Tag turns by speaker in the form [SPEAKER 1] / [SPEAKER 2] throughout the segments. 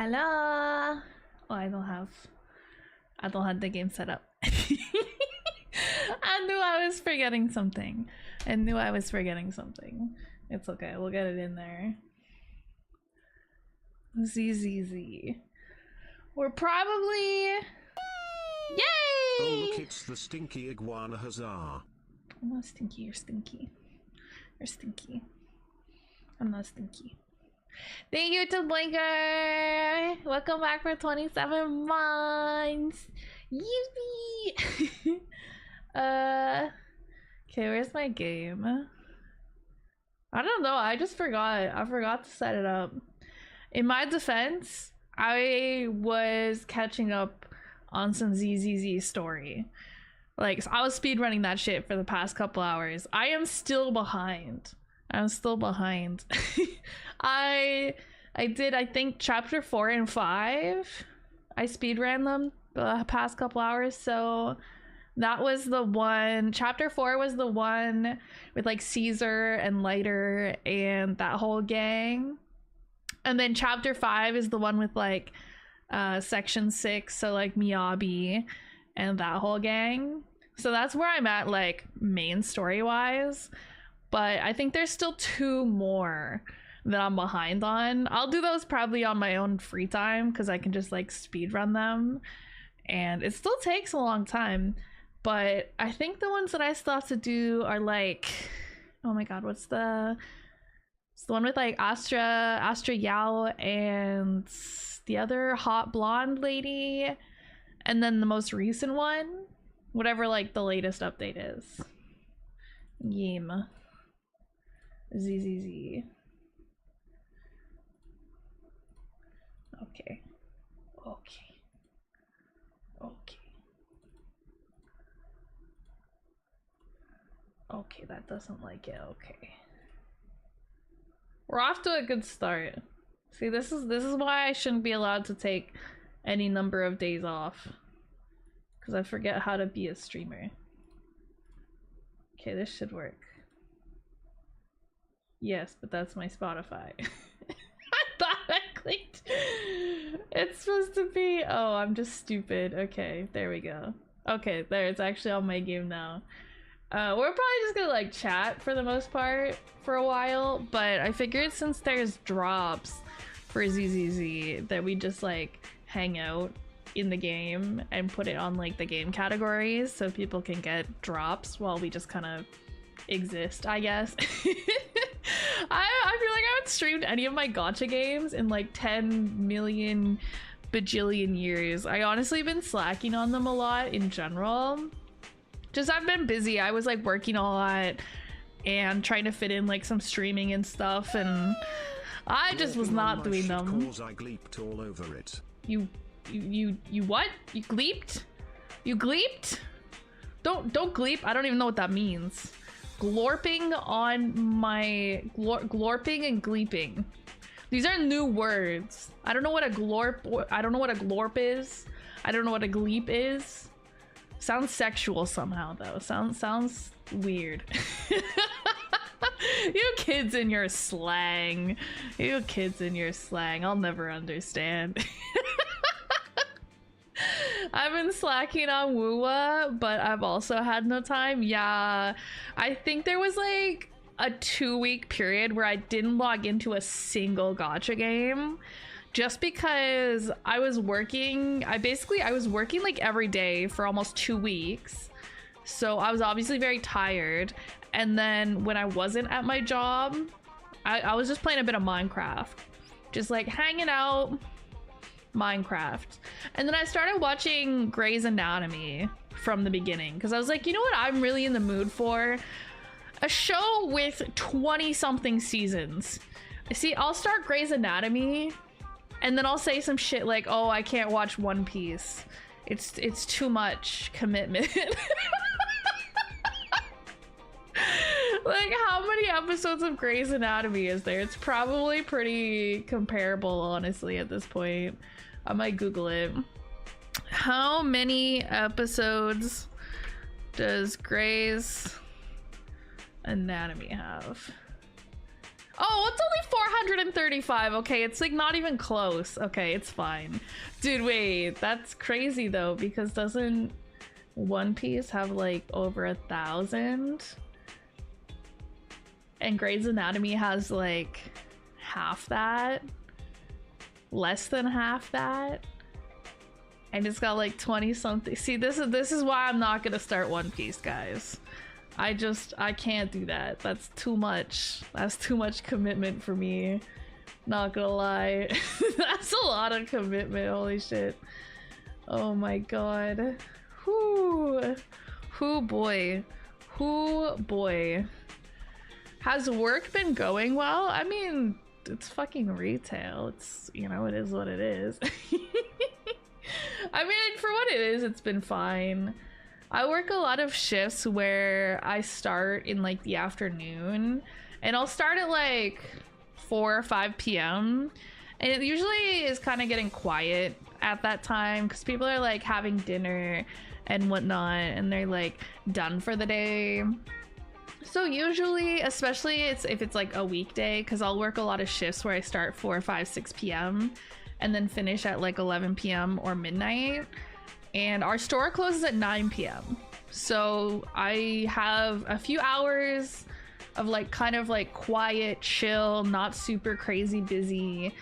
[SPEAKER 1] Hello. Oh, I don't have the game set up. I knew I was forgetting something. It's okay. We'll get it in there. ZZZ. We're probably. Yay!
[SPEAKER 2] Oh look, it's the stinky iguana huzzah.
[SPEAKER 1] I'm not stinky. You're stinky. You're stinky. I'm not stinky. Thank you to Blinker. Welcome back for 27 months. Yippee! Okay, where's my game? I don't know. I just forgot. I forgot to set it up. In my defense, I was catching up on some ZZZ story. Like, so I was speedrunning that shit for the past couple hours. I am still behind. I did, I think, chapter 4 and 5. I speedran them the past couple hours, so that was the one. Chapter 4 was the one with like Caesar and Lighter and that whole gang. And then chapter 5 is the one with like section 6, so like Miyabi and that whole gang. So that's where I'm at, like, main story wise. But I think there's still 2 more that I'm behind on. I'll do those probably on my own free time because I can just like speed run them, and it still takes a long time. But I think the ones that I still have to do are like, oh my god, it's the one with like Astra Yao and the other hot blonde lady, and then the most recent one, whatever like the latest update is. Yim. ZZZ. Okay. Okay, that doesn't like it. Okay. We're off to a good start. See, this is why I shouldn't be allowed to take any number of days off. Because I forget how to be a streamer. Okay, this should work. Yes, but that's my Spotify. I thought I clicked. It's supposed to be. Oh, I'm just stupid. Okay, there we go. Okay, there, it's actually on my game now. We're probably just gonna like chat for the most part for a while, but I figured since there's drops for ZZZ that we just like hang out in the game and put it on like the game categories so people can get drops while we just kind of exist, I guess. I feel like I haven't streamed any of my gacha games in like 10 million bajillion years. I honestly been slacking on them a lot in general. Just I've been busy. I was like working a lot and trying to fit in like some streaming and stuff, and I just was not doing them.
[SPEAKER 2] I gleeped all over it.
[SPEAKER 1] You what? You gleeped? You gleeped? Don't gleep. I don't even know what that means. Glorping on my glorping and gleeping. These are new words. I don't know what a glorp. I don't know what a glorp is. I don't know what a gleep is. Sounds sexual somehow though. Sounds weird. You kids in your slang. You kids in your slang. I'll never understand. I've been slacking on Woowa, but I've also had no time. Yeah, I think there was like a 2-week period where I didn't log into a single gacha game just because I was working. I was working like every day for almost 2 weeks. So I was obviously very tired. And then when I wasn't at my job, I was just playing a bit of Minecraft. Just like hanging out. Minecraft. And then I started watching Grey's Anatomy from the beginning because I was like, you know what I'm really in the mood for? A show with 20 something seasons. See, I'll start Grey's Anatomy and then I'll say some shit like, oh, I can't watch One Piece. It's too much commitment. Like, how many episodes of Grey's Anatomy is there? It's probably pretty comparable, honestly, at this point. I might Google it. How many episodes does Grey's Anatomy have? Oh, it's only 435. Okay, it's like not even close. Okay, it's fine. Dude, wait, that's crazy though, because doesn't One Piece have like over 1,000? And Grey's Anatomy has like half that, less than half that, and it's got like 20 something. See, this is why I'm not gonna start One Piece, guys. I can't do that. That's too much. That's too much commitment for me. Not gonna lie. That's a lot of commitment. Holy shit. Oh my god. Whoo. Whoo boy. Whoo boy. Has work been going well? I mean, it's fucking retail. It's, you know, it is what it is. I mean, for what it is, it's been fine. I work a lot of shifts where I start in like the afternoon, and I'll start at like 4 or 5 p.m. and it usually is kind of getting quiet at that time because people are like having dinner and whatnot, and they're like done for the day. So usually, especially if it's like a weekday, because I'll work a lot of shifts where I start 4, 5, 6 p.m. and then finish at like 11 p.m. or midnight. And our store closes at 9 p.m. So I have a few hours of like kind of like quiet, chill, not super crazy busy,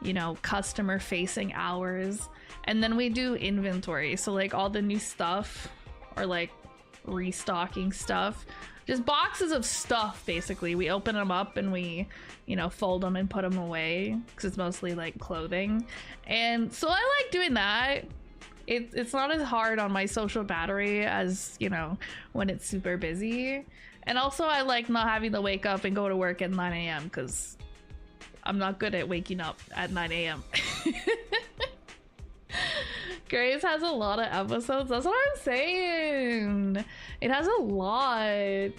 [SPEAKER 1] you know, customer facing hours. And then we do inventory. So like all the new stuff, or like restocking stuff, just boxes of stuff basically. We open them up and we, you know, fold them and put them away because it's mostly like clothing. And so I like doing that. It's not as hard on my social battery as, you know, when it's super busy. And also I like not having to wake up and go to work at 9 a.m. because I'm not good at waking up at 9 a.m. Grey's has a lot of episodes. That's what I'm saying. It has a lot.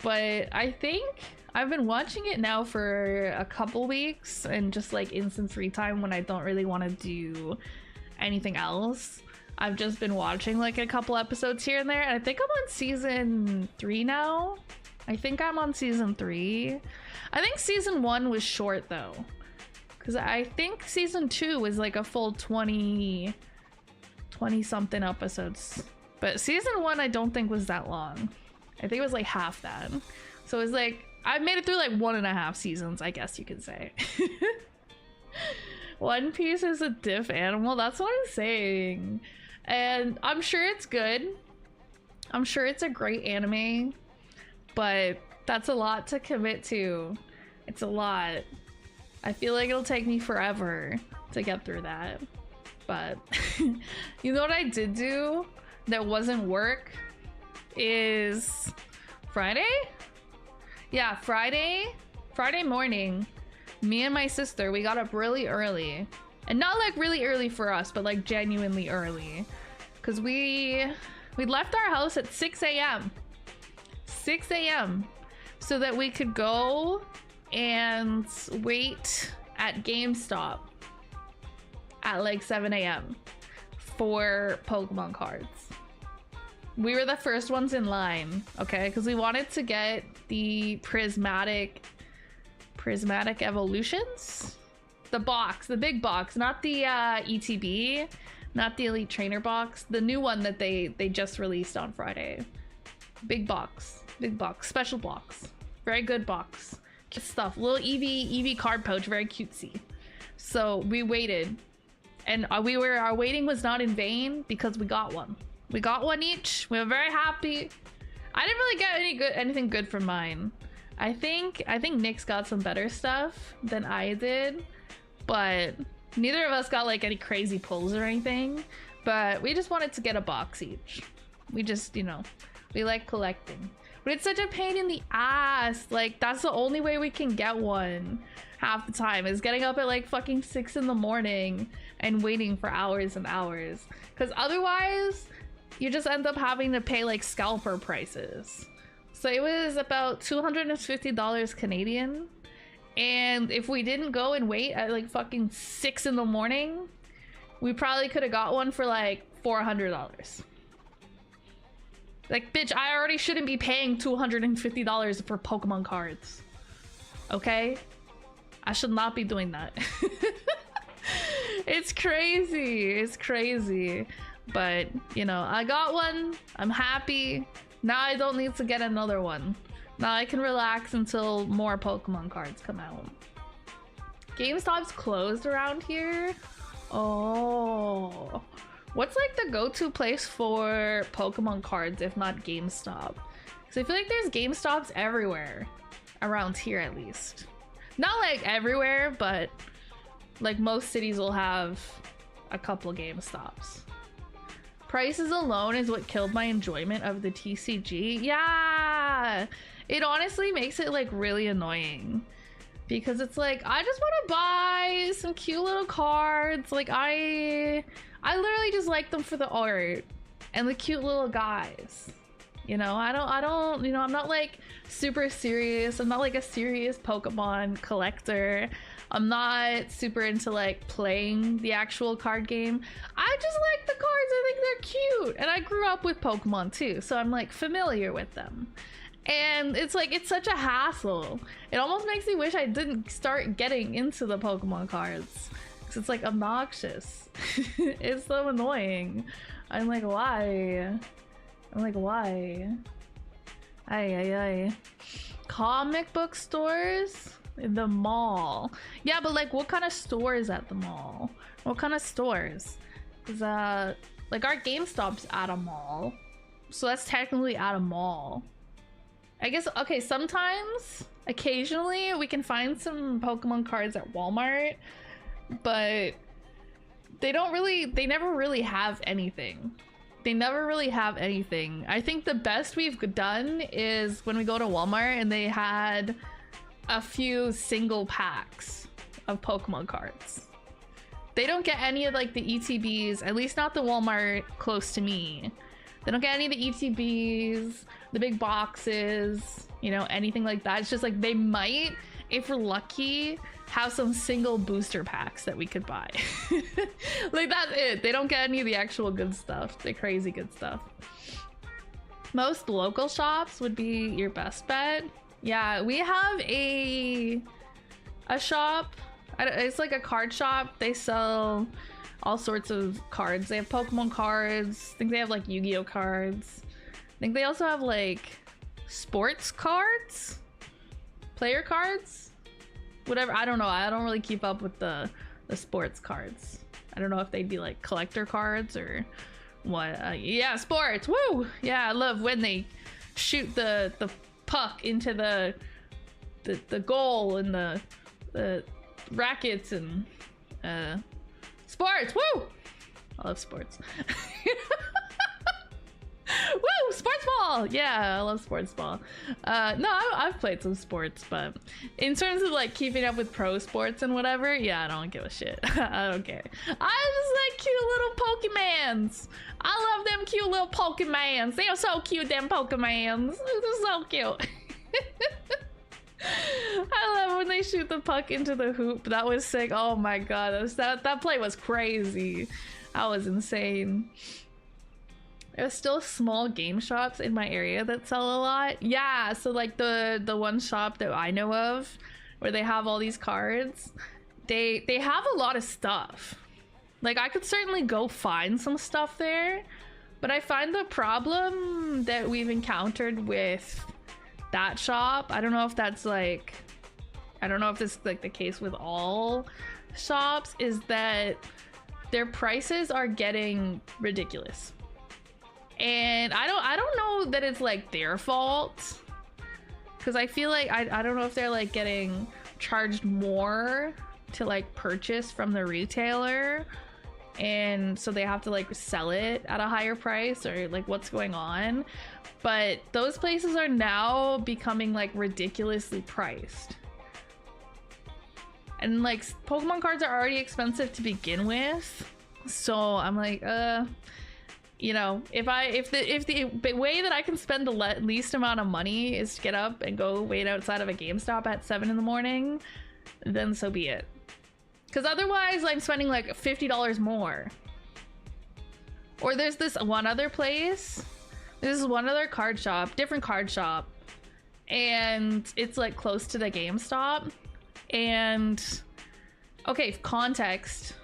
[SPEAKER 1] But I think I've been watching it now for a couple weeks and just like in some free time when I don't really want to do anything else. I've just been watching like a couple episodes here and there, and I think I'm on season 3 now. I think I'm on season 3. I think season 1 was short though, because I think season 2 was like a full 20 something episodes, but season 1 I don't think was that long. I think it was like half that. So it was like I made it through like 1.5 seasons, I guess you could say. One Piece is a diff animal. That's what I'm saying. And I'm sure it's good. I'm sure it's a great anime, but that's a lot to commit to. It's a lot. I feel like it'll take me forever to get through that. But you know what I did do that wasn't work is Friday? Yeah, Friday morning, me and my sister, we got up really early. And not like really early for us, but like genuinely early. Because we left our house at 6 a.m. 6 a.m. so that we could go and wait at GameStop at like 7 a.m. for Pokemon cards. We were the first ones in line, okay? Because we wanted to get the prismatic evolutions. The box, the big box, not the ETB, not the Elite Trainer box, the new one that they just released on Friday. Big box, special box, very good box, cute stuff. Little Eevee card pouch, very cutesy. So we waited, and our waiting was not in vain because we got one. We got one each. We were very happy. I didn't really get anything good from mine. I think Nick's got some better stuff than I did. But neither of us got like any crazy pulls or anything, but we just wanted to get a box each. We just, you know, we like collecting, but it's such a pain in the ass. Like that's the only way we can get one half the time is getting up at like fucking 6 in the morning and waiting for hours and hours, because otherwise you just end up having to pay like scalper prices. So it was about $250 Canadian. And if we didn't go and wait at like fucking 6 in the morning, we probably could have got one for like $400. Like, bitch, I already shouldn't be paying $250 for Pokemon cards. Okay? I should not be doing that. It's crazy. It's crazy. But, you know, I got one. I'm happy. Now I don't need to get another one. Now I can relax until more Pokemon cards come out. GameStop's closed around here. Oh. What's like the go-to place for Pokemon cards if not GameStop? Because I feel like there's GameStops everywhere. Around here at least. Not like everywhere, but like most cities will have a couple of GameStops. Prices alone is what killed my enjoyment of the TCG. Yeah, it honestly makes it like really annoying because it's like I just want to buy some cute little cards. Like I literally just like them for the art and the cute little guys. You know, I don't, you know, I'm not like super serious. I'm not like a serious Pokemon collector. I'm not super into like playing the actual card game. I just like the cards. I think they're cute. And I grew up with Pokemon too, so I'm like familiar with them. And it's like, it's such a hassle. It almost makes me wish I didn't start getting into the Pokemon cards. Because it's like obnoxious. It's so annoying. I'm like, why? I'm like, why? Ay. Comic book stores? In the mall. Yeah, but like what kind of stores at the mall? What kind of stores? Because like our GameStop's at a mall. So that's technically at a mall. I guess, okay, sometimes, occasionally, we can find some Pokemon cards at Walmart, but they never really have anything. They never really have anything. I think the best we've done is when we go to Walmart and they had a few single packs of Pokemon cards. They don't get any of like the ETBs, at least not the Walmart close to me. They don't get any of the ETBs, the big boxes, you know, anything like that. It's just like they might, if we're lucky, have some single booster packs that we could buy. Like that's it. They don't get any of the actual good stuff, the crazy good stuff. Most local shops would be your best bet. Yeah, we have a shop. It's like a card shop. They sell all sorts of cards. They have Pokemon cards. I think they have like Yu-Gi-Oh cards. I think they also have like sports cards, player cards, whatever. I don't know. I don't really keep up with the sports cards. I don't know if they'd be like collector cards or what. Yeah, sports. Woo! Yeah, I love when they shoot the puck into the goal and the rackets and sports. Woo! I love sports. Woo! Sports ball! Yeah, I love sports ball. No, I've played some sports, but in terms of like keeping up with pro sports and whatever, yeah, I don't give a shit. I don't care. I just like cute little Pokemans. I love them cute little Pokemans. They are so cute, them Pokemans. They're so cute. I love when they shoot the puck into the hoop. That was sick. Oh my god, that play was crazy. That was insane. There's still small game shops in my area that sell a lot. Yeah, so like the one shop that I know of where they have all these cards, they have a lot of stuff. Like I could certainly go find some stuff there, but I find the problem that we've encountered with that shop, I don't know if that's like, I don't know if this is like the case with all shops, is that their prices are getting ridiculous. And I don't know that it's like their fault, because I feel like I don't know if they're like getting charged more to like purchase from the retailer, and so they have to like sell it at a higher price, or like what's going on. But those places are now becoming like ridiculously priced. And like Pokemon cards are already expensive to begin with. So I'm like, you know, if the way that I can spend the least amount of money is to get up and go wait outside of a GameStop at 7 in the morning, then so be it. Because otherwise I'm spending like $50 more. Or there's this one other place. This is one other card shop, different card shop, and it's like close to the GameStop, And okay, context.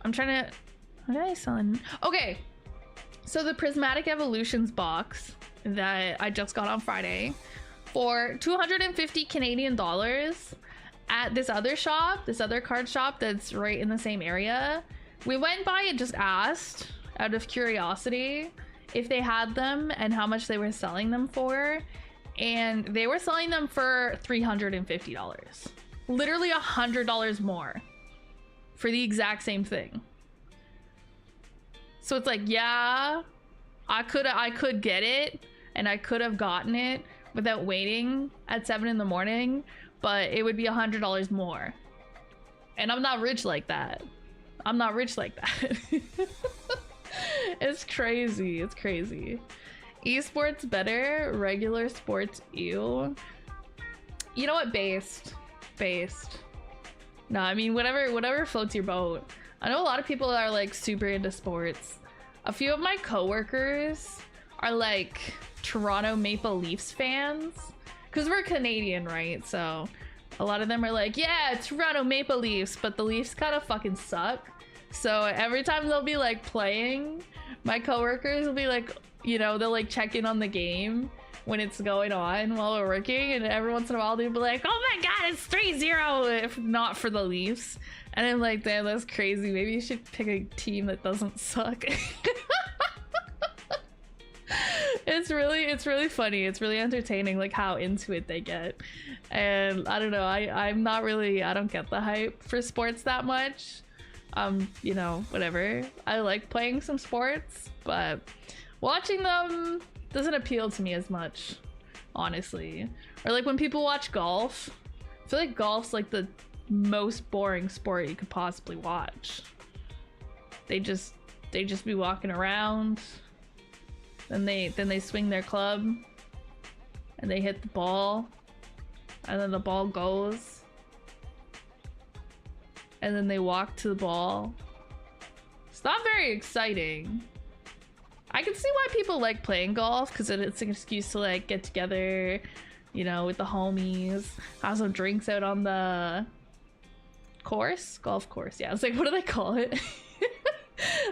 [SPEAKER 1] I'm trying to, what did I sell? Okay, so the Prismatic Evolutions box that I just got on Friday for 250 Canadian dollars at this other shop, this other card shop that's right in the same area. We went by and just asked out of curiosity if they had them and how much they were selling them for, and they were selling them for $350. Literally $100 more for the exact same thing. So it's like, yeah, I could get it and I could have gotten it without waiting at 7 in the morning, but it would be $100 more. And I'm not rich like that. I'm not rich like that. It's crazy. It's crazy. Esports better, regular sports ew. You know what? Based. No, I mean, whatever floats your boat. I know a lot of people are like super into sports. A few of my coworkers are like Toronto Maple Leafs fans because we're Canadian, right? So a lot of them are like, yeah, Toronto Maple Leafs, but the Leafs kind of fucking suck. So every time they'll be like playing, my coworkers will be like, you know, they'll like check in on the game when it's going on while we're working, and every once in a while they'll be like, oh my god, it's 3-0 if not for the Leafs. And I'm like, damn, that's crazy. Maybe you should pick a team that doesn't suck. It's really funny. It's really entertaining, like how into it they get. And I don't know, I'm not really, I don't get the hype for sports that much. You know, whatever. I like playing some sports, but watching them doesn't appeal to me as much, honestly. Or like when people watch golf, I feel like golf's like the most boring sport you could possibly watch. They just be walking around, then they swing their club and they hit the ball, and then the ball goes, and then they walk to the ball. It's not very exciting. I can see why people like playing golf, because it's an excuse to like get together, you know, with the homies, have some drinks out on the golf course. Yeah, it's like, what do they call it?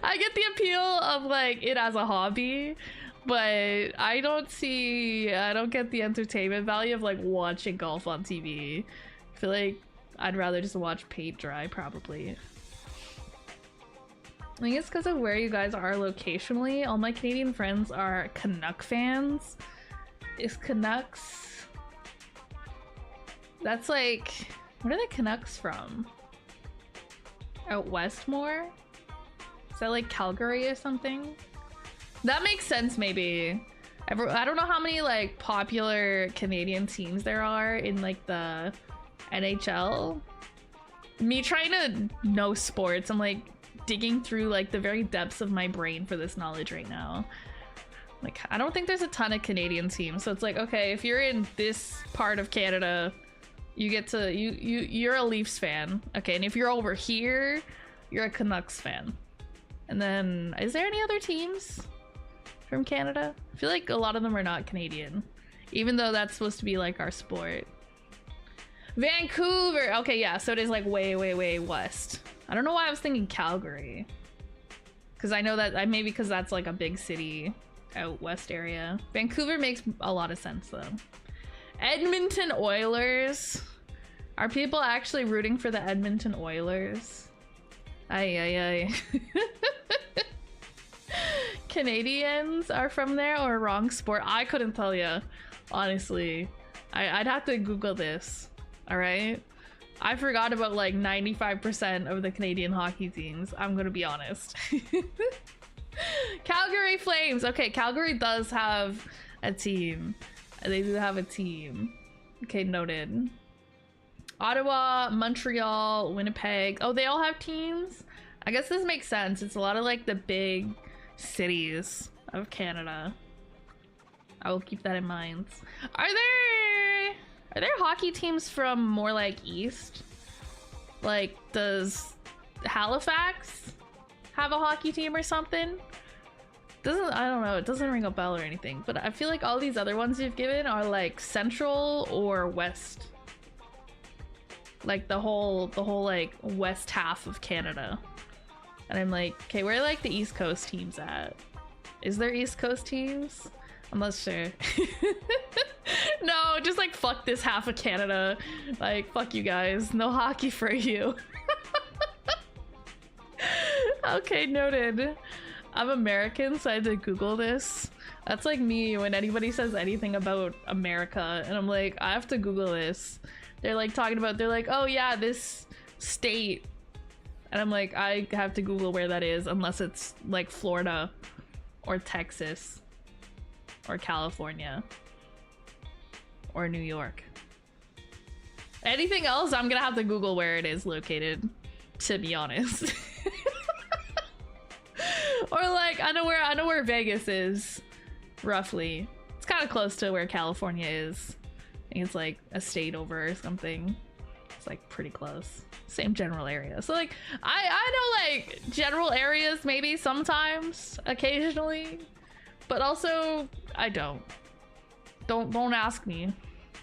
[SPEAKER 1] I get the appeal of like it as a hobby, but I don't get the entertainment value of like watching golf on TV. I feel like I'd rather just watch paint dry, probably. I think it's because of where you guys are locationally. All my Canadian friends are Canuck fans. Is Canucks... That's like... Where are the Canucks from? Out west more? Is that like Calgary or something? That makes sense, maybe. I don't know how many like popular Canadian teams there are in like the NHL. Me trying to know sports, I'm like digging through like the very depths of my brain for this knowledge right now. Like, I don't think there's a ton of Canadian teams, so it's like, okay, if you're in this part of Canada, you get to you're a Leafs fan. Okay, and if you're over here, you're a Canucks fan. And then, is there any other teams from Canada? I feel like a lot of them are not Canadian, even though that's supposed to be like our sport. Vancouver. Okay, yeah, so it is like way west. I don't know why I was thinking Calgary, because I know that maybe because that's like a big city out west area. Vancouver makes a lot of sense though. Edmonton Oilers. Are people actually rooting for the Edmonton Oilers? Ay. Canadians are from there, or wrong sport? I couldn't tell you, honestly. I'd have to Google this. All right, I forgot about like 95% of the Canadian hockey teams, I'm gonna be honest. Calgary Flames. Okay, Calgary does have a team. They do have a team. Okay, noted. Ottawa, Montreal, Winnipeg. Oh, they all have teams? I guess this makes sense. It's a lot of like the big cities of Canada. I will keep that in mind. Are there hockey teams from more like east? Like, does Halifax have a hockey team or something? I don't know, it doesn't ring a bell or anything, but I feel like all these other ones you've given are like central or west like the whole like west half of Canada. And I'm like, okay, where are like the East Coast teams at? Is there East Coast teams? I'm not sure. No, just like fuck this half of Canada. Like, fuck you guys. No hockey for you. Okay, noted. I'm American, so I had to Google this. That's like me when anybody says anything about America, and I'm like, I have to Google this. They're like talking about, they're like, oh yeah, this state. And I'm like, I have to Google where that is, unless it's like Florida or Texas or California or New York. Anything else, I'm gonna have to Google where it is located, to be honest. Or like, I know where Vegas is, roughly. It's kind of close to where California is. I think it's like a state over or something. It's like pretty close. Same general area. So like, I know like general areas maybe sometimes, occasionally, but also I don't. Don't ask me.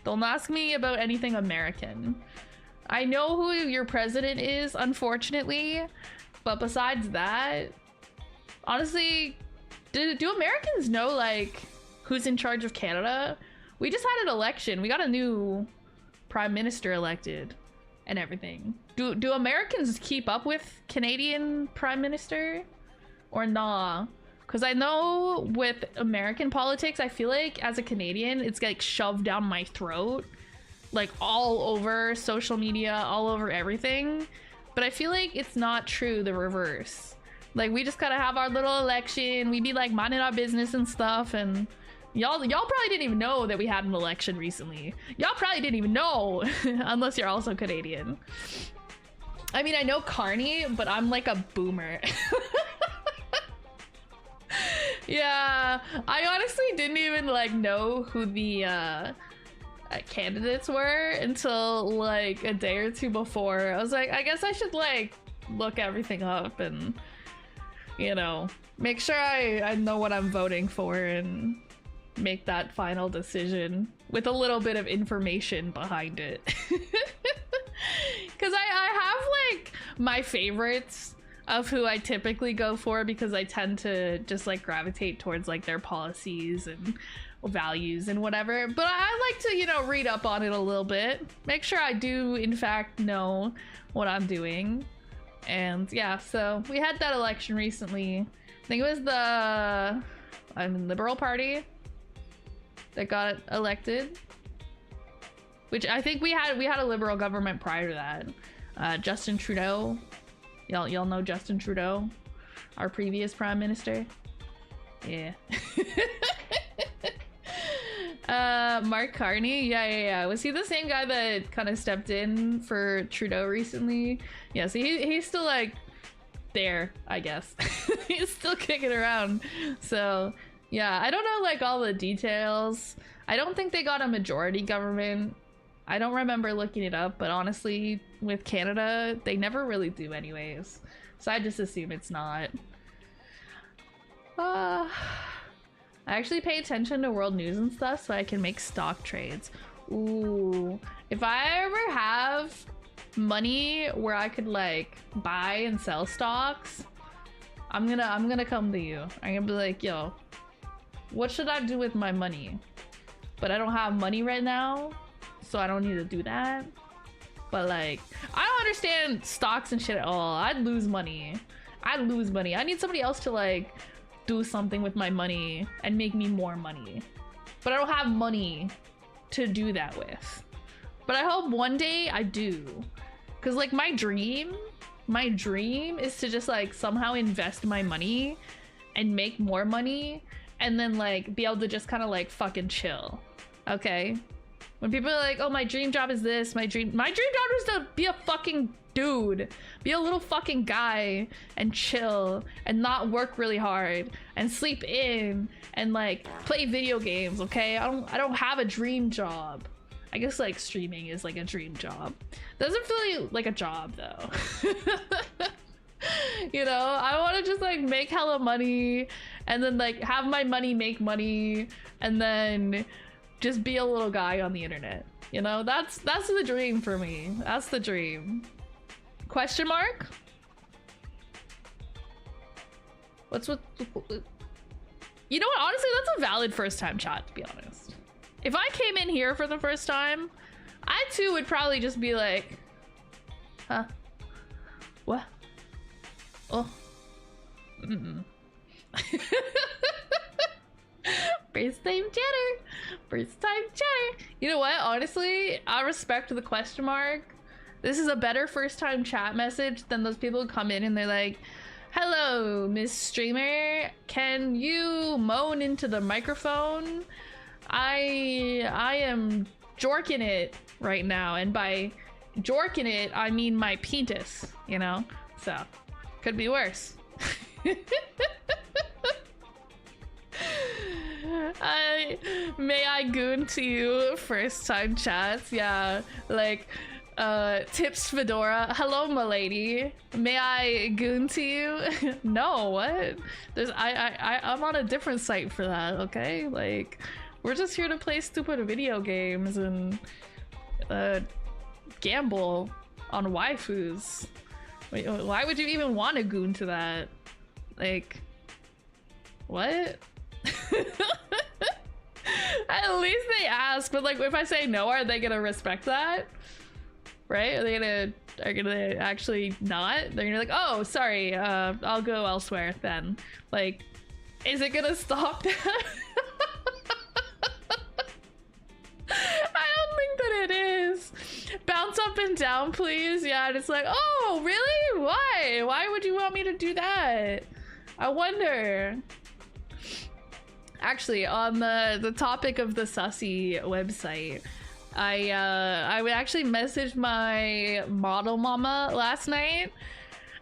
[SPEAKER 1] Don't ask me about anything American. I know who your president is, unfortunately, but besides that, honestly, do Americans know like who's in charge of Canada? We just had an election. We got a new prime minister elected and everything. Do Americans keep up with Canadian prime minister or nah? Because I know with American politics, I feel like as a Canadian, it's like shoved down my throat, like all over social media, all over everything. But I feel like it's not true, the reverse. Like, we just kind of have our little election. We be like minding our business and stuff. And y'all probably didn't even know that we had an election recently. Y'all probably didn't even know unless you're also Canadian. I mean, I know Carney, but I'm like a boomer. Yeah, I honestly didn't even like know who the candidates were until like a day or two before. I was like, I guess I should like look everything up and, you know, make sure I know what I'm voting for and make that final decision with a little bit of information behind it. Because I have like my favorites of who I typically go for, because I tend to just like gravitate towards like their policies and values and whatever. But I like to, you know, read up on it a little bit, make sure I do in fact know what I'm doing. And yeah, so we had that election recently. I think it was the Liberal Party that got elected, which I think we had a Liberal government prior to that. Justin Trudeau. Y'all know Justin Trudeau, our previous prime minister. Yeah. Mark Carney. Yeah. Was he the same guy that kind of stepped in for Trudeau recently? Yeah, so he's still like there, I guess. He's still kicking around. So yeah, I don't know like all the details. I don't think they got a majority government. I don't remember looking it up, but honestly, with Canada, they never really do anyways. So I just assume it's not. I actually pay attention to world news and stuff so I can make stock trades. Ooh, if I ever have money where I could like buy and sell stocks, I'm gonna come to you. I'm gonna be like, yo, what should I do with my money? But I don't have money right now, so I don't need to do that. But like, I don't understand stocks and shit at all. I'd lose money. I need somebody else to like do something with my money and make me more money. But I don't have money to do that with. But I hope one day I do. Cause like my dream is to just like somehow invest my money and make more money and then like be able to just kind of like fucking chill. Okay? When people are like, oh, my dream job is this, my dream job is to be a fucking dude, be a little fucking guy and chill and not work really hard and sleep in and like play video games. Okay, I don't have a dream job. I guess like streaming is like a dream job. Doesn't feel like a job though. You know, I want to just like make hella money and then like have my money make money and then just be a little guy on the internet. You know, that's the dream for me. That's the dream. Question mark? What's with... You know what? Honestly, that's a valid first time chat, to be honest. If I came in here for the first time, I too would probably just be like, huh? What? Oh. Mm-mm. First time chatter. First time chatter. You know what? Honestly, I respect the question mark. This is a better first time chat message than those people who come in and they're like, hello, Miss Streamer. Can you moan into the microphone? I am jorking it right now. And by jorking it, I mean my penis, you know? So, could be worse. May I goon to you first time chats? Yeah, like tips Fedora. Hello, my lady. May I goon to you? No, what? There's I'm on a different site for that, okay? Like, we're just here to play stupid video games and gamble on waifus. Wait, why would you even want to goon to that? Like, what? At least they ask, but like if I say no, are they gonna respect that? Right? Are they gonna actually not? They're gonna be like, oh, sorry, I'll go elsewhere then. Like, is it gonna stop that? I don't think that it is. Bounce up and down, please. Yeah, and it's like, oh, really? Why? Why would you want me to do that? I wonder. Actually, on the topic of the Sussy website, I actually messaged my model mama last night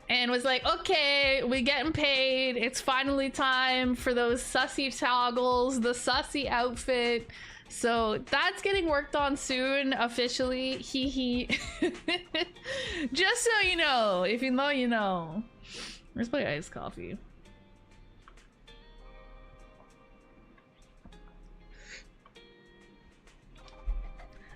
[SPEAKER 1] and was like, okay, we getting paid. It's finally time for those Sussy toggles, the Sussy outfit. So that's getting worked on soon, officially. Hee hee. Just so you know, if you know, you know. Where's my iced coffee?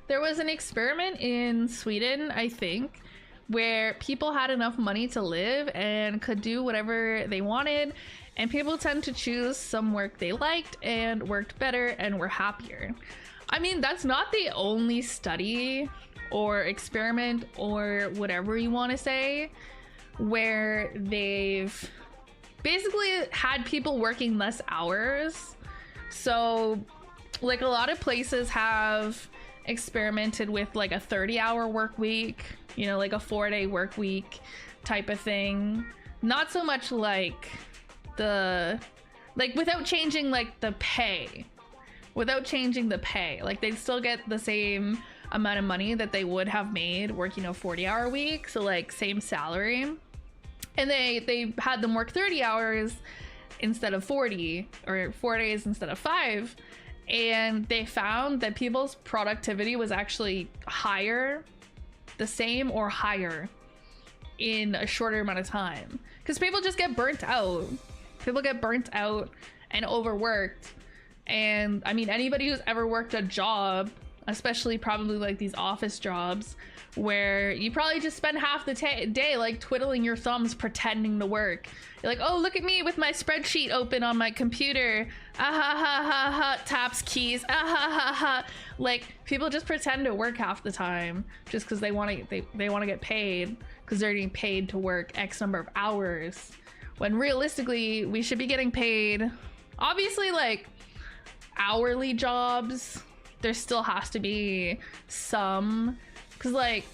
[SPEAKER 1] There was an experiment in Sweden, I think, where people had enough money to live and could do whatever they wanted, and people tend to choose some work they liked and worked better and were happier. I mean, that's not the only study or experiment or whatever you want to say where they've basically had people working less hours. So, like, a lot of places have experimented with like a 30-hour work week, you know, like a 4-day work week type of thing. Not so much like without changing like the pay. Without changing the pay. Like, they'd still get the same amount of money that they would have made working a 40-hour week, so like same salary. And they had them work 30 hours instead of 40, or 4 days instead of 5. And they found that people's productivity was actually higher, the same or higher in a shorter amount of time. Because people just get burnt out. People get burnt out and overworked. And I mean, anybody who's ever worked a job, especially probably like these office jobs, where you probably just spend half the day like twiddling your thumbs pretending to work. You're like, oh, look at me with my spreadsheet open on my computer. Ah ha ha ha ha, taps keys. Ah ha ha ha. Like, people just pretend to work half the time just because they want to get paid, because they're getting paid to work X number of hours, when realistically we should be getting paid. Obviously, like hourly jobs, there still has to be some, because like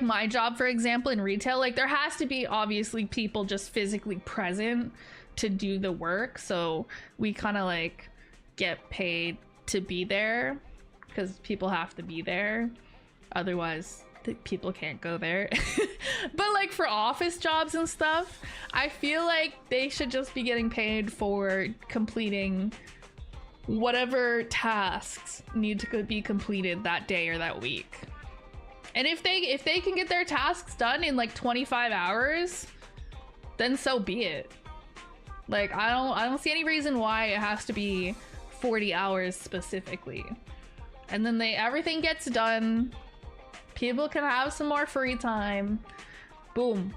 [SPEAKER 1] my job, for example, in retail, like there has to be obviously people just physically present to do the work, so we kind of like get paid to be there because people have to be there, otherwise people can't go there. But like for office jobs and stuff, I feel like they should just be getting paid for completing whatever tasks need to be completed that day or that week. And if they can get their tasks done in like 25 hours, then so be it. Like, I don't see any reason why it has to be 40 hours specifically. And then everything gets done. People can have some more free time. Boom.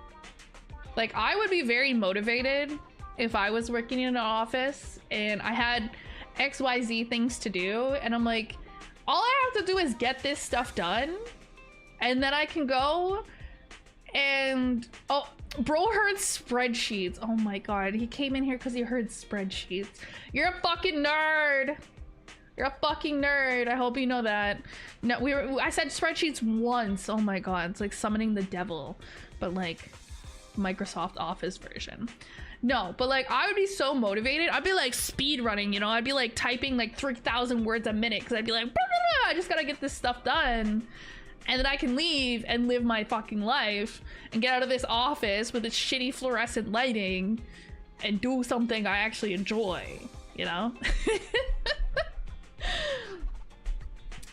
[SPEAKER 1] Like, I would be very motivated if I was working in an office and I had XYZ things to do, and I'm like, all I have to do is get this stuff done, and then I can go and... Oh, bro heard spreadsheets. Oh my god, he came in here because he heard spreadsheets. You're a fucking nerd. You're a fucking nerd. I hope you know that. No, I said spreadsheets once. Oh my god, it's like summoning the devil, but like Microsoft Office version. No, but like, I would be so motivated. I'd be like speed running, you know? I'd be like typing like 3,000 words a minute because I'd be like, blah, blah, blah, I just gotta get this stuff done. And then I can leave and live my fucking life and get out of this office with its shitty fluorescent lighting and do something I actually enjoy, you know?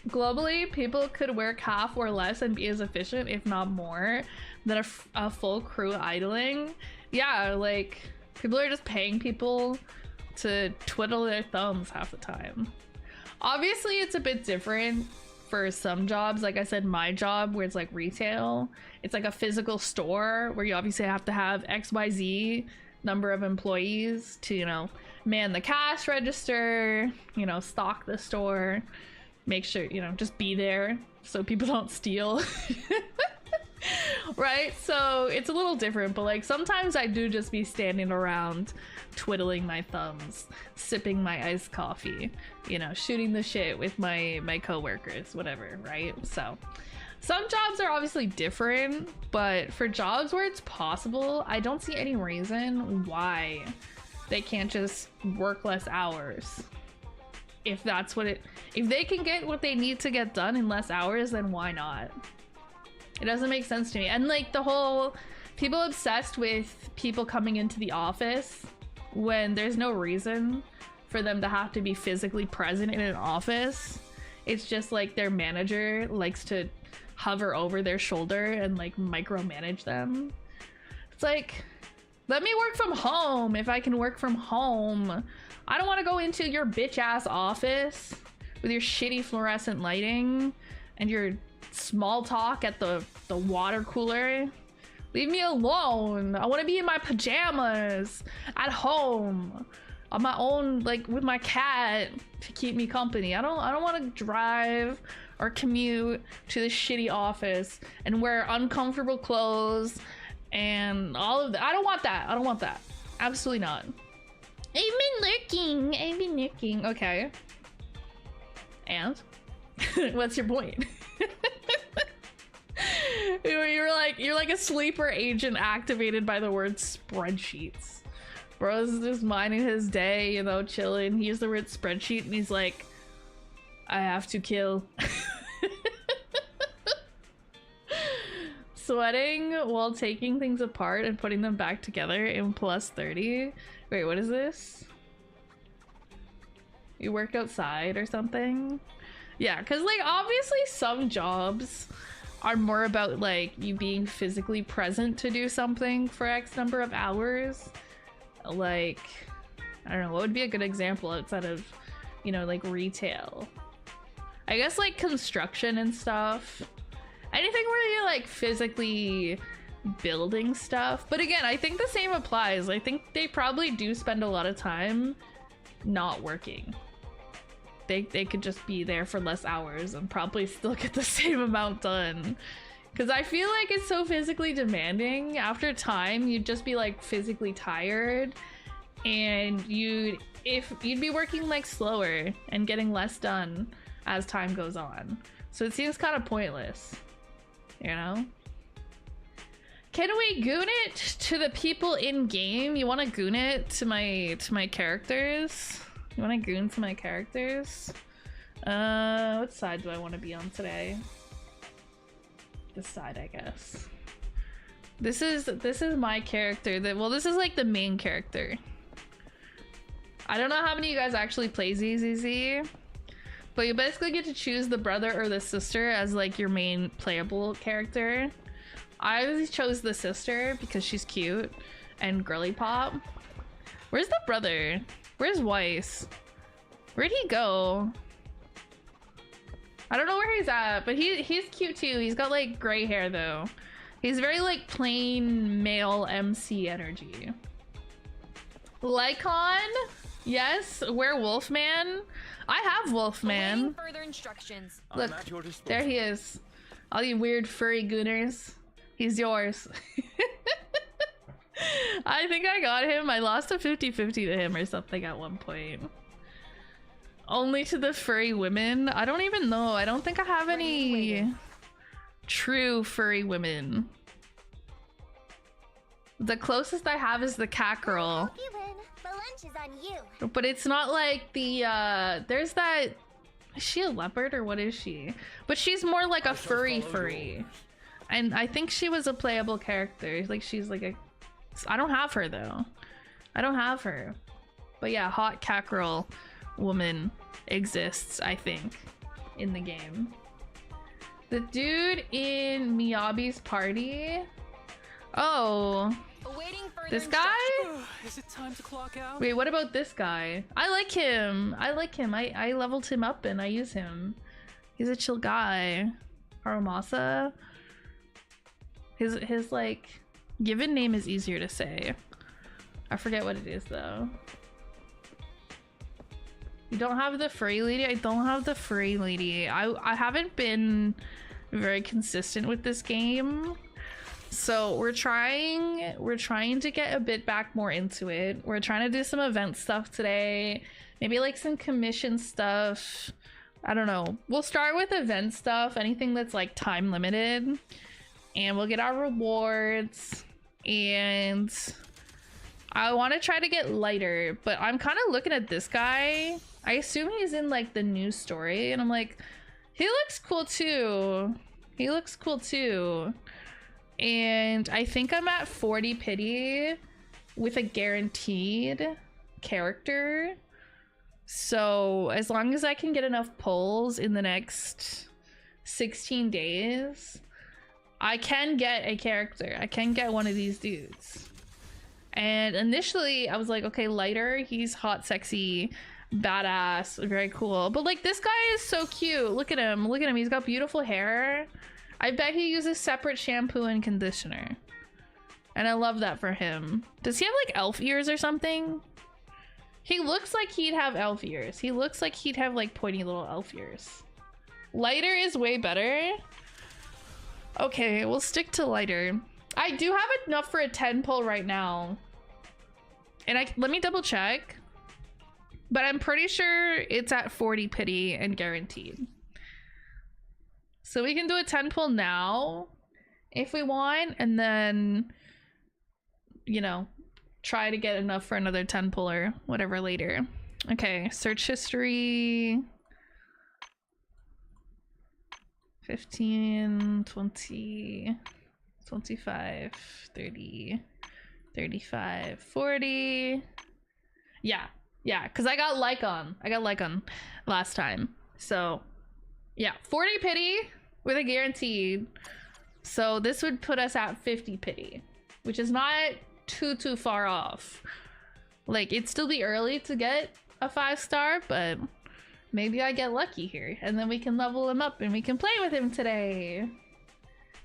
[SPEAKER 1] Globally, people could work half or less and be as efficient, if not more, than a full crew idling. Yeah, like, people are just paying people to twiddle their thumbs half the time. Obviously, it's a bit different for some jobs. Like I said, my job, where it's like retail, it's like a physical store where you obviously have to have XYZ number of employees to, you know, man the cash register, you know, stock the store, make sure, you know, just be there so people don't steal. Right? So it's a little different, but like sometimes I do just be standing around twiddling my thumbs, sipping my iced coffee, you know, shooting the shit with my coworkers, whatever, right? So some jobs are obviously different, but for jobs where it's possible, I don't see any reason why they can't just work less hours. If that's what if they can get what they need to get done in less hours, then why not? It doesn't make sense to me. And like the whole people obsessed with people coming into the office when there's no reason for them to have to be physically present in an office. It's just like their manager likes to hover over their shoulder and like micromanage them. It's like, let me work from home if I can work from home. I don't want to go into your bitch ass office with your shitty fluorescent lighting and your small talk at the water cooler. Leave me alone. I want to be in my pajamas at home on my own, like with my cat to keep me company. I don't want to drive or commute to this shitty office and wear uncomfortable clothes and all of that. I don't want that. I don't want that. Absolutely not. I've been looking. Okay. And what's your point? You're like a sleeper agent activated by the word spreadsheets. Bro's just minding his day, you know, chilling. He used the word spreadsheet and he's like, I have to kill. Sweating while taking things apart and putting them back together in +30. Wait, what is this? You work outside or something? Yeah, because like obviously some jobs are more about like you being physically present to do something for X number of hours. Like, I don't know, what would be a good example outside of, you know, like retail? I guess like construction and stuff. Anything where you're like physically building stuff. But again, I think the same applies. I think they probably do spend a lot of time not working. They could just be there for less hours and probably still get the same amount done. Because I feel like it's so physically demanding. After time, you'd just be like physically tired, and you'd be working like slower and getting less done as time goes on. So it seems kind of pointless, you know? Can we goon it to the people in game? You want to goon it to my characters? You want to goon to my characters? What side do I want to be on today? This side, I guess. This is my character. Well, this is like the main character. I don't know how many of you guys actually play ZZZ, but you basically get to choose the brother or the sister as like your main playable character. I always chose the sister because she's cute and girly pop. Where's the brother? Where's Weiss? Where'd he go? I don't know where he's at, but he's cute too. He's got like gray hair though. He's very like plain male MC energy. Lycon, yes. Where Wolfman? I have Wolfman.
[SPEAKER 3] Further instructions.
[SPEAKER 1] Look, there he is. All you weird furry gooners. He's yours. I think I got him. I lost a 50-50 to him or something at one point. Only to the furry women? I don't even know. I don't think I have any true furry women. The closest I have is the cat girl.
[SPEAKER 4] Hope you win. The lunch is on you.
[SPEAKER 1] But it's not like the there's that, is she a leopard or what is she? But she's more like a furry. And I think she was a playable character. Like she's like a, I don't have her though. I don't have her. But yeah, hot cat girl woman exists, I think, in the game. The dude in Miyabi's party. Oh, this guy?
[SPEAKER 5] Is it time to clock out?
[SPEAKER 1] Wait, what about this guy? I like him. I leveled him up and I use him. He's a chill guy. Haramasa. His like given name is easier to say. I forget what it is though. You don't have the furry lady? I don't have the furry lady. I haven't been very consistent with this game. So we're trying to get a bit back more into it. We're trying to do some event stuff today. Maybe like some commission stuff. I don't know. We'll start with event stuff, anything that's like time limited. And we'll get our rewards. And I want to try to get lighter, but I'm kind of looking at this guy. I assume he's in like the new story, and I'm like, he looks cool too. He looks cool too. And I think I'm at 40 pity with a guaranteed character. So as long as I can get enough pulls in the next 16 days, I can get a character. I can get one of these dudes. And initially I was like, okay, lighter, he's hot, sexy, badass, very cool. But like, this guy is so cute. Look at him. Look at him. He's got beautiful hair. I bet he uses separate shampoo and conditioner. And I love that for him. Does he have like elf ears or something? He looks like he'd have elf ears. He looks like he'd have like pointy little elf ears. Lighter is way better. Okay, we'll stick to lighter. I do have enough for a 10 pull right now. And let me double check. But I'm pretty sure it's at 40 pity and guaranteed. So we can do a 10 pull now if we want, and then, you know, try to get enough for another 10 pull or whatever later. Okay, search history. 15, 20, 25, 30, 35, 40. Yeah, because I got Lycon. I got Lycon last time. So, yeah, 40 pity with a guaranteed. So this would put us at 50 pity, which is not too far off. Like, it'd still be early to get a 5-star, but maybe I get lucky here, and then we can level him up and we can play with him today.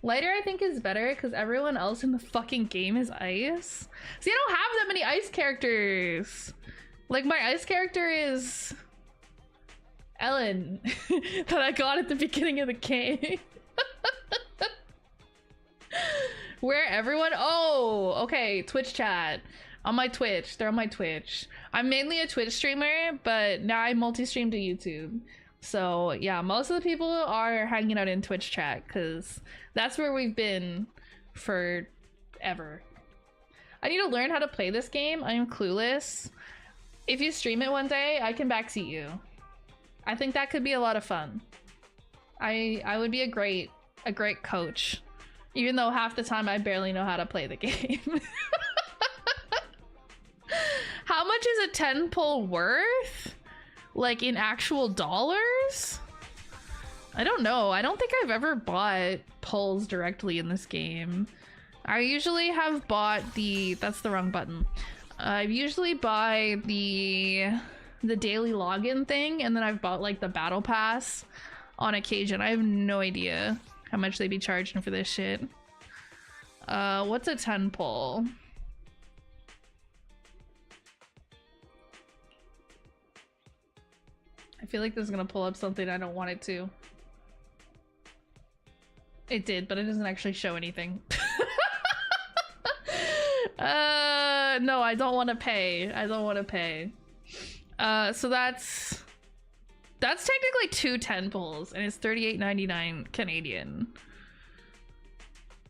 [SPEAKER 1] Lighter, I think, is better because everyone else in the fucking game is ice. See, I don't have that many ice characters. Like, my ice character is Ellen that I got at the beginning of the game. Where everyone, oh, okay, Twitch chat. On my Twitch, they're on my Twitch. I'm mainly a Twitch streamer, but now I multi-stream to YouTube. So yeah, most of the people are hanging out in Twitch chat because that's where we've been forever. I need to learn how to play this game. I am clueless. If you stream it one day, I can backseat you. I think that could be a lot of fun. I would be a great coach, even though half the time I barely know how to play the game. How much is a 10 pull worth? Like in actual dollars? I don't know. I don't think I've ever bought pulls directly in this game. I usually have bought the, that's the wrong button. I usually buy the the daily login thing, and then I've bought like the battle pass on occasion. I have no idea how much they be charging for this shit. What's a 10 pull? I feel like this is gonna pull up something I don't want it to. It did, but it doesn't actually show anything. No, I don't want to pay. I don't want to pay. So that's technically 2 10 pulls, and it's $38.99 Canadian.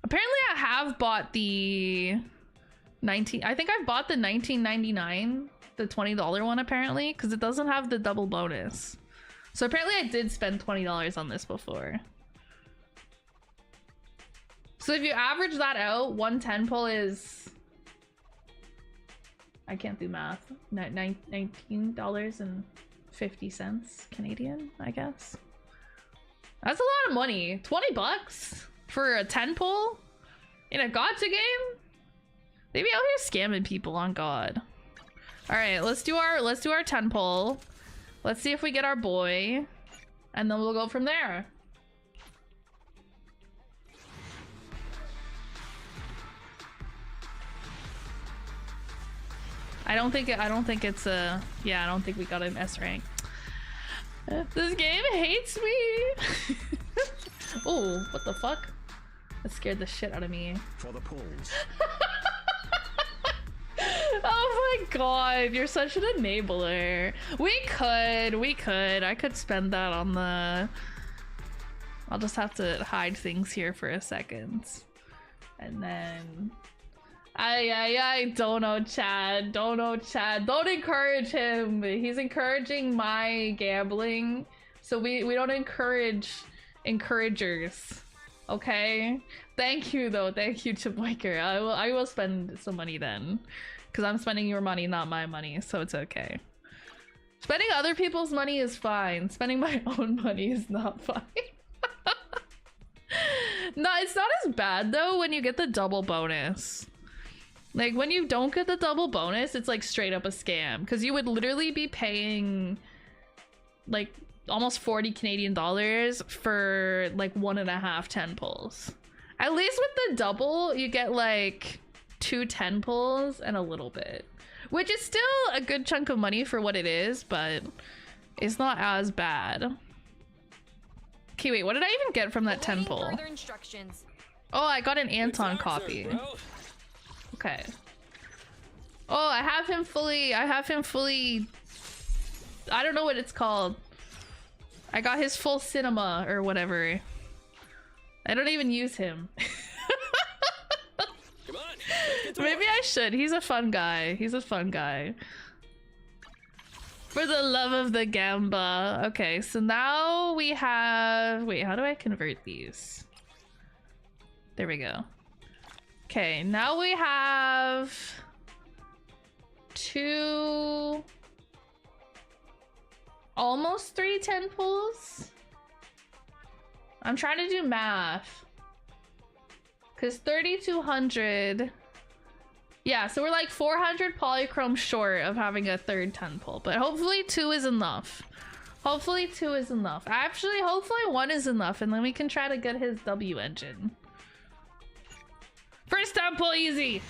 [SPEAKER 1] Apparently, I have bought the 19. I think I bought the $19.99, the $20 one. Apparently, because it doesn't have the double bonus. So apparently, I did spend $20 on this before. So if you average that out, 1 10 pull is, I can't do math, $19.50 Canadian, I guess. That's a lot of money. 20 bucks for a 10 pull in a gacha game? They be out here scamming people, on God. All right, let's do our 10 pull. Let's see if we get our boy, and then we'll go from there. I don't think it's a, yeah, I don't think we got an S rank. This game hates me. Oh, what the fuck? That scared the shit out of me.
[SPEAKER 2] For the pulls.
[SPEAKER 1] Oh my god, you're such an enabler. We could. I could spend that on the, I'll just have to hide things here for a second. And then I don't know, Chad. Don't encourage him. He's encouraging my gambling. So we don't encourage encouragers. Okay? Thank you though. Thank you, Chipwiker. I will spend some money then. Because I'm spending your money, not my money, so it's okay. Spending other people's money is fine. Spending my own money is not fine. No, it's not as bad though when you get the double bonus. Like, when you don't get the double bonus, it's like straight up a scam. Because you would literally be paying like almost 40 Canadian dollars for like 1.5 10 pulls. At least with the double, you get like 2 10 pulls and a little bit. Which is still a good chunk of money for what it is, but it's not as bad. Okay, wait, what did I even get from that 10 pull? Oh, I got an Anton copy. Okay. Oh, I have him fully, I don't know what it's called. I got his full cinema or whatever. I don't even use him.
[SPEAKER 5] Come on,
[SPEAKER 1] Maybe I should. He's a fun guy. He's a fun guy. For the love of the gamba. Okay, so now we have, wait, how do I convert these? There we go. Okay, now we have 2, almost 3 10 pulls. I'm trying to do math. Because 3,200. Yeah, so we're like 400 polychrome short of having a third 10 pull. But hopefully 2 is enough. Hopefully 2 is enough. Actually, hopefully 1 is enough. And then we can try to get his W engine. First 10 pull easy.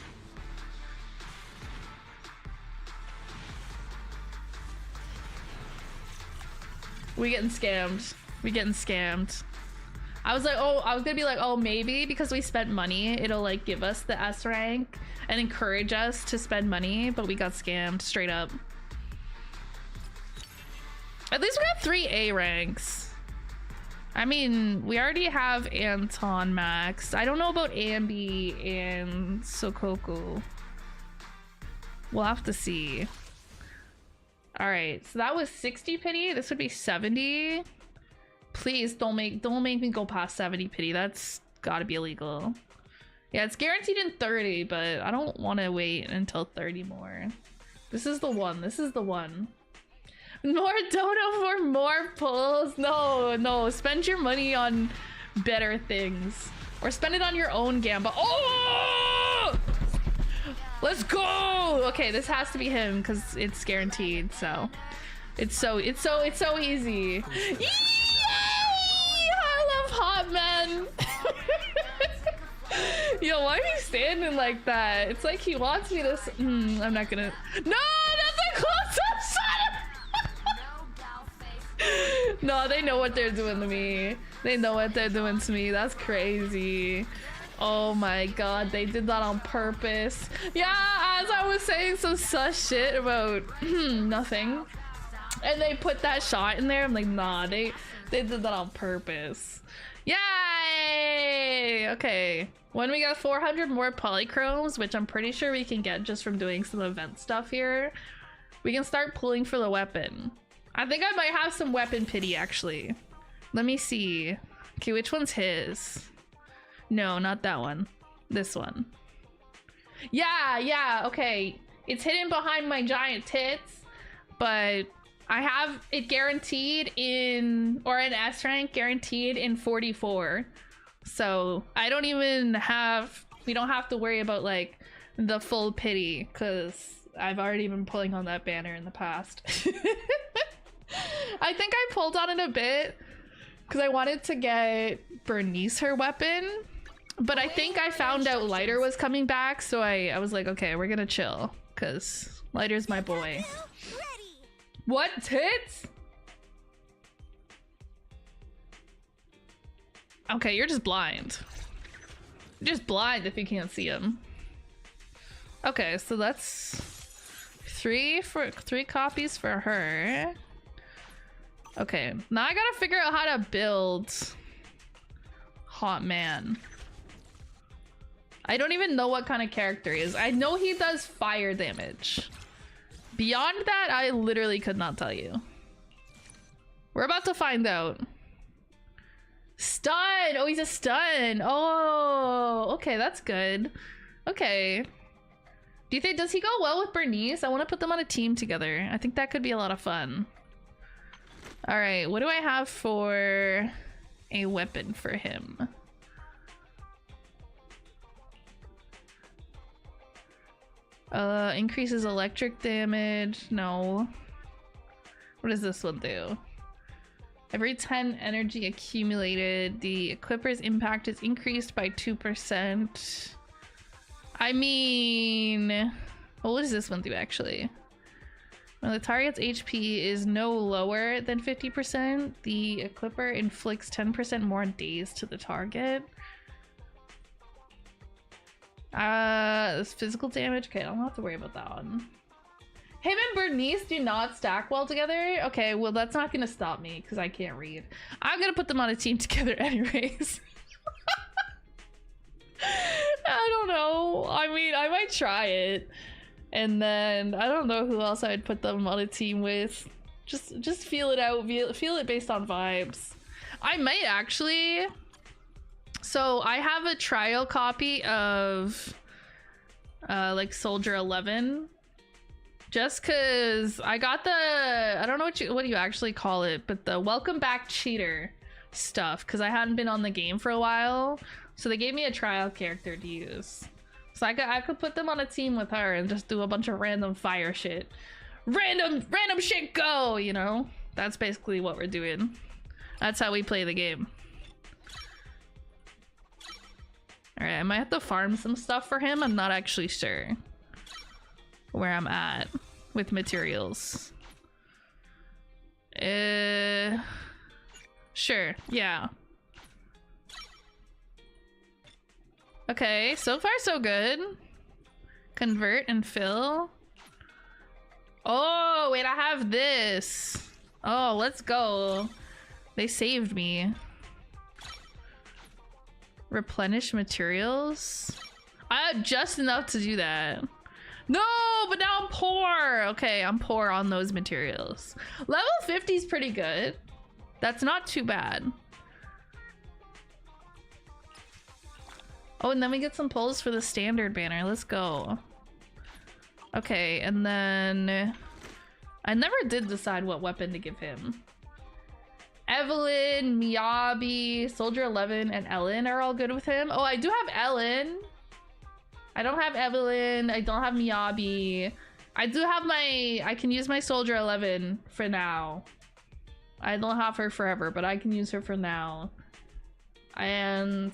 [SPEAKER 1] We getting scammed. We getting scammed. I was like, oh, I was gonna be like, oh, maybe because we spent money, it'll like give us the S rank and encourage us to spend money, but we got scammed straight up. At least we got 3 A ranks. I mean, we already have Anton Max. I don't know about Ambi and Sokoku. We'll have to see. All right, so that was 60 pity. This would be 70. Please don't make me go past 70 pity. That's gotta be illegal. Yeah, it's guaranteed in 30, but I don't want to wait until 30 more. This is the one. This is the one. More dono for more pulls. No, spend your money on better things, or spend it on your own gamba. Oh, Let's go. Okay, this has to be him because it's guaranteed. So it's so easy. Yay! I love hot men. Yo, why are you standing like that? It's like he wants me to. I'm not gonna. No, that's a close-up shot. No, they know what they're doing to me. They know what they're doing to me. That's crazy. Oh my god, they did that on purpose. Yeah, as I was saying some sus shit about nothing, and they put that shot in there. I'm like, nah, they did that on purpose. Yay! Okay, when we got 400 more polychromes, which I'm pretty sure we can get just from doing some event stuff here, we can start pulling for the weapon. I think I might have some weapon pity actually. Let me see. Okay, which one's his? No, not that one. This one. Yeah, okay. It's hidden behind my giant tits, but I have it guaranteed in, or an S rank guaranteed in 44. So I don't even have, we don't have to worry about like the full pity because I've already been pulling on that banner in the past. I think I pulled on it a bit because I wanted to get Bernice her weapon. But I think I found out Lighter was coming back, so I was like, okay, we're gonna chill, because Lighter's my boy. What? Tits? Okay, you're just blind. You're just blind if you can't see him. Okay, so that's three copies for her. Okay, now I gotta figure out how to build Hot Man. I don't even know what kind of character he is. I know he does fire damage. Beyond that, I literally could not tell you. We're about to find out. Stun! Oh, he's a stun. Oh, okay, that's good. Okay. Do you think, does he go well with Bernice? I want to put them on a team together. I think that could be a lot of fun. All right, what do I have for a weapon for him? Increases electric damage. No. What does this one do? Every 10 energy accumulated, the equipper's impact is increased by 2%. I mean, well, what does this one do actually? When the target's HP is no lower than 50%, the equipper inflicts 10% more days to the target. This physical damage. Okay, I don't have to worry about that one. Him and Bernice do not stack well together. Okay, well that's not gonna stop me because I can't read. I'm gonna put them on a team together anyways. I don't know. I mean, I might try it. And then I don't know who else I'd put them on a team with. Just feel it out. Feel it based on vibes. I might actually. So I have a trial copy of like Soldier 11, just cause I got the, I don't know what do you actually call it, but the welcome back cheater stuff, cause I hadn't been on the game for a while, so they gave me a trial character to use, so I could put them on a team with her and just do a bunch of random fire shit, random shit go, you know. That's basically what we're doing. That's how we play the game. All right, I might have to farm some stuff for him. I'm not actually sure where I'm at with materials. Sure, yeah. Okay, so far so good. Convert and fill. Oh, wait, I have this. Oh, let's go. They saved me. Replenish materials. I have just enough to do that. No, but now I'm poor. Okay, I'm poor on those materials. Level 50 is pretty good. That's not too bad. Oh, and then we get some pulls for the standard banner. Let's go. Okay, and then I never did decide what weapon to give him. Evelyn, Miyabi, Soldier 11, and Ellen are all good with him. Oh, I do have Ellen. I don't have Evelyn. I don't have Miyabi. I do have I can use my Soldier 11 for now. I don't have her forever, but I can use her for now. And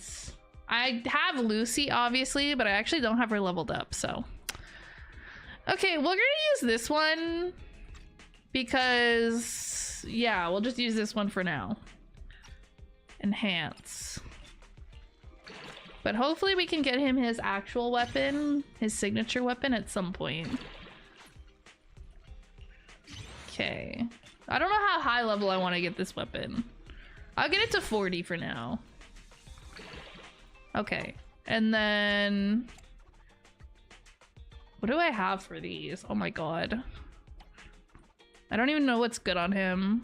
[SPEAKER 1] I have Lucy, obviously, but I actually don't have her leveled up, so. Okay, we're gonna use this one because, yeah, we'll just use this one for now. Enhance. But hopefully we can get him his actual weapon, his signature weapon at some point. Okay. I don't know how high level I want to get this weapon. I'll get it to 40 for now. Okay. And then... what do I have for these? Oh my god. I don't even know what's good on him.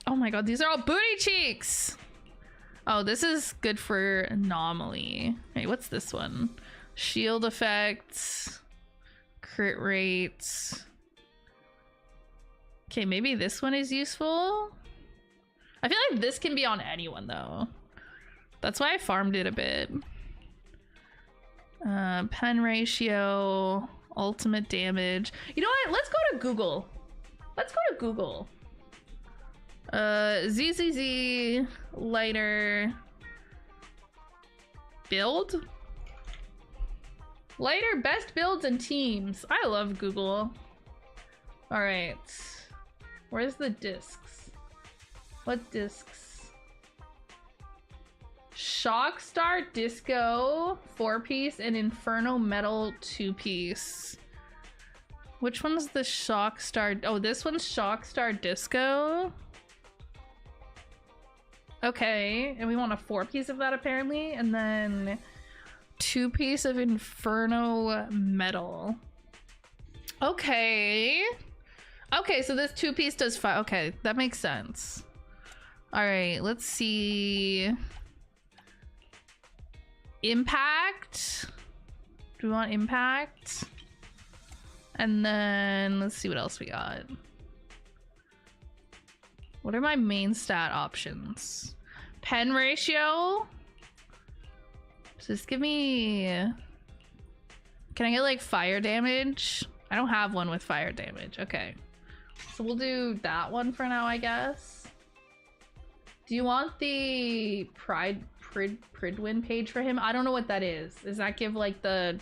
[SPEAKER 1] Oh my god, these are all booty cheeks! Oh, this is good for anomaly. Hey, what's this one? Shield effects. Crit rates. Okay, maybe this one is useful. I feel like this can be on anyone though. That's why I farmed it a bit. Pen ratio, ultimate damage. You know what? Let's go to Google. Let's go to Google. ZZZ lighter build. Lighter best builds and teams. I love Google. All right. Where's the discs? What discs? Shockstar Disco 4-piece and Inferno Metal 2-piece. Which one's the Shockstar? Oh, this one's Shockstar Disco. Okay, and we want a 4-piece of that apparently, and then 2-piece of Inferno Metal. Okay. Okay, so this 2-piece does 5. Okay, that makes sense. All right, let's see. Impact. Do we want impact? And then let's see what else we got. What are my main stat options? Pen ratio. Just give me... can I get like fire damage? I don't have one with fire damage. Okay. So we'll do that one for now, I guess. Do you want the Pridwin page for him? I don't know what that is. Does that give like the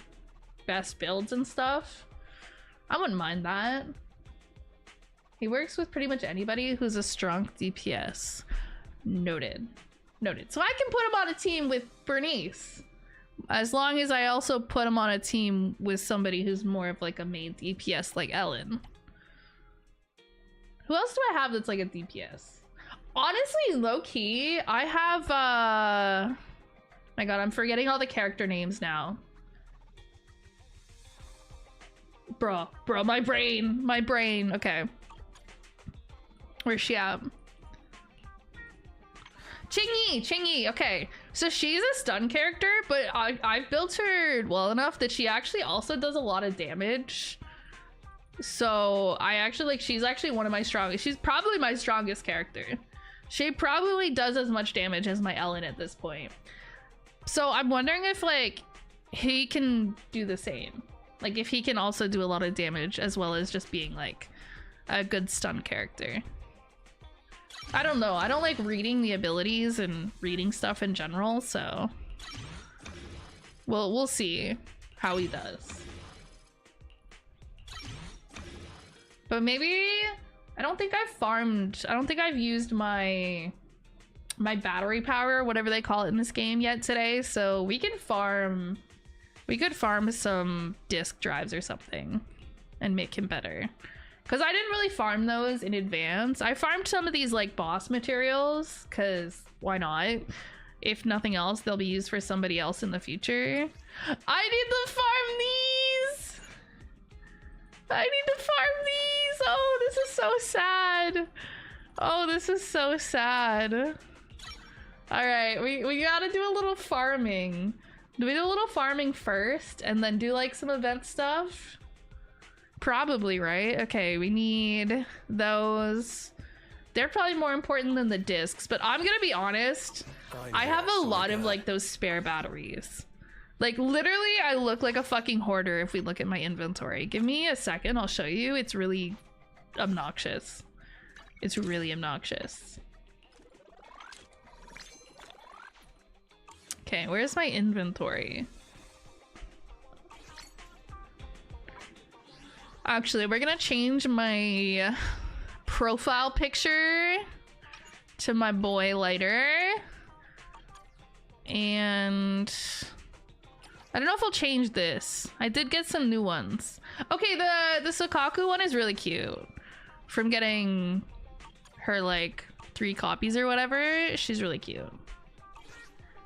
[SPEAKER 1] best builds and stuff? I wouldn't mind that. He works with pretty much anybody who's a strong DPS. Noted. Noted. So I can put him on a team with Bernice. As long as I also put him on a team with somebody who's more of like a main DPS like Ellen. Who else do I have that's like a DPS? Honestly, low-key, I have my god, I'm forgetting all the character names now. Bro, my brain. Okay. Where's she at? Chingy, okay. So she's a stun character, but I've built her well enough that she actually also does a lot of damage. So I actually like, she's actually one of my strongest. She's probably my strongest character. She probably does as much damage as my Ellen at this point. So I'm wondering if like he can do the same. Like if he can also do a lot of damage as well as just being like a good stun character. I don't know. I don't like reading the abilities and reading stuff in general, so we'll see how he does. But maybe I don't think I've used my battery power, whatever they call it in this game yet today, so we could farm some disk drives or something and make him better. Because I didn't really farm those in advance. I farmed some of these like boss materials, because why not? If nothing else, they'll be used for somebody else in the future. I need to farm these! I need to farm these! Oh, this is so sad. Oh, this is so sad. Alright, we gotta do a little farming. Do we do a little farming first and then do like some event stuff? Probably, right? Okay, we need those They're probably more important than the discs, but I'm gonna be honest. I have a lot of like those spare batteries. Like literally I look like a fucking hoarder if we look at my inventory. Give me a second, I'll show you. It's really obnoxious. It's really obnoxious. Okay, where's my inventory? Actually, we're gonna change my profile picture to my boy Lighter. And I don't know if I'll change this. I did get some new ones. Okay, the Sukaku one is really cute. From getting her like 3 copies or whatever, she's really cute.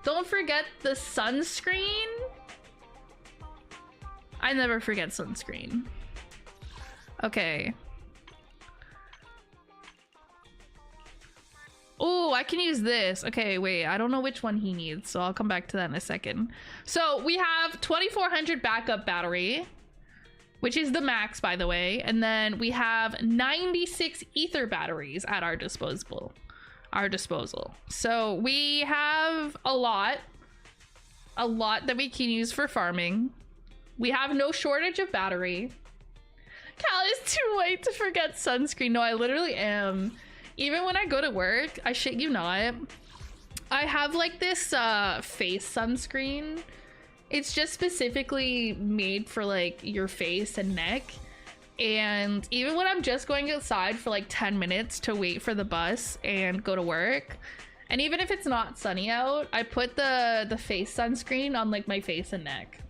[SPEAKER 1] Don't forget the sunscreen. I never forget sunscreen. Okay. Oh, I can use this. Okay, wait, I don't know which one he needs, so I'll come back to that in a second. So we have 2400 backup battery, which is the max, by the way. And then we have 96 ether batteries at our disposal. So we have a lot that we can use for farming. We have no shortage of battery. Cal is too white to forget sunscreen. No, I literally am. Even when I go to work, I shit you not, I have like this face sunscreen. It's just specifically made for like your face and neck. And even when I'm just going outside for like 10 minutes to wait for the bus and go to work, and even if it's not sunny out, I put the face sunscreen on like my face and neck.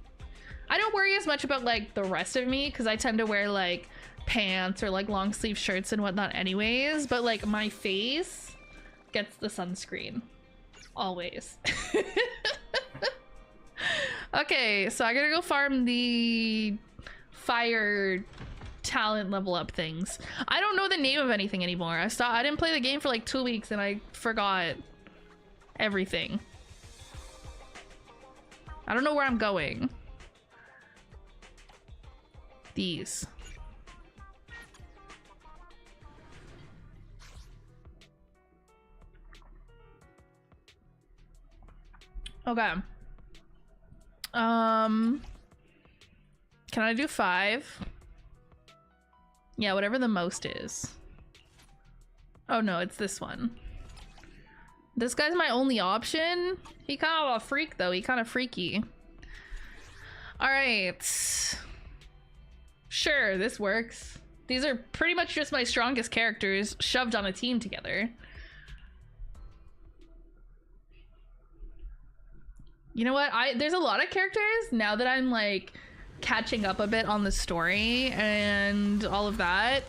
[SPEAKER 1] I don't worry as much about like the rest of me because I tend to wear like pants or like long sleeve shirts and whatnot anyways, but like my face gets the sunscreen always. Okay, so I gotta go farm the fire talent level up things. I don't know the name of anything anymore. I didn't play the game for like 2 weeks and I forgot everything. I don't know where I'm going. These. Okay. Can I do 5? Yeah, whatever the most is. Oh no, it's this one. This guy's my only option. He kind of a freak though. He kind of freaky. All right. Sure, this works. These are pretty much just my strongest characters shoved on a team together. You know what? There's a lot of characters now that I'm like catching up a bit on the story and all of that,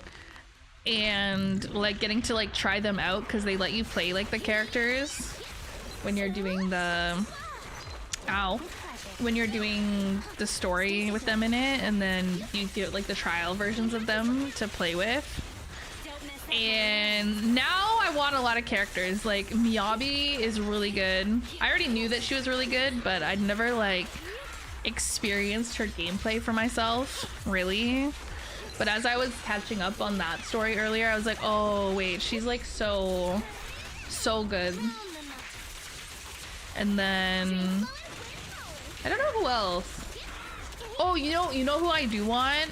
[SPEAKER 1] and like getting to like try them out because they let you play like the characters when you're doing the when you're doing the story with them in it, and then you get like the trial versions of them to play with. And now I want a lot of characters. Like Miyabi is really good. I already knew that she was really good, but I'd never like experienced her gameplay for myself, really. But as I was catching up on that story earlier, I was like, oh wait, she's like so good. And then I don't know who else. Oh, you know who I do want?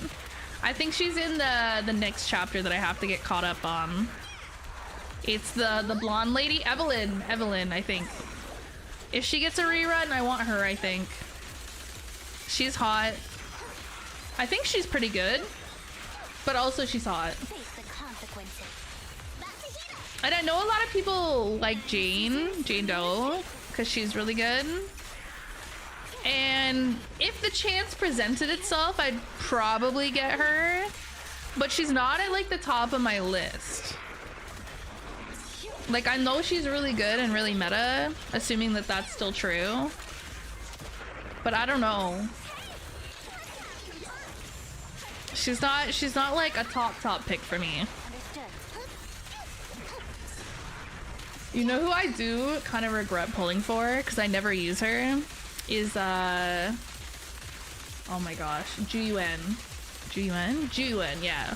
[SPEAKER 1] I think she's in the next chapter that I have to get caught up on. It's the blonde lady, Evelyn, I think. If she gets a rerun, I want her, I think. She's hot. I think she's pretty good, but also she's hot. And I know a lot of people like Jane Doe, because she's really good. And if the chance presented itself, I'd probably get her, but she's not at like the top of my list. Like I know she's really good and really meta, assuming that that's still true, but I don't know. She's not like a top pick for me. You know who I do kind of regret pulling for because I never use her is oh my gosh, Juyuan, yeah.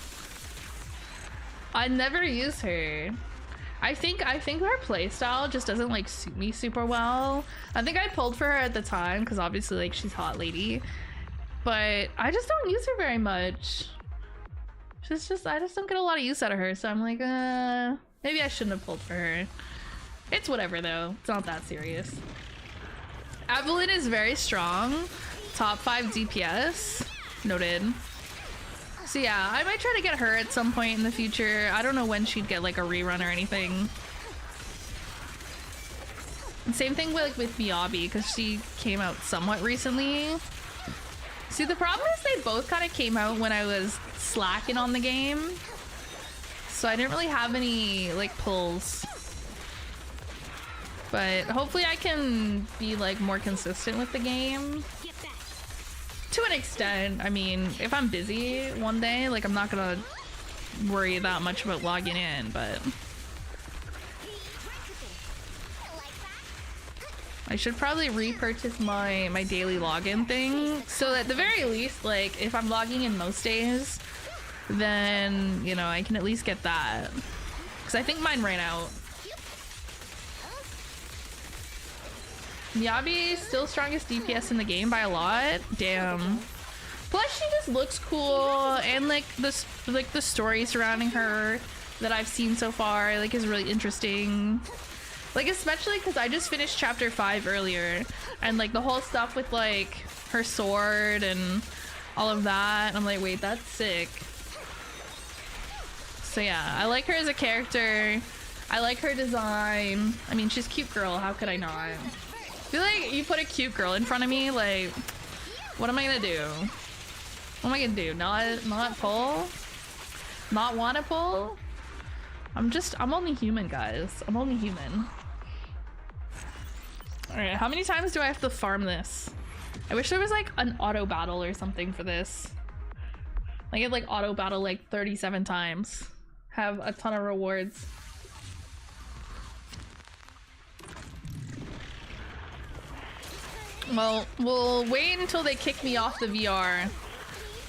[SPEAKER 1] I never use her. I think her playstyle just doesn't like suit me super well. I think I pulled for her at the time because obviously like she's hot lady, but I just don't use her very much. I just don't get a lot of use out of her, so I'm like, maybe I shouldn't have pulled for her. It's whatever though, it's not that serious. Evelyn is very strong, top 5 DPS, noted. So yeah, I might try to get her at some point in the future. I don't know when she'd get like a rerun or anything. And same thing with Miyabi, because she came out somewhat recently. See, the problem is they both kind of came out when I was slacking on the game, so I didn't really have any like pulls. But hopefully I can be like more consistent with the game. To an extent. I mean, if I'm busy one day, like I'm not gonna worry that much about logging in, but I should probably repurchase my daily login thing, so at the very least, like if I'm logging in most days, then you know I can at least get that, because I think mine ran out. Miyabi still strongest DPS in the game by a lot. Damn. Plus she just looks cool, and like the story surrounding her that I've seen so far like is really interesting. Like especially because I just finished chapter 5 earlier, and like the whole stuff with like her sword and all of that. I'm like, wait, that's sick. So yeah, I like her as a character. I like her design. I mean, she's a cute girl. How could I not? I feel like you put a cute girl in front of me, like, what am I gonna do? What am I gonna do? Not pull? Not wanna pull? I'm only human, guys. I'm only human. Alright, how many times do I have to farm this? I wish there was like an auto battle or something for this. Like I'd like auto battle like 37 times. Have a ton of rewards. Well, we'll wait until they kick me off the VR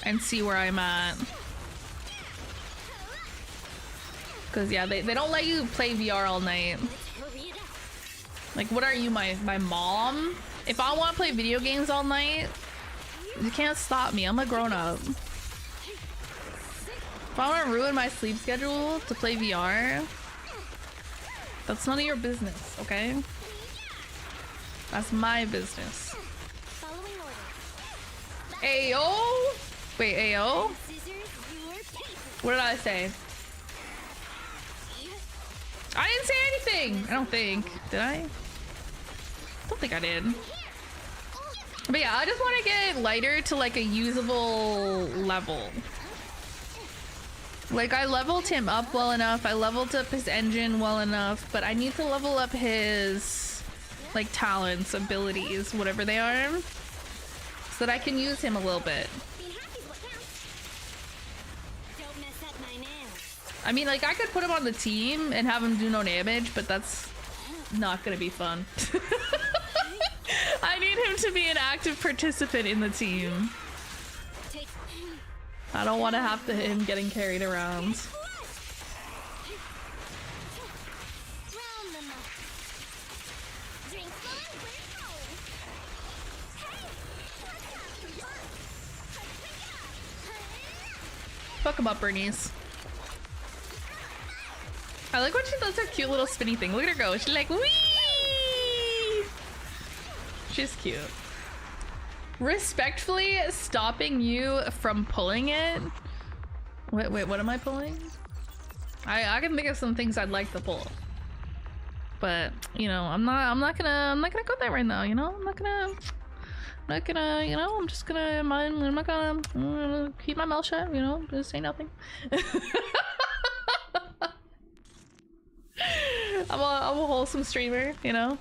[SPEAKER 1] and see where I'm at. Because yeah, they don't let you play VR all night. Like, what are you, my mom? If I want to play video games all night, you can't stop me. I'm a grown-up. If I want to ruin my sleep schedule to play VR, that's none of your business, okay? That's my business. Ayo? Wait, Ayo? What did I say? I didn't say anything! I don't think. Did I? I don't think I did. But yeah, I just want to get lighter to like a usable level. Like I leveled him up well enough, I leveled up his engine well enough, but I need to level up his like talents, abilities, whatever they are, so that I can use him a little bit. I mean, like I could put him on the team and have him do no damage, but that's not gonna be fun. I need him to be an active participant in the team. I don't want to have him getting carried around. Fuck him up, Bernice. I like when she does her cute little spinny thing. Look at her go. She's like, wee! She's cute. Respectfully stopping you from pulling it. Wait, what am I pulling? I can think of some things I'd like to pull, but you know, I'm not gonna go there right now. You know, I'm not gonna, you know, I'm just gonna, I'm not gonna keep my mouth shut. You know, just say nothing. I'm a wholesome streamer, you know.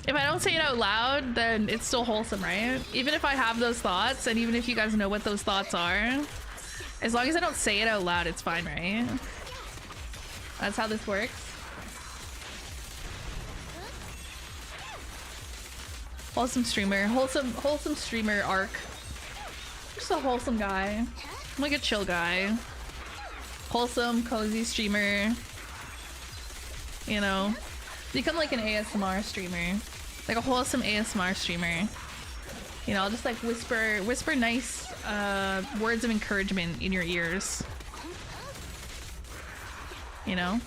[SPEAKER 1] If I don't say it out loud, then it's still wholesome, right? Even if I have those thoughts, and even if you guys know what those thoughts are, as long as I don't say it out loud, it's fine, right? That's how this works. Wholesome streamer. Wholesome streamer arc. Just a wholesome guy. I'm like a chill guy. Wholesome, cozy streamer. you know? Become like an ASMR streamer. Like a wholesome ASMR streamer. You know, I'll just like whisper nice words of encouragement in your ears. You know?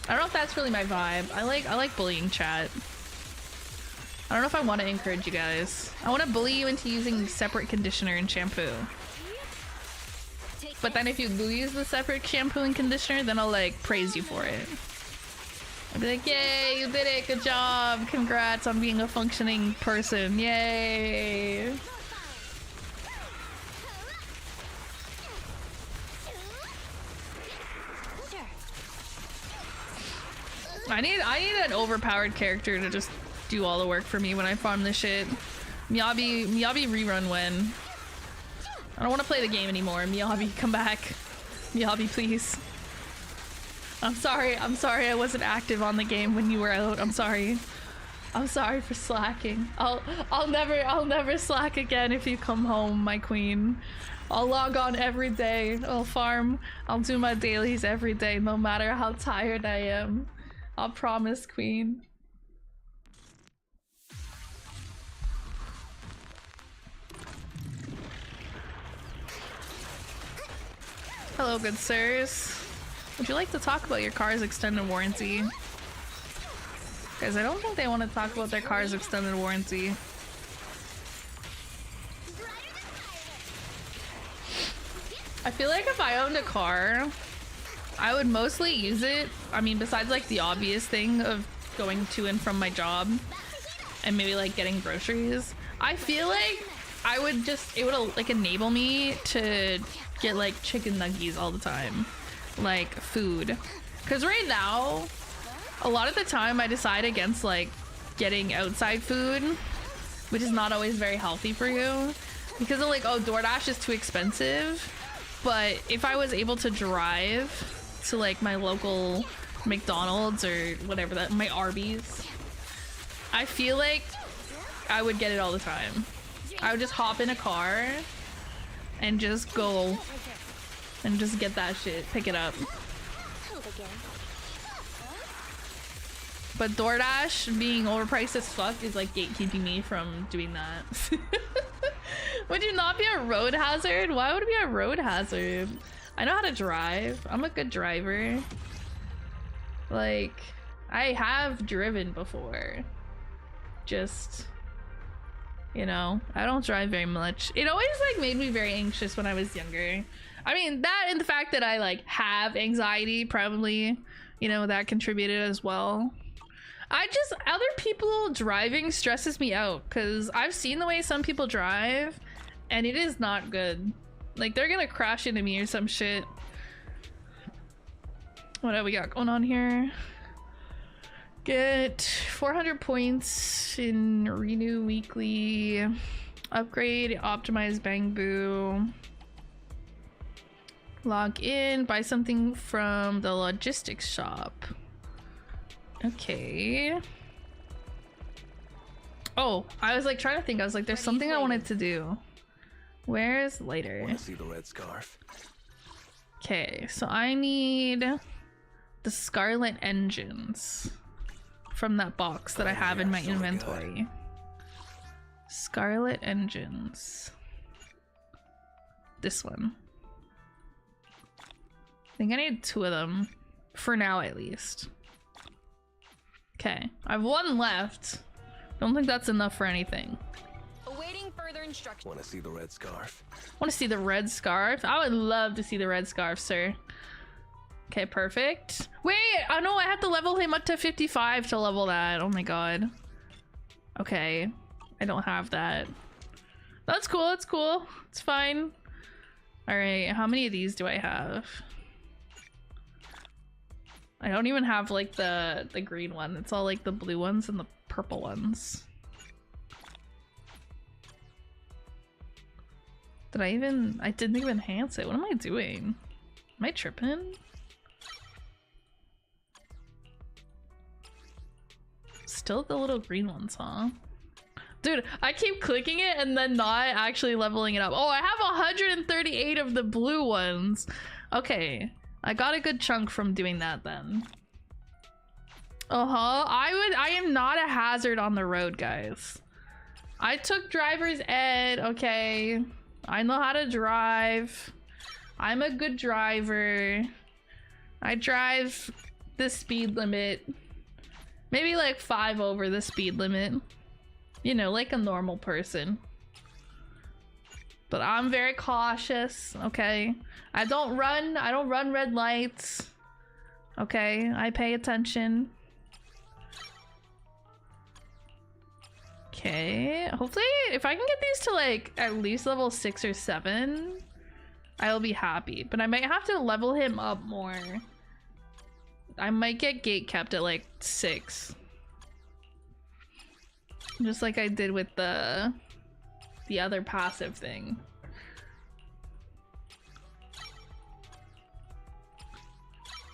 [SPEAKER 1] I don't know if that's really my vibe. I like bullying chat. I don't know if I want to encourage you guys. I want to bully you into using separate conditioner and shampoo. But then if you do use the separate shampoo and conditioner, then I'll like praise you for it. I'll be like, yay, you did it, good job, congrats on being a functioning person, yay. I need an overpowered character to just do all the work for me when I farm this shit. Miyabi rerun when. I don't want to play the game anymore. Miyabi, come back. Miyabi, please. I'm sorry I wasn't active on the game when you were out. I'm sorry. I'm sorry for slacking. I'll never slack again if you come home, my queen. I'll log on every day. I'll farm. I'll do my dailies every day, no matter how tired I am. I'll promise, queen. Hello, good sirs. Would you like to talk about your car's extended warranty? Guys, I don't think they want to talk about their car's extended warranty. I feel like if I owned a car, I would mostly use it. I mean, besides like the obvious thing of going to and from my job and maybe like getting groceries, I feel like I would just, it would like enable me to get like chicken nuggies all the time. Like food, because right now a lot of the time I decide against like getting outside food, which is not always very healthy for you, because of like, oh, DoorDash is too expensive. But if I was able to drive to like my local McDonald's or whatever, that my Arby's, I feel like I would get it all the time. I would just hop in a car and just go and just get that shit, pick it up. But DoorDash being overpriced as fuck is like gatekeeping me from doing that. Would you not be a road hazard? Why would it be a road hazard? I know how to drive. I'm a good driver. Like, I have driven before. Just, you know, I don't drive very much. It always like made me very anxious when I was younger. I mean, that and the fact that I like have anxiety probably, you know, that contributed as well. Other people driving stresses me out, because I've seen the way some people drive and it is not good. Like, they're gonna crash into me or some shit. What have we got going on here? Get 400 points in renew weekly. Upgrade, optimize Bangbu. Log in, buy something from the logistics shop. Okay. Oh, I was like trying to think. I was like, there's something I wanted to do. Where's later?
[SPEAKER 5] Want to see the red scarf?
[SPEAKER 1] Okay, so I need the Scarlet engines from that box that I have in my inventory. Scarlet engines. This one. I think I need 2 of them. For now, at least. Okay, I have 1 left. Don't think that's enough for anything.
[SPEAKER 4] Awaiting further instructions.
[SPEAKER 5] Want to see the red scarf?
[SPEAKER 1] Want to see the red scarf? I would love to see the red scarf, sir. Okay, perfect. Wait, oh no, I have to level him up to 55 to level that. Oh my god. Okay, I don't have that. That's cool, that's cool. It's fine. Alright, how many of these do I have? I don't even have like the green one. It's all like the blue ones and the purple ones. I didn't even enhance it. What am I doing? Am I tripping? Still the little green ones, huh? Dude, I keep clicking it and then not actually leveling it up. Oh, I have 138 of the blue ones. Okay, I got a good chunk from doing that then. I am not a hazard on the road, guys. I took driver's ed, okay? I know how to drive. I'm a good driver. I drive the speed limit. Maybe like 5 over the speed limit. You know, like a normal person. But I'm very cautious, okay? I don't run red lights. Okay, I pay attention. Okay, hopefully if I can get these to like at least level 6 or 7, I'll be happy. But I might have to level him up more. I might get gate kept at like 6. Just like I did with the other passive thing.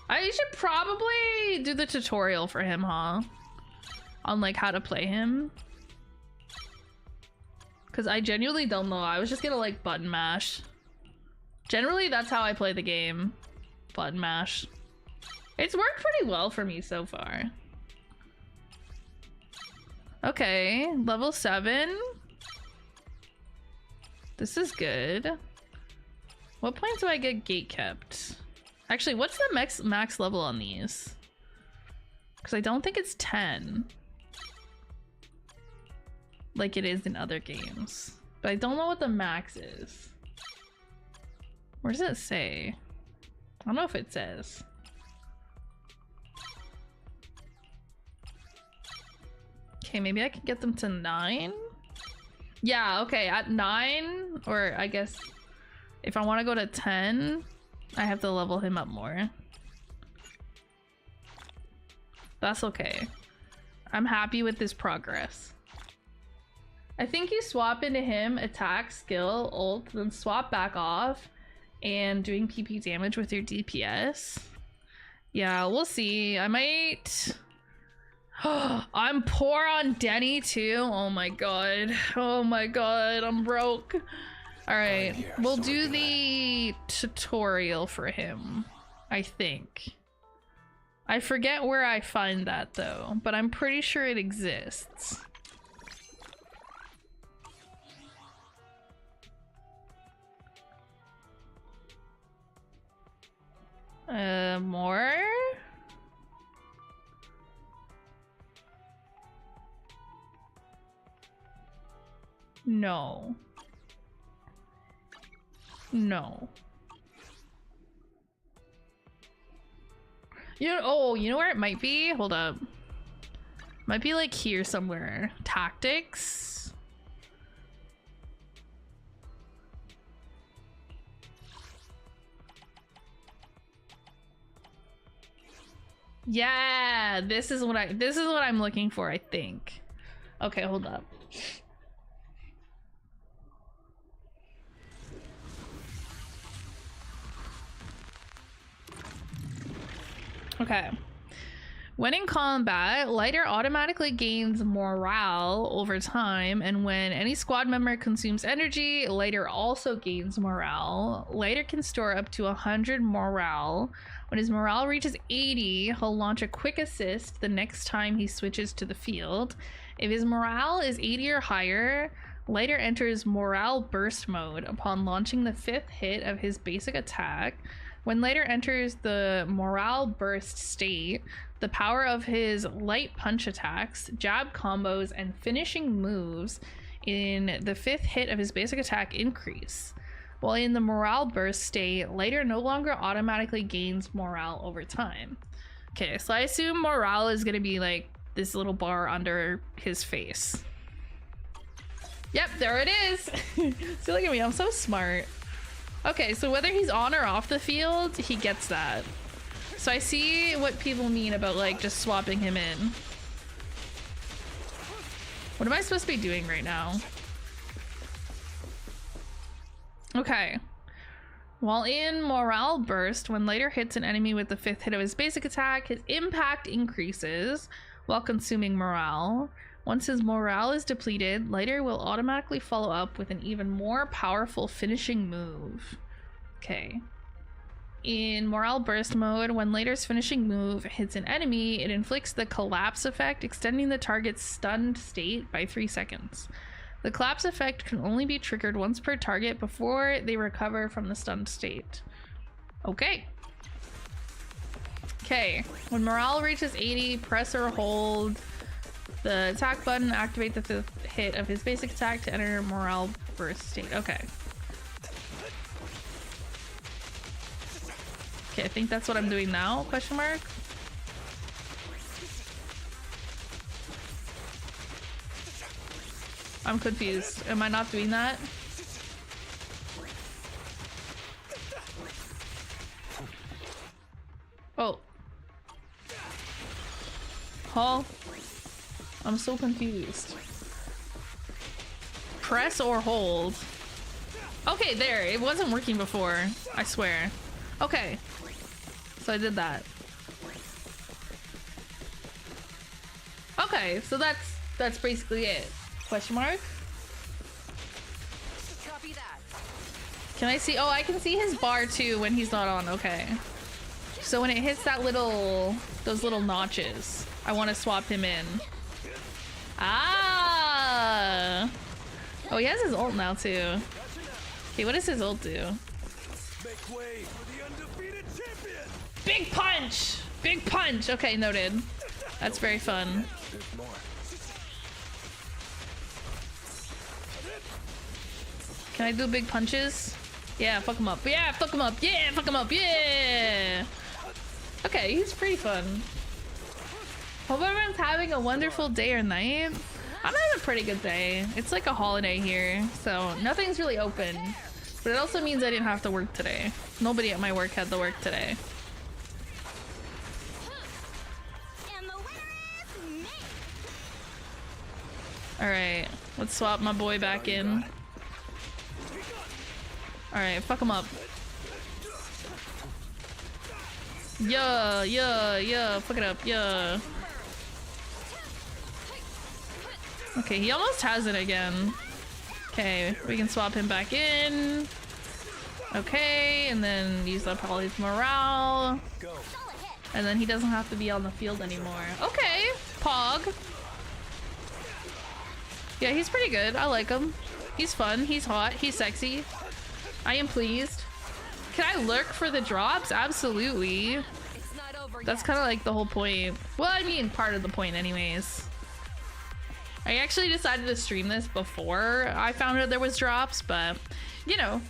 [SPEAKER 1] I should probably do the tutorial for him, huh? On like how to play him. Cause I genuinely don't know. I was just gonna like button mash. Generally, that's how I play the game. Button mash. It's worked pretty well for me so far. Okay, level 7. This is good. What point do I get gate kept? Actually, what's the max level on these? Because I don't think it's 10. Like it is in other games. But I don't know what the max is. Where does it say? I don't know if it says. Okay, maybe I can get them to 9? Yeah, okay, at 9, or I guess if I want to go to 10, I have to level him up more. That's okay. I'm happy with this progress. I think you swap into him, attack, skill, ult, then swap back off, and doing PP damage with your DPS. Yeah, we'll see. I might... I'm poor on Denny too. Oh my god. Oh my god, I'm broke. Alright, we'll do the tutorial for him, I think. I forget where I find that though, but I'm pretty sure it exists. More? No. No. You know where it might be? Hold up. Might be like here somewhere. Tactics. Yeah, this is what I'm looking for, I think. Okay, hold up. Okay. When in combat, Lighter automatically gains morale over time, and when any squad member consumes energy, Lighter also gains morale. Lighter can store up to 100 morale. When his morale reaches 80, he'll launch a quick assist the next time he switches to the field. If his morale is 80 or higher, Lighter enters morale burst mode upon launching the 5th hit of his basic attack. When Lighter enters the morale burst state, the power of his light punch attacks, jab combos, and finishing moves in the 5th hit of his basic attack increase. While in the morale burst state, Lighter no longer automatically gains morale over time. Okay, so I assume morale is gonna be like this little bar under his face. Yep, there it is. See, look at me, I'm so smart. Okay, so whether he's on or off the field, he gets that. So I see what people mean about like just swapping him in. What am I supposed to be doing right now? Okay. While in morale burst, when Lighter hits an enemy with the 5th hit of his basic attack, his impact increases while consuming morale. Once his morale is depleted, Lighter will automatically follow up with an even more powerful finishing move. Okay. in morale burst mode, when Later's finishing move hits an enemy, it inflicts the collapse effect, extending the target's stunned state by 3 seconds. The collapse effect can only be triggered once per target before they recover from the stunned state. Okay. Okay, when morale reaches 80, press or hold the attack button, activate the 5th hit of his basic attack to enter morale burst state. Okay. Okay, I think that's what I'm doing now, question mark. I'm confused. Am I not doing that? Oh. Huh? I'm so confused. Press or hold? Okay, there. It wasn't working before. I swear. Okay. So I did that. Okay, so that's basically it. Question mark?
[SPEAKER 4] Copy that.
[SPEAKER 1] Can I see? Oh, I can see his bar too when he's not on. Okay. So when it hits that those little notches, I want to swap him in. Ah! Oh, he has his ult now too. Okay, what does his ult do?
[SPEAKER 5] Make way for the undefeated champion.
[SPEAKER 1] Big punch! Big punch! Okay, noted. That's very fun.
[SPEAKER 5] There's more.
[SPEAKER 1] Can I do big punches? Yeah, fuck him up. Yeah, fuck him up. Yeah, fuck him up. Yeah! Okay, he's pretty fun. Hope everyone's having a wonderful day or night. I'm having a pretty good day. It's like a holiday here, so nothing's really open. But it also means I didn't have to work today. Nobody at my work had to work today.
[SPEAKER 4] And the winner is me.
[SPEAKER 1] Alright, let's swap my boy back in. Alright, fuck him up. Yeah, yeah, yeah, fuck it up, yeah. Okay, he almost has it again. Okay, we can swap him back in. Okay, and then use up all his morale. And then he doesn't have to be on the field anymore. Okay, Pog. Yeah, he's pretty good. I like him. He's fun, he's hot, he's sexy. I am pleased. Can I lurk for the drops? Absolutely.
[SPEAKER 4] It's not over
[SPEAKER 1] That's
[SPEAKER 4] yet.
[SPEAKER 1] kind of like the whole point. Well, I mean, part of the point anyways. I actually decided to stream this before I found out there was drops, but you know,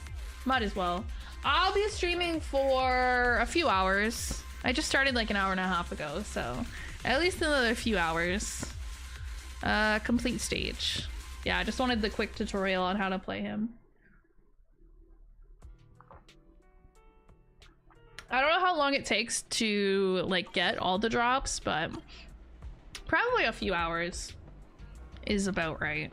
[SPEAKER 1] might as well. I'll be streaming for a few hours. I just started like an hour and a half ago, so at least another few hours. Complete stage. Yeah, I just wanted the quick tutorial on how to play him. I don't know how long it takes to like get all the drops, but probably a few hours is about right.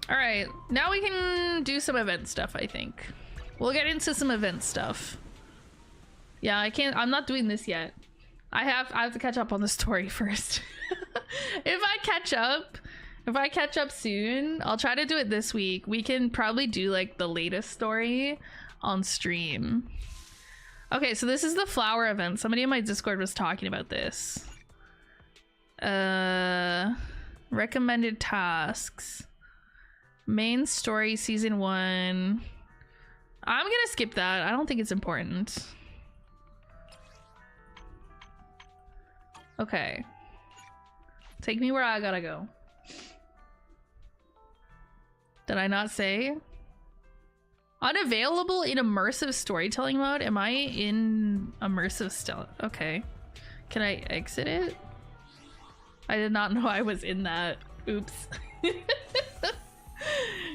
[SPEAKER 1] All right, now we can do some event stuff. I think we'll get into some event stuff. Yeah, I'm not doing this yet. I have to catch up on the story first. If I catch up soon, I'll try to do it this week. We can probably do like the latest story on stream. Okay, so this is the flower event. Somebody in my Discord was talking about this. Recommended tasks. Main story season 1. I'm gonna skip that. I don't think it's important. Okay. Take me where I gotta go. Did I not say? Unavailable in immersive storytelling mode? Am I in immersive still? Okay. Can I exit it? I did not know I was in that. Oops.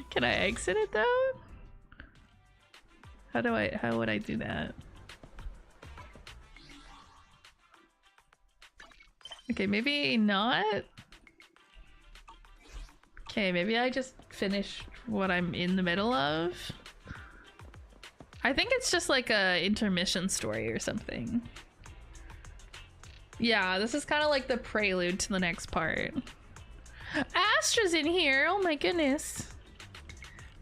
[SPEAKER 1] Can I exit it though? How would I do that? Okay, maybe not. Okay, maybe I just finish what I'm in the middle of. I think it's just like a intermission story or something. Yeah, this is kind of like the prelude to the next part. Astra's in here. Oh my goodness.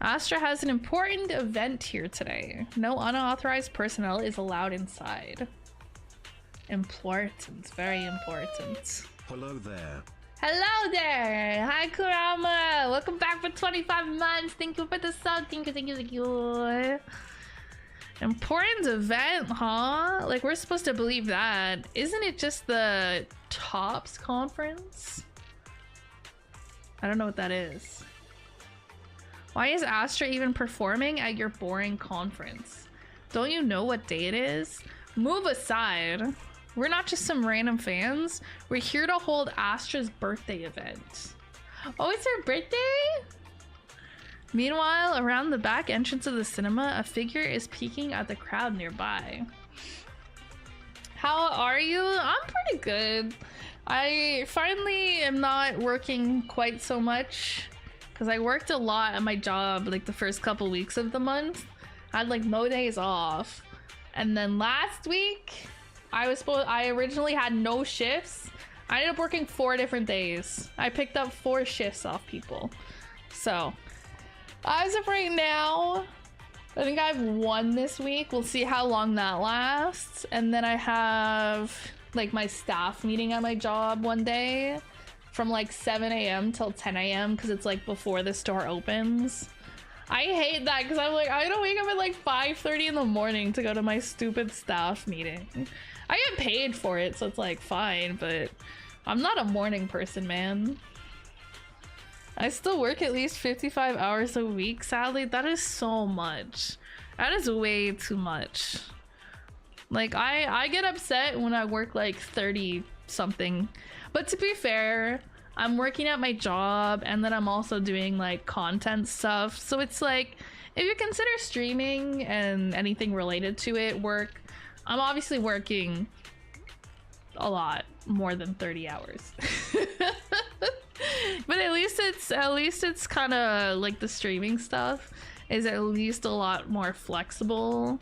[SPEAKER 1] Astra has an important event here today. No unauthorized personnel is allowed inside. Important, very important.
[SPEAKER 2] Hello there.
[SPEAKER 1] Hello there! Hi Kurama! Welcome back for 25 months. Thank you for the sub. Thank you. Important event, huh? Like, we're supposed to believe that. Isn't it just the TOPS conference? I don't know what that is. Why is Astra even performing at your boring conference? Don't you know what day it is? Move aside. We're not just some random fans. We're here to hold Astra's birthday event. Oh, it's her birthday? Meanwhile, around the back entrance of the cinema, a figure is peeking at the crowd nearby. How are you? I'm pretty good. I finally am not working quite so much because I worked a lot at my job like the first couple weeks of the month. I had like no days off. And then last week, I originally had no shifts. I ended up working 4 different days. I picked up 4 shifts off people. So, as of right now, I think I have 1 this week. We'll see how long that lasts. And then I have like my staff meeting at my job one day from like 7 a.m. till 10 a.m. because it's like before the store opens. I hate that because I'm like, I don't wake up at like 5:30 in the morning to go to my stupid staff meeting. I get paid for it, so it's like fine, but I'm not a morning person, man. I still work at least 55 hours a week, sadly. That is so much. That is way too much. Like, I get upset when I work like 30 something. But to be fair, I'm working at my job and then I'm also doing like content stuff. So it's like, if you consider streaming and anything related to it work, I'm obviously working a lot more than 30 hours. But at least it's kind of like the streaming stuff is at least a lot more flexible,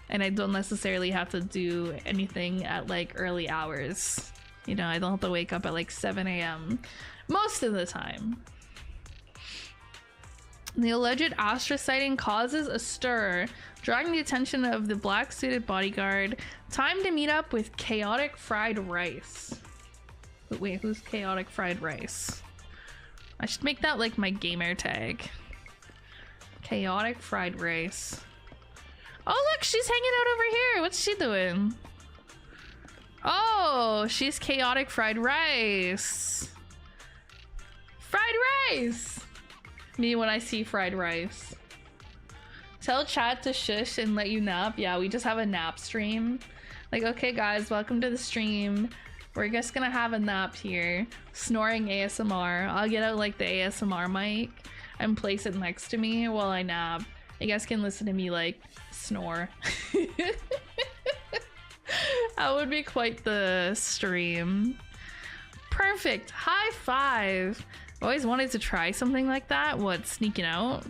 [SPEAKER 1] and I don't necessarily have to do anything at like early hours. You know, I don't have to wake up at like 7 a.m. most of the time. The alleged Astra sighting causes a stir, drawing the attention of the black-suited bodyguard. Time to meet up with Chaotic Fried Rice. Wait, who's Chaotic Fried Rice? I should make that like my gamer tag. Chaotic Fried Rice. Oh look, she's hanging out over here. What's she doing? Oh, she's Chaotic Fried Rice. Fried rice! Me when I see fried rice. Tell chat to shush and let you nap. Yeah, we just have a nap stream. Like, okay guys, welcome to the stream. We're just gonna have a nap here. Snoring ASMR. I'll get out like the ASMR mic and place it next to me while I nap. You guys can listen to me like snore. That would be quite the stream. Perfect. High five. Always wanted to try something like that. What, sneaking out?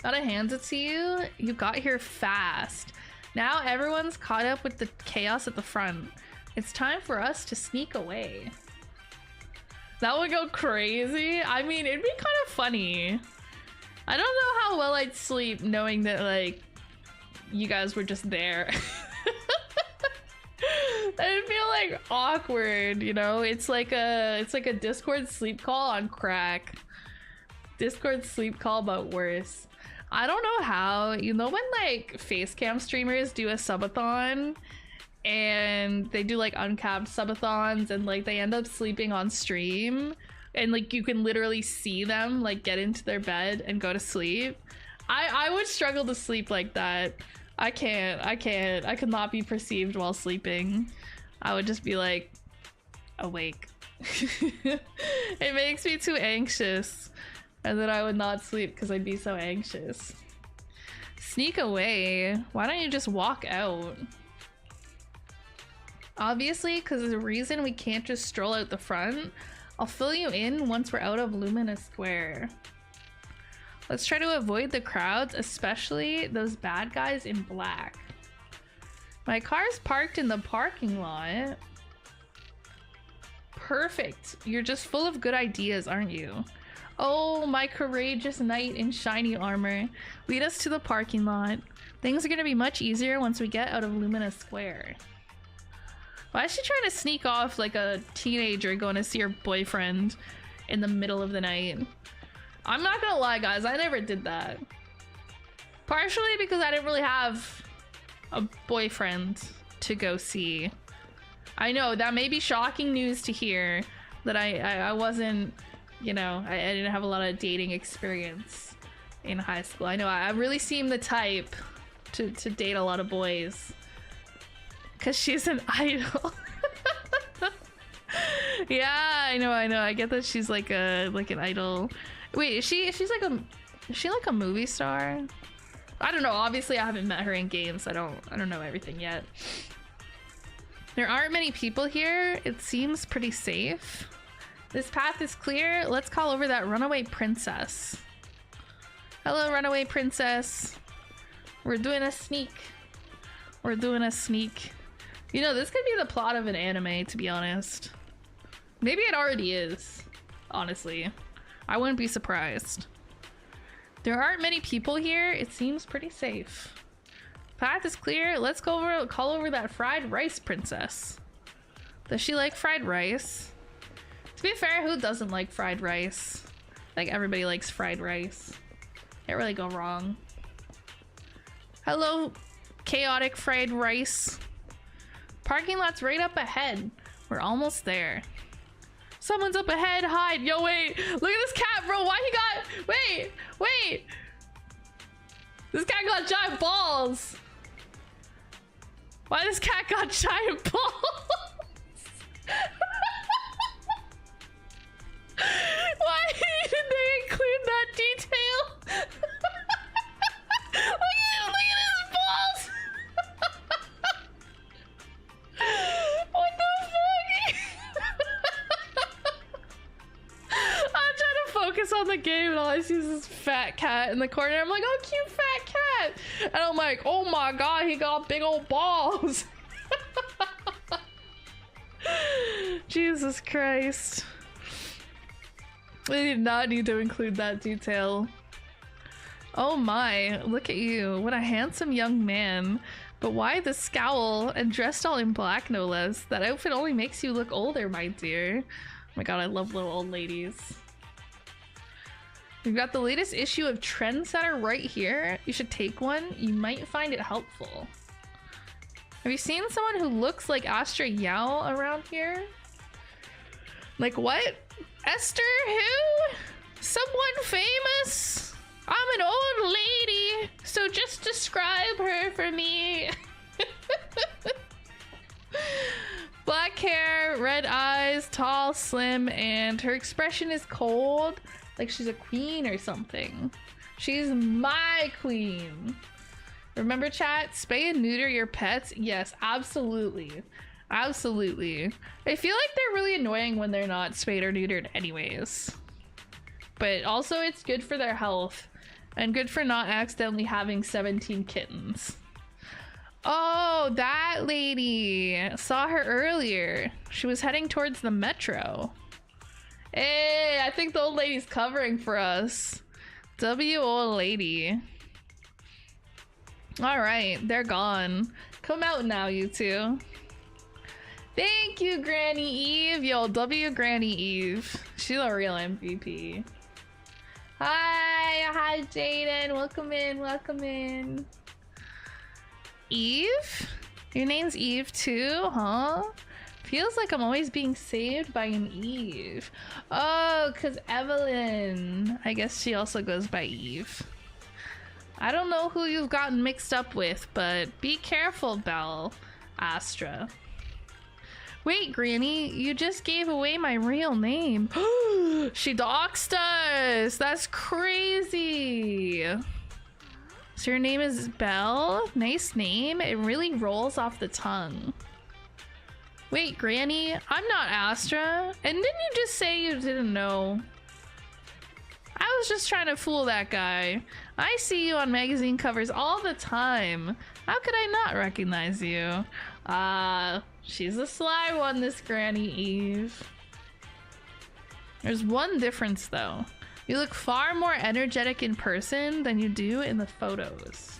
[SPEAKER 1] Gotta hand it to you. You got here fast. Now everyone's caught up with the chaos at the front. It's time for us to sneak away. That would go crazy. I mean, it'd be kind of funny. I don't know how well I'd sleep knowing that like you guys were just there. It'd feel like awkward, you know? It's like a Discord sleep call on crack. Discord sleep call, but worse. I don't know how, you know, when like facecam streamers do a subathon and they do like uncapped subathons and like they end up sleeping on stream and like you can literally see them like get into their bed and go to sleep. I would struggle to sleep like that. I could not be perceived while sleeping. I would just be like awake. It makes me too anxious, and then I would not sleep because I'd be so anxious. Sneak away. Why don't you just walk out? Obviously, because there's a reason we can't just stroll out the front. I'll fill you in once we're out of Lumina Square. Let's try to avoid the crowds, especially those bad guys in black. My car's parked in the parking lot. Perfect. You're just full of good ideas, aren't you? Oh, my courageous knight in shiny armor. Lead us to the parking lot. Things are gonna be much easier once we get out of Lumina Square. Why is she trying to sneak off like a teenager going to see her boyfriend in the middle of the night? I'm not gonna lie, guys, I never did that. Partially because I didn't really have a boyfriend to go see. I know that may be shocking news to hear, that I wasn't, you know, I didn't have a lot of dating experience in high school. I know I really seem the type to date a lot of boys because she's an idol. Yeah, I know. I get that she's like an idol. Wait, she's like a movie star? I don't know. Obviously, I haven't met her in games. I don't know everything yet. There aren't many people here. It seems pretty safe. This path is clear. Let's call over that runaway princess. Hello, runaway princess. We're doing a sneak. We're doing a sneak. You know, this could be the plot of an anime, to be honest. Maybe it already is, honestly. I wouldn't be surprised. There aren't many people here. It seems pretty safe. Path is clear. Let's go over, call over that fried rice princess. Does she like fried rice? To be fair, who doesn't like fried rice? Like, everybody likes fried rice. Can't really go wrong. Hello, chaotic fried rice. Parking lot's right up ahead. We're almost there. Someone's up ahead. Hide. Yo, wait. Look at this cat, bro. Why he got... Wait. This cat got giant balls. Why this cat got giant balls? Why did they include that detail? Look at his balls. What the fuck? I'm trying to focus on the game and all I see is this fat cat in the corner. I'm like, oh, cute fat cat. And I'm like, oh my god, he got big old balls. Jesus Christ. They did not need to include that detail. Oh my, look at you. What a handsome young man. But why the scowl and dressed all in black, no less? That outfit only makes you look older, my dear. Oh my god, I love little old ladies. We've got the latest issue of Trendsetter right here. You should take one. You might find it helpful. Have you seen someone who looks like Astra Yao around here? Like what? Esther who? Someone famous? I'm an old lady, so just describe her for me. Black hair, red eyes, tall, slim, and her expression is cold, like she's a queen or something. She's my queen. Remember, chat? Spay and neuter your pets? Yes, absolutely. Absolutely. I feel like they're really annoying when they're not spayed or neutered anyways. But also it's good for their health and good for not accidentally having 17 kittens. Oh, that lady. Saw her earlier. She was heading towards the metro. Hey, I think the old lady's covering for us. W old lady. All right, they're gone. Come out now, you two. Thank you, Granny Eve. Yo, W Granny Eve. She's a real MVP. Hi, Jaden. Welcome in. Eve? Your name's Eve too, huh? Feels like I'm always being saved by an Eve. Oh, cause Evelyn. I guess she also goes by Eve. I don't know who you've gotten mixed up with, but be careful, Belle. Astra. Wait, Granny, you just gave away my real name. She doxed us. That's crazy. So your name is Belle? Nice name. It really rolls off the tongue. Wait, Granny, I'm not Astra. And didn't you just say you didn't know? I was just trying to fool that guy. I see you on magazine covers all the time. How could I not recognize you? She's a sly one, this Granny Eve. There's one difference though. You look far more energetic in person than you do in the photos.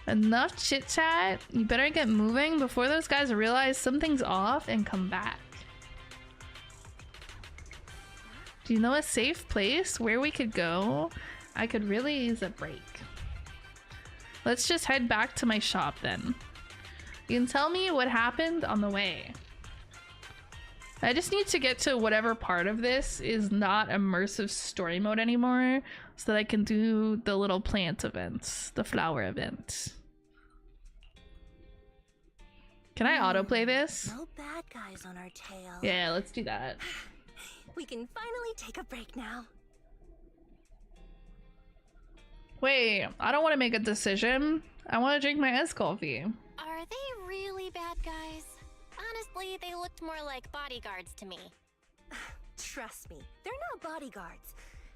[SPEAKER 1] Enough chit chat. You better get moving before those guys realize something's off and come back. Do you know a safe place where we could go? I could really use a break. Let's just head back to my shop then. You can tell me what happened on the way. I just need to get to whatever part of this is not immersive story mode anymore so that I can do the little plant events, the flower event. Can I autoplay this?
[SPEAKER 3] No bad guys on our tail.
[SPEAKER 1] Yeah, let's do that.
[SPEAKER 3] We can finally take a break now.
[SPEAKER 1] Wait, I don't want to make a decision. I want to drink my ice coffee.
[SPEAKER 4] Are they really bad guys? Honestly, they looked more like bodyguards to me.
[SPEAKER 3] Trust me, they're not bodyguards.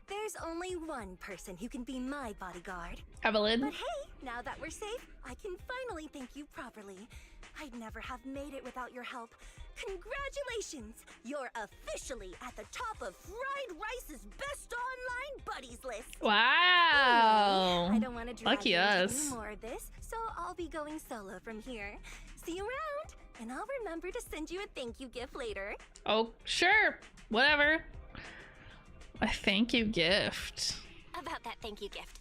[SPEAKER 3] There's only one person who can be my bodyguard.
[SPEAKER 1] Evelyn.
[SPEAKER 3] But hey, now that we're safe, I can finally thank you properly. I'd never have made it without your help. Congratulations! You're officially at the top of Fried Rice's best online buddies list.
[SPEAKER 1] Wow.
[SPEAKER 3] Anyway, I don't want to drag
[SPEAKER 1] Lucky
[SPEAKER 3] you into
[SPEAKER 1] us.
[SPEAKER 3] any more of this, so I'll be going solo from here. See you around, and I'll remember to send you a thank you gift later.
[SPEAKER 1] Oh, sure. Whatever. A thank you gift.
[SPEAKER 4] About that thank you gift.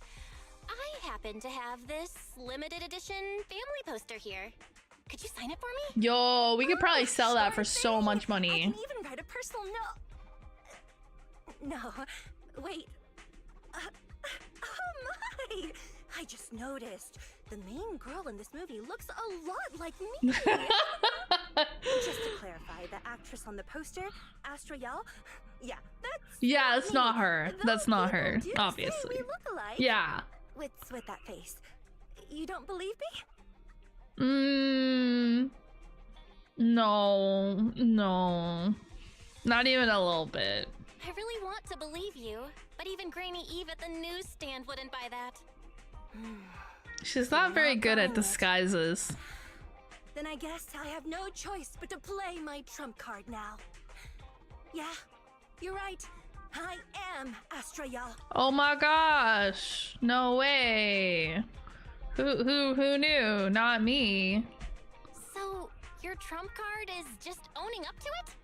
[SPEAKER 4] I happen to have this limited edition family poster here. Could you sign it for me?
[SPEAKER 1] Yo, we could probably sell that for
[SPEAKER 3] Sure
[SPEAKER 1] so
[SPEAKER 3] thing.
[SPEAKER 1] much
[SPEAKER 3] I
[SPEAKER 1] money.
[SPEAKER 3] can even write a personal note. No, wait. Oh my! I just noticed the main girl in this movie looks a lot like me. Just to clarify, the actress on the poster, Astra Yao,
[SPEAKER 1] Yeah, it's not
[SPEAKER 3] me.
[SPEAKER 1] her.
[SPEAKER 3] Though
[SPEAKER 1] That's not
[SPEAKER 3] people
[SPEAKER 1] her,
[SPEAKER 3] do say
[SPEAKER 1] obviously.
[SPEAKER 3] we look alike.
[SPEAKER 1] Yeah.
[SPEAKER 3] What's with that face? You don't believe me?
[SPEAKER 1] No. Not even a little bit.
[SPEAKER 4] I really want to believe you, but even Granny Eve at the newsstand wouldn't buy that.
[SPEAKER 1] She's not very good at disguises.
[SPEAKER 3] Then I guess I have no choice but to play my trump card now. Yeah, you're right. I am Astra Yao.
[SPEAKER 1] Oh my gosh. No way. Who knew? Not me.
[SPEAKER 4] So, your trump card is just owning up to it?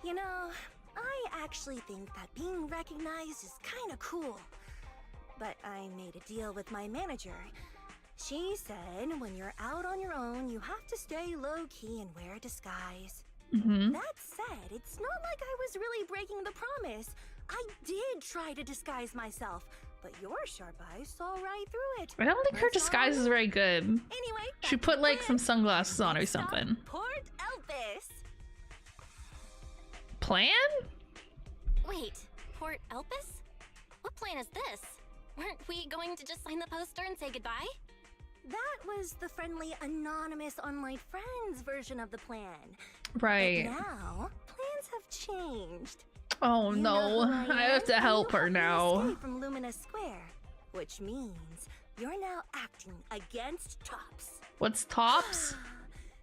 [SPEAKER 3] You know, I actually think that being recognized is kind of cool. But I made a deal with my manager. She said when you're out on your own, you have to stay low-key and wear a disguise. That said, it's not like I was really breaking the promise. I did try to disguise myself, but your sharp eyes saw right through it.
[SPEAKER 1] I don't think her disguise is very good.
[SPEAKER 3] Anyway,
[SPEAKER 1] She
[SPEAKER 3] back
[SPEAKER 1] put
[SPEAKER 3] to
[SPEAKER 1] like
[SPEAKER 3] the
[SPEAKER 1] some
[SPEAKER 3] plan.
[SPEAKER 1] sunglasses on or
[SPEAKER 3] Next stop,
[SPEAKER 1] something.
[SPEAKER 3] Port Elpis.
[SPEAKER 1] Plan?
[SPEAKER 4] Wait, Port Elpis? What plan is this? Weren't we going to just sign the poster and say goodbye?
[SPEAKER 3] That was the friendly, anonymous online friends version of the plan.
[SPEAKER 1] Right.
[SPEAKER 3] But now, plans have changed.
[SPEAKER 1] Oh
[SPEAKER 3] You
[SPEAKER 1] no.
[SPEAKER 3] know who
[SPEAKER 1] I have to
[SPEAKER 3] am, and
[SPEAKER 1] help
[SPEAKER 3] you
[SPEAKER 1] her
[SPEAKER 3] helped me
[SPEAKER 1] now.
[SPEAKER 3] escape from Lumina Square, which means you're now acting against Tops.
[SPEAKER 1] What's tops?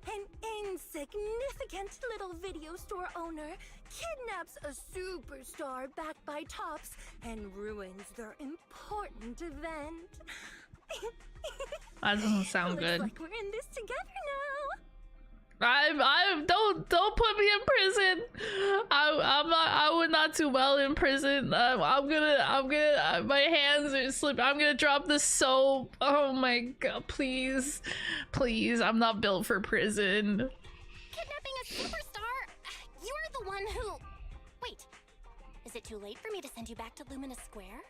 [SPEAKER 3] An insignificant little video store owner kidnaps a superstar backed by Tops and ruins their important event.
[SPEAKER 1] That doesn't sound
[SPEAKER 3] Looks
[SPEAKER 1] good.
[SPEAKER 3] like we're in this together now.
[SPEAKER 1] Don't put me in prison. I would not do well in prison. My hands are slipping. I'm gonna drop the soap. Oh my god, please, I'm not built for prison.
[SPEAKER 4] Kidnapping a superstar? You're the one who... Wait, is it too late for me to send you back to Lumina Square?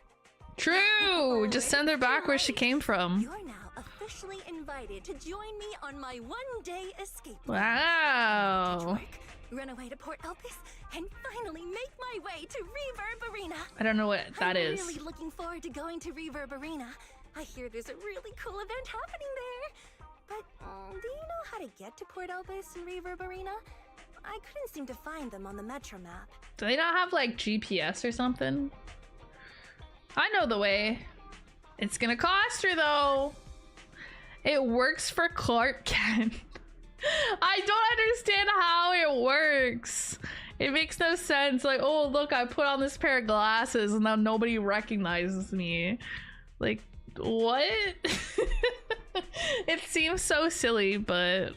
[SPEAKER 1] True, just send her back where she came from.
[SPEAKER 3] You're now officially invited to join me on my one-day escape.
[SPEAKER 1] Wow.
[SPEAKER 3] Run away to Port Elpis and finally make my way to Reverb Arena.
[SPEAKER 1] I don't know what that
[SPEAKER 3] I'm
[SPEAKER 1] is.
[SPEAKER 3] really looking forward to going to Reverb Arena. I hear there's a really cool event happening there. But do you know how to get to Port Elpis and Reverb Arena? I couldn't seem to find them on the Metro map.
[SPEAKER 1] Do they not have like GPS or something? I know the way. It's gonna cost her though. It works for Clark Kent. I don't understand how it works. It makes no sense. Like, oh, look, I put on this pair of glasses and now nobody recognizes me. Like, what? It seems so silly, but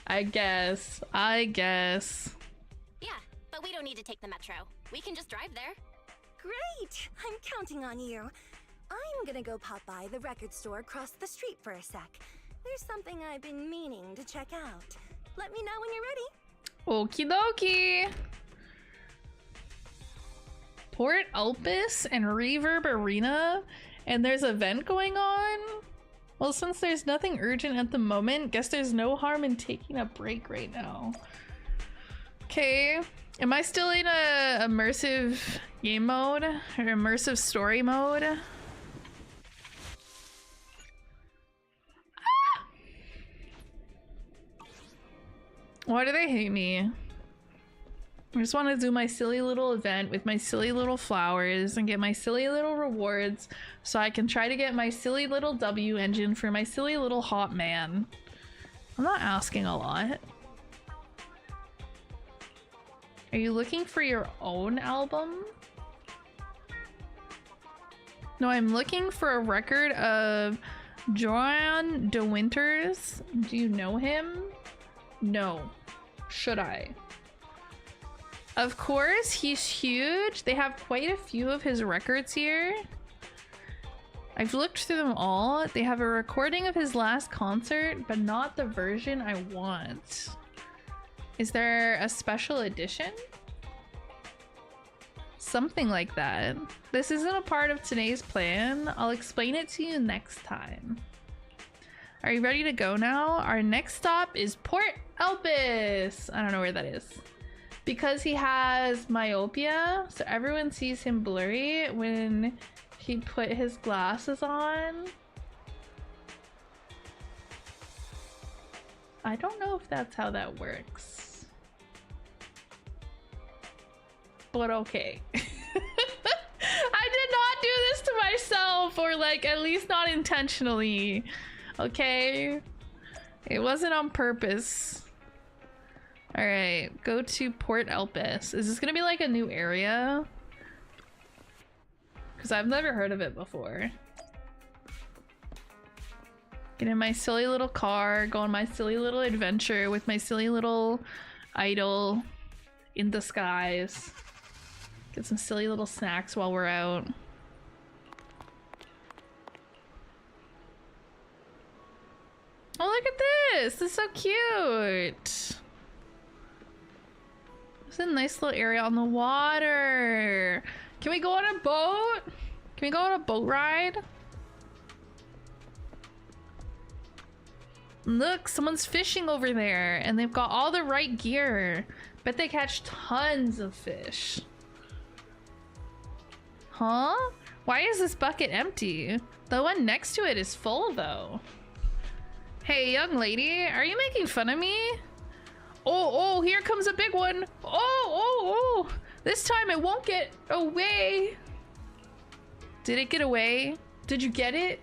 [SPEAKER 1] I guess.
[SPEAKER 4] Yeah, but we don't need to take the metro. We can just drive there.
[SPEAKER 3] Great! I'm counting on you. I'm gonna go pop by the record store across the street for a sec. There's something I've been meaning to check out. Let me know when you're ready.
[SPEAKER 1] Okie dokie. Port Elpis and Reverb Arena, and there's an event going on? Well, since there's nothing urgent at the moment, guess there's no harm in taking a break right now. Okay. Am I still in a immersive game mode? Or immersive story mode? Ah! Why do they hate me? I just want to do my silly little event with my silly little flowers and get my silly little rewards so I can try to get my silly little W engine for my silly little hot man. I'm not asking a lot. Are you looking for your own album? No, I'm looking for a record of Joan de Winters. Do you know him? No. Should I? Of course, he's huge. They have quite a few of his records here. I've looked through them all. They have a recording of his last concert, but not the version I want. Is there a special edition? Something like that. This isn't a part of today's plan. I'll explain it to you next time. Are you ready to go now? Our next stop is Port Elpis. I don't know where that is. Because he has myopia, so everyone sees him blurry when he put his glasses on. I don't know if that's how that works. But okay. I did not do this to myself, or like at least not intentionally. Okay? It wasn't on purpose. Alright, go to Port Elpis. Is this gonna be like a new area? Because I've never heard of it before. Get in my silly little car, go on my silly little adventure with my silly little idol in disguise. Get some silly little snacks while we're out. Oh, look at this! This is so cute! It's a nice little area on the water. Can we go on a boat? Can we go on a boat ride? Look, someone's fishing over there and they've got all the right gear. Bet they catch tons of fish. Huh? Why is this bucket empty? The one next to it is full though. Hey, young lady, are you making fun of me? Oh, here comes a big one. Oh. This time it won't get away. Did it get away? Did you get it?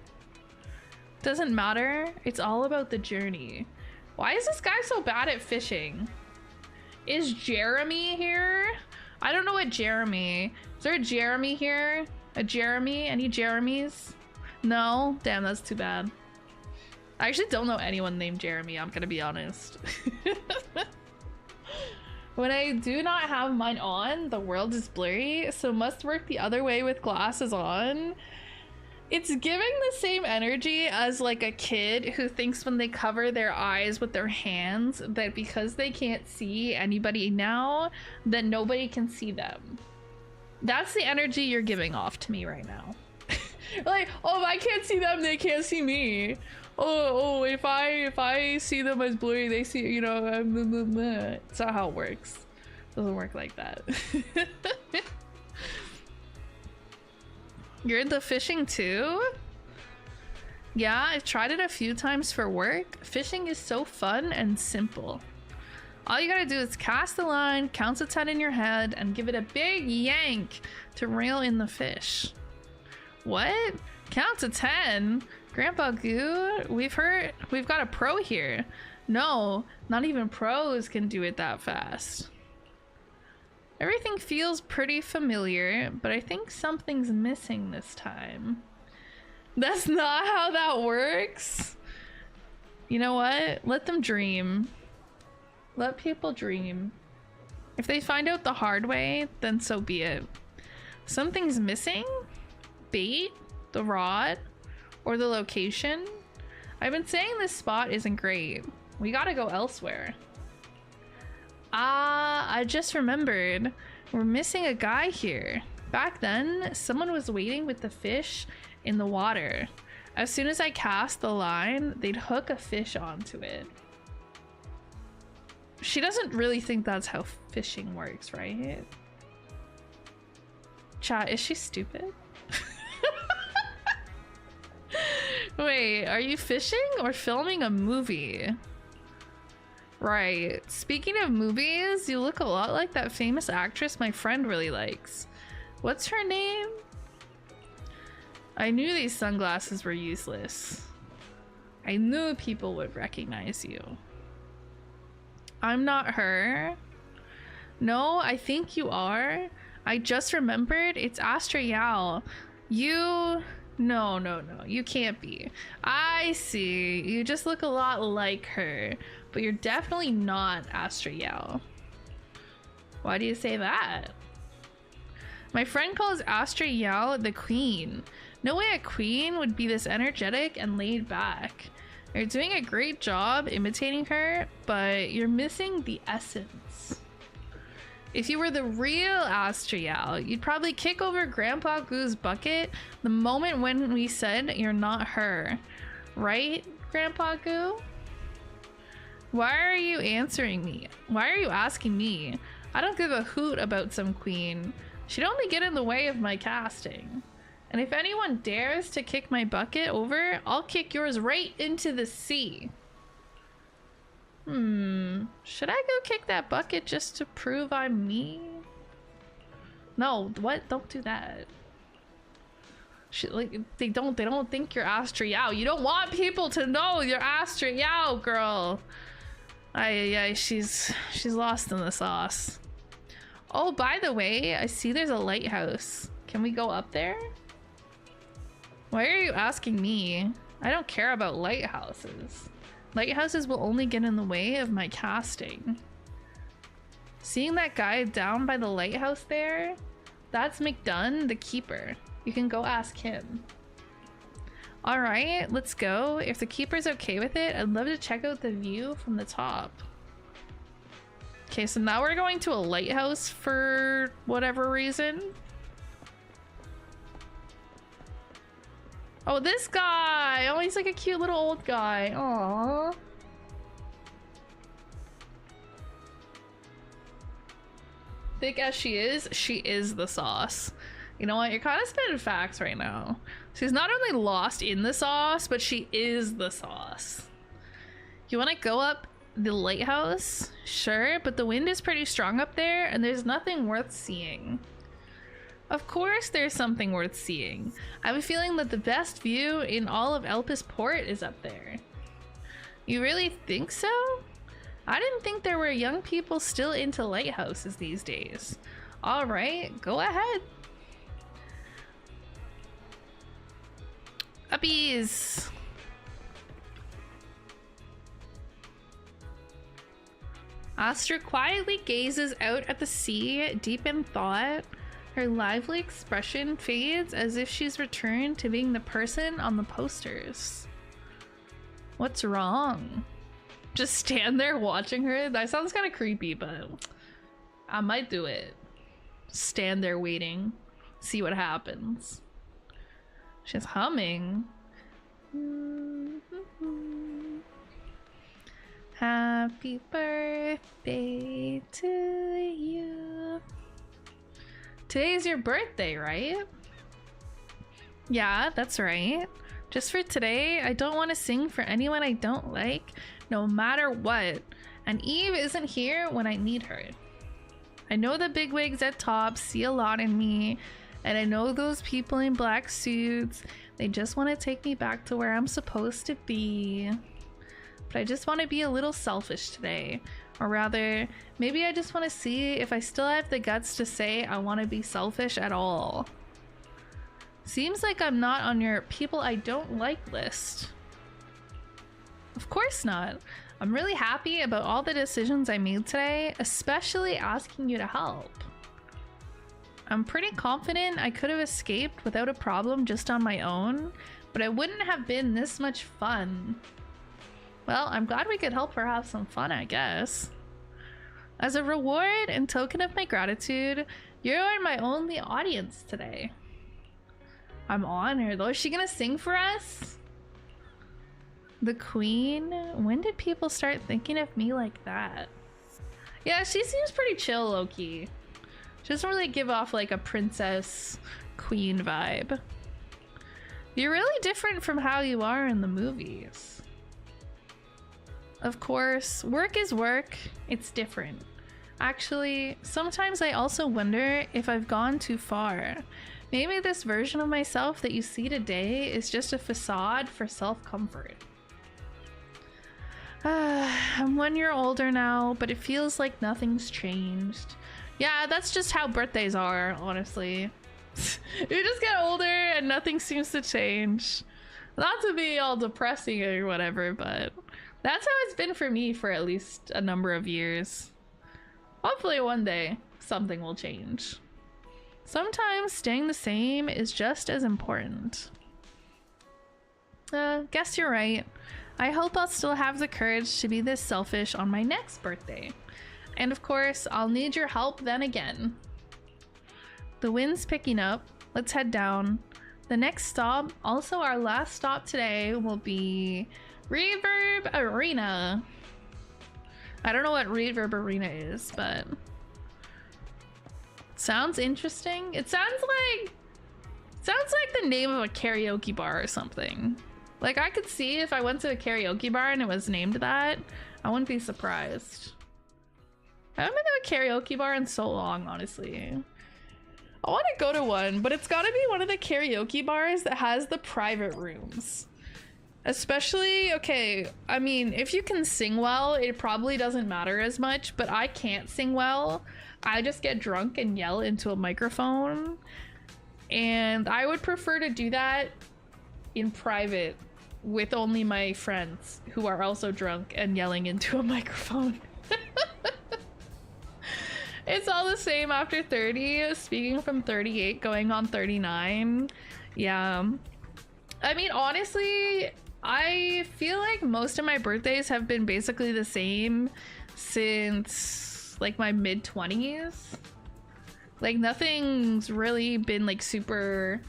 [SPEAKER 1] Doesn't matter. It's all about the journey. Why is this guy so bad at fishing? Is Jeremy here? I don't know what Jeremy. Is there a Jeremy here? A Jeremy? Any Jeremies? No? Damn, that's too bad. I actually don't know anyone named Jeremy, I'm gonna be honest. When I do not have mine on, the world is blurry, so must work the other way with glasses on. It's giving the same energy as like a kid who thinks when they cover their eyes with their hands that because they can't see anybody now, that nobody can see them. That's the energy you're giving off to me right now. Like, oh, if I can't see them, they can't see me. Oh, if I see them as blurry, they see, you know, it's not how it works. It doesn't work like that. You're into fishing too? Yeah, I've tried it a few times for work. Fishing is so fun and simple. All you gotta do is cast the line, count to 10 in your head, and give it a big yank to reel in the fish. What? Count to 10? Grandpa Goo, we've got a pro here. No, not even pros can do it that fast. Everything feels pretty familiar, but I think something's missing this time. That's not how that works. You know what? Let them dream. Let people dream. If they find out the hard way, then so be it. Something's missing? Bait? The rod? Or the location? I've been saying this spot isn't great. We gotta go elsewhere. Ah, I just remembered. We're missing a guy here. Back then, someone was waiting with the fish in the water. As soon as I cast the line, they'd hook a fish onto it. She doesn't really think that's how fishing works, right? Chat, is she stupid? Wait, are you fishing or filming a movie? Right. Speaking of movies, you look a lot like that famous actress my friend really likes. What's her name? I knew these sunglasses were useless. I knew people would recognize you. I'm not her. No, I think you are. I just remembered it's Astra Yao. You... No, you can't be. I see. You just look a lot like her, but you're definitely not Astra Yao. Why do you say that? My friend calls Astra Yao the queen. No way a queen would be this energetic and laid back. You're doing a great job imitating her, but you're missing the essence. If you were the real Astra Yao, you'd probably kick over Grandpa Goo's bucket the moment when we said you're not her. Right, Grandpa Goo? Why are you answering me? Why are you asking me? I don't give a hoot about some queen. She'd only get in the way of my casting. And if anyone dares to kick my bucket over, I'll kick yours right into the sea. Should I go kick that bucket just to prove I'm me? No, what? Don't do that. They don't think you're Astra Yao. You don't want people to know you're Astra Yao, girl. She's lost in the sauce. Oh, by the way, I see there's a lighthouse. Can we go up there? Why are you asking me? I don't care about lighthouses. Lighthouses will only get in the way of my casting. Seeing that guy down by the lighthouse there? That's McDunn, the keeper. You can go ask him. Alright, let's go. If the keeper's okay with it, I'd love to check out the view from the top. Okay, so now we're going to a lighthouse for whatever reason. Oh, this guy! Oh, he's like a cute little old guy. Aww. Thick as she is the sauce. You know what? You're kind of spitting facts right now. She's not only lost in the sauce, but she is the sauce. You want to go up the lighthouse? Sure, but the wind is pretty strong up there, and there's nothing worth seeing. Of course there's something worth seeing. I have a feeling that the best view in all of Elpis Port is up there. You really think so? I didn't think there were young people still into lighthouses these days. Alright, go ahead. Uppies! Astra quietly gazes out at the sea, deep in thought. Her lively expression fades as if she's returned to being the person on the posters. What's wrong? Just stand there watching her? That sounds kind of creepy, but I might do it. Stand there waiting. See what happens. She's humming. Happy birthday to you. Today's your birthday, right? Yeah, that's right. Just for today, I don't want to sing for anyone I don't like, no matter what. And Eve isn't here when I need her. I know the bigwigs at top see a lot in me, and I know those people in black suits, they just want to take me back to where I'm supposed to be. but I just want to be a little selfish today. Or rather, maybe I just want to see if I still have the guts to say I want to be selfish at all. Seems like I'm not on your people I don't like list. Of course not. I'm really happy about all the decisions I made today, especially asking you to help. I'm pretty confident I could have escaped without a problem just on my own, but it wouldn't have been this much fun. Well, I'm glad we could help her have some fun, I guess. As a reward and token of my gratitude, you're my only audience today. I'm honored though. Is she gonna sing for us? The queen? When did people start thinking of me like that? Yeah, she seems pretty chill, low-key. She doesn't really give off like a princess queen vibe. You're really different from how you are in the movies. Of course, work is work. It's different. Actually, sometimes I also wonder if I've gone too far. Maybe this version of myself that you see today is just a facade for self-comfort. I'm 1 year older now, but it feels like nothing's changed. Yeah, that's just how birthdays are, honestly. You just get older and nothing seems to change. Not to be all depressing or whatever, but that's how it's been for me for at least a number of years. Hopefully one day something will change. Sometimes staying the same is just as important. Guess you're right. I hope I'll still have the courage to be this selfish on my next birthday. And of course, I'll need your help then again. The wind's picking up. Let's head down. The next stop, also our last stop today, will be Reverb Arena. I don't know what Reverb Arena is, but sounds interesting. It sounds like the name of a karaoke bar or something. Like, I could see if I went to a karaoke bar and it was named that, I wouldn't be surprised. I haven't been to a karaoke bar in so long, honestly. I want to go to one, but it's gotta be one of the karaoke bars that has the private rooms. Especially, okay, I mean, if you can sing well, it probably doesn't matter as much, but I can't sing well. I just get drunk and yell into a microphone. And I would prefer to do that in private with only my friends who are also drunk and yelling into a microphone. It's all the same after 30, speaking from 38 going on 39. Yeah. I mean, honestly, I feel like most of my birthdays have been basically the same since like my mid-20s. Like nothing's really been like super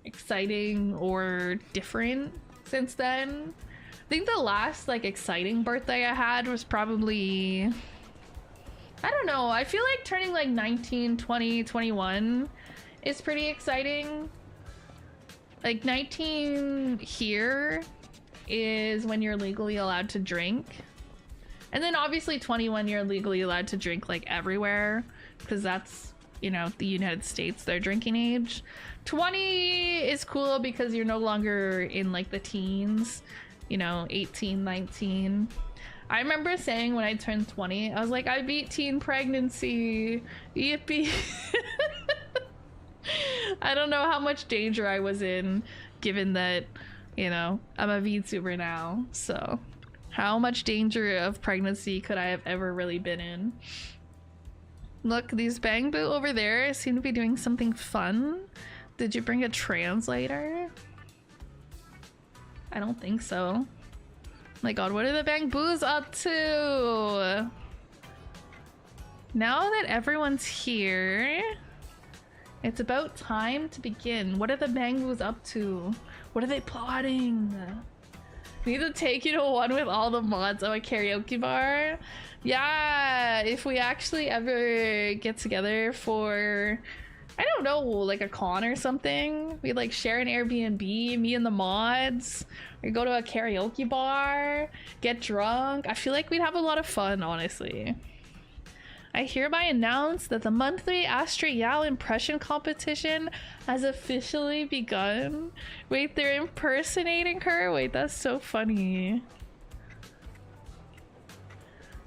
[SPEAKER 1] exciting or different since then. I think the last like exciting birthday I had was probably, I don't know, I feel like turning like 19, 20, 21 is pretty exciting. Like 19 here is when you're legally allowed to drink. And then obviously 21 you're legally allowed to drink like everywhere because that's, you know, the United States, their drinking age. 20 is cool because you're no longer in like the teens, you know, 18, 19. I remember saying when I turned 20, I was like, I beat teen pregnancy. Yippee. I don't know how much danger I was in, given that, you know, I'm a VTuber now. So how much danger of pregnancy could I have ever really been in? Look, these Bang Boo over there seem to be doing something fun. Did you bring a translator? I don't think so. My god, what are the Bang Boos up to? Now that everyone's here, it's about time to begin. What are the Bang Boos up to? What are they plotting? We need to take you to one with all the mods of a karaoke bar. Yeah, if we actually ever get together for, I don't know, like a con or something, we like share an Airbnb, me and the mods, or go to a karaoke bar, get drunk. I feel like we'd have a lot of fun, honestly. I hereby announce that the monthly Astrid Yao impression competition has officially begun. Wait, they're impersonating her? Wait, that's so funny.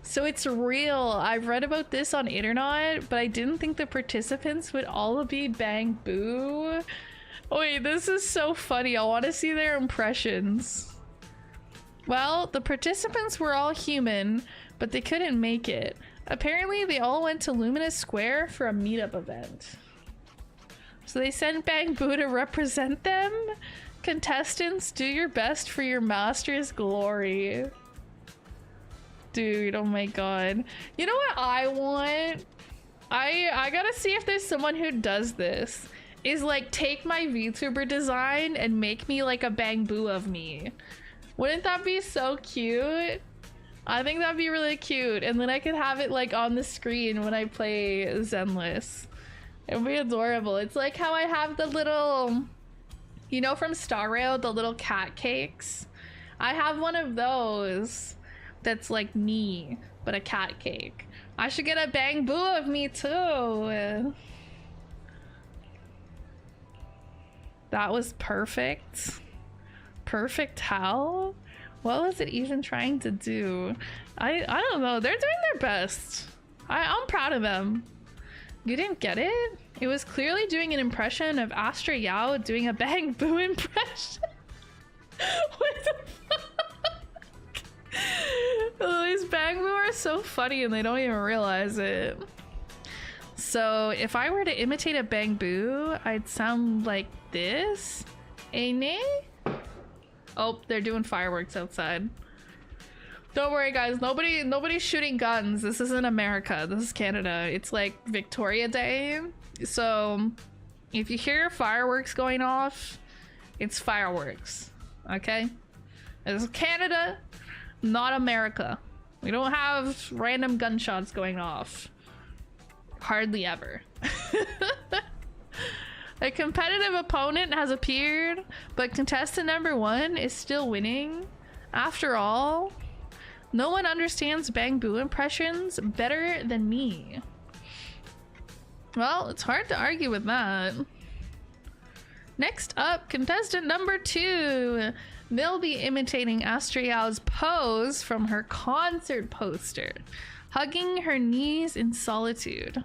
[SPEAKER 1] So it's real. I've read about this on internet, but I didn't think the participants would all be Bang Boo. Wait, this is so funny. I want to see their impressions. Well, the participants were all human, but they couldn't make it. Apparently, they all went to Luminous Square for a meetup event. So they sent Bang Boo to represent them. Contestants, do your best for your master's glory. Dude, oh my god. You know what I want? I gotta see if there's someone who does this. Is like take my VTuber design and make me like a Bang Boo of me. Wouldn't that be so cute? I think that'd be really cute. And then I could have it like on the screen when I play Zenless. It would be adorable. It's like how I have the little, you know, from Star Rail, the little cat cakes. I have one of those that's like me, but a cat cake. I should get a Bang Boo of me too. That was perfect. Perfect how? What was it even trying to do? I don't know. They're doing their best. I'm proud of them. You didn't get it? It was clearly doing an impression of Astra Yao doing a Bang Boo impression. What the fuck? Oh, these Bang Boo are so funny and they don't even realize it. So if I were to imitate a Bang Boo, I'd sound like this. Ene? Oh, they're doing fireworks outside. Don't worry, guys. Nobody's shooting guns. This isn't America. This is Canada. It's like Victoria Day. So if you hear fireworks going off, it's fireworks. Okay? This is Canada, not America. We don't have random gunshots going off. Hardly ever. A competitive opponent has appeared, but contestant number 1 is still winning. After all, no one understands Bang Boo impressions better than me. Well, it's hard to argue with that. Next up, contestant number 2. They'll be imitating Astra Yao's pose from her concert poster, hugging her knees in solitude.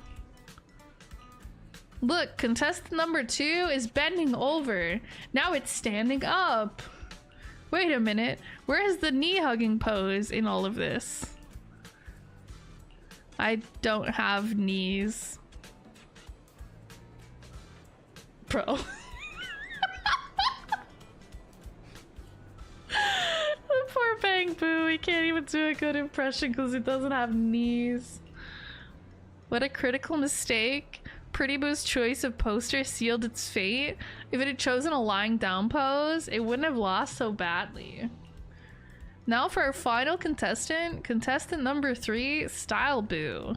[SPEAKER 1] Look, contestant number 2 is bending over. Now it's standing up. Wait a minute. Where is the knee hugging pose in all of this? I don't have knees. Bro. The poor Bang Boo. He can't even do a good impression because he doesn't have knees. What a critical mistake. Pretty Boo's choice of poster sealed its fate. If it had chosen a lying down pose, it wouldn't have lost so badly. Now for our final contestant, contestant number 3, Style Boo.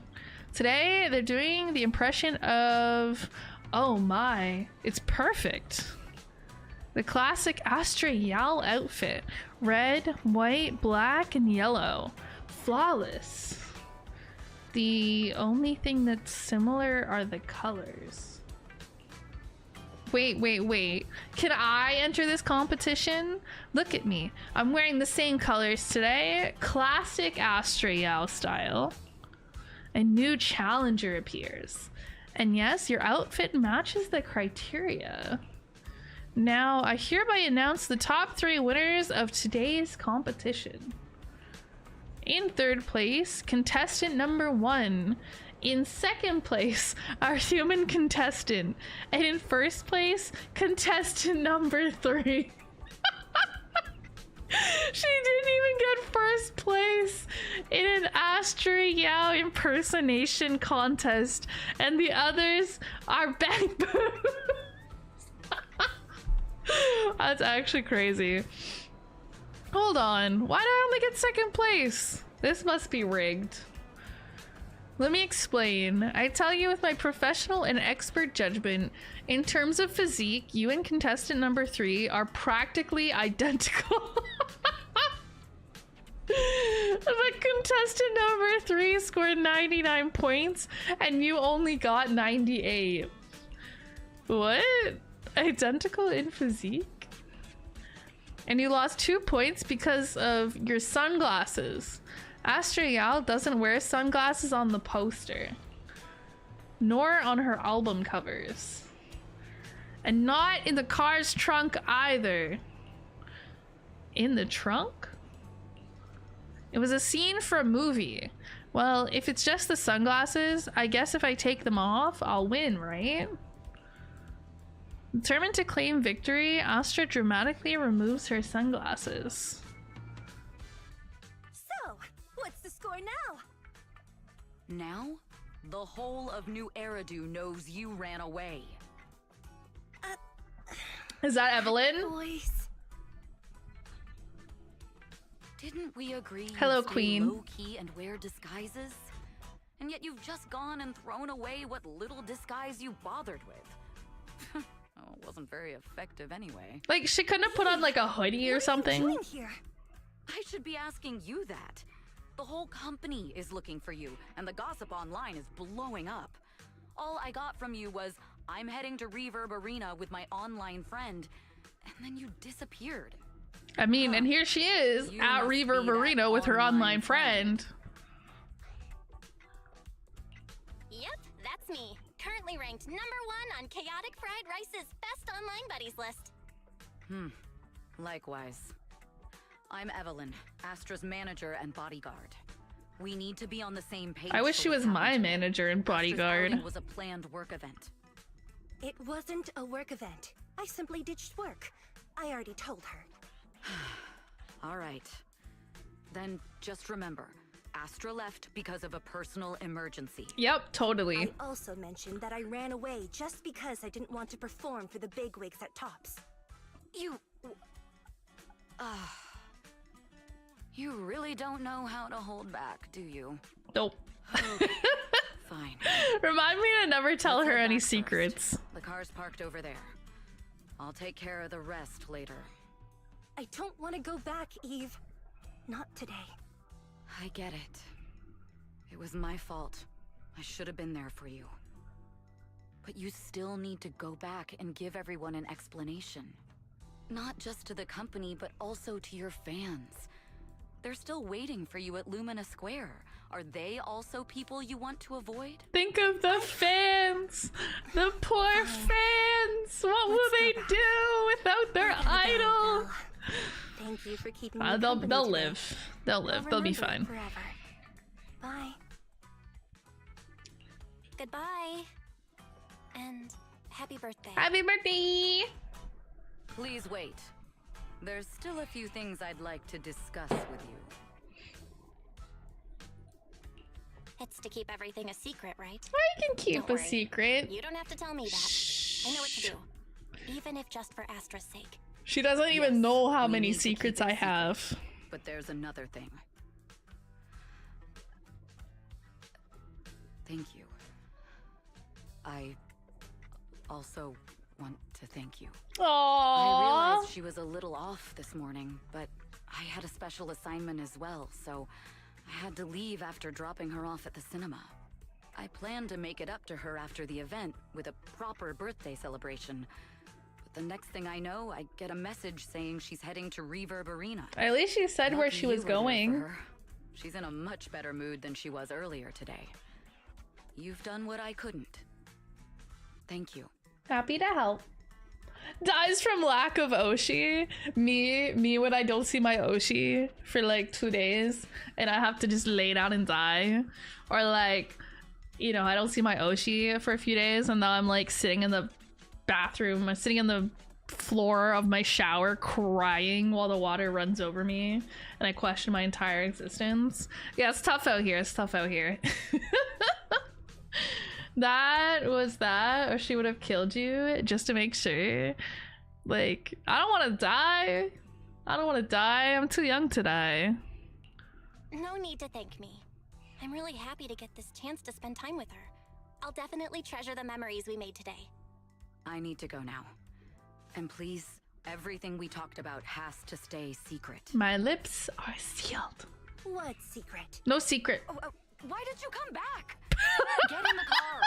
[SPEAKER 1] Today, they're doing the impression of, oh my, it's perfect. The classic Astra Yao outfit. Red, white, black, and yellow. Flawless. The only thing that's similar are the colors. Wait. Can I enter this competition? Look at me. I'm wearing the same colors today. Classic Astra Yao style. A new challenger appears. And yes, your outfit matches the criteria. Now, I hereby announce the top 3 winners of today's competition. In 3rd place, contestant number 1. In 2nd place, our human contestant. And in 1st place, contestant number 3. She didn't even get 1st place in an Astra Yao impersonation contest. And the others are Bang Boo. That's actually crazy. Hold on, why did I only get 2nd place? This must be rigged. Let me explain. I tell you with my professional and expert judgment, in terms of physique, you and contestant number 3 are practically identical. But contestant number 3 scored 99 points and you only got 98. What? Identical in physique? And you lost 2 points because of your sunglasses. Astra Yal doesn't wear sunglasses on the poster, nor on her album covers, and not in the car's trunk either. In the trunk? It was a scene for a movie. Well, if it's just the sunglasses, I guess if I take them off, I'll win, right? Determined to claim victory, Astra dramatically removes her sunglasses.
[SPEAKER 3] So, what's the score now?
[SPEAKER 6] Now, the whole of New Eridu knows you ran away.
[SPEAKER 1] Is that Evelyn?
[SPEAKER 3] Boys.
[SPEAKER 6] Didn't we agree
[SPEAKER 1] Hello,
[SPEAKER 6] you'd stay
[SPEAKER 1] Queen.
[SPEAKER 6] low-key and wear disguises? And yet you've just gone and thrown away what little disguise you bothered with. Oh, it wasn't very effective anyway.
[SPEAKER 1] Like, she couldn't have put on like a hoodie or
[SPEAKER 3] What are you
[SPEAKER 1] something.
[SPEAKER 3] doing here?
[SPEAKER 6] I should be asking you that. The whole company is looking for you, and the gossip online is blowing up. All I got from you was, I'm heading to Reverb Arena with my online friend, and then you disappeared.
[SPEAKER 1] I mean, and here she is
[SPEAKER 6] You
[SPEAKER 1] at
[SPEAKER 6] must be
[SPEAKER 1] Reverb
[SPEAKER 6] that
[SPEAKER 1] Arena with her
[SPEAKER 6] online
[SPEAKER 1] online friend.
[SPEAKER 4] Yep, that's me. Currently ranked #1 on Chaotic Fried Rice's best online buddies list.
[SPEAKER 6] Likewise. I'm Evelyn, Astra's manager and bodyguard. We need to be on the same page.
[SPEAKER 1] I wish
[SPEAKER 6] for
[SPEAKER 1] she was
[SPEAKER 6] what's
[SPEAKER 1] my
[SPEAKER 6] happened.
[SPEAKER 1] manager and
[SPEAKER 6] Astra's
[SPEAKER 1] bodyguard.
[SPEAKER 6] outing was a planned work event.
[SPEAKER 3] It wasn't a work event. I simply ditched work. I already told her.
[SPEAKER 6] All right. Then just remember, Astra left because of a personal emergency.
[SPEAKER 1] Yep, totally.
[SPEAKER 3] I also mentioned that I ran away just because I didn't want to perform for the bigwigs at Tops.
[SPEAKER 6] You really don't know how to hold back, do you?
[SPEAKER 1] Nope.
[SPEAKER 6] Fine.
[SPEAKER 1] Remind me to never tell
[SPEAKER 6] Let's
[SPEAKER 1] her
[SPEAKER 6] head
[SPEAKER 1] any
[SPEAKER 6] back first.
[SPEAKER 1] secrets.
[SPEAKER 6] The car's parked over there. I'll take care of the rest later.
[SPEAKER 3] I don't want to go back, Eve. Not today.
[SPEAKER 6] I get it. It was my fault. I should have been there for you. But you still need to go back and give everyone an explanation. Not just to the company, but also to your fans. They're still waiting for you at Lumina Square. Are they also people you want to avoid?
[SPEAKER 1] Think of the fans. The poor fans. What will
[SPEAKER 3] Let's
[SPEAKER 1] they
[SPEAKER 3] go back.
[SPEAKER 1] do without their
[SPEAKER 3] Gotta go,
[SPEAKER 1] idol?
[SPEAKER 3] Belle. Thank you for keeping me
[SPEAKER 1] They'll
[SPEAKER 3] company
[SPEAKER 1] they'll
[SPEAKER 3] today.
[SPEAKER 1] live. They'll live.
[SPEAKER 3] I'll
[SPEAKER 1] They'll be
[SPEAKER 3] remember it
[SPEAKER 1] fine.
[SPEAKER 3] Forever. Bye.
[SPEAKER 4] Goodbye. And happy birthday.
[SPEAKER 1] Happy birthday!
[SPEAKER 6] Please wait. There's still a few things I'd like to discuss with you.
[SPEAKER 4] It's to keep everything a secret, right?
[SPEAKER 1] I can keep
[SPEAKER 4] Don't
[SPEAKER 1] a
[SPEAKER 4] worry.
[SPEAKER 1] secret.
[SPEAKER 4] You don't have to tell me that. I know what to do. Even if just for Astra's sake.
[SPEAKER 1] She doesn't even
[SPEAKER 6] Yes,
[SPEAKER 1] know how
[SPEAKER 6] we
[SPEAKER 1] many
[SPEAKER 6] need to keep
[SPEAKER 1] secrets
[SPEAKER 6] it
[SPEAKER 1] I
[SPEAKER 6] secret.
[SPEAKER 1] have.
[SPEAKER 6] But there's another thing. Thank you. I also want to thank you. I
[SPEAKER 1] Aww.
[SPEAKER 6] realized she was a little off this morning, but I had a special assignment as well, so I had to leave after dropping her off at the cinema. I planned to make it up to her after the event with a proper birthday celebration. But the next thing I know, I get a message saying she's heading to Reverb Arena.
[SPEAKER 1] At least she said where
[SPEAKER 6] Lucky
[SPEAKER 1] she
[SPEAKER 6] you
[SPEAKER 1] was
[SPEAKER 6] were there for
[SPEAKER 1] going.
[SPEAKER 6] her. She's in a much better mood than she was earlier today. You've done what I couldn't. Thank you.
[SPEAKER 1] Happy to help. Dies from lack of Oshi. Me when I don't see my Oshi for like 2 days and I have to just lay down and die. Or like, you know, I don't see my Oshi for a few days and now I'm like sitting in the bathroom, I'm sitting in the floor of my shower crying while the water runs over me and I question my entire existence. Yeah, it's tough out here. It's tough out here. That was that, or she would have killed you just to make sure. Like, I don't want to die. I don't want to die. I'm too young to die.
[SPEAKER 4] No need to thank me. I'm really happy to get this chance to spend time with her. I'll definitely treasure the memories we made today.
[SPEAKER 6] I need to go now. And please, everything we talked about has to stay secret.
[SPEAKER 1] My lips are sealed.
[SPEAKER 3] What secret?
[SPEAKER 1] No secret.
[SPEAKER 6] Oh, why did you come back? Get in the car!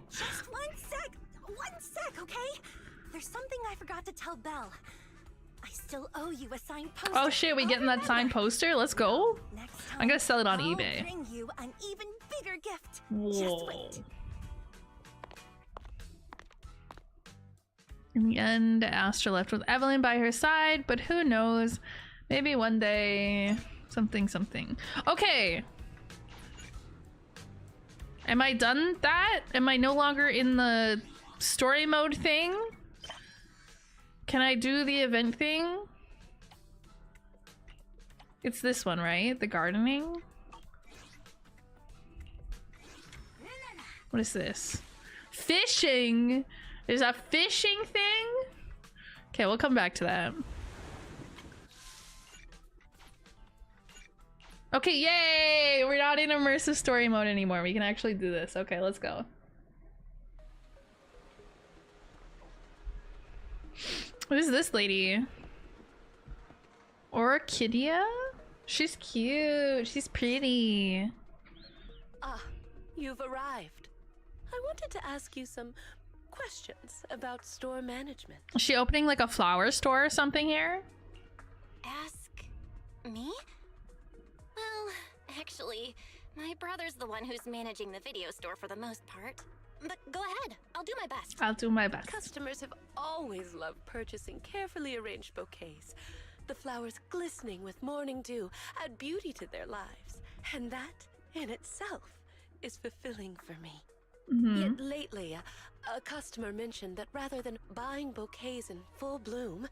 [SPEAKER 3] Just 1 sec, okay? There's something I forgot to tell Belle. I still owe you a signed poster.
[SPEAKER 1] Oh shit, we getting that signed poster? Let's go.
[SPEAKER 3] Next time,
[SPEAKER 1] I'm gonna sell it on
[SPEAKER 3] I'll
[SPEAKER 1] eBay.
[SPEAKER 3] bring you an even bigger gift.
[SPEAKER 1] Whoa.
[SPEAKER 3] Just wait.
[SPEAKER 1] In the end, Astra left with Evelyn by her side, but who knows? Maybe one day, something. Okay. Am I done that? Am I no longer in the story mode thing? Can I do the event thing? It's this one, right? The gardening? What is this? Fishing! There's a fishing thing? Okay, we'll come back to that. Okay, yay! We're not in immersive story mode anymore. We can actually do this. Okay, let's go. What is this lady? Orchidia? She's cute. She's pretty.
[SPEAKER 7] Ah, you've arrived. I wanted to ask you some questions about store management.
[SPEAKER 1] Is she opening like a flower store or something here?
[SPEAKER 4] Ask me? Well, actually, my brother's the one who's managing the video store for the most part. But go ahead, I'll do my best.
[SPEAKER 1] I'll do my best.
[SPEAKER 7] Customers have always loved purchasing carefully arranged bouquets. The flowers glistening with morning dew add beauty to their lives. And that, in itself, is fulfilling for me. Yet lately, a customer mentioned that rather than buying bouquets in full bloom,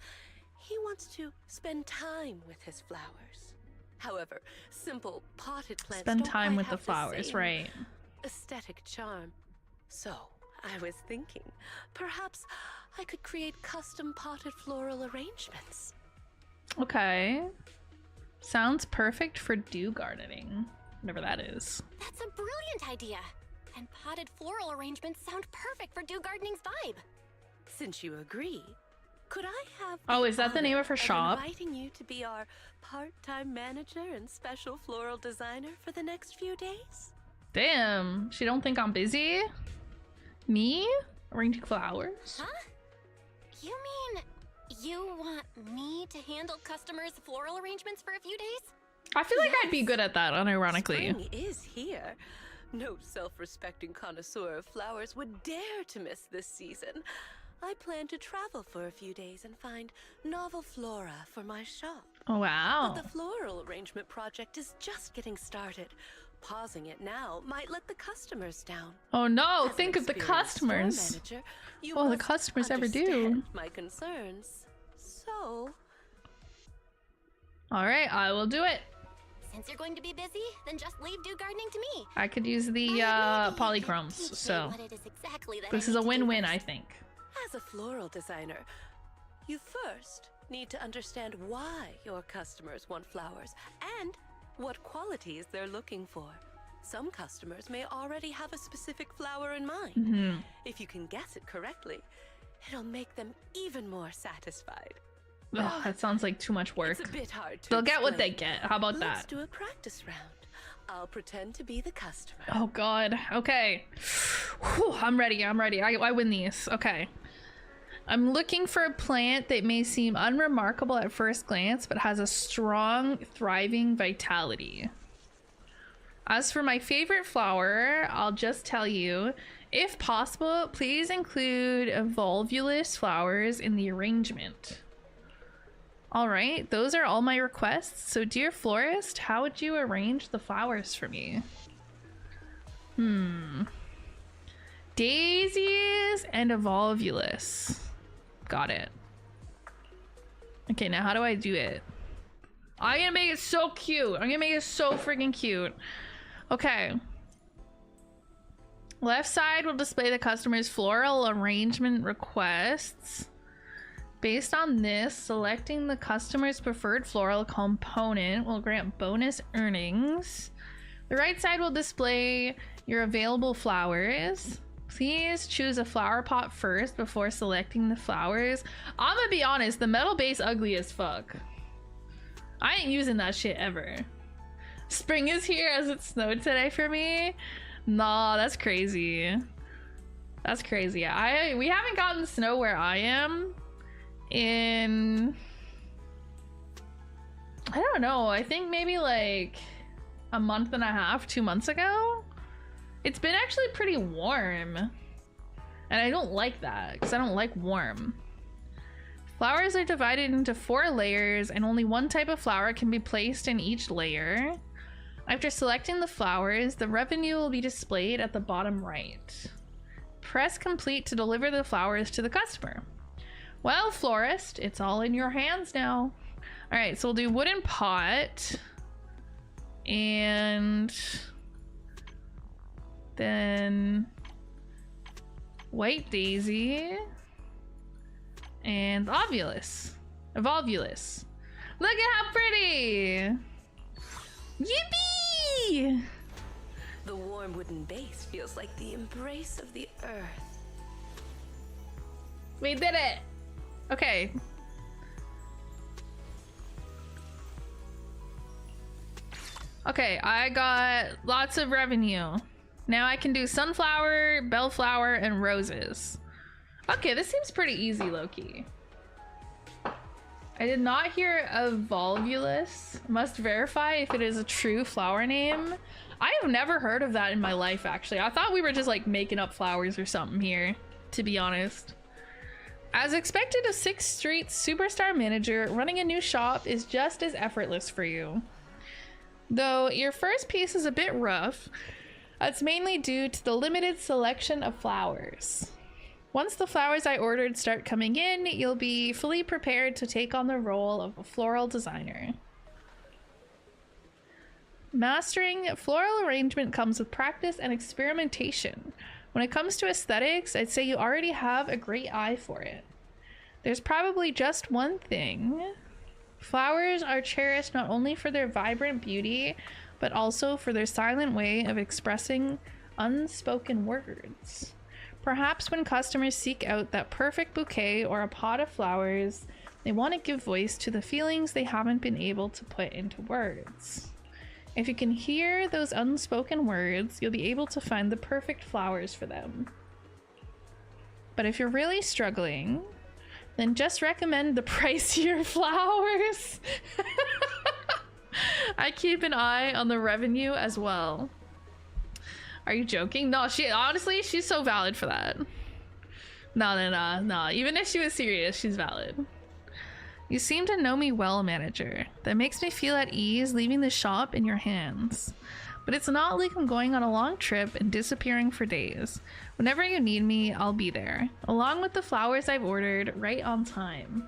[SPEAKER 7] he wants to spend time with his flowers. However, simple potted plants
[SPEAKER 1] Spend
[SPEAKER 7] don't
[SPEAKER 1] time
[SPEAKER 7] quite
[SPEAKER 1] with the
[SPEAKER 7] have
[SPEAKER 1] flowers,
[SPEAKER 7] same
[SPEAKER 1] right?
[SPEAKER 7] aesthetic charm. So, I was thinking, perhaps I could create custom potted floral arrangements.
[SPEAKER 1] Okay. Sounds perfect for dew gardening. Whatever that is.
[SPEAKER 4] That's a brilliant idea. And potted floral arrangements sound perfect for dew gardening's vibe.
[SPEAKER 7] Since you agree, could I have
[SPEAKER 1] Oh, is that the name of her shop?
[SPEAKER 7] inviting you to be our part-time manager and special floral designer for the next few days?
[SPEAKER 1] Damn, she don't think I'm busy? Me? Arranging flowers?
[SPEAKER 4] Huh? You mean you want me to handle customers' floral arrangements for a few days?
[SPEAKER 1] I feel like I'd be good at that, unironically.
[SPEAKER 7] Spring is here. No self-respecting connoisseur of flowers would dare to miss this season. I plan to travel for a few days and find novel flora for my shop.
[SPEAKER 1] Oh, wow.
[SPEAKER 7] But the floral arrangement project is just getting started. Pausing it now might let the customers down.
[SPEAKER 1] Oh no,
[SPEAKER 7] As an
[SPEAKER 1] think of the
[SPEAKER 7] experienced store
[SPEAKER 1] customers.
[SPEAKER 7] manager, you
[SPEAKER 1] Oh, the
[SPEAKER 7] must
[SPEAKER 1] customers ever do.
[SPEAKER 7] understand my concerns. So,
[SPEAKER 1] All right, I will do it.
[SPEAKER 4] Since you're going to be busy, then just leave dew gardening to me.
[SPEAKER 1] I could use the
[SPEAKER 4] Maybe you can
[SPEAKER 1] polychromes,
[SPEAKER 4] teach me
[SPEAKER 1] so
[SPEAKER 4] what it is exactly that
[SPEAKER 1] this
[SPEAKER 4] I
[SPEAKER 1] is a
[SPEAKER 4] need to do
[SPEAKER 1] win-win,
[SPEAKER 4] first.
[SPEAKER 1] I think.
[SPEAKER 7] as a floral designer, you first need to understand why your customers want flowers and what qualities they're looking for. Some customers may already have a specific flower in mind. If you can guess it correctly, it'll make them even more satisfied.
[SPEAKER 1] Ugh, that sounds like too much work.
[SPEAKER 7] It's a bit hard to
[SPEAKER 1] They'll get what they
[SPEAKER 7] explain.
[SPEAKER 1] get. How about
[SPEAKER 7] Let's
[SPEAKER 1] that?
[SPEAKER 7] do a practice round. I'll pretend to be the customer.
[SPEAKER 1] Oh god. Okay. Whew, I'm ready. I win these. Okay. I'm looking for a plant that may seem unremarkable at first glance, but has a strong, thriving vitality. As for my favorite flower, I'll just tell you, if possible, please include volvulus flowers in the arrangement. All right, those are all my requests. So, dear florist, how would you arrange the flowers for me? Daisies and a volvulus. Got it. Okay, now how do I do it? I'm gonna make it so cute. I'm gonna make it so freaking cute. Okay. Left side will display the customer's floral arrangement requests. Based on this, selecting the customer's preferred floral component will grant bonus earnings. The right side will display your available flowers. Please choose a flower pot first before selecting the flowers. I'm gonna be honest, the metal base ugly as fuck. I ain't using that shit ever. Spring is here as it snowed today for me. Nah, that's crazy. That's crazy. We haven't gotten snow where I am in I don't know. I think maybe like a month and a half, 2 months ago. It's been actually pretty warm. And I don't like that because I don't like warm. Flowers are divided into 4 layers and only one type of flower can be placed in each layer. After selecting the flowers, the revenue will be displayed at the bottom right. Press complete to deliver the flowers to the customer. Well, florist, it's all in your hands now. All right, so we'll do wooden pot and then white daisy and Evolvulus. Look at how pretty! Yippee!
[SPEAKER 7] The warm wooden base feels like the embrace of the earth.
[SPEAKER 1] We did it! Okay. Okay, I got lots of revenue. Now I can do sunflower, bellflower, and roses. Okay, this seems pretty easy, Loki. I did not hear of Volvulus. Must verify if it is a true flower name. I have never heard of that in my life, actually. I thought we were just like making up flowers or something here, to be honest. As expected, a 6th Street superstar manager running a new shop is just as effortless for you. Though your first piece is a bit rough, that's mainly due to the limited selection of flowers. Once the flowers I ordered start coming in, you'll be fully prepared to take on the role of a floral designer. Mastering floral arrangement comes with practice and experimentation. When it comes to aesthetics, I'd say you already have a great eye for it. There's probably just one thing. Flowers are cherished not only for their vibrant beauty, but also for their silent way of expressing unspoken words. Perhaps when customers seek out that perfect bouquet or a pot of flowers, they want to give voice to the feelings they haven't been able to put into words. If you can hear those unspoken words, you'll be able to find the perfect flowers for them. But if you're really struggling, then just recommend the pricier flowers. I keep an eye on the revenue as well. Are you joking? No, honestly, she's so valid for that. No. Even if she was serious, she's valid. You seem to know me well, manager. That makes me feel at ease leaving the shop in your hands. But it's not like I'm going on a long trip and disappearing for days. Whenever you need me, I'll be there, along with the flowers I've ordered, right on time.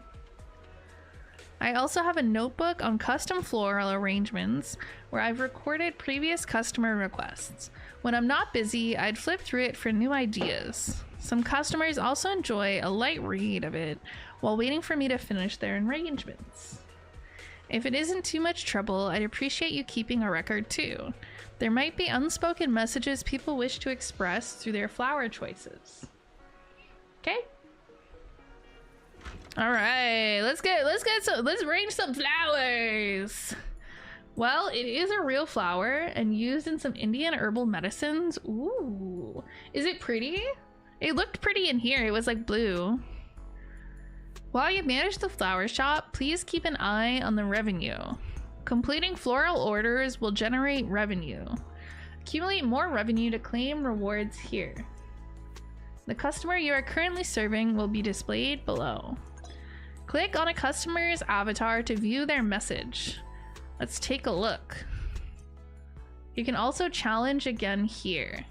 [SPEAKER 1] I also have a notebook on custom floral arrangements where I've recorded previous customer requests. When I'm not busy, I'd flip through it for new ideas. Some customers also enjoy a light read of it while waiting for me to finish their arrangements. If it isn't too much trouble, I'd appreciate you keeping a record too. There might be unspoken messages people wish to express through their flower choices. Okay? All right, let's arrange some flowers. Well, it is a real flower and used in some Indian herbal medicines. Ooh, is it pretty? It looked pretty in here. It was like blue. While you manage the flower shop, please keep an eye on the revenue. Completing floral orders will generate revenue. Accumulate more revenue to claim rewards here. The customer you are currently serving will be displayed below. Click on a customer's avatar to view their message. Let's take a look. You can also challenge again here.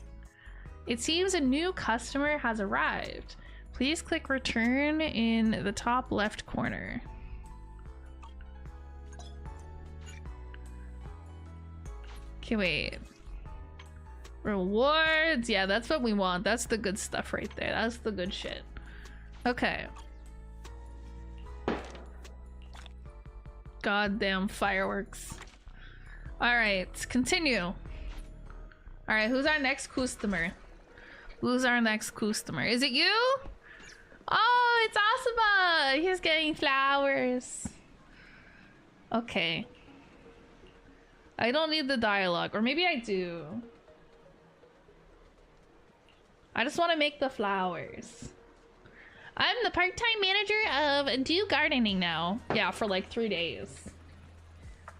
[SPEAKER 1] It seems a new customer has arrived. Please click return in the top left corner. Okay, wait. Rewards. Yeah, that's what we want. That's the good stuff right there. That's the good shit. Okay. Goddamn fireworks. All right, continue. All right, who's our next customer? Who's our next customer? Is it you? Oh, it's Asuma. He's getting flowers. Okay. I don't need the dialogue, or maybe I do. I just want to make the flowers. I'm the part-time manager of Do Gardening now. Yeah, for like 3 days.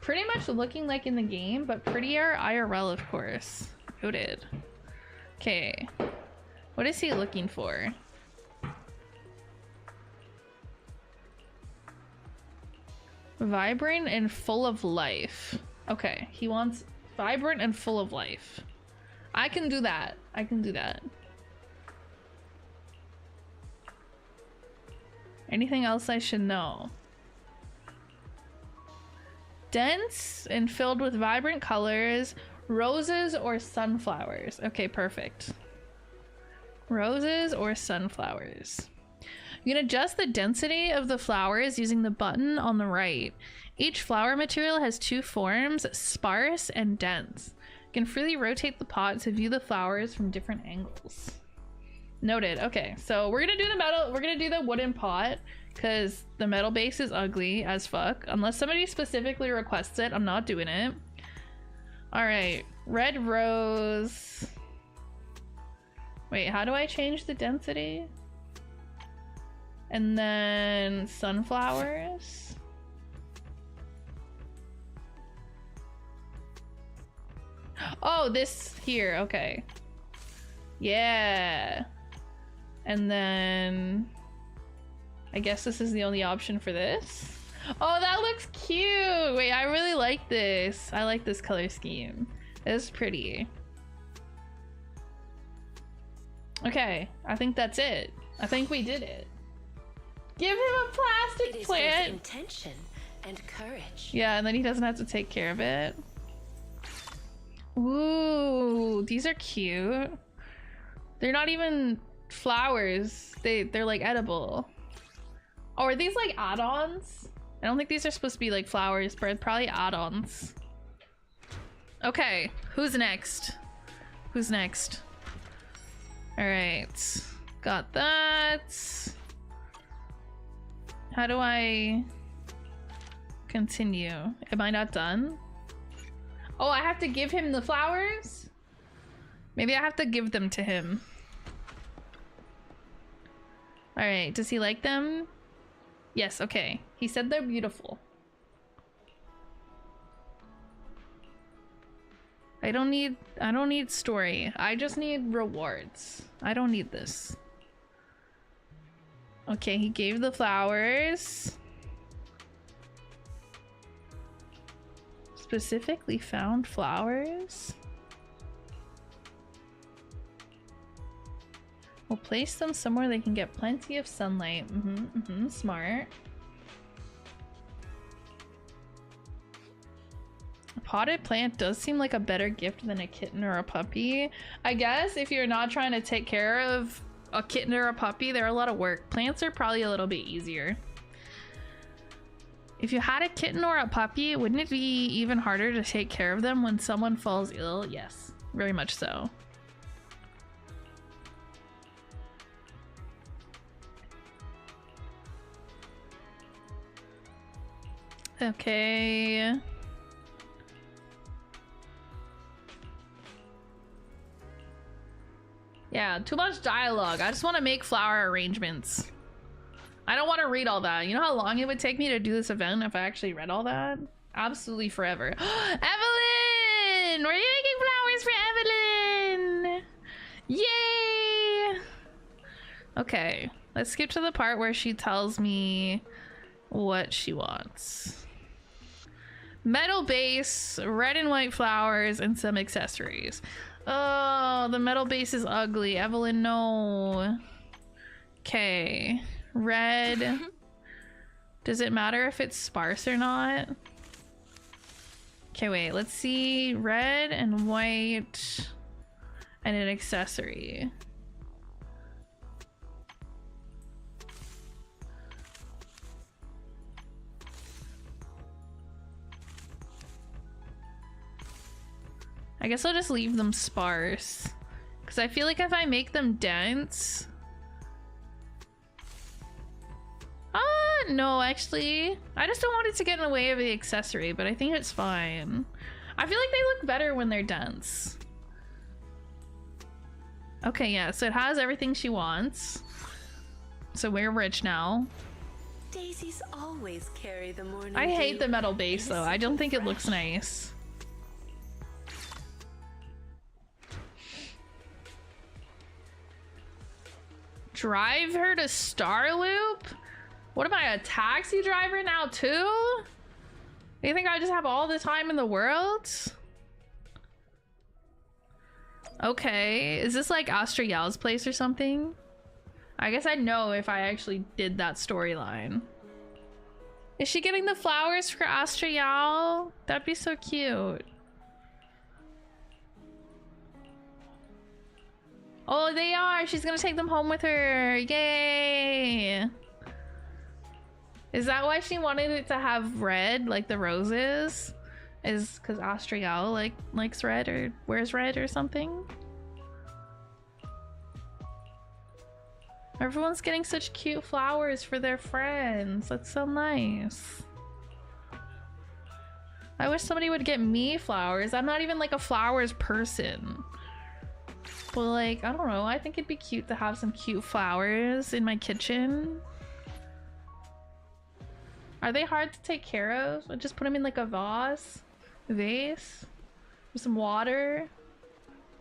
[SPEAKER 1] Pretty much looking like in the game, but prettier IRL, of course. Noted. Okay. What is he looking for? Vibrant and full of life. Okay, he wants vibrant and full of life. I can do that. I can do that. Anything else I should know? Dense and filled with vibrant colors, roses or sunflowers. Okay, perfect. Roses or sunflowers. You can adjust the density of the flowers using the button on the right. Each flower material has two forms, sparse and dense. You can freely rotate the pot to view the flowers from different angles. Noted. Okay, so we're gonna do the metal, we're gonna do the wooden pot because the metal base is ugly as fuck. Unless somebody specifically requests it, I'm not doing it. All right, red rose. Wait, how do I change the density? And then sunflowers. Oh, this here, okay. Yeah. And then I guess this is the only option for this. Oh, that looks cute. Wait, I really like this. I like this color scheme. It's pretty. Okay, I think that's it. I think we did it. Give him a plastic plant.
[SPEAKER 7] Intention and courage.
[SPEAKER 1] Yeah, and then he doesn't have to take care of it. Ooh, these are cute. They're not even flowers. They're like edible. Oh, are these like add-ons? I don't think these are supposed to be like flowers, but probably add-ons. Okay, who's next? Who's next? All right, got that. How do I continue? Am I not done? Oh, I have to give him the flowers? Maybe I have to give them to him. All right, does he like them? Yes, okay. He said they're beautiful. I don't need story. I just need rewards. I don't need this. Okay, he gave the flowers. Specifically found flowers. We'll place them somewhere they can get plenty of sunlight. Smart. A potted plant does seem like a better gift than a kitten or a puppy. I guess if you're not trying to take care of a kitten or a puppy, they're a lot of work. Plants are probably a little bit easier. If you had a kitten or a puppy, wouldn't it be even harder to take care of them when someone falls ill? Yes, very much so. Okay. Yeah, too much dialogue. I just want to make flower arrangements. I don't want to read all that. You know how long it would take me to do this event if I actually read all that? Absolutely forever. Evelyn! Were you making flowers for Evelyn? Yay! Okay, let's skip to the part where she tells me what she wants. Metal base, red and white flowers, and some accessories. Oh, the metal base is ugly. Evelyn, no. Okay. Red. Does it matter if it's sparse or not? Okay, wait. Let's see. Red and white and an accessory. I guess I'll just leave them sparse. Because I feel like if I make them dense... no, actually. I just don't want it to get in the way of the accessory, but I think it's fine. I feel like they look better when they're dense. Okay, yeah, so it has everything she wants. So we're rich now.
[SPEAKER 7] Daisies always carry the morning
[SPEAKER 1] I hate
[SPEAKER 7] dew.
[SPEAKER 1] the metal base though. I don't think it looks nice. Drive her to Star Loop? What am I, a taxi driver now too? You think I just have all the time in the world? Okay, is this like Astriel's place or something? I guess I'd know if I actually did that storyline. Is she getting the flowers for Astriel? That'd be so cute. Oh, they are! She's gonna take them home with her! Yay! Is that why she wanted it to have red, like the roses? Is because Astriel likes red or wears red or something? Everyone's getting such cute flowers for their friends. That's so nice. I wish somebody would get me flowers. I'm not even like a flowers person. But like, I don't know. I think it'd be cute to have some cute flowers in my kitchen. Are they hard to take care of? I just put them in like a vase with some water,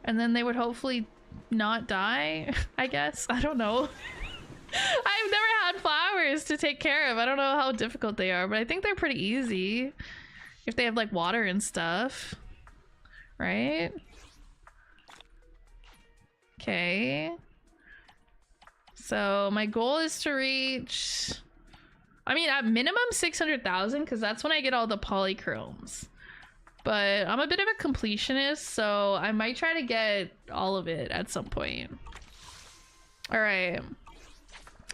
[SPEAKER 1] and then they would hopefully not die, I guess. I don't know. I've never had flowers to take care of. I don't know how difficult they are, but I think they're pretty easy if they have like water and stuff, right? Okay. So my goal is to reach, I mean, at minimum 600,000, because that's when I get all the polychromes. But I'm a bit of a completionist, so I might try to get all of it at some point. All right.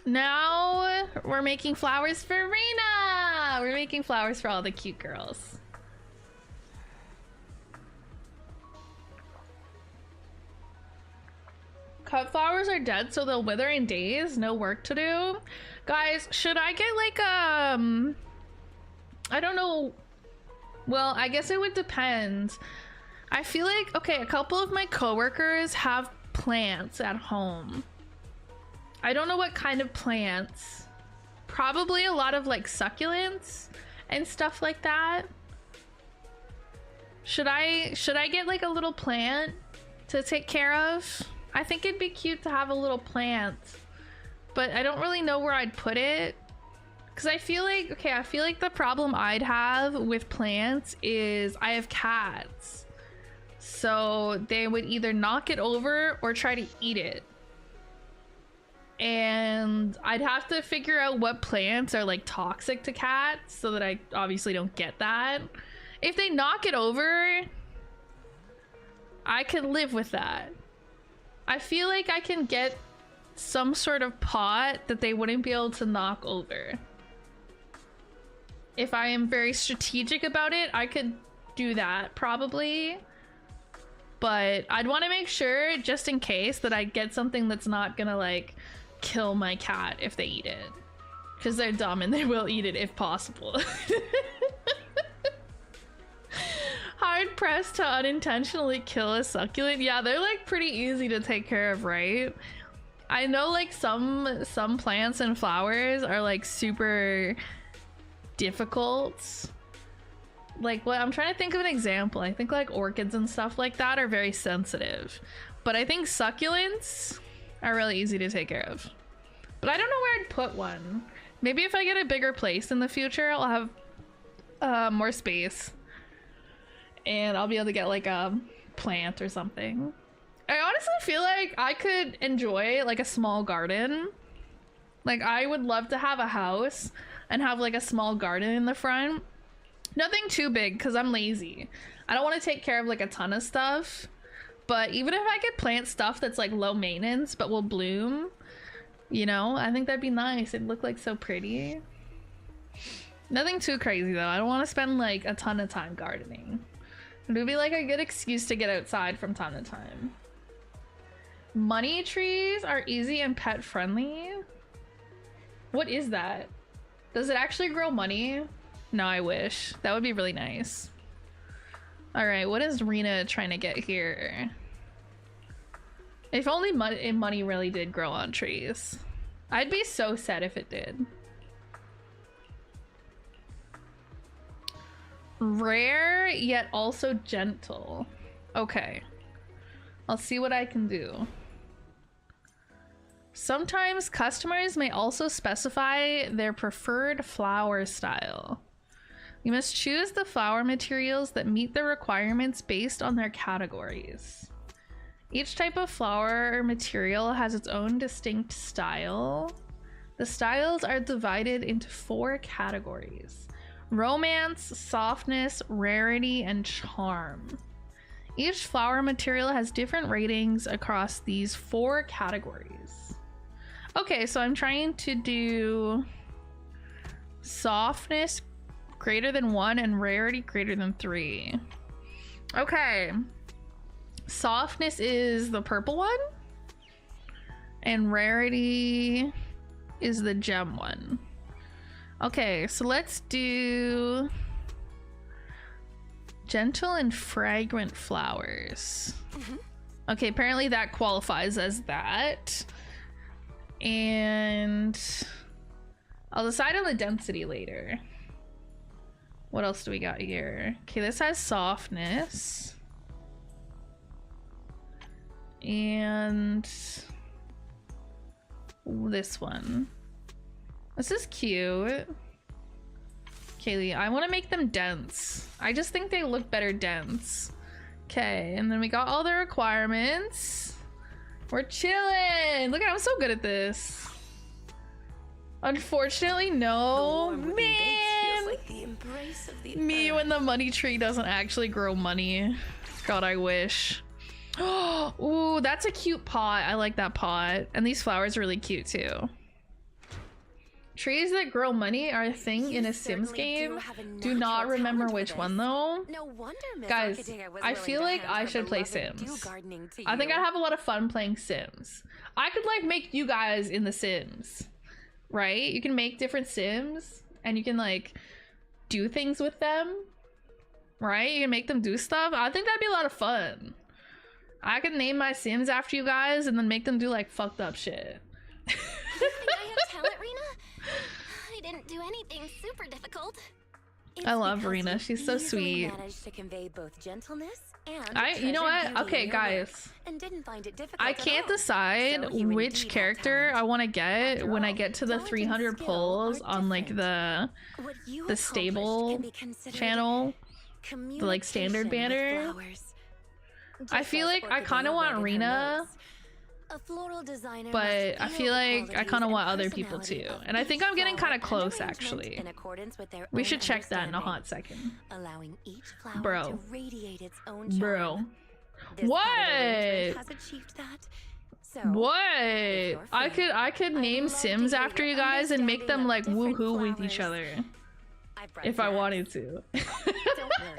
[SPEAKER 1] Now we're making flowers for Rena. We're making flowers for all the cute girls. Cut flowers are dead, so they'll wither in days. No work to do. Guys, should I get like I don't know. Well, I guess it would depend. I feel like, okay, a couple of my coworkers have plants at home. I don't know what kind of plants. Probably a lot of like succulents and stuff like that. Should I get like a little plant to take care of? I think it'd be cute to have a little plant, but I don't really know where I'd put it. Because I feel like, okay, I feel like the problem I'd have with plants is I have cats. So they would either knock it over or try to eat it. And I'd have to figure out what plants are like toxic to cats so that I obviously don't get that. If they knock it over, I can live with that. I feel like I can get some sort of pot that they wouldn't be able to knock over. If I am very strategic about it, I could do that probably. But I'd want to make sure, just in case, that I get something that's not gonna like kill my cat if they eat it. Because they're dumb and they will eat it if possible. Hard pressed to unintentionally kill a succulent. Yeah, they're like pretty easy to take care of, right? I know like some plants and flowers are like super difficult. Like, what, I'm trying to think of an example. I think like orchids and stuff like that are very sensitive, but I think succulents are really easy to take care of. But I don't know where I'd put one. Maybe if I get a bigger place in the future, I'll have more space and I'll be able to get like a plant or something. I honestly feel like I could enjoy like a small garden. Like, I would love to have a house and have like a small garden in the front. Nothing too big because I'm lazy. I don't want to take care of like a ton of stuff. But even if I could plant stuff that's like low maintenance but will bloom, you know, I think that'd be nice. It'd look like so pretty. Nothing too crazy though. I don't want to spend like a ton of time gardening. It would be like a good excuse to get outside from time to time. Money trees are easy and pet friendly. What is that? Does it actually grow money? No, I wish. That would be really nice. All right, what is Rena trying to get here? If only money really did grow on trees. I'd be so sad if it did. Rare, yet also gentle. Okay. I'll see what I can do. Sometimes customers may also specify their preferred flower style. You must choose the flower materials that meet the requirements based on their categories. Each type of flower material has its own distinct style. The styles are divided into 4 categories: romance, softness, rarity, and charm. Each flower material has different ratings across these 4 categories. Okay, so I'm trying to do softness greater than 1 and rarity greater than 3. Okay. Softness is the purple one, and rarity is the gem one. Okay, so let's do gentle and fragrant flowers. Okay, apparently that qualifies as that. And I'll decide on the density later. What else do we got here? Okay, this has softness. And this one. This is cute. Kaylee, I want to make them dense. I just think they look better dense. Okay, and then we got all the requirements. We're chilling. Look at, I'm so good at this. Unfortunately, no. Man!
[SPEAKER 7] Like the embrace of the
[SPEAKER 1] Me when the money tree doesn't actually grow money. God, I wish. Ooh, that's a cute pot. I like that pot. And these flowers are really cute too. Trees that grow money are a thing in a Sims game. Do not remember which one though.
[SPEAKER 3] No wonder Miss
[SPEAKER 1] Guys,
[SPEAKER 3] Orchidea was
[SPEAKER 1] I
[SPEAKER 3] willing
[SPEAKER 1] feel
[SPEAKER 3] to
[SPEAKER 1] like
[SPEAKER 3] hand
[SPEAKER 1] I
[SPEAKER 3] her
[SPEAKER 1] should play
[SPEAKER 3] beloved dew
[SPEAKER 1] Sims.
[SPEAKER 3] gardening to
[SPEAKER 1] I think
[SPEAKER 3] you.
[SPEAKER 1] I'd have a lot of fun playing Sims. I could like make you guys in the Sims, right? You can make different Sims and you can like do things with them, right? You can make them do stuff. I think that'd be a lot of fun. I could name my Sims after you guys and then make them do like fucked up shit.
[SPEAKER 4] You think I have talent, Rena? I didn't do anything super difficult.
[SPEAKER 1] I love Rena. She's so sweet.
[SPEAKER 3] Managed to convey both gentleness and
[SPEAKER 1] You know
[SPEAKER 3] treasured
[SPEAKER 1] what?
[SPEAKER 3] beauty
[SPEAKER 1] Okay,
[SPEAKER 3] in your
[SPEAKER 1] guys.
[SPEAKER 3] work, and didn't find it difficult
[SPEAKER 1] I
[SPEAKER 3] at
[SPEAKER 1] can't
[SPEAKER 3] all.
[SPEAKER 1] decide
[SPEAKER 3] So you
[SPEAKER 1] which
[SPEAKER 3] indeed have
[SPEAKER 1] character
[SPEAKER 3] talent.
[SPEAKER 1] I want to get
[SPEAKER 3] After
[SPEAKER 1] when I
[SPEAKER 3] all,
[SPEAKER 1] get to the
[SPEAKER 3] talent and
[SPEAKER 1] 300
[SPEAKER 3] skill
[SPEAKER 1] polls
[SPEAKER 3] are
[SPEAKER 1] on like
[SPEAKER 3] different.
[SPEAKER 1] the
[SPEAKER 3] What you
[SPEAKER 1] the
[SPEAKER 3] accomplished
[SPEAKER 1] stable
[SPEAKER 3] can be considered
[SPEAKER 1] channel. The like standard
[SPEAKER 3] communication with
[SPEAKER 1] banner.
[SPEAKER 3] flowers.
[SPEAKER 1] I
[SPEAKER 3] Just
[SPEAKER 1] feel
[SPEAKER 3] as
[SPEAKER 1] like I kind of
[SPEAKER 3] Orchidea
[SPEAKER 1] want
[SPEAKER 3] wrote in her
[SPEAKER 1] Rena,
[SPEAKER 3] notes. A floral designer
[SPEAKER 1] but
[SPEAKER 3] must
[SPEAKER 1] I
[SPEAKER 3] feel
[SPEAKER 1] feel
[SPEAKER 3] the
[SPEAKER 1] like I
[SPEAKER 3] qualities
[SPEAKER 1] kind of
[SPEAKER 3] and
[SPEAKER 1] want other people
[SPEAKER 3] personality
[SPEAKER 1] too.
[SPEAKER 3] of
[SPEAKER 1] And I think
[SPEAKER 3] each
[SPEAKER 1] I'm getting
[SPEAKER 3] flower
[SPEAKER 1] kind of
[SPEAKER 3] and
[SPEAKER 1] close
[SPEAKER 3] arrangement
[SPEAKER 1] actually.
[SPEAKER 3] in accordance with their
[SPEAKER 1] We
[SPEAKER 3] own
[SPEAKER 1] should check that in a
[SPEAKER 3] understanding,
[SPEAKER 1] hot second.
[SPEAKER 3] allowing each flower
[SPEAKER 1] Bro.
[SPEAKER 3] to radiate its own charm.
[SPEAKER 1] Bro.
[SPEAKER 3] This
[SPEAKER 1] What?
[SPEAKER 3] kind of arrangement has achieved that. So,
[SPEAKER 1] What?
[SPEAKER 3] you're
[SPEAKER 1] I
[SPEAKER 3] free,
[SPEAKER 1] could
[SPEAKER 3] I'd
[SPEAKER 1] name
[SPEAKER 3] love to
[SPEAKER 1] Sims
[SPEAKER 3] hear
[SPEAKER 1] after
[SPEAKER 3] your
[SPEAKER 1] you guys and make them
[SPEAKER 3] understanding
[SPEAKER 1] like
[SPEAKER 3] of different
[SPEAKER 1] woohoo with each
[SPEAKER 3] flowers.
[SPEAKER 1] other
[SPEAKER 3] I brought
[SPEAKER 1] if I
[SPEAKER 3] snacks.
[SPEAKER 1] wanted to.
[SPEAKER 3] Don't worry.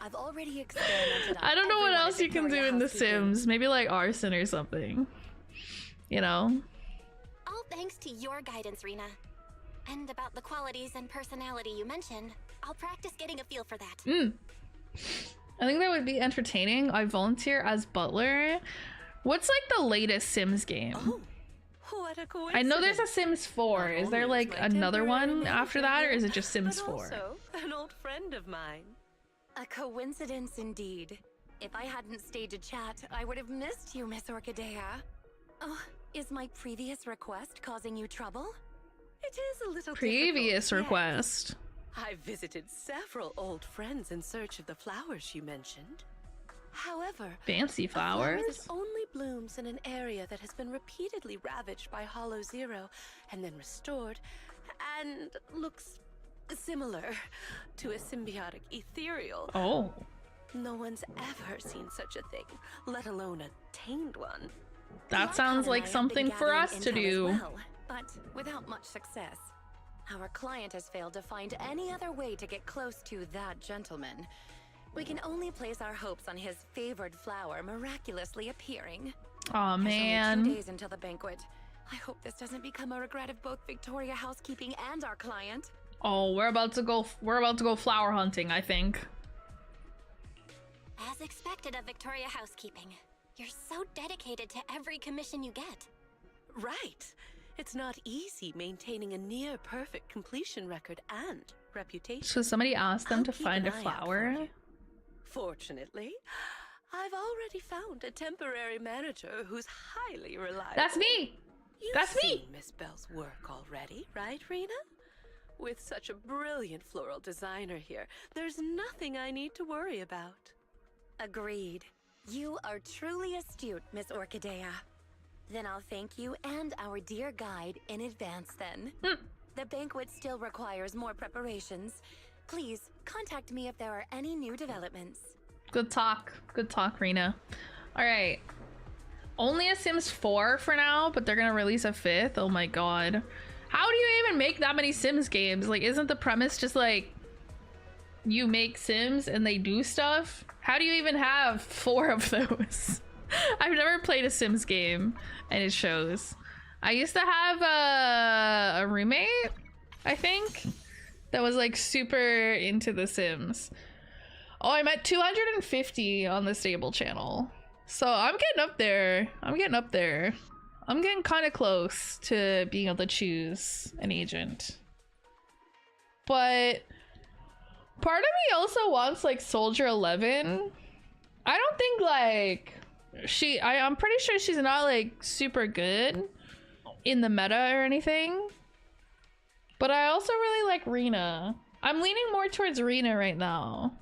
[SPEAKER 3] I've already experimented on
[SPEAKER 1] I don't know what
[SPEAKER 3] everyone at
[SPEAKER 1] else you can do
[SPEAKER 3] Victoria
[SPEAKER 1] in The
[SPEAKER 3] Housekeeping.
[SPEAKER 1] Sims. Maybe like arson or something. You know?
[SPEAKER 4] All thanks to your guidance, Rena. And about the qualities and personality you mentioned, I'll practice getting a feel for that.
[SPEAKER 1] I think that would be entertaining. I volunteer as butler. What's like the latest Sims game?
[SPEAKER 7] Oh, what a coincidence.
[SPEAKER 1] I know there's a Sims 4.
[SPEAKER 7] Not
[SPEAKER 1] Is there
[SPEAKER 7] only
[SPEAKER 1] like
[SPEAKER 7] is my
[SPEAKER 1] another
[SPEAKER 7] temporary
[SPEAKER 1] one after that, or
[SPEAKER 7] manager
[SPEAKER 1] is it just Sims
[SPEAKER 7] but
[SPEAKER 1] 4?
[SPEAKER 7] also an old friend of mine.
[SPEAKER 3] A coincidence indeed. If I hadn't stayed to chat, I would have missed you, Miss Orchidea. Oh, is my previous request causing you trouble?
[SPEAKER 7] It is a little
[SPEAKER 1] Previous
[SPEAKER 7] difficult, yes.
[SPEAKER 1] request.
[SPEAKER 7] I've visited several old friends in search of the flowers you mentioned. However,
[SPEAKER 1] Fancy
[SPEAKER 7] a flower
[SPEAKER 1] flowers.
[SPEAKER 7] that only blooms in an area that has been repeatedly ravaged by Hollow Zero and then restored, and looks similar to a symbiotic ethereal.
[SPEAKER 1] Oh.
[SPEAKER 7] No one's ever seen such a thing, let alone a tamed one.
[SPEAKER 1] That sounds like something for us to do.
[SPEAKER 3] Well, but without much success. Our client has failed to find any other way to get close to that gentleman. We can only place our hopes on his favored flower miraculously appearing.
[SPEAKER 1] Aw,
[SPEAKER 3] There's only 2
[SPEAKER 1] man.
[SPEAKER 3] days until the banquet. I hope this doesn't become a regret of both Victoria Housekeeping and our client.
[SPEAKER 1] Oh, we're about to go flower hunting, I think.
[SPEAKER 4] As expected of Victoria Housekeeping, you're so dedicated to every commission you get.
[SPEAKER 7] Right. It's not easy maintaining a near-perfect completion record and reputation.
[SPEAKER 1] So somebody asked them
[SPEAKER 7] I'll
[SPEAKER 1] to
[SPEAKER 7] keep
[SPEAKER 1] find a
[SPEAKER 7] an eye out for
[SPEAKER 1] flower?
[SPEAKER 7] you. Fortunately, I've already found a temporary manager who's highly reliable.
[SPEAKER 1] That's me!
[SPEAKER 7] You've
[SPEAKER 1] That's me!
[SPEAKER 7] seen Miss Bell's work already, right, Rena? With such a brilliant floral designer here, there's nothing I need to worry about.
[SPEAKER 8] Agreed. You are truly astute, Miss Orchidea. Then I'll thank you and our dear guide in advance then. The banquet still requires more preparations. Please, contact me if there are any new developments.
[SPEAKER 1] Good talk. Good talk, Rena. Alright. Only a Sims 4 for now, but they're gonna release a 5th? Oh my god. How do you even make that many Sims games? Like, isn't the premise just like you make Sims and they do stuff? How do you even have 4 of those? I've never played a Sims game and it shows. I used to have a roommate, I think, that was like super into The Sims. Oh, I'm at 250 on the stable channel. So I'm getting up there. I'm getting kind of close to being able to choose an agent. But part of me also wants like Soldier 11. I don't think like I'm pretty sure she's not like super good in the meta or anything. But I also really like Rena. I'm leaning more towards Rena right now.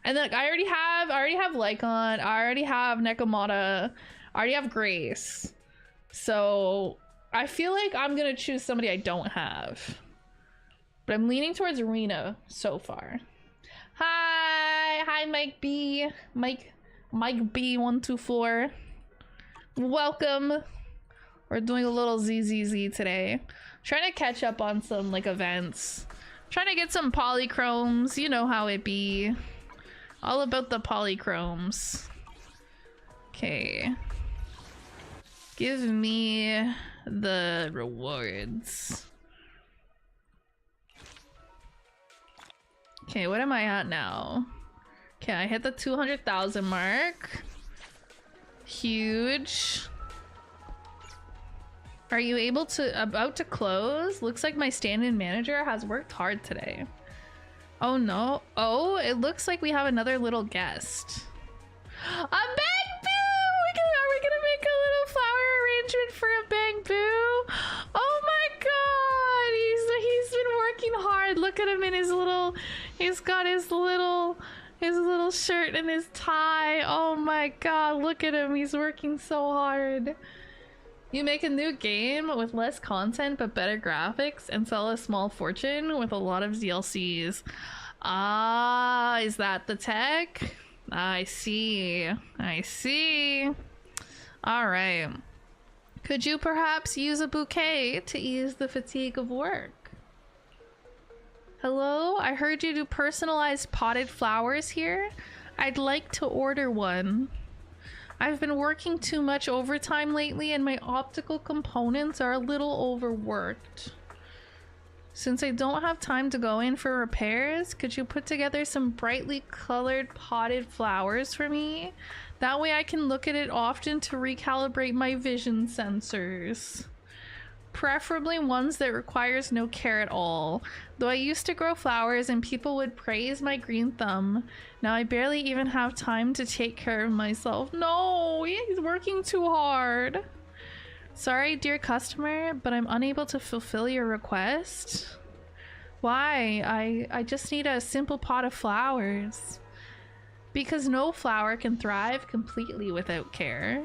[SPEAKER 1] And then I already have Lycon, I already have Nekomata, I already have Grace. So I feel like I'm gonna choose somebody I don't have. But I'm leaning towards Rena so far. Hi Mike B. Mike B124. Welcome. We're doing a little ZZZ today. Trying to catch up on some like events. Trying to get some polychromes, you know how it be. All about the polychromes. Okay. Give me the rewards. Okay, what am I at now? Okay, I hit the 200,000 mark. Huge. Are you about to close? Looks like my stand-in manager has worked hard today. Oh no. Oh, it looks like we have another little guest. A Bang Boo! Are we gonna make a little flower arrangement for a Bang Boo? Oh my god! He's been working hard. Look at him in his little, he's got his little shirt and his tie. Oh my god, look at him. He's working so hard. You make a new game with less content but better graphics and sell a small fortune with a lot of DLCs. Ah, is that the tech? I see. I see. All right. Could you perhaps use a bouquet to ease the fatigue of work? Hello, I heard you do personalized potted flowers here. I'd like to order one. I've been working too much overtime lately and my optical components are a little overworked. Since I don't have time to go in for repairs, could you put together some brightly colored potted flowers for me? That way I can look at it often to recalibrate my vision sensors. Preferably ones that requires no care at all. Though I used to grow flowers and people would praise my green thumb. Now I barely even have time to take care of myself. No, he's working too hard. Sorry, dear customer, but I'm unable to fulfill your request. Why? I just need a simple pot of flowers. Because no flower can thrive completely without care.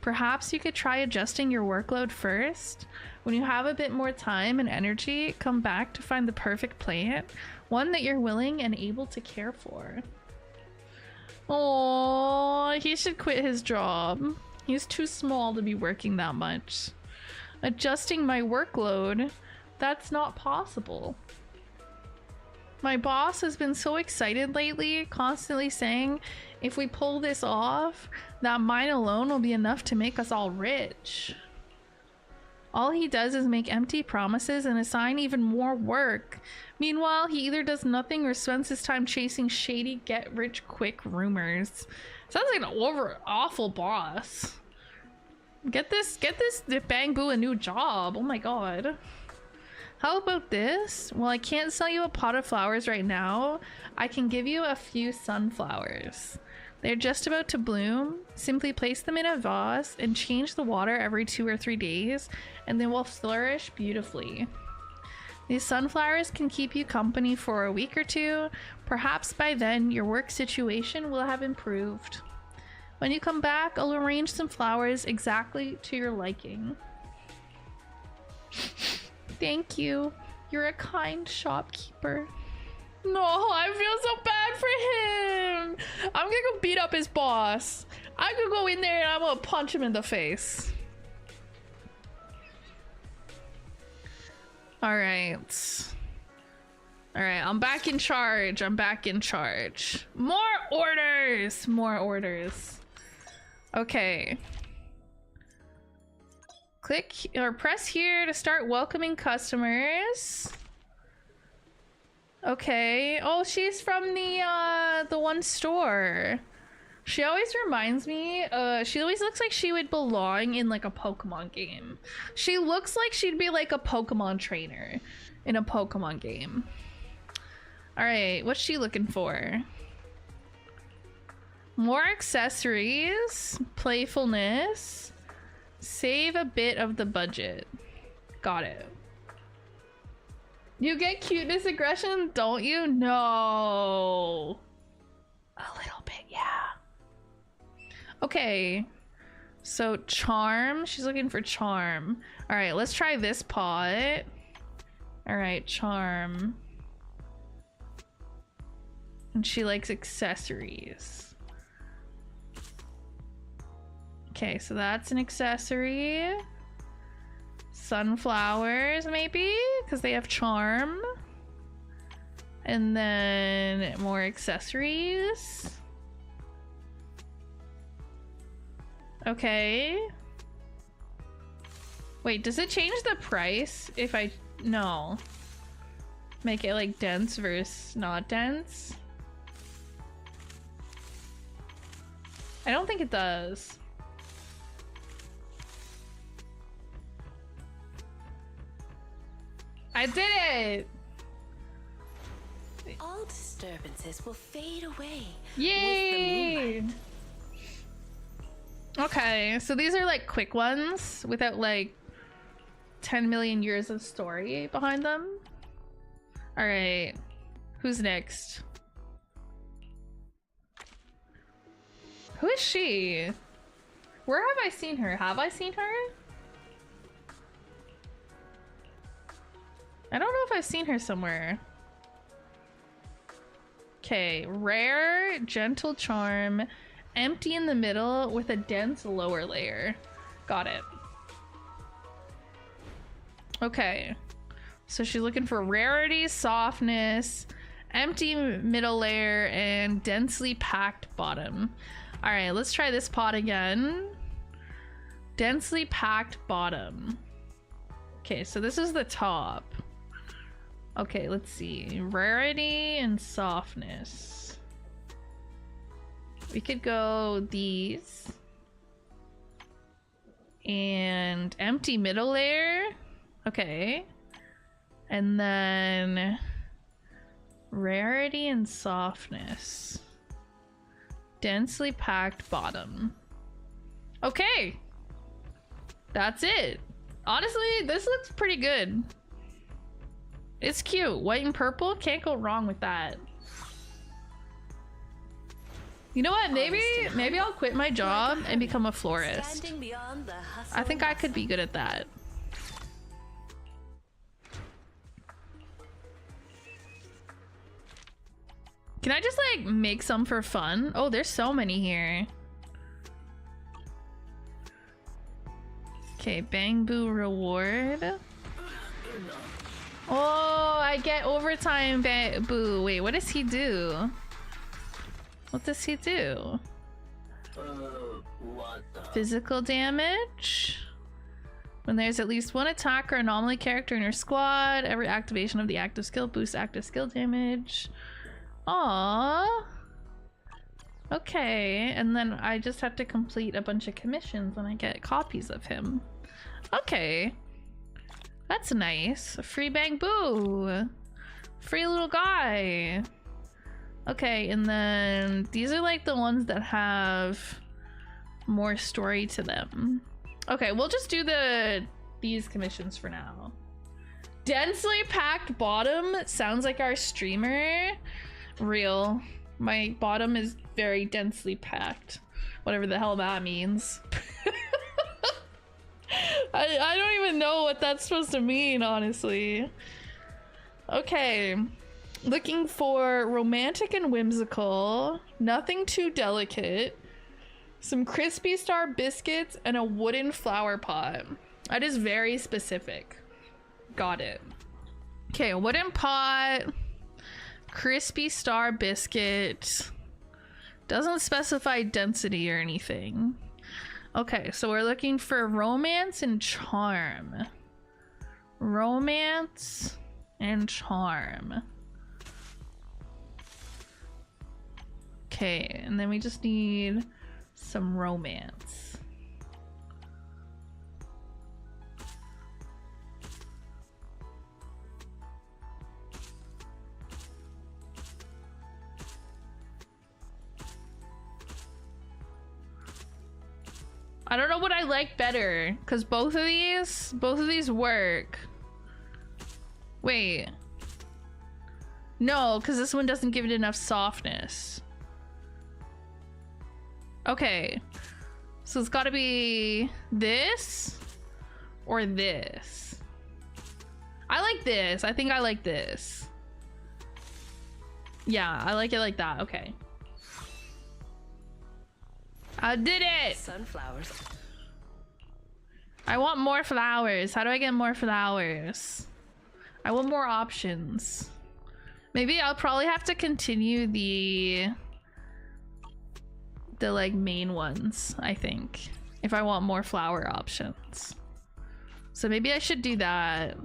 [SPEAKER 1] Perhaps you could try adjusting your workload first. When you have a bit more time and energy, come back to find the perfect plant, one that you're willing and able to care for. Oh, he should quit his job. He's too small to be working that much. Adjusting my workload, that's not possible. My boss has been so excited lately, constantly saying if we pull this off, that mine alone will be enough to make us all rich. All he does is make empty promises and assign even more work. Meanwhile, he either does nothing or spends his time chasing shady get-rich-quick rumors. Sounds like an awful boss. Get this Bangbu a new job. Oh my god. How about this? Well, I can't sell you a pot of flowers right now. I can give you a few sunflowers. They're just about to bloom. Simply place them in a vase and change the water every 2 or 3 days, and they will flourish beautifully. These sunflowers can keep you company for a week or two. Perhaps by then your work situation will have improved. When you come back, I'll arrange some flowers exactly to your liking. Thank you. You're a kind shopkeeper. No, I feel so bad for him. I'm gonna go beat up his boss. I'm gonna go in there and I'm gonna punch him in the face. Alright. Alright, I'm back in charge. I'm back in charge. More orders! More orders. Okay. Click or press here to start welcoming customers. Okay. Oh, she's from the one store. She always reminds me, she always looks like she would belong in like a Pokemon game. She looks like she'd be like a Pokemon trainer in a Pokemon game. All right, what's she looking for? More accessories, playfulness, save a bit of the budget. Got it. You get cuteness aggression, don't you? No. A little bit, yeah. Okay. So charm, she's looking for charm. All right, let's try this pot. All right, charm. And she likes accessories. Okay, so that's an accessory. Sunflowers, maybe? Because they have charm. And then more accessories. Okay. Wait, does it change the price if I... No. Make it like dense versus not dense? I don't think it does. I did it!
[SPEAKER 7] All disturbances will fade away.
[SPEAKER 1] Yay!
[SPEAKER 7] With the moonlight.
[SPEAKER 1] Okay, so these are like quick ones without like 10 million years of story behind them. All right, who's next? Who is she? Where have I seen her? Have I seen her? I don't know if I've seen her somewhere. Okay, rare, gentle charm, empty in the middle with a dense lower layer. Got it. Okay, so she's looking for rarity, softness, empty middle layer, and densely packed bottom. All right, let's try this pot again. Densely packed bottom. Okay, so this is the top. Okay, let's see. Rarity and softness. We could go these. And empty middle layer. Okay. And then rarity and softness. Densely packed bottom. Okay. That's it. Honestly, this looks pretty good. It's cute. White and purple. Can't go wrong with that. You know what? Maybe I'll quit my job and become a florist. I think I could be good at that. Can I just like make some for fun? Oh, there's so many here. Okay, Bangbu reward. Oh, I get overtime Boo. Wait, what does he do? What does he do? Physical damage. When there's at least one attack or anomaly character in your squad, every activation of the active skill boosts active skill damage. Aww. Okay, and then I just have to complete a bunch of commissions when I get copies of him. Okay. That's nice. Free Bangbu. Free little guy. Okay, and then these are like the ones that have more story to them. Okay, we'll just do these commissions for now. Densely packed bottom sounds like our streamer. Real. My bottom is very densely packed. Whatever the hell that means. I don't even know what that's supposed to mean, honestly. Okay. Looking for romantic and whimsical. Nothing too delicate. Some crispy star biscuits and a wooden flower pot. That is very specific. Got it. Okay, a wooden pot. Crispy star biscuit. Doesn't specify density or anything. Okay, so we're looking for romance and charm. Romance and charm. Okay, and then we just need some romance. I don't know what I like better, because both of these work. Wait. No, because this one doesn't give it enough softness. Okay. So it's gotta be this or this. I like this. I think I like this. Yeah, I like it like that. Okay. I did it!
[SPEAKER 7] Sunflowers.
[SPEAKER 1] I want more flowers. How do I get more flowers? I want more options. Maybe I'll probably have to continue the like main ones, I think, if I want more flower options. So maybe I should do that.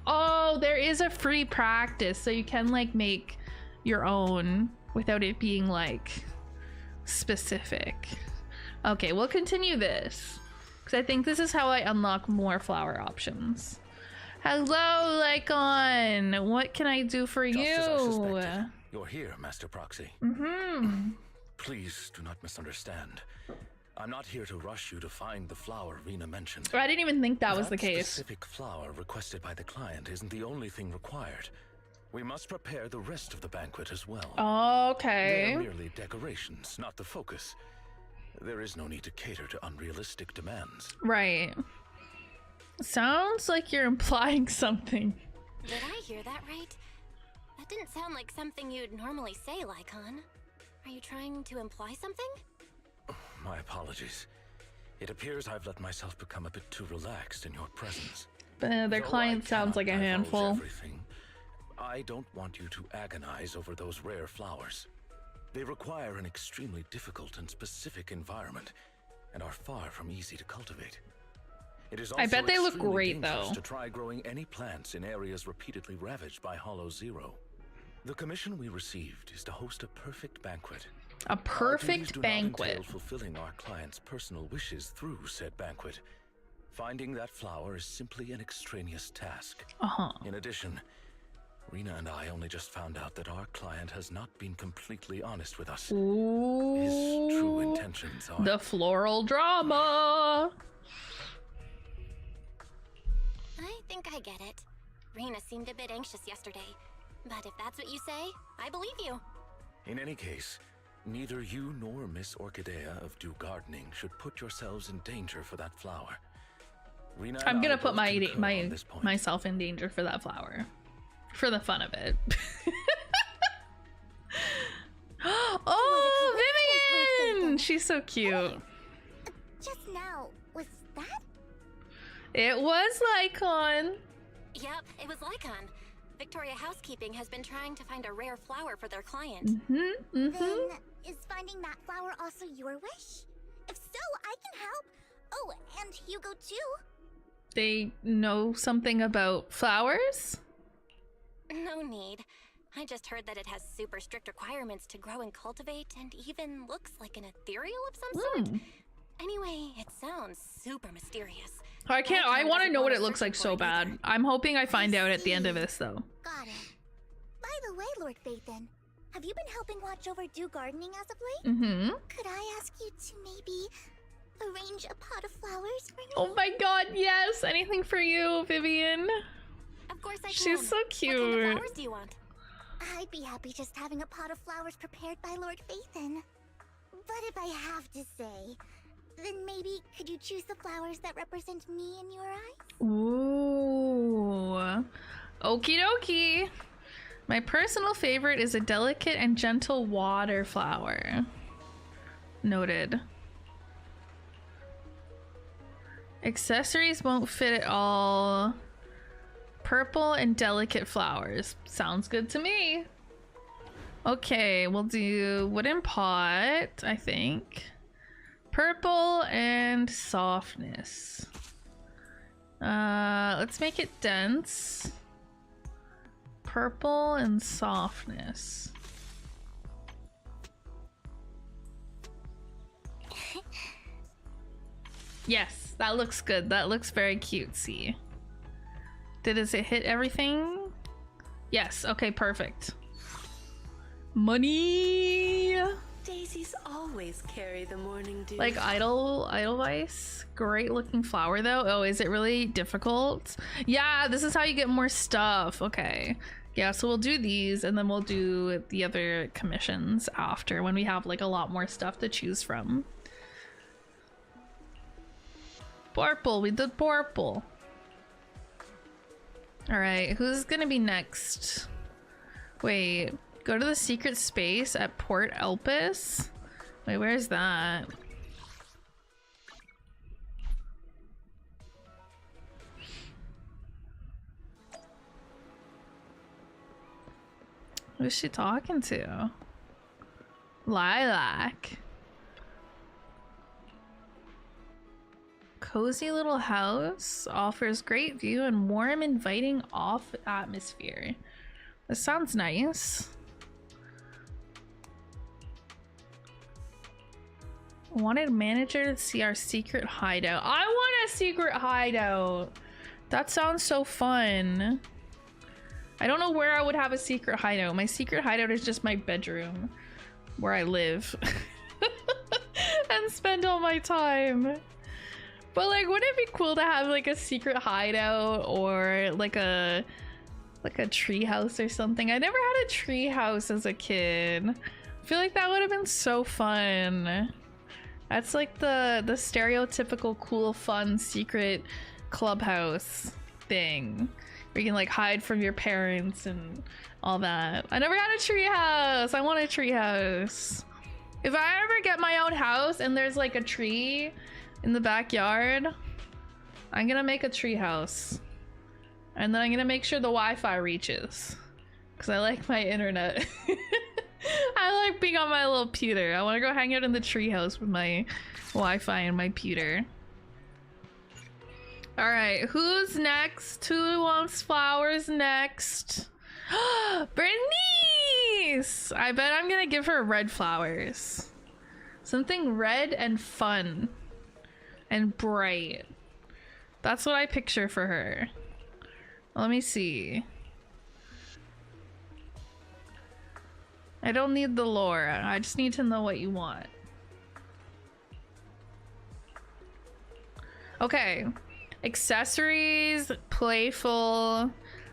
[SPEAKER 1] Oh, there is a free practice, so you can like make your own without it being like specific. Okay, we'll continue this because I think this is how I unlock more flower options. Hello, Lycon. What can I do for
[SPEAKER 5] Just as I
[SPEAKER 1] you?
[SPEAKER 5] suspected. You're here, Master Proxy. Please do not misunderstand. I'm not here to rush you to find the flower Rena mentioned.
[SPEAKER 1] I didn't even think that was the case.
[SPEAKER 5] Specific flower requested by the client isn't the only thing required. We must prepare the rest of the banquet as well.
[SPEAKER 1] Okay.
[SPEAKER 5] They are merely decorations, not the focus. There is no need to cater to unrealistic demands.
[SPEAKER 1] Right. Sounds like you're implying something.
[SPEAKER 4] Did I hear that right? That didn't sound like something you'd normally say, Lycon. Are you trying to imply something?
[SPEAKER 5] My apologies. It appears I've let myself become a bit too relaxed in your presence.
[SPEAKER 1] Their
[SPEAKER 5] Though
[SPEAKER 1] client
[SPEAKER 5] I
[SPEAKER 1] sounds like a
[SPEAKER 5] cannot divulge
[SPEAKER 1] handful.
[SPEAKER 5] everything, I don't want you to agonize over those rare flowers. They require an extremely difficult and specific environment and are far from easy to cultivate. It is also
[SPEAKER 1] I bet they look
[SPEAKER 5] extremely
[SPEAKER 1] great,
[SPEAKER 5] dangerous
[SPEAKER 1] though.
[SPEAKER 5] to try growing any plants in areas repeatedly ravaged by Hollow Zero. The commission we received is to host a perfect banquet.
[SPEAKER 1] A
[SPEAKER 5] Our duties
[SPEAKER 1] perfect
[SPEAKER 5] do not
[SPEAKER 1] banquet.
[SPEAKER 5] entail fulfilling our client's personal wishes through said banquet. Finding that flower is simply an extraneous task. In addition, Rena and I only just found out that our client has not been completely honest with us.
[SPEAKER 1] Ooh.
[SPEAKER 5] His true intentions are...
[SPEAKER 1] The floral drama.
[SPEAKER 4] I think I get it. Rena seemed a bit anxious yesterday. But if that's what you say, I believe you.
[SPEAKER 5] In any case, neither you nor Miss Orchidea of Dew Gardening should put yourselves in danger for that flower. Rena and
[SPEAKER 1] I'm gonna
[SPEAKER 5] I
[SPEAKER 1] put
[SPEAKER 5] both concur on this point.
[SPEAKER 1] myself in danger for that flower. For the fun of it. Oh, Vivian! She's so cute.
[SPEAKER 3] Just now, was that?
[SPEAKER 1] It was Lycon.
[SPEAKER 4] Yep, it was Lycon. Victoria Housekeeping has been trying to find a rare flower for their client.
[SPEAKER 3] Then, is finding that flower also your wish? If so, I can help. Oh, and Hugo too.
[SPEAKER 1] They know something about flowers?
[SPEAKER 4] No need. I just heard that it has super strict requirements to grow and cultivate, and even looks like an ethereal of some sort. Anyway, it sounds super mysterious.
[SPEAKER 1] I want to know what it looks like so bad. I'm hoping I find out at the end of this, though.
[SPEAKER 3] Got it. By the way, Lord Phaethon, have you been helping watch over Dew Gardening as of late?
[SPEAKER 1] Mm-hmm.
[SPEAKER 3] Could I ask you to maybe arrange a pot of flowers for me?
[SPEAKER 1] Oh my god, yes! Anything for you, Vivian.
[SPEAKER 4] Of course I can.
[SPEAKER 1] She's so cute.
[SPEAKER 4] What kind of flowers do you want?
[SPEAKER 3] I'd be happy just having a pot of flowers prepared by Lord Phaethon. But if I have to say, then maybe could you choose the flowers that represent me in your eyes?
[SPEAKER 1] Ooh. Okie dokie. My personal favorite is a delicate and gentle water flower. Noted. Accessories won't fit at all. Purple and delicate flowers. Sounds good to me. Okay, we'll do wooden pot, I think. Purple and softness. Let's make it dense. Purple and softness. Yes, that looks good. That looks very cutesy. Does it hit everything? Yes, okay, perfect. Money!
[SPEAKER 7] Daisies always carry the morning dew.
[SPEAKER 1] Like Edelweiss? Great looking flower though. Oh, is it really difficult? Yeah, this is how you get more stuff. Okay. Yeah, so we'll do these and then we'll do the other commissions after when we have like a lot more stuff to choose from. Purple, we did purple. All right, who's gonna be next? Wait, go to the secret space at Port Elpis. Wait, where's that? Who's she talking to? Lilac. Cozy little house offers great view and warm, inviting off atmosphere. This sounds nice. Wanted manager to see our secret hideout. I want a secret hideout. That sounds so fun. I don't know where I would have a secret hideout. My secret hideout is just my bedroom where I live and spend all my time. But like, wouldn't it be cool to have like a secret hideout or like a tree house or something? I never had a tree house as a kid. I feel like that would have been so fun. That's like the stereotypical cool, fun, secret clubhouse thing where you can like hide from your parents and all that. I never had a tree house. I want a tree house. If I ever get my own house and there's like a tree in the backyard, I'm gonna make a tree house. And then I'm gonna make sure the Wi-Fi reaches. Because I like my internet. I like being on my little pewter. I want to go hang out in the treehouse with my Wi-Fi and my pewter. Alright, who's next? Who wants flowers next? Bernice! I bet I'm gonna give her red flowers. Something red and fun. And bright. That's what I picture for her. Let me see. I don't need the lore. I just need to know what you want. Okay. Accessories, playful,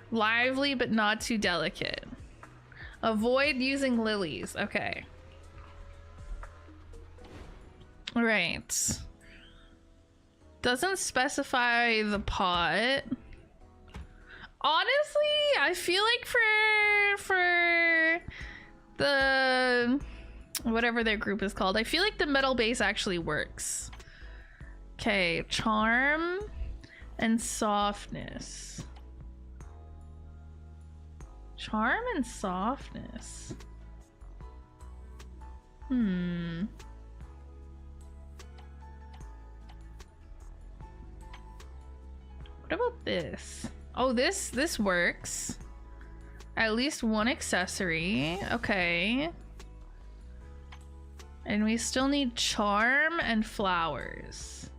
[SPEAKER 1] lively but not too delicate. Avoid using lilies. Okay. All right. Doesn't specify the pot. Honestly, I feel like for the whatever their group is called, I feel like the metal base actually works. Okay, charm and softness. Charm and softness. What about this? Oh, this works. At least one accessory. Okay. And we still need charm and flowers.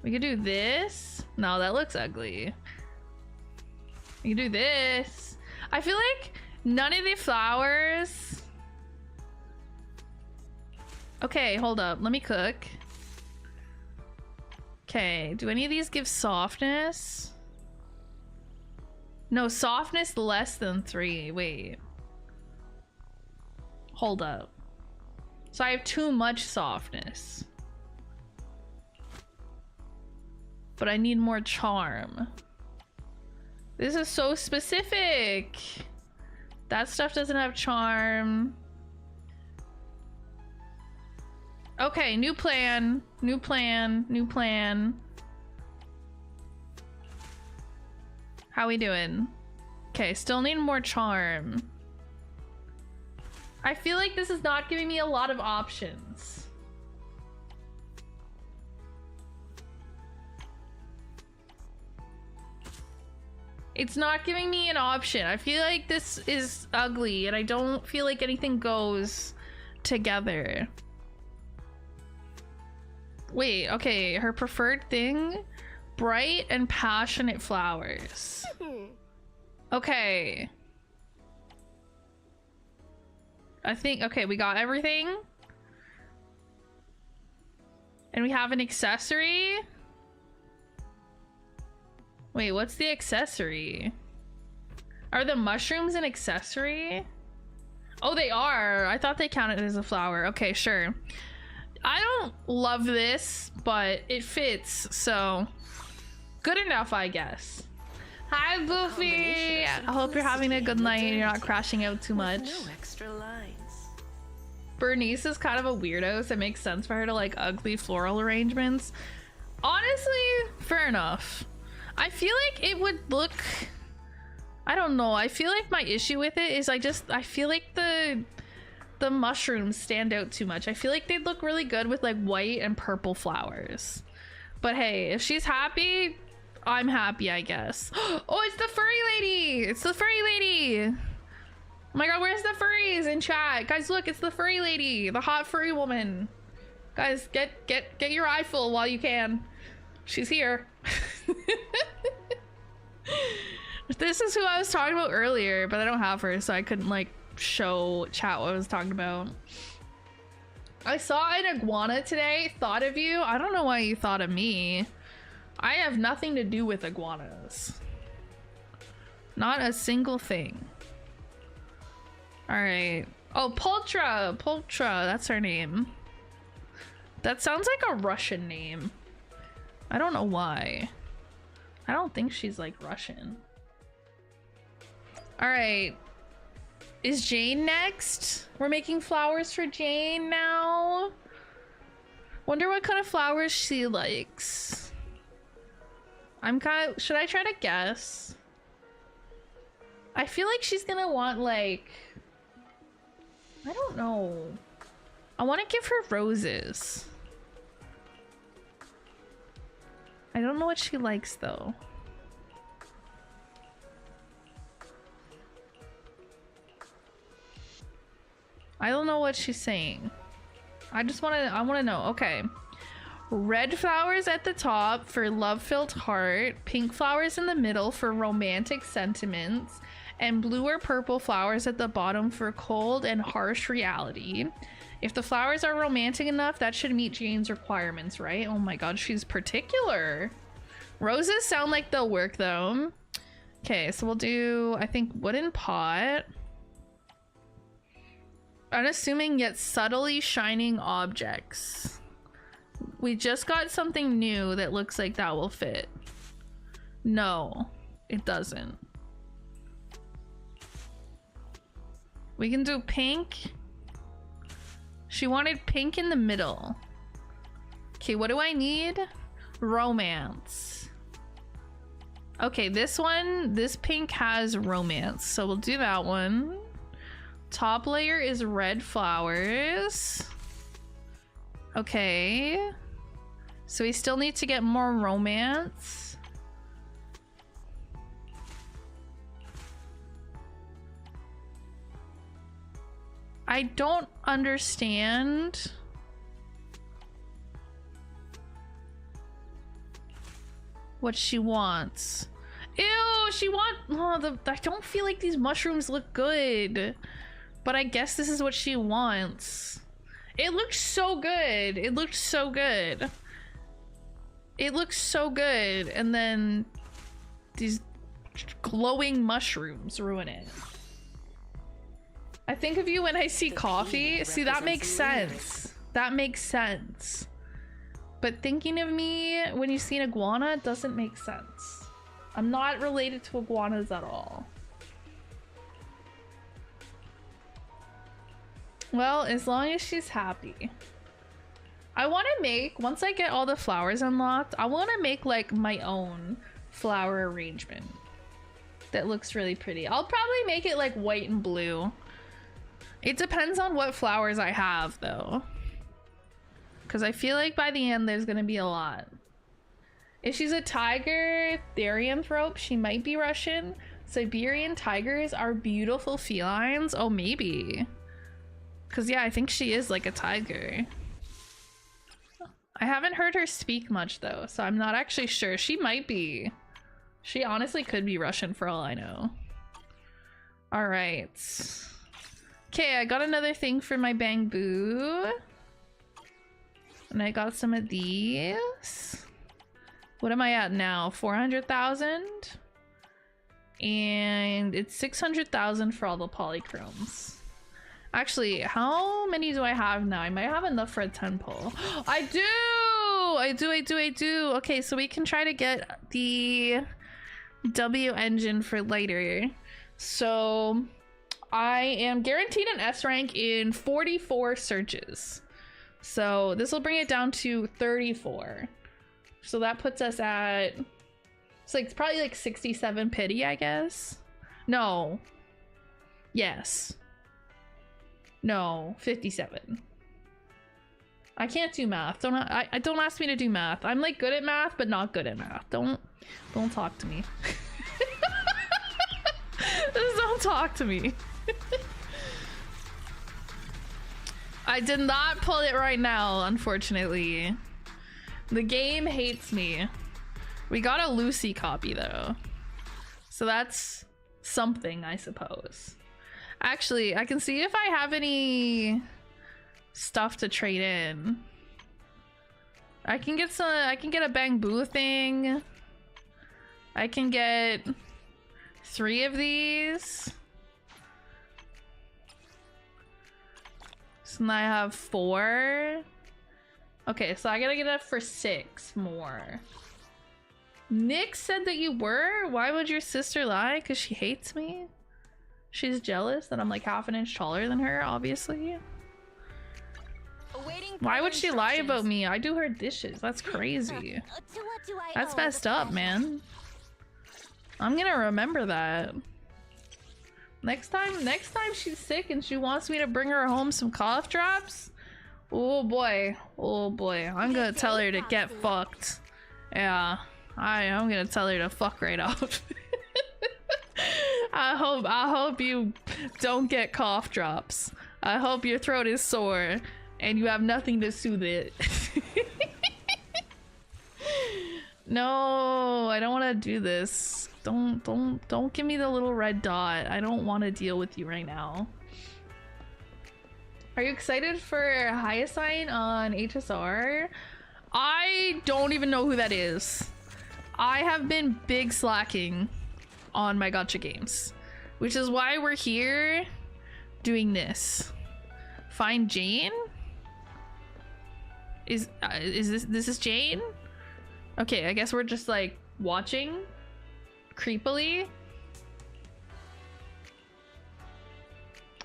[SPEAKER 1] We could do this. No, that looks ugly. We can do this. I feel like none of the flowers... Okay, hold up. Let me cook. Okay, do any of these give softness? No, softness less than 3. Wait. Hold up. So I have too much softness. But I need more charm. This is so specific. That stuff doesn't have charm. Okay, new plan. New plan. New plan. How we doing? Okay, still need more charm. I feel like this is not giving me a lot of options. It's not giving me an option. I feel like this is ugly and I don't feel like anything goes together. Wait, okay, her preferred thing? Bright and passionate flowers. Okay. I think, okay, we got everything. And we have an accessory. Wait, what's the accessory? Are the mushrooms an accessory? Oh, they are. I thought they counted as a flower. Okay, sure. I don't love this, but it fits, so good enough, I guess. Hi, Goofy. I hope you're having a good night and you're not crashing out too much.
[SPEAKER 7] No extra lines.
[SPEAKER 1] Bernice is kind of a weirdo, so it makes sense for her to like ugly floral arrangements. Honestly, fair enough. I feel like it would look... I don't know. I feel like my issue with it is I feel like the mushrooms stand out too much. I feel like they'd look really good with like white and purple flowers. But hey, if she's happy, I'm happy, I guess. Oh, it's the furry lady! It's the furry lady! Oh my god, where's the furries in chat? Guys, look, it's the furry lady, the hot furry woman. Guys, get your eye full while you can. She's here. This is who I was talking about earlier, but I don't have her, so I couldn't like show chat what I was talking about. I saw an iguana today, thought of you. I don't know why you thought of me. I have nothing to do with iguanas. Not a single thing. Alright. Oh, Poltra! Poltra, that's her name. That sounds like a Russian name. I don't know why. I don't think she's like Russian. Alright. Is Jane next? We're making flowers for Jane now. Wonder what kind of flowers she likes. Should I try to guess? I feel like she's gonna want like... I don't know. I want to give her roses. I don't know what she likes though. I don't know what she's saying. I want to know. Okay. Red flowers at the top for love-filled heart, pink flowers in the middle for romantic sentiments, and blue or purple flowers at the bottom for cold and harsh reality. If the flowers are romantic enough, that should meet Jane's requirements, right? Oh my god, she's particular. Roses sound like they'll work though. Okay, so we'll do, I think, wooden pot. Unassuming yet subtly shining objects. We just got something new that looks like that will fit. No, it doesn't. We can do pink. She wanted pink in the middle. Okay, what do I need? Romance. Okay, this pink has romance, so we'll do that one. Top layer is red flowers. Okay. So we still need to get more romance. I don't understand. What she wants. Ew, she I don't feel like these mushrooms look good. But I guess this is what she wants. It looks so good. It looks so good. It looks so good. And then these glowing mushrooms ruin it. I think of you when I see coffee. See, that makes sense. That makes sense. But thinking of me when you see an iguana doesn't make sense. I'm not related to iguanas at all. Well, as long as she's happy. I want to make, once I get all the flowers unlocked, I want to make like my own flower arrangement that looks really pretty. I'll probably make it like white and blue. It depends on what flowers I have though. Because I feel like by the end there's going to be a lot. If she's a tiger, therianthrope, she might be Russian. Siberian tigers are beautiful felines. Oh, maybe. Because yeah, I think she is like a tiger. I haven't heard her speak much though, so I'm not actually sure. She might be. She honestly could be Russian for all I know. All right. Okay, I got another thing for my bamboo. And I got some of these. What am I at now? 400,000? And it's 600,000 for all the polychromes. Actually, how many do I have now? I might have enough for a 10 pull. I do! I do. Okay, so we can try to get the W engine for later. So I am guaranteed an S rank in 44 searches. So this will bring it down to 34. So that puts us at, it's like probably like 67 pity, I guess. No. Yes. No, 57. I can't do math. Don't ask me to do math. I'm like good at math, but not good at math. Don't talk to me. Just don't talk to me. I did not pull it right now, unfortunately. The game hates me. We got a Lucy copy though. So that's something, I suppose. Actually, I can see if I have any stuff to trade in. I can get a bamboo thing. I can get 3 of these. So now I have 4. Okay, so I gotta get up for 6 more. Nick said that you were? Why would your sister lie? Because she hates me? She's jealous that I'm like half an inch taller than her, obviously. Why would she lie about me? I do her dishes. That's crazy. That's messed up, man. I'm gonna remember that. Next time she's sick and she wants me to bring her home some cough drops. Oh boy. I'm gonna tell her to get fucked. Yeah. I'm gonna tell her to fuck right off. I hope you don't get cough drops. I hope your throat is sore and you have nothing to soothe it. No, I don't want to do this. Don't give me the little red dot. I don't want to deal with you right now. Are you excited for Hyacinth on HSR? I don't even know who that is. I have been big slacking on my gacha games, which is why we're here doing this. Find Jane? Is this Jane? Okay, I guess we're just like watching creepily.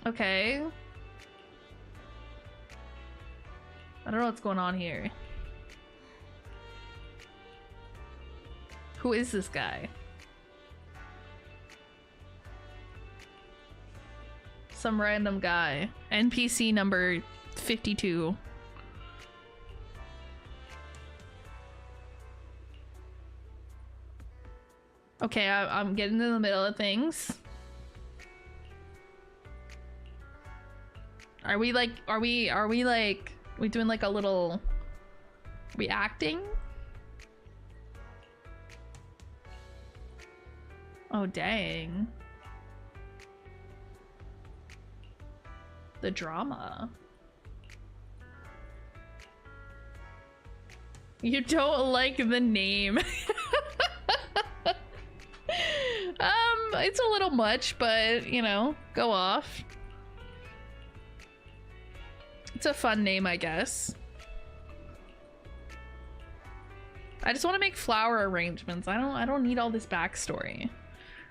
[SPEAKER 1] Okay. I don't know what's going on here. Who is this guy? Some random guy. NPC number 52. Okay, I'm getting in the middle of things. Are we like, we doing like a little reacting? Oh, dang. The drama. You don't like the name. It's a little much, but you know, go off. It's a fun name, I guess. I just want to make flower arrangements. I don't need all this backstory.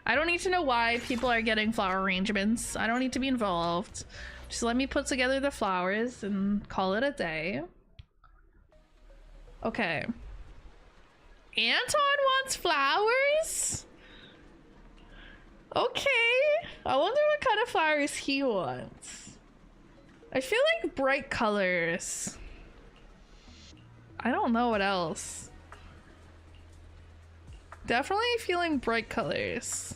[SPEAKER 1] I don't need to know why people are getting flower arrangements. I don't need to be involved. Just let me put together the flowers and call it a day. Okay. Anton wants flowers? Okay. I wonder what kind of flowers he wants. I feel like bright colors. I don't know what else. Definitely feeling bright colors.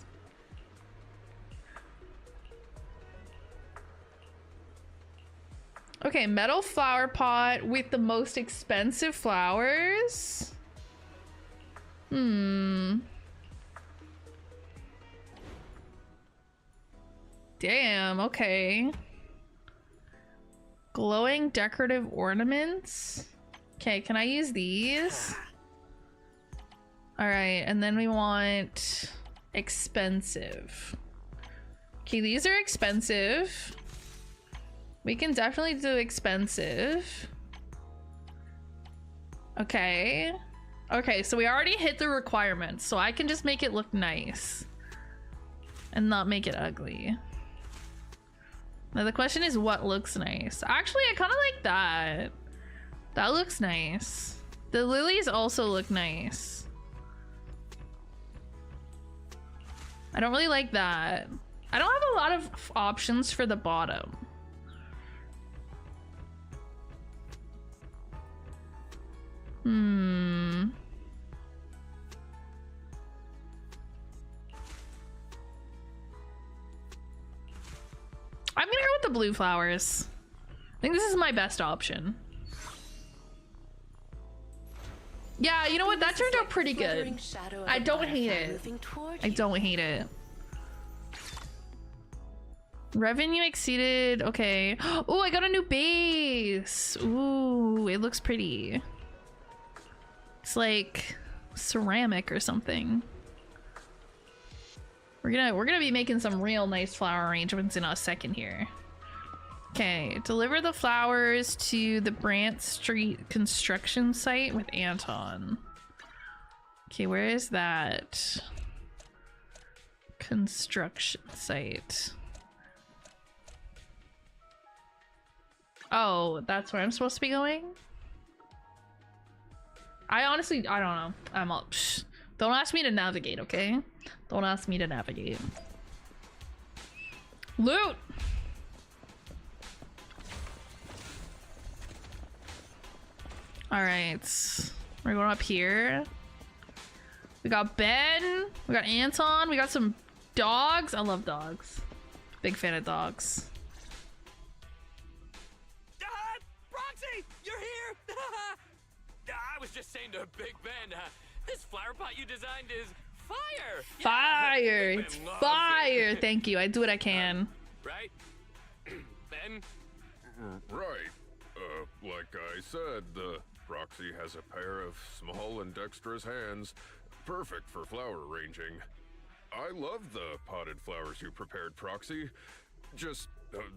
[SPEAKER 1] Okay, metal flower pot with the most expensive flowers. Damn, okay. Glowing decorative ornaments. Okay, can I use these? All right, and then we want expensive. Okay, these are expensive. We can definitely do expensive. Okay. Okay, so we already hit the requirements, so I can just make it look nice and not make it ugly. Now the question is, what looks nice? Actually, I kind of like that. That looks nice. The lilies also look nice. I don't really like that. I don't have a lot of options for the bottom. I'm gonna go with the blue flowers. I think this is my best option. Yeah, you know what? That turned out pretty good. I don't hate it. I don't hate it. Revenue exceeded. Okay. Oh, I got a new base. Ooh, it looks pretty. It's like ceramic or something. We're gonna be making some real nice flower arrangements in a second here. Okay, deliver the flowers to the Brant Street construction site with Anton. Okay, where is that construction site? Oh, that's where I'm supposed to be going? I honestly, I don't know. I'm all, psh. Don't ask me to navigate, okay? Don't ask me to navigate. Loot! Alright. We're going up here. We got Ben. We got Anton. We got some dogs. I love dogs. Big fan of dogs.
[SPEAKER 9] Proxy! You're here! I was just saying to Big Ben, this flower pot you designed is fire!
[SPEAKER 1] Fire!
[SPEAKER 9] Yeah,
[SPEAKER 1] it's fire! Thank you. I do what I can.
[SPEAKER 9] Right? Ben?
[SPEAKER 10] Right. Like I said, the Proxy has a pair of small and dexterous hands, perfect for flower arranging. I love the potted flowers you prepared, Proxy. Just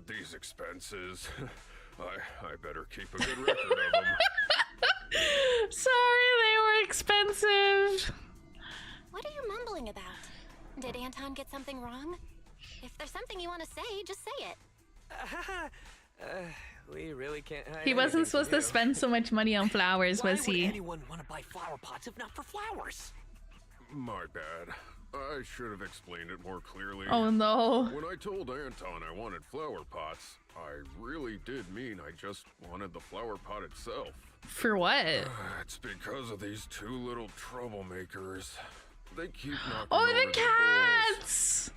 [SPEAKER 10] these expenses. I better keep a good record of them.
[SPEAKER 1] Sorry, they were expensive.
[SPEAKER 4] What are you mumbling about? Did Anton get something wrong? If there's something you want to say, just say it.
[SPEAKER 9] We really can't hide.
[SPEAKER 1] He wasn't supposed to spend so much money on flowers, was he?
[SPEAKER 9] Why would anyone want to buy flower pots if not for flowers?
[SPEAKER 10] My bad. I should have explained it more clearly.
[SPEAKER 1] Oh no.
[SPEAKER 10] When I told Anton I wanted flower pots, I really did mean I just wanted the flower pot itself.
[SPEAKER 1] For what?
[SPEAKER 10] It's because of these two little troublemakers. They keep knocking
[SPEAKER 1] Oh,
[SPEAKER 10] over
[SPEAKER 1] the cats!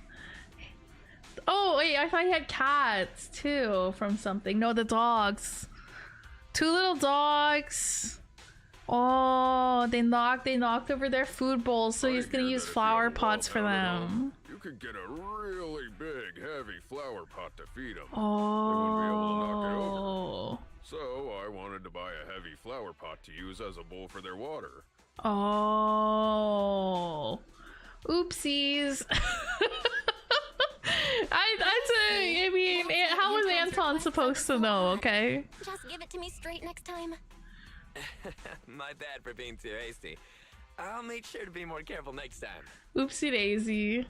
[SPEAKER 1] Oh, wait, I thought he had cats too from something. No, the dogs. 2 little dogs. Oh, they knocked over their food bowls, so he's gonna use flower pots for them.
[SPEAKER 10] You could get a really big, heavy flower pot to feed them.
[SPEAKER 1] Oh.
[SPEAKER 10] They wouldn't be able to knock it over. So I wanted to buy a heavy flower pot to use as a bowl for their water.
[SPEAKER 1] Oh. Oopsies. I mean, how was Anton supposed to know, okay?
[SPEAKER 4] Just give it to me straight next time.
[SPEAKER 9] My bad for being too hasty. I'll make sure to be more careful next time.
[SPEAKER 1] Oopsie daisy.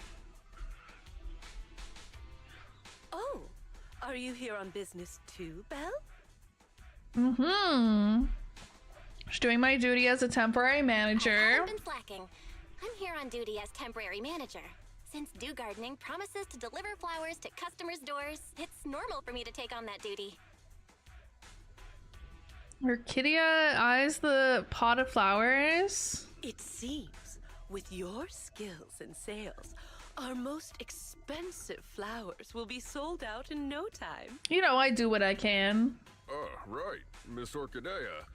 [SPEAKER 7] Oh, are you here on business too, Belle?
[SPEAKER 1] Mm-hmm. Just doing my duty as a temporary manager.
[SPEAKER 4] I've been slacking. I'm here on duty as temporary manager. Since Dew Gardening promises to deliver flowers to customers' doors, it's normal for me to take on that duty.
[SPEAKER 1] Orchidea eyes the pot of flowers.
[SPEAKER 7] It seems, with your skills and sales, our most expensive flowers will be sold out in no time.
[SPEAKER 1] You know, I do what I can.
[SPEAKER 10] Right. Miss Orchidea,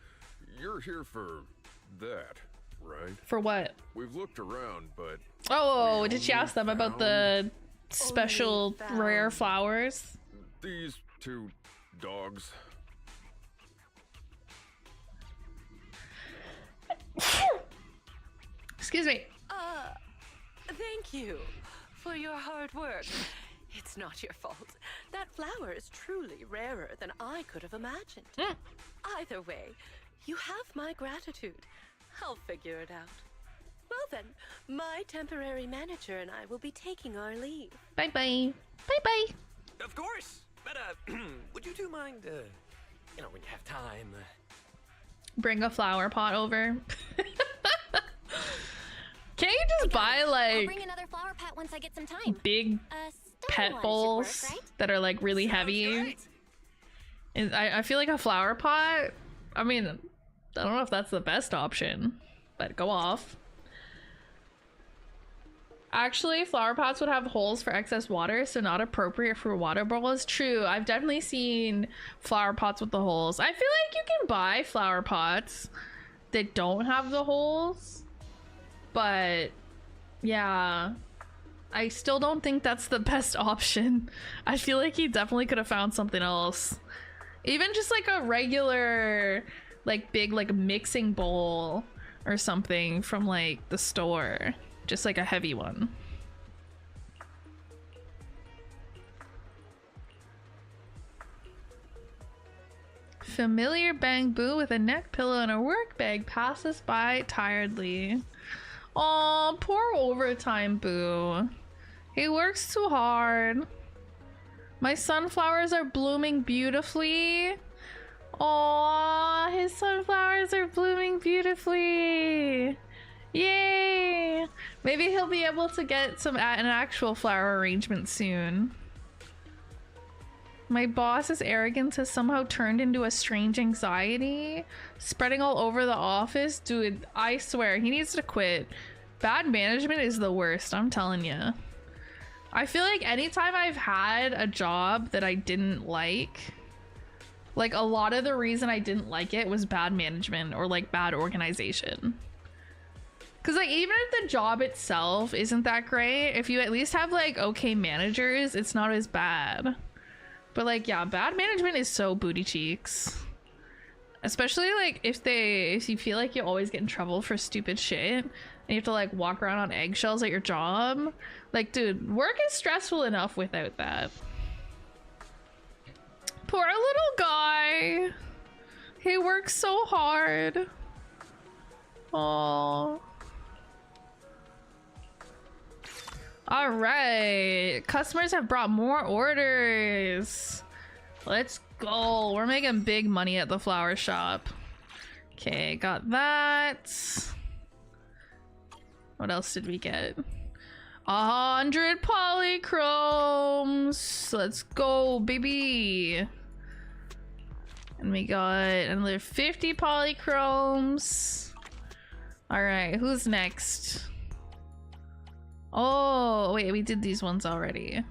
[SPEAKER 10] you're here for that, right?
[SPEAKER 1] For what?
[SPEAKER 10] We've looked around, but...
[SPEAKER 1] Oh, did she ask them about the special rare flowers?
[SPEAKER 10] These 2 dogs.
[SPEAKER 1] Excuse me.
[SPEAKER 7] Thank you for your hard work. It's not your fault. That flower is truly rarer than I could have imagined. Either way, you have my gratitude. I'll figure it out. Well then, my temporary manager and I will be taking our leave.
[SPEAKER 1] Bye-bye. Bye-bye.
[SPEAKER 9] Of course. But, would you two mind, you know, when you have time...
[SPEAKER 1] Bring a flower pot over. Can't you just buy, like...
[SPEAKER 4] I'll bring another flower pot once I get some time.
[SPEAKER 1] Big pet bowls that are, like, really heavy? And I feel like a flower pot... I mean, I don't know if that's the best option, but go off. Actually, flower pots would have holes for excess water, so not appropriate for water bowls. True, I've definitely seen flower pots with the holes. I feel like you can buy flower pots that don't have the holes, but yeah, I still don't think that's the best option. I feel like he definitely could have found something else. Even just like a regular, like big, like mixing bowl or something from like the store. Just like a heavy one. Familiar bamboo with a neck pillow and a work bag passes by tiredly. Aw, poor overtime boo. He works too hard. My sunflowers are blooming beautifully. Aw, his sunflowers are blooming beautifully. Yay! Maybe he'll be able to get an actual flower arrangement soon. My boss's arrogance has somehow turned into a strange anxiety, spreading all over the office. Dude, I swear, he needs to quit. Bad management is the worst, I'm telling you. I feel like anytime I've had a job that I didn't like a lot of the reason I didn't like it was bad management or like bad organization. Because like even if the job itself isn't that great, if you at least have like okay managers, it's not as bad. But like, yeah, bad management is so booty cheeks. Especially like if you feel like you always get in trouble for stupid shit and you have to like walk around on eggshells at your job. Like, dude, work is stressful enough without that. Poor little guy. He works so hard. Aww. All right, customers have brought more orders. Let's go. We're making big money at the flower shop. Okay, got that. What else did we get? 100 polychromes. Let's go, baby. And we got another 50 polychromes. All right, who's next? Oh, wait, we did these ones already.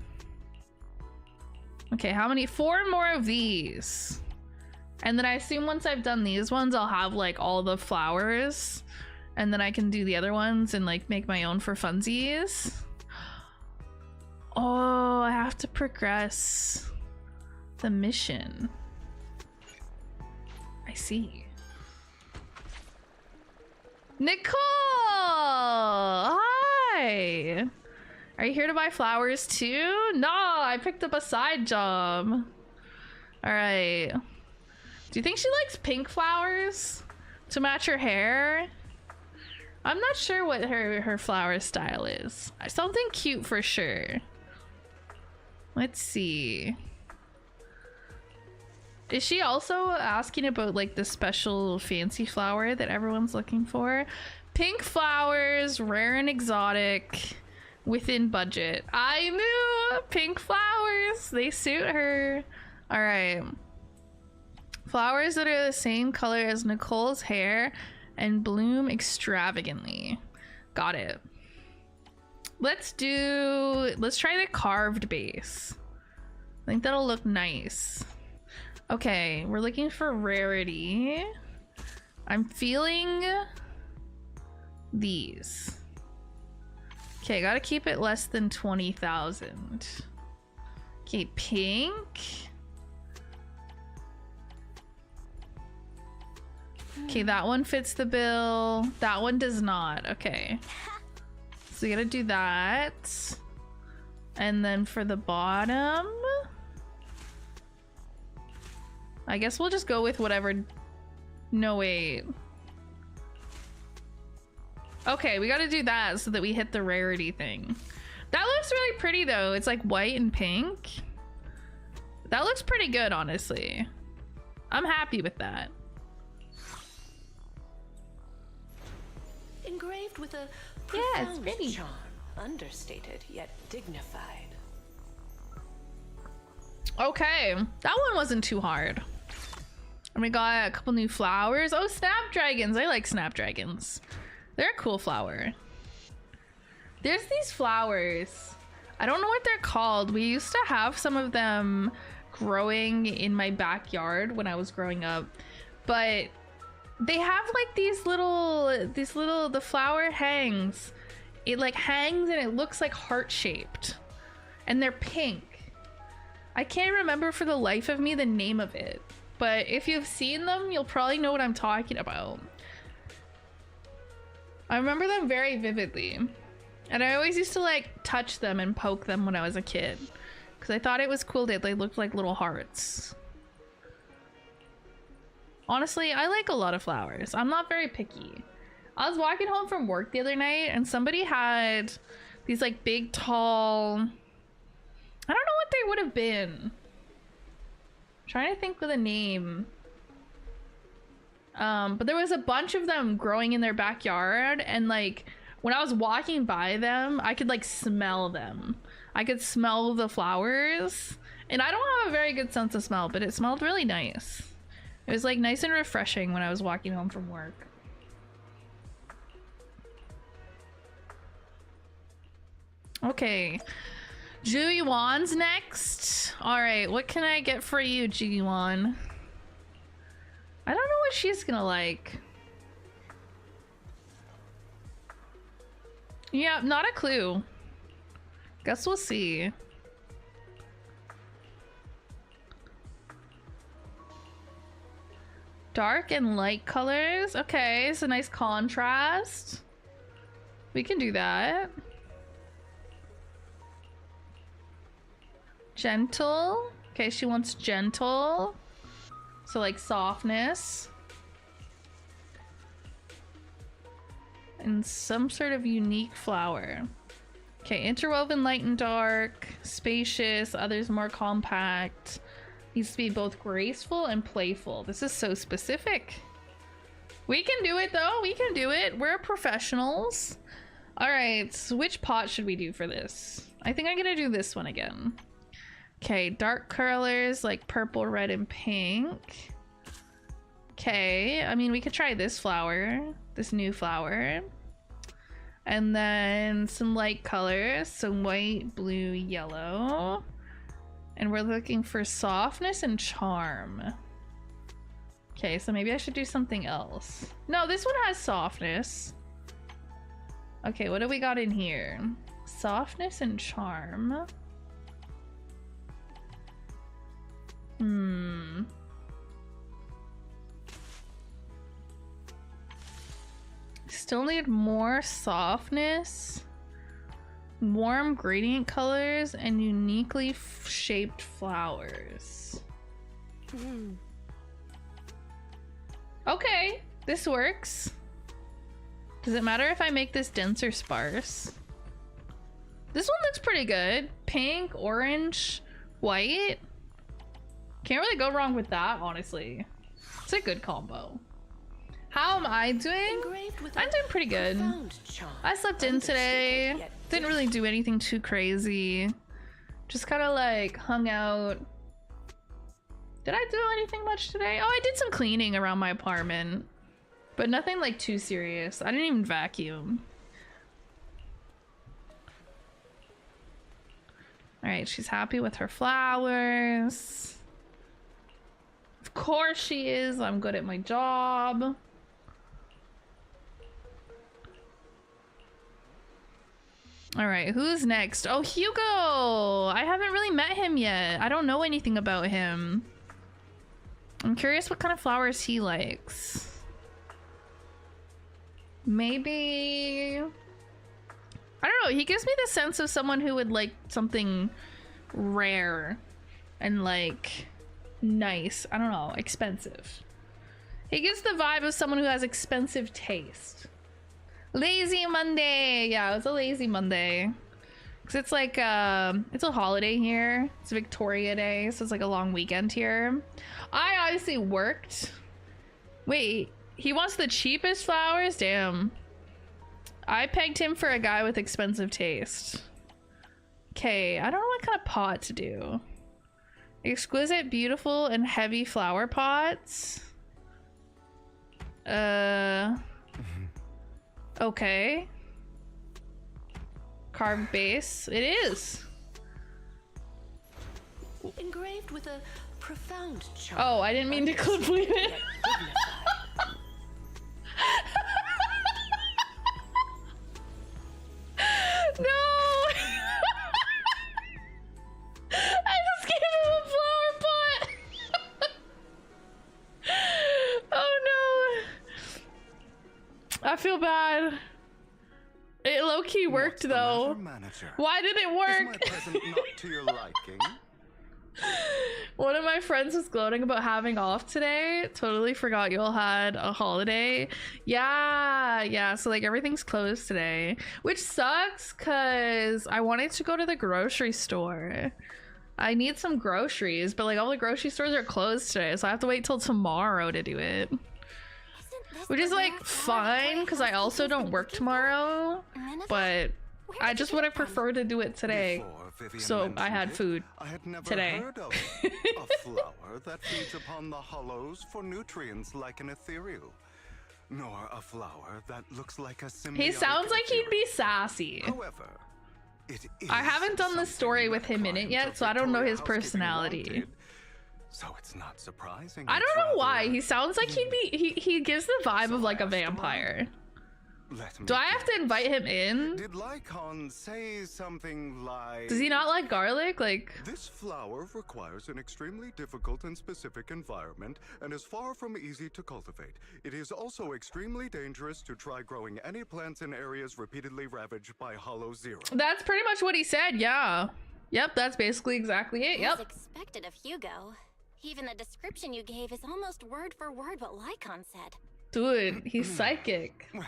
[SPEAKER 1] Okay, how many? 4 more of these. And then I assume once I've done these ones, I'll have like all the flowers. And then I can do the other ones and like make my own for funsies. Oh, I have to progress the mission. I see. Nicole! Hi! Are you here to buy flowers too? No, I picked up a side job. All right. Do you think she likes pink flowers to match her hair? I'm not sure what her flower style is. Something cute for sure. Let's see. Is she also asking about like the special fancy flower that everyone's looking for? Pink flowers, rare and exotic, within budget. I knew! Pink flowers! They suit her. All right. Flowers that are the same color as Nicole's hair and bloom extravagantly. Got it. Let's try the carved base. I think that'll look nice. Okay, we're looking for rarity. I'm feeling these. Okay, gotta keep it less than 20,000. Okay, pink. Okay, that one fits the bill. That one does not. Okay. So we gotta do that. And then for the bottom, I guess we'll just go with whatever. No, wait. Okay, we gotta do that so that we hit the rarity thing. That looks really pretty though. It's like white and pink. That looks pretty good, honestly. I'm happy with that.
[SPEAKER 7] Engraved with a
[SPEAKER 1] yeah, it's pretty.
[SPEAKER 7] Charm, understated yet dignified.
[SPEAKER 1] Okay, that one wasn't too hard. And we got a couple new flowers. Oh, snapdragons. I like snapdragons. They're a cool flower. There's these flowers. I don't know what they're called. We used to have some of them growing in my backyard when I was growing up, but they have like the flower hangs. It like hangs and it looks like heart-shaped. And they're pink. I can't remember for the life of me the name of it. But if you've seen them, you'll probably know what I'm talking about. I remember them very vividly. And I always used to like touch them and poke them when I was a kid. Because I thought it was cool that they looked like little hearts. Honestly, I like a lot of flowers. I'm not very picky. I was walking home from work the other night and somebody had these like big, tall... I don't know what they would have been. I'm trying to think of the name. But there was a bunch of them growing in their backyard, and like when I was walking by them, I could like smell them. I could smell the flowers, and I don't have a very good sense of smell, but it smelled really nice. It was like nice and refreshing when I was walking home from work. Okay. Ju Yuan's next. Alright, what can I get for you, Ju Yuan? I don't know what she's gonna like. Yeah, not a clue. Guess we'll see. Dark and light colors. Okay, it's a nice contrast. We can do that. Gentle. Okay, she wants gentle. So like softness. And some sort of unique flower. Okay, interwoven light and dark. Spacious, others more compact. Needs to be both graceful and playful. This is so specific. We can do it though, we can do it. We're professionals. All right, so which pot should we do for this? I think I'm gonna do this one again. Okay, dark colors like purple, red, and pink. Okay, I mean, we could try this flower, this new flower. And then some light colors, some white, blue, yellow. And we're looking for softness and charm. Okay, so maybe I should do something else. No, this one has softness. Okay, what do we got in here? Softness and charm. Still need more softness, warm gradient colors, and uniquely shaped flowers. Okay, this works. Does it matter if I make this dense or sparse? This one looks pretty good. Pink, orange, white. Can't really go wrong with that, honestly. It's a good combo. How am I doing? I'm doing pretty good. I slept in today. Didn't really do anything too crazy. Just kind of like hung out. Did I do anything much today? Oh, I did some cleaning around my apartment. But nothing like too serious. I didn't even vacuum. Alright, she's happy with her flowers. Of course she is. I'm good at my job. Alright, who's next? Oh, Hugo! I haven't really met him yet. I don't know anything about him. I'm curious what kind of flowers he likes. Maybe... I don't know, he gives me the sense of someone who would like something rare and like nice. I don't know, expensive. He gives the vibe of someone who has expensive taste. Lazy Monday! Yeah, it was a lazy Monday. Cause it's like, it's a holiday here. It's Victoria Day, so it's like a long weekend here. I obviously worked. Wait, he wants the cheapest flowers? Damn. I pegged him for a guy with expensive taste. Okay, I don't know what kind of pot to do. Exquisite, beautiful, and heavy flower pots. Okay. Carved base. It is.
[SPEAKER 7] Engraved with a profound charm.
[SPEAKER 1] Oh, I didn't mean to complete it. No! I just gave him a flower pot! Oh no! I feel bad. It low-key worked though. Why did it work?
[SPEAKER 11] Is my present not to your liking?
[SPEAKER 1] One of my friends was gloating about having off today. Totally forgot you all had a holiday. Yeah, so like everything's closed today, which sucks because I wanted to go to the grocery store. I need some groceries, but like all the grocery stores are closed today, so I have to wait till tomorrow to do it. Which is like fine because I also don't work tomorrow, but I just would have preferred to do it today. So I had food today.
[SPEAKER 11] Heard of a flower that feeds upon the hollows for nutrients like an ethereal, nor a flower that looks like a symbiotic.
[SPEAKER 1] He sounds like he'd be sassy.
[SPEAKER 11] However, it is
[SPEAKER 1] I haven't done the story with him in it yet, so I don't know his personality.
[SPEAKER 11] So it's not surprising.
[SPEAKER 1] I don't know why. He sounds like he'd be he gives the vibe of like a vampire. Do I have to invite him in?
[SPEAKER 11] Did Lycon say something like...
[SPEAKER 1] Does he not like garlic? Like...
[SPEAKER 11] This flower requires an extremely difficult and specific environment and is far from easy to cultivate. It is also extremely dangerous to try growing any plants in areas repeatedly ravaged by Hollow Zero.
[SPEAKER 1] That's pretty much what he said, yeah. Yep, that's basically exactly it, yep.
[SPEAKER 4] As expected of Hugo. Even the description you gave is almost word for word what Lycon said.
[SPEAKER 1] Dude, he's psychic.
[SPEAKER 11] Well,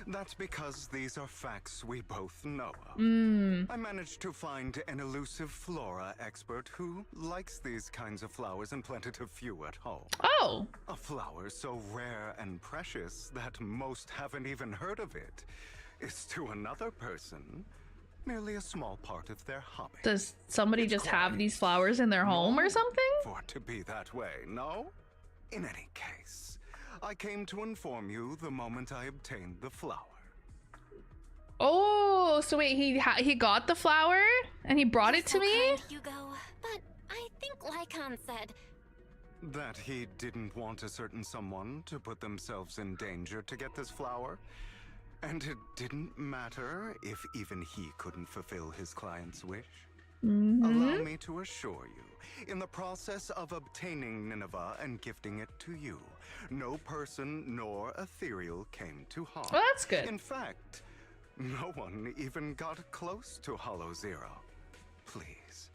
[SPEAKER 11] that's because these are facts we both know of. I managed to find an elusive flora expert who likes these kinds of flowers and planted a few at home.
[SPEAKER 1] Oh!
[SPEAKER 11] A flower so rare and precious that most haven't even heard of it is to another person merely a small part of their hobby.
[SPEAKER 1] Does somebody just have these flowers in their home or something?
[SPEAKER 11] For it to be that way, no? In any case, I came to inform you the moment I obtained the flower.
[SPEAKER 1] Oh, so wait, he got the flower and he brought it to me?
[SPEAKER 4] Hugo, but once said.
[SPEAKER 11] That he didn't want a certain someone to put themselves in danger to get this flower? And it didn't matter if even he couldn't fulfill his client's wish? Allow me to assure you, in the process of obtaining Nineveh and gifting it to you, no person nor ethereal came to harm.
[SPEAKER 1] Well, that's good.
[SPEAKER 11] In fact, no one even got close to Hollow Zero. Please,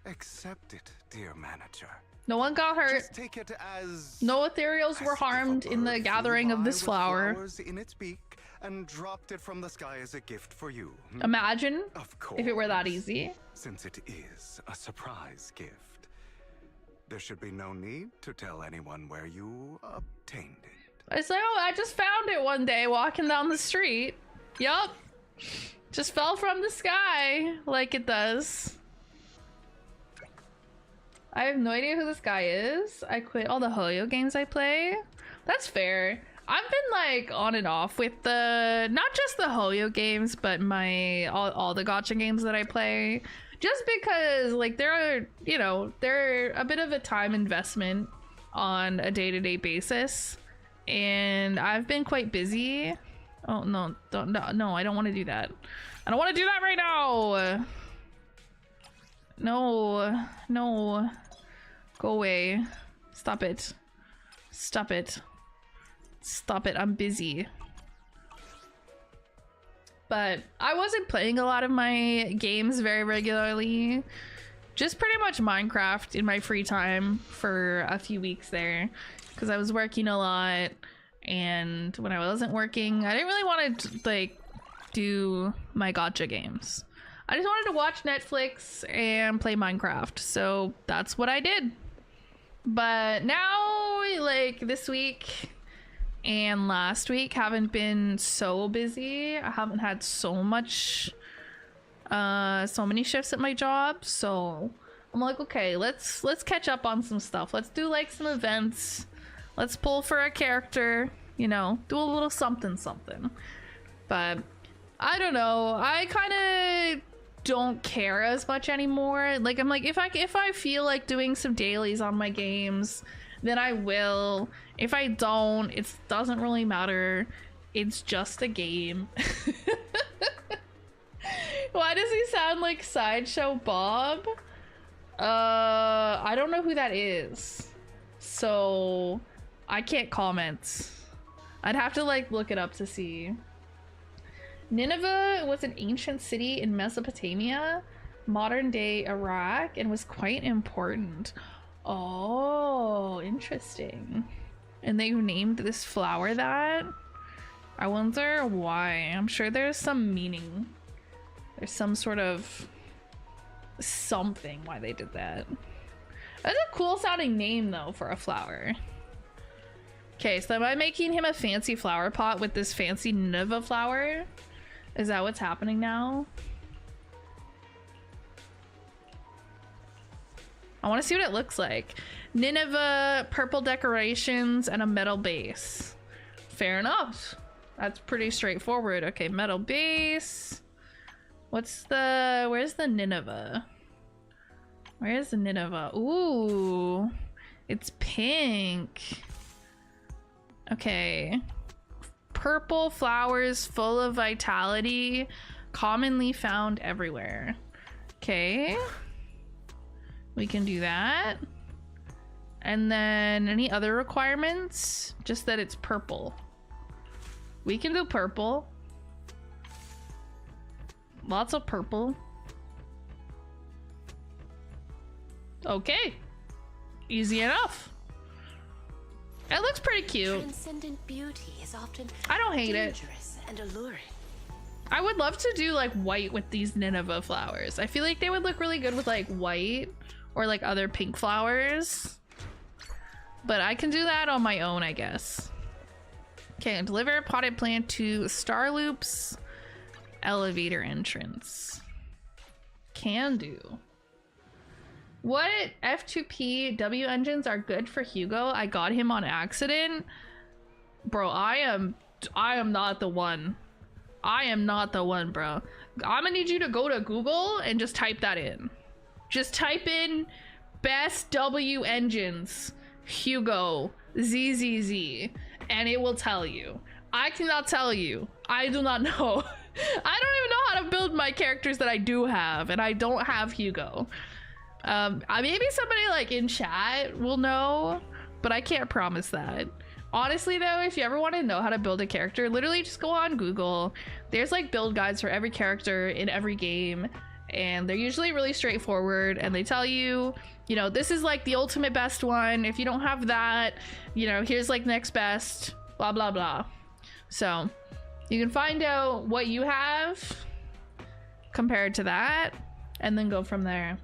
[SPEAKER 11] accept it, dear manager.
[SPEAKER 1] No one got hurt.
[SPEAKER 11] Just take it as
[SPEAKER 1] no ethereals were harmed in the gathering of this flower.
[SPEAKER 11] Flowers in its beak and dropped it from the sky as a gift for you.
[SPEAKER 1] Imagine
[SPEAKER 11] of course,
[SPEAKER 1] if it were that easy.
[SPEAKER 11] Since it is a surprise gift, there should be no need to tell anyone where you obtained it.
[SPEAKER 1] I say, oh, I just found it one day walking down the street. Yup. Just fell from the sky like it does. I have no idea who this guy is. I quit all the Hoyo games I play. That's fair. I've been like on and off with the, not just the Hoyo games, but all the gacha games that I play. Just because like they're a bit of a time investment on a day-to-day basis. And I've been quite busy. Oh no, no, I don't want to do that. I don't want to do that right now. No. Go away. Stop it. Stop it. Stop it. I'm busy. But I wasn't playing a lot of my games very regularly. Just pretty much Minecraft in my free time for a few weeks there. Because I was working a lot. And when I wasn't working, I didn't really want to like do my gacha games. I just wanted to watch Netflix and play Minecraft, so that's what I did. But now, like this week and last week haven't been so busy. I haven't had so many shifts at my job, so I'm like, okay, let's catch up on some stuff. Let's do like some events. Let's pull for a character, you know, do a little something. But I don't know. I kind of don't care as much anymore. Like I'm like, if I feel like doing some dailies on my games, then I will. If I don't, it doesn't really matter. It's just a game. Why does he sound like Sideshow Bob? I don't know who that is, so I can't comment. I'd have to like look it up to see. Nineveh was an ancient city in Mesopotamia, modern day Iraq, and was quite important. Oh, interesting. And they named this flower that? I wonder why. I'm sure there's some meaning. There's some sort of something why they did that. That's a cool sounding name though for a flower. Okay, so am I making him a fancy flower pot with this fancy Nineveh flower? Is that what's happening now? I want to see what it looks like. Nineveh, purple decorations, and a metal base. Fair enough. That's pretty straightforward. Okay, metal base. Where's the Nineveh? Where's the Nineveh? Ooh, it's pink. Okay. Purple flowers full of vitality, commonly found everywhere. Okay. We can do that. And then any other requirements? Just that it's purple. We can do purple. Lots of purple. Okay. Easy enough. It looks pretty cute.
[SPEAKER 8] Transcendent beauty is often
[SPEAKER 1] I don't hate
[SPEAKER 8] dangerous and alluring.
[SPEAKER 1] I would love to do like white with these Nineveh flowers. I feel like they would look really good with like white or like other pink flowers. But I can do that on my own, I guess. Okay, deliver a potted plant to Star Loop's elevator entrance. Can do. What F2P W engines are good for Hugo? I got him on accident. Bro, I am not the one. I am not the one, bro. I'm gonna need you to go to Google and just type that in. Just type in best W engines, Hugo, ZZZ, and it will tell you. I cannot tell you. I do not know. I don't even know how to build my characters that I do have, and I don't have Hugo. Maybe somebody like in chat will know, but I can't promise that. Honestly though, if you ever want to know how to build a character, literally just go on Google. There's like build guides for every character in every game, and they're usually really straightforward, and they tell you, you know, this is like the ultimate best one. If you don't have that, you know, here's like next best, blah blah blah. So you can find out what you have compared to that and then go from there.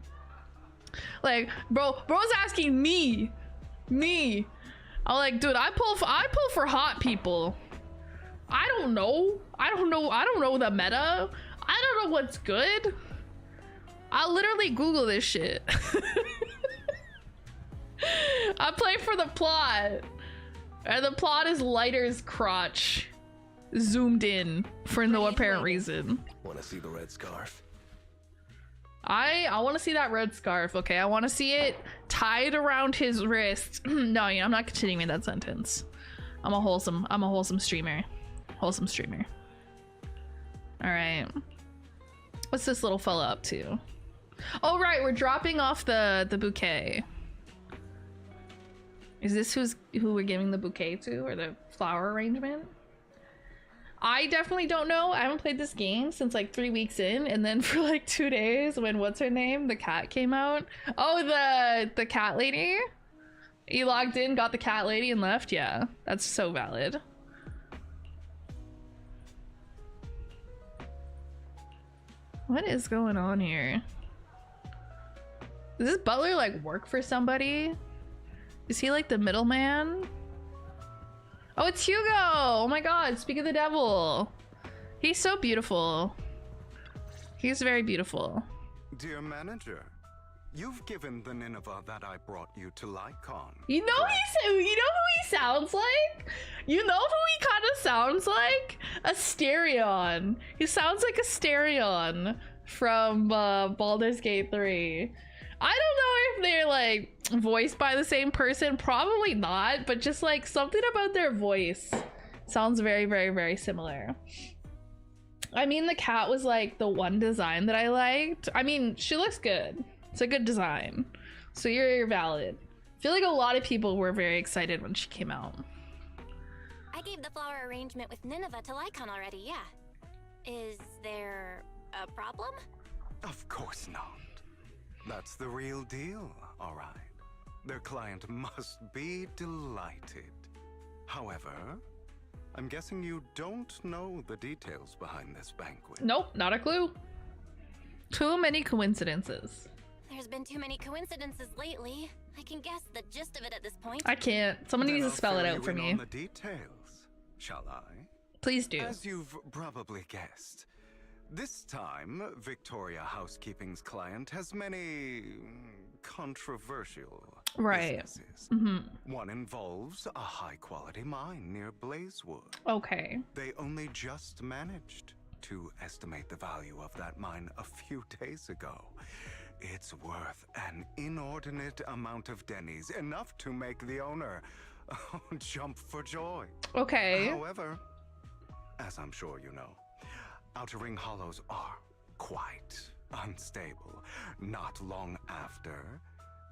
[SPEAKER 1] Like bro's asking me. I'm like, dude, I pull for hot people. I don't know the meta. I don't know what's good. I'll literally Google this shit. I play for the plot, and the plot is Lighter's crotch zoomed in for no apparent reason.
[SPEAKER 5] Want to see the red scarf?
[SPEAKER 1] I want to see that red scarf. Okay, I want to see it tied around his wrist. No, I'm not continuing that sentence. I'm a wholesome streamer. Wholesome streamer. All right. What's this little fella up to? Oh right, we're dropping off the bouquet. Is this who we're giving the bouquet to, or the flower arrangement? I definitely don't know. I haven't played this game since like 3 weeks in, and then for like 2 days when what's her name, the cat came out. Oh, the cat lady. You logged in, got the cat lady, and left. Yeah, that's so valid. What is going on here? Does this butler like work for somebody? Is he like the middleman? Oh, it's Hugo! Oh my god, speak of the devil. He's so beautiful. He's very beautiful.
[SPEAKER 11] Dear manager, you've given the Nineveh that I brought you to Lycon.
[SPEAKER 1] You know who he sounds like? You know who he kind of sounds like? Asterion. He sounds like Asterion from Baldur's Gate 3. I don't know if they're like voiced by the same person. Probably not, but just like something about their voice sounds very, very, very similar. I mean, the cat was like the one design that I liked. I mean, she looks good. It's a good design. So you're valid. I feel like a lot of people were very excited when she came out.
[SPEAKER 4] I gave the flower arrangement with Nineveh to Lycon already, yeah. Is there a problem?
[SPEAKER 11] Of course not. That's the real deal, all right. Their client must be delighted. However, I'm guessing you don't know the details behind this banquet.
[SPEAKER 1] Nope, not a clue. Too many coincidences.
[SPEAKER 4] There's been too many coincidences lately. I can guess the gist of it at this point.
[SPEAKER 1] I can't. Someone needs to spell it out for me.
[SPEAKER 11] On the details, shall I?
[SPEAKER 1] Please do.
[SPEAKER 11] As you've probably guessed, this time, Victoria Housekeeping's client has many controversial businesses. One involves a high-quality mine near Blazewood.
[SPEAKER 1] Okay.
[SPEAKER 11] They only just managed to estimate the value of that mine a few days ago. It's worth an inordinate amount of Denny's, enough to make the owner jump for joy.
[SPEAKER 1] Okay.
[SPEAKER 11] However, as I'm sure you know, Outer Ring Hollows are quite unstable. Not long after,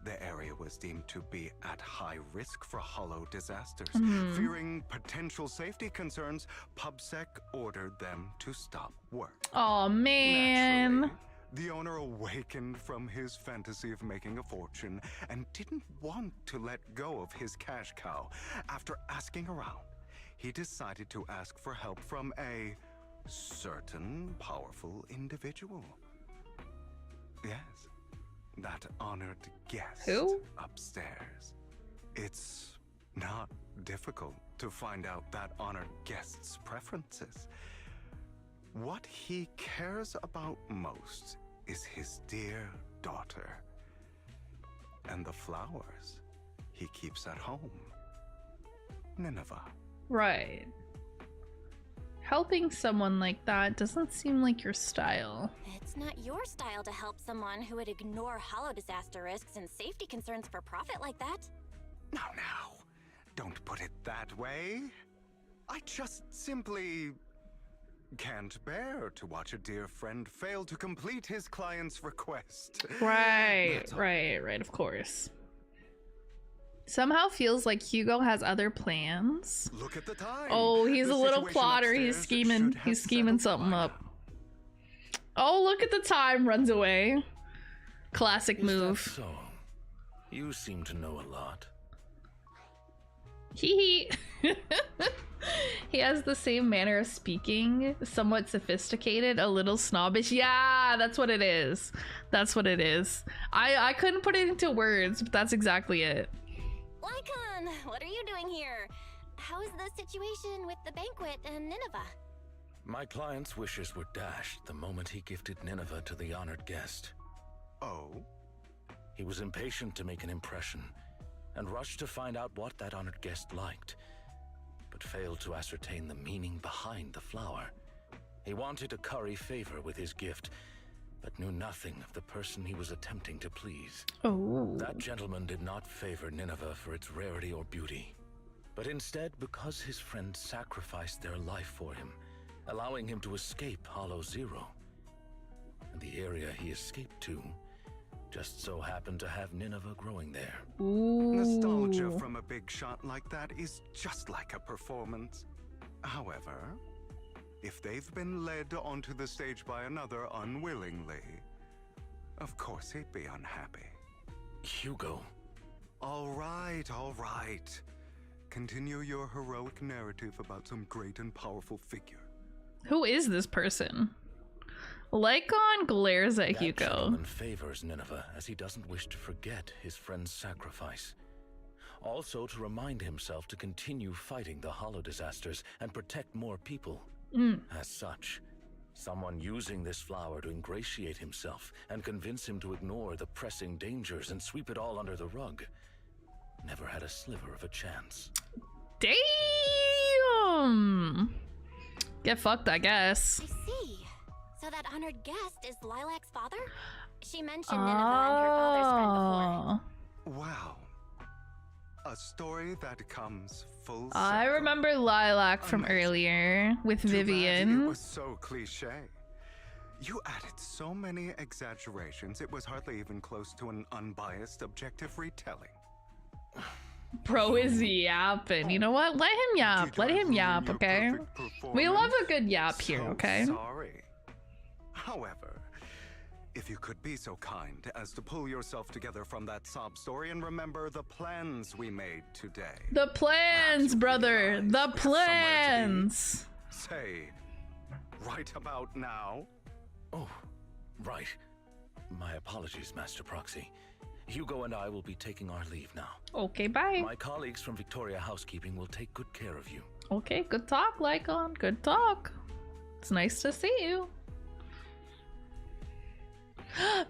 [SPEAKER 11] the area was deemed to be at high risk for hollow disasters. Fearing potential safety concerns, PubSec ordered them to stop work.
[SPEAKER 1] Oh man.
[SPEAKER 11] Naturally, the owner awakened from his fantasy of making a fortune and didn't want to let go of his cash cow. After asking around, he decided to ask for help from a certain powerful individual. Yes, that honored guest.
[SPEAKER 1] Who?
[SPEAKER 11] Upstairs. It's not difficult to find out that honored guest's preferences. What he cares about most is his dear daughter and the flowers he keeps at home. Nineveh.
[SPEAKER 1] Right. Helping someone like that doesn't seem like your style.
[SPEAKER 4] It's not your style to help someone who would ignore hollow disaster risks and safety concerns for profit like that.
[SPEAKER 11] Now, don't put it that way. I just simply can't bear to watch a dear friend fail to complete his client's request.
[SPEAKER 1] Right, of course. Somehow feels like Hugo has other plans.
[SPEAKER 11] Look at the time.
[SPEAKER 1] Oh, he's
[SPEAKER 11] The
[SPEAKER 1] a little
[SPEAKER 11] situation
[SPEAKER 1] plotter. He's scheming. He's scheming something up. Oh, look at the time. Runs away. Classic move.
[SPEAKER 5] Is that so? You seem to know a lot.
[SPEAKER 1] He has the same manner of speaking, somewhat sophisticated, a little snobbish. Yeah, that's what it is. That's what it is. I couldn't put it into words, but that's exactly it.
[SPEAKER 4] Lycon, what are you doing here? How is the situation with the banquet and Nineveh?
[SPEAKER 5] My client's wishes were dashed the moment he gifted Nineveh to the honored guest.
[SPEAKER 11] Oh?
[SPEAKER 5] He was impatient to make an impression and rushed to find out what that honored guest liked, but failed to ascertain the meaning behind the flower. He wanted to curry favor with his gift, but knew nothing of the person he was attempting to please.
[SPEAKER 1] Oh.
[SPEAKER 5] That gentleman did not favor Nineveh for its rarity or beauty, but instead because his friend sacrificed their life for him, allowing him to escape Hollow Zero. And the area he escaped to just so happened to have Nineveh growing there.
[SPEAKER 1] Ooh.
[SPEAKER 11] Nostalgia from a big shot like that is just like a performance. However, if they've been led onto the stage by another unwillingly, of course he'd be unhappy.
[SPEAKER 5] Hugo.
[SPEAKER 11] All right. Continue your heroic narrative about some great and powerful figure.
[SPEAKER 1] Who is this person? Lycon glares at
[SPEAKER 5] That
[SPEAKER 1] Hugo.
[SPEAKER 5] gentleman favors Nineveh as he doesn't wish to forget his friend's sacrifice. Also to remind himself to continue fighting the hollow disasters and protect more people. As such, someone using this flower to ingratiate himself and convince him to ignore the pressing dangers and sweep it all under the rug never had a sliver of a chance.
[SPEAKER 1] Damn! Get fucked, I guess.
[SPEAKER 4] I see. So that honored guest is Lilac's father? She mentioned Nineveh and her father's friend before.
[SPEAKER 11] Wow. A story that comes full circle.
[SPEAKER 1] I remember Lilac from earlier with
[SPEAKER 11] Too bad
[SPEAKER 1] Vivian.
[SPEAKER 11] It was so cliche. You added so many exaggerations, it was hardly even close to an unbiased, objective retelling.
[SPEAKER 1] Bro is yapping. You know what? Let him yap. Let him yap, okay? We love a good yap here, okay?
[SPEAKER 11] Sorry. However, if you could be so kind as to pull yourself together from that sob story and remember the plans we made today.
[SPEAKER 1] The plans, brother. The plans.
[SPEAKER 11] Say, right about now.
[SPEAKER 5] Oh, right. My apologies, Master Proxy. Hugo and I will be taking our leave now.
[SPEAKER 1] Okay, bye.
[SPEAKER 5] My colleagues from Victoria Housekeeping will take good care of you.
[SPEAKER 1] Okay, good talk, Lycon. Good talk. It's nice to see you.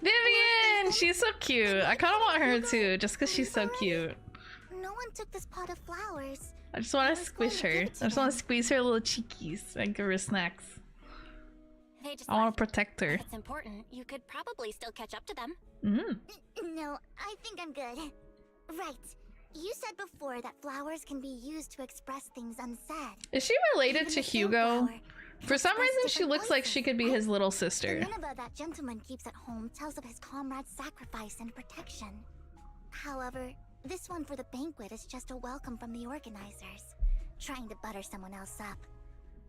[SPEAKER 1] Vivian! She's so cute. I kind of want her too, just because she's so cute.
[SPEAKER 3] No one took this pot of flowers.
[SPEAKER 1] I just want to squish her. I just want to squeeze her little cheekies and give her snacks.
[SPEAKER 4] They just
[SPEAKER 1] I want to protect her.
[SPEAKER 4] If it's important, you could probably still catch up to them.
[SPEAKER 3] No, I think I'm good. Right. You said before that flowers can be used to express things unsaid.
[SPEAKER 1] Is she related to Hugo? For some reason, she looks like she could be his little sister.
[SPEAKER 3] The Nineveh that gentleman keeps at home tells of his comrade's sacrifice and protection. However, this one for the banquet is just a welcome from the organizers, trying to butter someone else up.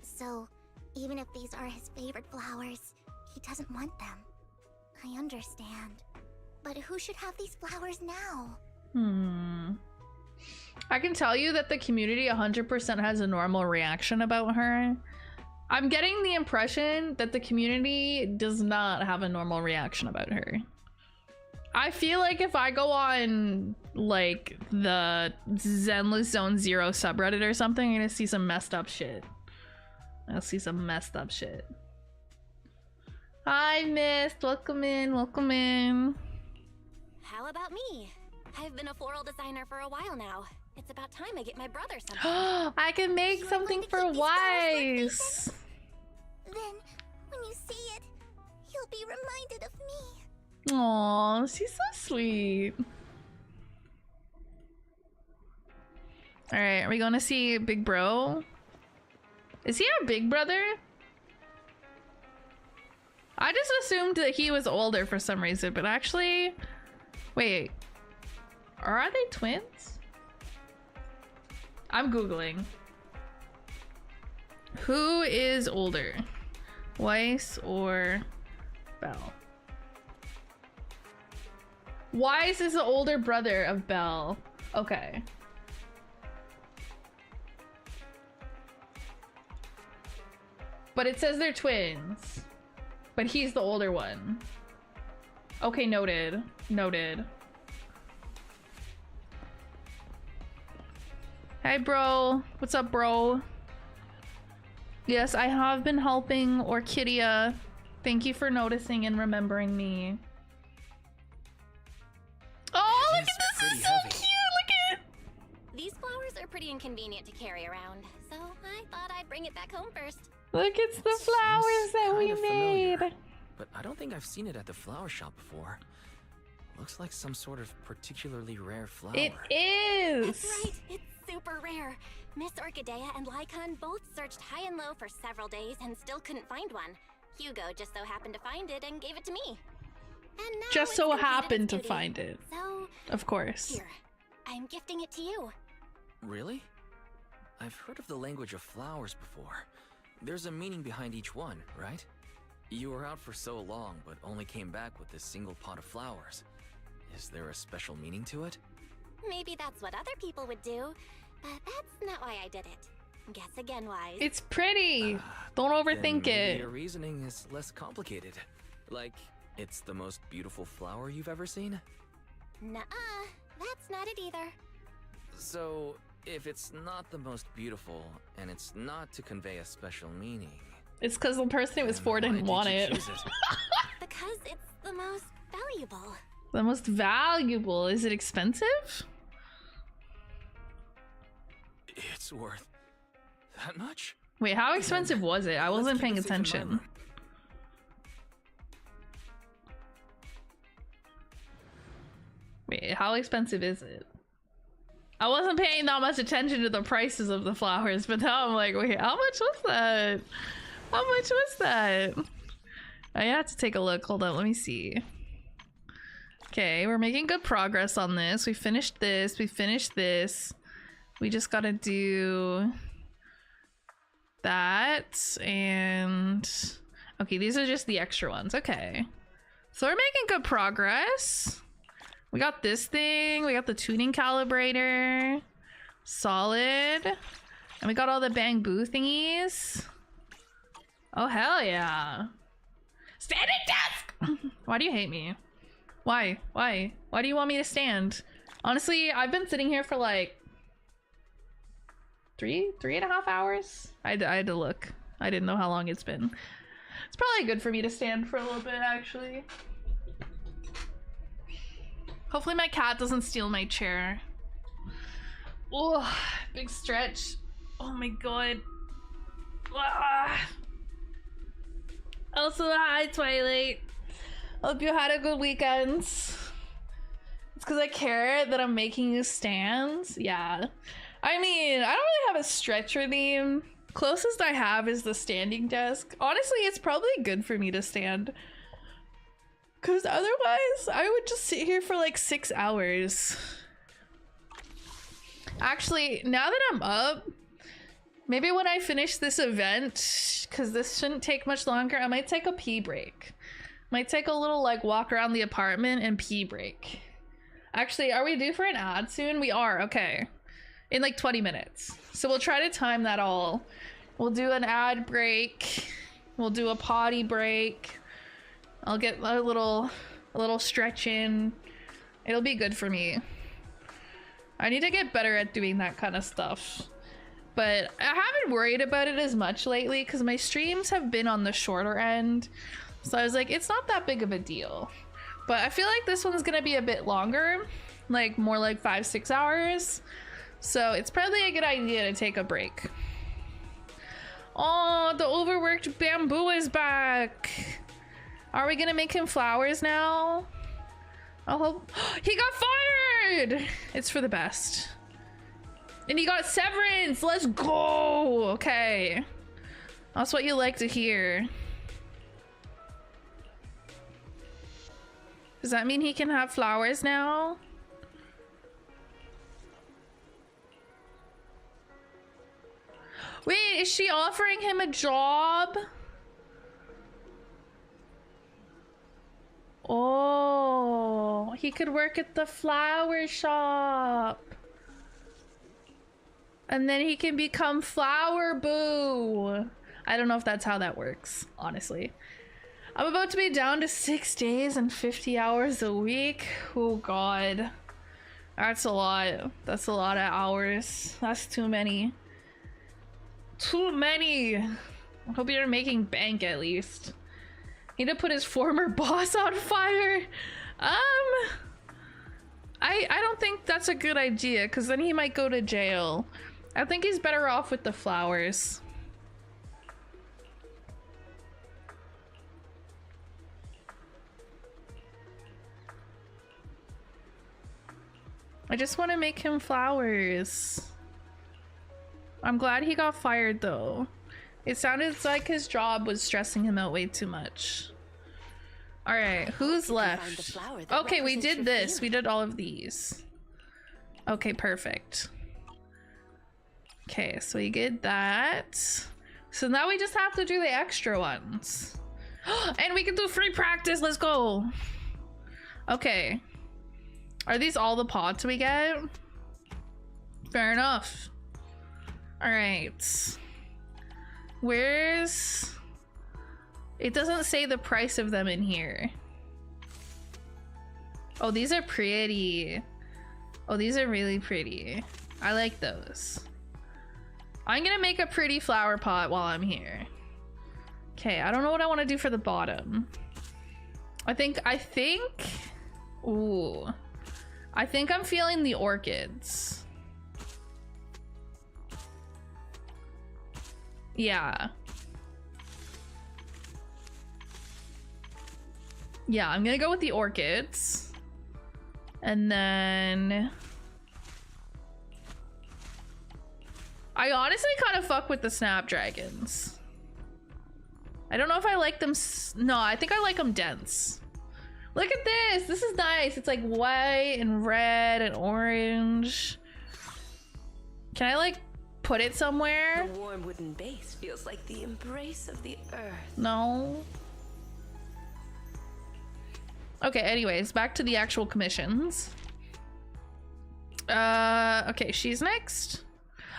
[SPEAKER 3] So, even if these are his favorite flowers, he doesn't want them. I understand. But who should have these flowers now?
[SPEAKER 1] I can tell you that the community 100% has a normal reaction about her. I'm getting the impression that the community does not have a normal reaction about her. I feel like if I go on like the Zenless Zone 0 subreddit or something, I'm gonna see some messed up shit. I'll see some messed up shit. Hi, Mist. Welcome in. Welcome in.
[SPEAKER 4] How about me? I've been a floral designer for a while now. It's about time I get my brother something.
[SPEAKER 1] I can make something for Wise.
[SPEAKER 3] Then, when you see it, you'll be reminded of me.
[SPEAKER 1] Aw, she's so sweet. Alright, are we going to see Big Bro? Is he our big brother? I just assumed that he was older for some reason, but actually... Wait. Are they twins? I'm Googling. Who is older? Weiss or Belle? Weiss is the older brother of Belle. Okay. But it says they're twins. But he's the older one. Okay, noted. Noted. Hey, bro. What's up, bro? Yes, I have been helping Orchidea. Thank you for noticing and remembering me. Oh, look at this! This is so cute! Look at it!
[SPEAKER 4] These flowers are pretty inconvenient to carry around, so I thought I'd bring it back home first.
[SPEAKER 1] Look, it's the flowers that we made.
[SPEAKER 12] But I don't think I've seen it at the flower shop before. Looks like some sort of particularly rare flower.
[SPEAKER 1] It is!
[SPEAKER 4] That's right, it's super rare. Miss Orchidea and Lycon both searched high and low for several days and still couldn't find one. Hugo just so happened to find it and gave it to me. And now
[SPEAKER 1] Just so happened to find it.
[SPEAKER 4] So,
[SPEAKER 1] of course.
[SPEAKER 4] Here, I'm gifting it to you.
[SPEAKER 12] Really? I've heard of the language of flowers before. There's a meaning behind each one, right? You were out for so long, but only came back with this single pot of flowers. Is there a special meaning to it?
[SPEAKER 4] Maybe that's what other people would do, but that's not why I did it. Guess again, Wise.
[SPEAKER 1] It's pretty. Don't overthink it.
[SPEAKER 12] Your reasoning is less complicated. Like, it's the most beautiful flower you've ever seen?
[SPEAKER 4] Nuh-uh, that's not it either.
[SPEAKER 12] So, if it's not the most beautiful, and it's not to convey a special meaning...
[SPEAKER 1] It's because the person it was for didn't want it.
[SPEAKER 4] Because it's the most valuable.
[SPEAKER 1] The most valuable? Is it expensive?
[SPEAKER 12] It's worth that much?
[SPEAKER 1] Wait, how expensive was it? I wasn't paying attention. Wait, how expensive is it? I wasn't paying that much attention to the prices of the flowers, but now I'm like, wait, how much was that? How much was that? I have to take a look. Hold on, let me see. Okay, we're making good progress on this. We finished this. We finished this. We just gotta do that. And okay, these are just the extra ones. Okay. So we're making good progress. We got this thing. We got the tuning calibrator. Solid. And we got all the bang boo thingies. Oh, hell yeah. Standing desk! Why do you hate me? Why? Why? Why do you want me to stand? Honestly, I've been sitting here for like three and a half hours. I had to look. I didn't know how long it's been. It's probably good for me to stand for a little bit, actually. Hopefully my cat doesn't steal my chair. Oh, big stretch. Oh my god. Ah. Also, hi Twilight. Hope you had a good weekend. It's because I care that I'm making you stand. Yeah. I mean, I don't really have a stretcher theme. Closest I have is the standing desk. Honestly, it's probably good for me to stand. Because otherwise, I would just sit here for like 6 hours. Actually, now that I'm up, maybe when I finish this event, because this shouldn't take much longer, I might take a pee break. Might take a little like walk around the apartment and pee break. Actually, are we due for an ad soon? We are, okay. In like 20 minutes. So we'll try to time that all. We'll do an ad break. We'll do a potty break. I'll get a little stretch in. It'll be good for me. I need to get better at doing that kind of stuff. But I haven't worried about it as much lately because my streams have been on the shorter end. So I was like, it's not that big of a deal. But I feel like this one's gonna be a bit longer. Like more like 5-6 hours. So it's probably a good idea to take a break. Oh, the overworked bamboo is back. Are we gonna make him flowers now? I hope. He got fired! It's for the best. And he got severance! Let's go! Okay. That's what you like to hear. Does that mean he can have flowers now? Wait, is she offering him a job? Oh, he could work at the flower shop. And then he can become Flower Boo. I don't know if that's how that works, honestly. I'm about to be down to 6 days and 50 hours a week. Oh God. That's a lot. That's a lot of hours. That's too many. Too many. I hope you're making bank at least. Need to put his former boss on fire. I don't think that's a good idea because then he might go to jail. I think he's better off with the flowers. I just want to make him flowers. I'm glad he got fired though. It sounded like his job was stressing him out way too much. All right, who's left? Okay, we did this. We did all of these. Okay, perfect. Okay, so we did that. So now we just have to do the extra ones. And we can do free practice. Let's go. Okay. Are these all the pods we get? Fair enough. All right. Where's... It doesn't say the price of them in here. Oh, these are pretty. Oh, these are really pretty. I like those. I'm gonna make a pretty flower pot while I'm here. Okay, I don't know what I want to do for the bottom. I think, ooh. I think I'm feeling the orchids. Yeah. Yeah, I'm gonna go with the orchids. And then... I honestly kind of fuck with the snapdragons. I don't know if I like them. No, I think I like them dense. Look at this. This is nice. It's like white and red and orange. Can I like put it somewhere?
[SPEAKER 7] The warm wooden base feels like the embrace of the earth.
[SPEAKER 1] No. Okay, anyways, back to the actual commissions. Okay, she's next.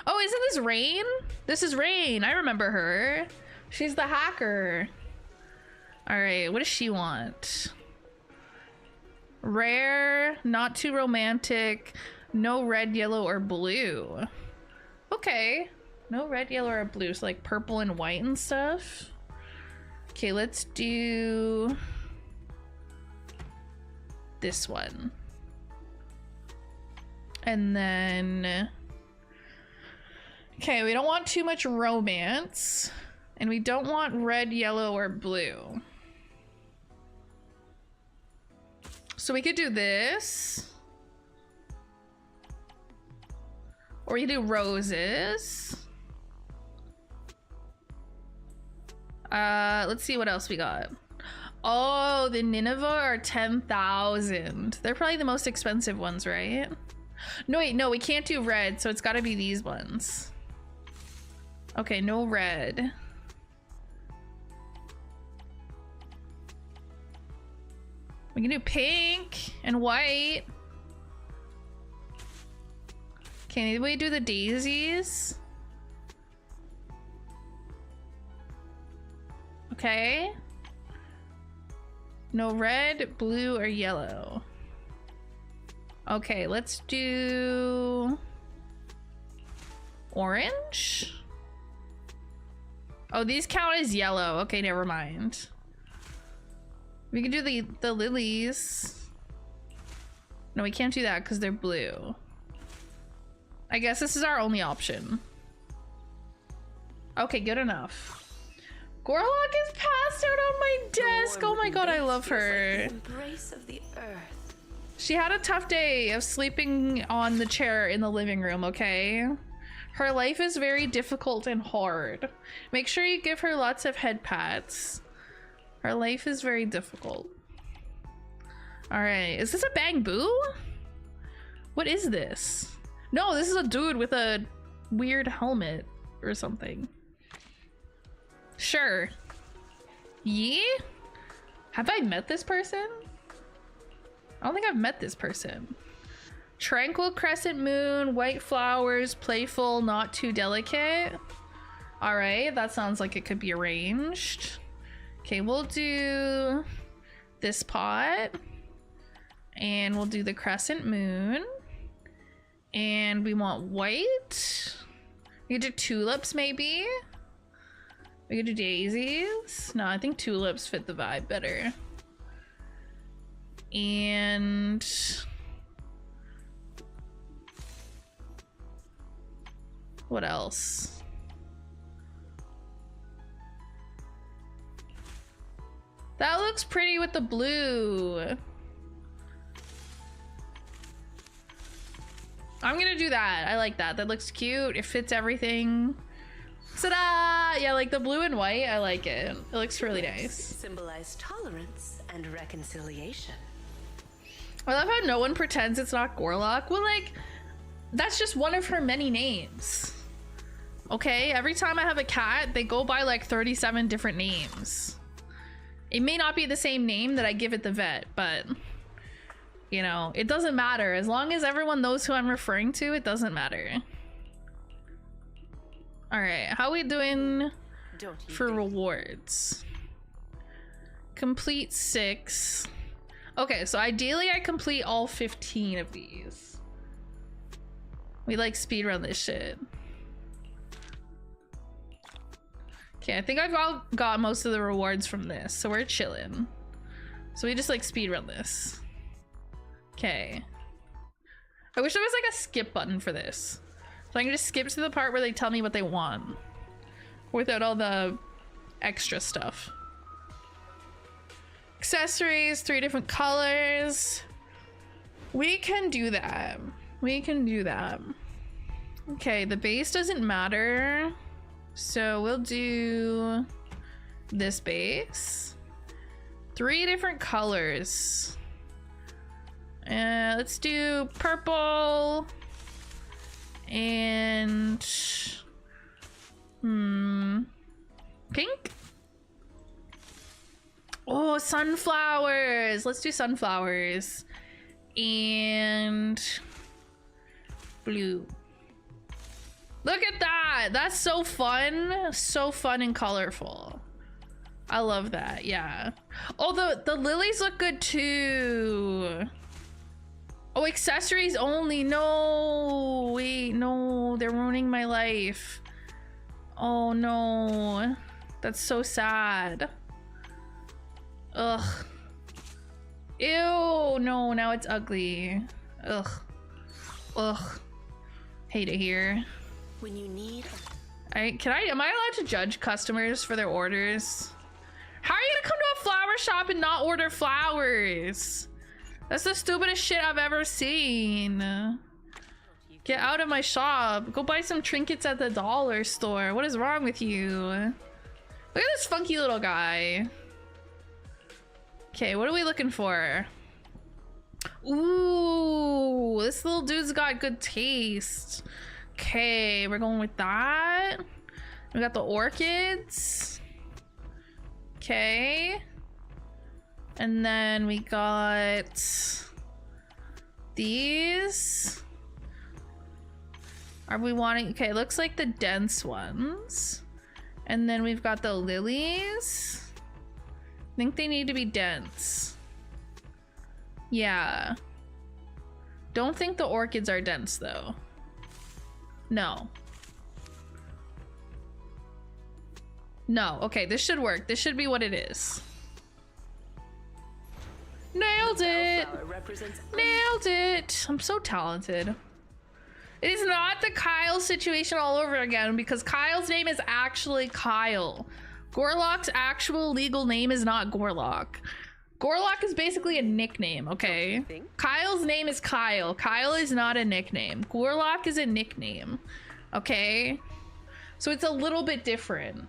[SPEAKER 1] Oh, isn't this Rain? This is Rain. I remember her. She's the hacker. All right, what does she want? Rare, not too romantic, no red, yellow, or blue. Okay, no red, yellow, or blue. So like purple and white and stuff. Okay, let's do this one. And then... Okay, we don't want too much romance. And we don't want red, yellow, or blue. So we could do this. Or we could do roses. Let's see what else we got. Oh, the Nineveh are 10,000. They're probably the most expensive ones, right? No, wait, no, we can't do red, so it's gotta be these ones. Okay, no red. We can do pink and white. Okay, maybe we do the daisies. Okay. No red, blue, or yellow. Okay, let's do orange. Oh, these count as yellow. Okay, never mind. We can do the lilies. No, we can't do that because they're blue. I guess this is our only option. Okay, good enough. Gorlock is passed out on my desk. Oh my god, I love her.
[SPEAKER 7] Like the embrace of the earth.
[SPEAKER 1] She had a tough day of sleeping on the chair in the living room, okay? Her life is very difficult and hard. Make sure you give her lots of head pats. Her life is very difficult. Alright, is this a Bang Boo? What is this? No, this is a dude with a weird helmet or something. Sure. Yeah? Have I met this person? I don't think I've met this person. Tranquil crescent moon, white flowers, playful, not too delicate. All right, that sounds like it could be arranged. Okay, we'll do this pot. And we'll do the crescent moon. And we want white. We could do tulips maybe. We could do daisies. No, I think tulips fit the vibe better. And what else? That looks pretty with the blue. I'm gonna do that. I like that. That looks cute. It fits everything. Ta-da! Yeah, like the blue and white, I like it. It looks really nice.
[SPEAKER 7] Symbolize tolerance and reconciliation.
[SPEAKER 1] I love how no one pretends it's not Gorlock. Well, like, that's just one of her many names. Okay, every time I have a cat, they go by like 37 different names. It may not be the same name that I give at the vet, but you know, it doesn't matter. As long as everyone knows who I'm referring to, it doesn't matter. All right, how are we doing for rewards? Complete 6. Okay, so ideally I complete all 15 of these. We like speedrun this shit. Okay, I think I've got most of the rewards from this, so we're chilling. So we just like speedrun this. Okay. I wish there was like a skip button for this. So I can just skip to the part where they tell me what they want. Without all the extra stuff. Accessories, 3 different colors. We can do that. We can do that. Okay, the base doesn't matter. So we'll do this base. 3 different colors. Let's do purple and pink. Oh, sunflowers. Let's do sunflowers and blue. Look at that. That's so fun. So fun and colorful. I love that. Yeah. Oh, the lilies look good too. Oh, accessories only. No, wait, no, they're ruining my life. Oh no, that's so sad. Ugh. Ew, no, now it's ugly. Ugh. Ugh. Hate it here.
[SPEAKER 7] When you need
[SPEAKER 1] am I allowed to judge customers for their orders? How are you gonna come to a flower shop and not order flowers? That's the stupidest shit I've ever seen. Get out of my shop. Go buy some trinkets at the dollar store. What is wrong with you? Look at this funky little guy. Okay, what are we looking for? Ooh, this little dude's got good taste. Okay, we're going with that. We got the orchids. Okay. And then we got these. Are we wanting, okay, looks like the dense ones. And then we've got the lilies. I think they need to be dense. Yeah. Don't think the orchids are dense though. No. No, okay, this should work. This should be what it is. Nailed it! Nailed it! I'm so talented. It is not the Kyle situation all over again because Kyle's name is actually Kyle. Gorlock's actual legal name is not Gorlock. Gorlock is basically a nickname, okay? Kyle's name is Kyle. Kyle is not a nickname. Gorlock is a nickname, okay? So it's a little bit different.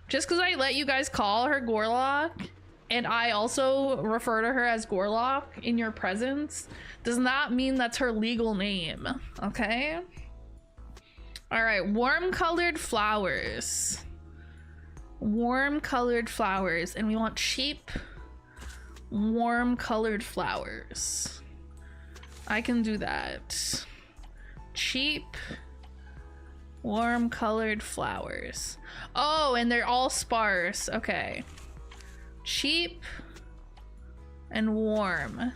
[SPEAKER 1] Just because I let you guys call her Gorlock, and I also refer to her as Gorlock in your presence, does not mean that's her legal name, okay? All right, warm-colored flowers. Warm-colored flowers, and we want cheap, warm-colored flowers. I can do that. Cheap, warm-colored flowers. Oh, and they're all sparse. Okay. Cheap and warm.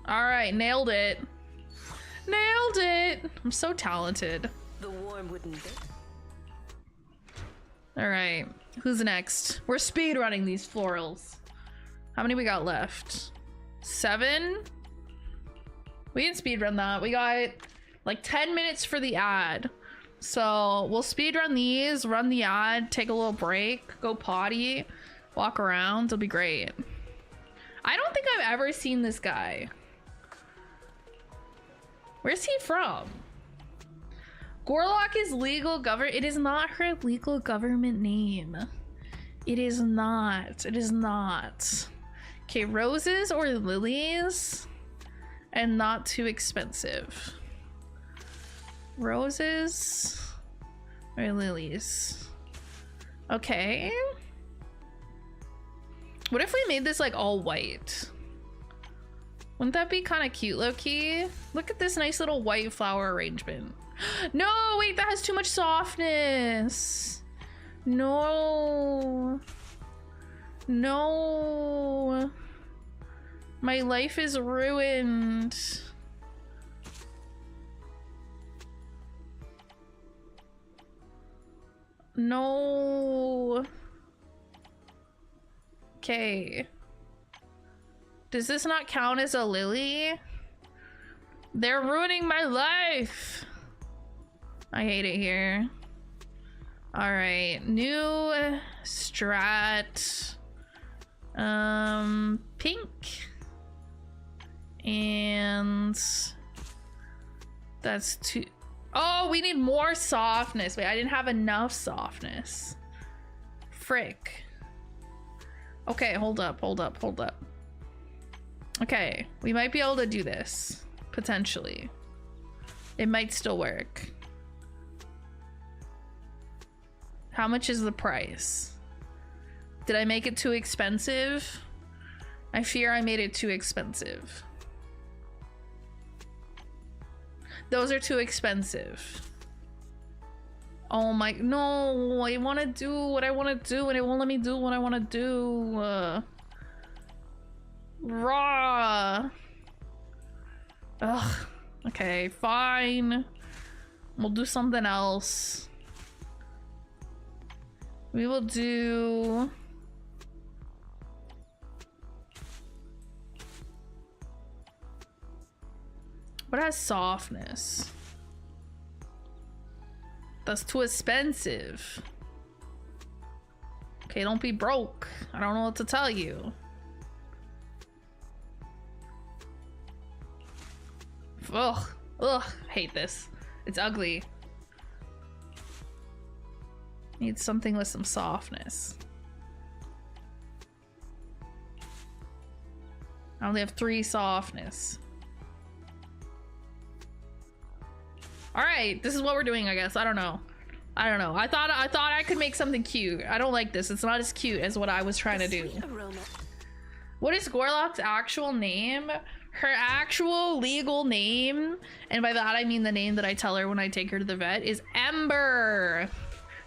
[SPEAKER 1] All right, nailed it. Nailed it. I'm so talented.
[SPEAKER 7] The warm wooden bit.
[SPEAKER 1] All right, who's next? We're speed running these florals. How many we got left? 7? We didn't speed run that. We got like 10 minutes for the ad. So we'll speed run these, run the ad, take a little break, go potty, walk around. It'll be great. I don't think I've ever seen this guy. Where's he from? Gorlock is legal government. It is not her legal government name. It is not. It is not. Okay, roses or lilies, and not too expensive. Roses or lilies. Okay. What if we made this like all white? Wouldn't that be kind of cute, low-key? Look at this nice little white flower arrangement. No, wait, that has too much softness. No. No. My life is ruined. No. Okay. Does this not count as a lily? They're ruining my life. I hate it here. All right, new strat. Pink. And that's 2. Oh, we need more softness. Wait, I didn't have enough softness. Frick. Okay, hold up. Okay, we might be able to do this. Potentially. It might still work. How much is the price? Did I make it too expensive? I fear I made it too expensive. Those are too expensive. Oh my, no, I want to do what I want to do and it won't let me do what I want to do. Raw. Ugh. Okay, fine. We'll do something else. We will do... What has softness? That's too expensive. Okay, don't be broke. I don't know what to tell you. Ugh. Ugh. Hate this. It's ugly. Need something with some softness. I only have 3 softness. All right, this is what we're doing, I guess. I don't know. I thought I could make something cute. I don't like this. It's not as cute as what I was trying to do. What is Gorlock's actual name? Her actual legal name, and by that I mean the name that I tell her when I take her to the vet, is Ember.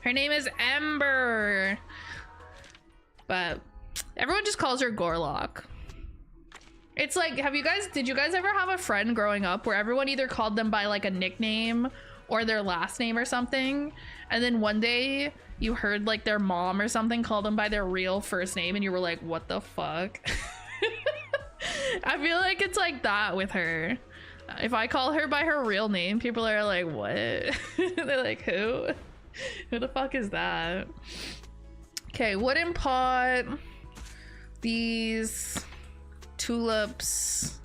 [SPEAKER 1] Her name is Ember. But everyone just calls her Gorlock. It's like, did you guys ever have a friend growing up where everyone either called them by like a nickname or their last name or something, and then one day you heard like their mom or something call them by their real first name and you were like, what the fuck? I feel like it's like that with her. If I call her by her real name, people are like, what? They're like, who? Who the fuck is that? Okay, wooden pot. These tulips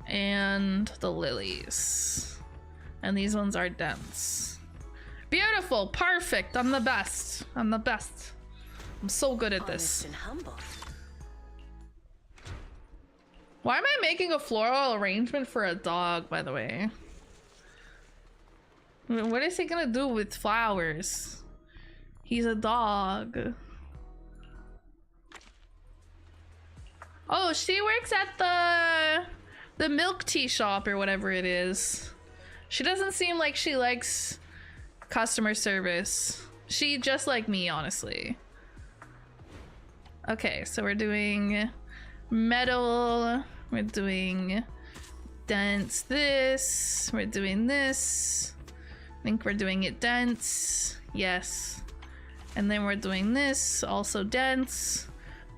[SPEAKER 1] and the lilies. And these ones are dense. Beautiful, perfect. I'm the best. I'm the best. I'm so good at this.
[SPEAKER 8] And humble.
[SPEAKER 1] Why am I making a floral arrangement for a dog, by the way? What is he gonna do with flowers? He's a dog. Oh, she works at the milk tea shop or whatever it is. She doesn't seem like she likes customer service. She just like me, honestly. Okay, so we're doing metal. We're doing dense this. We're doing this. I think we're doing it dense. Yes. And then we're doing this, also dense.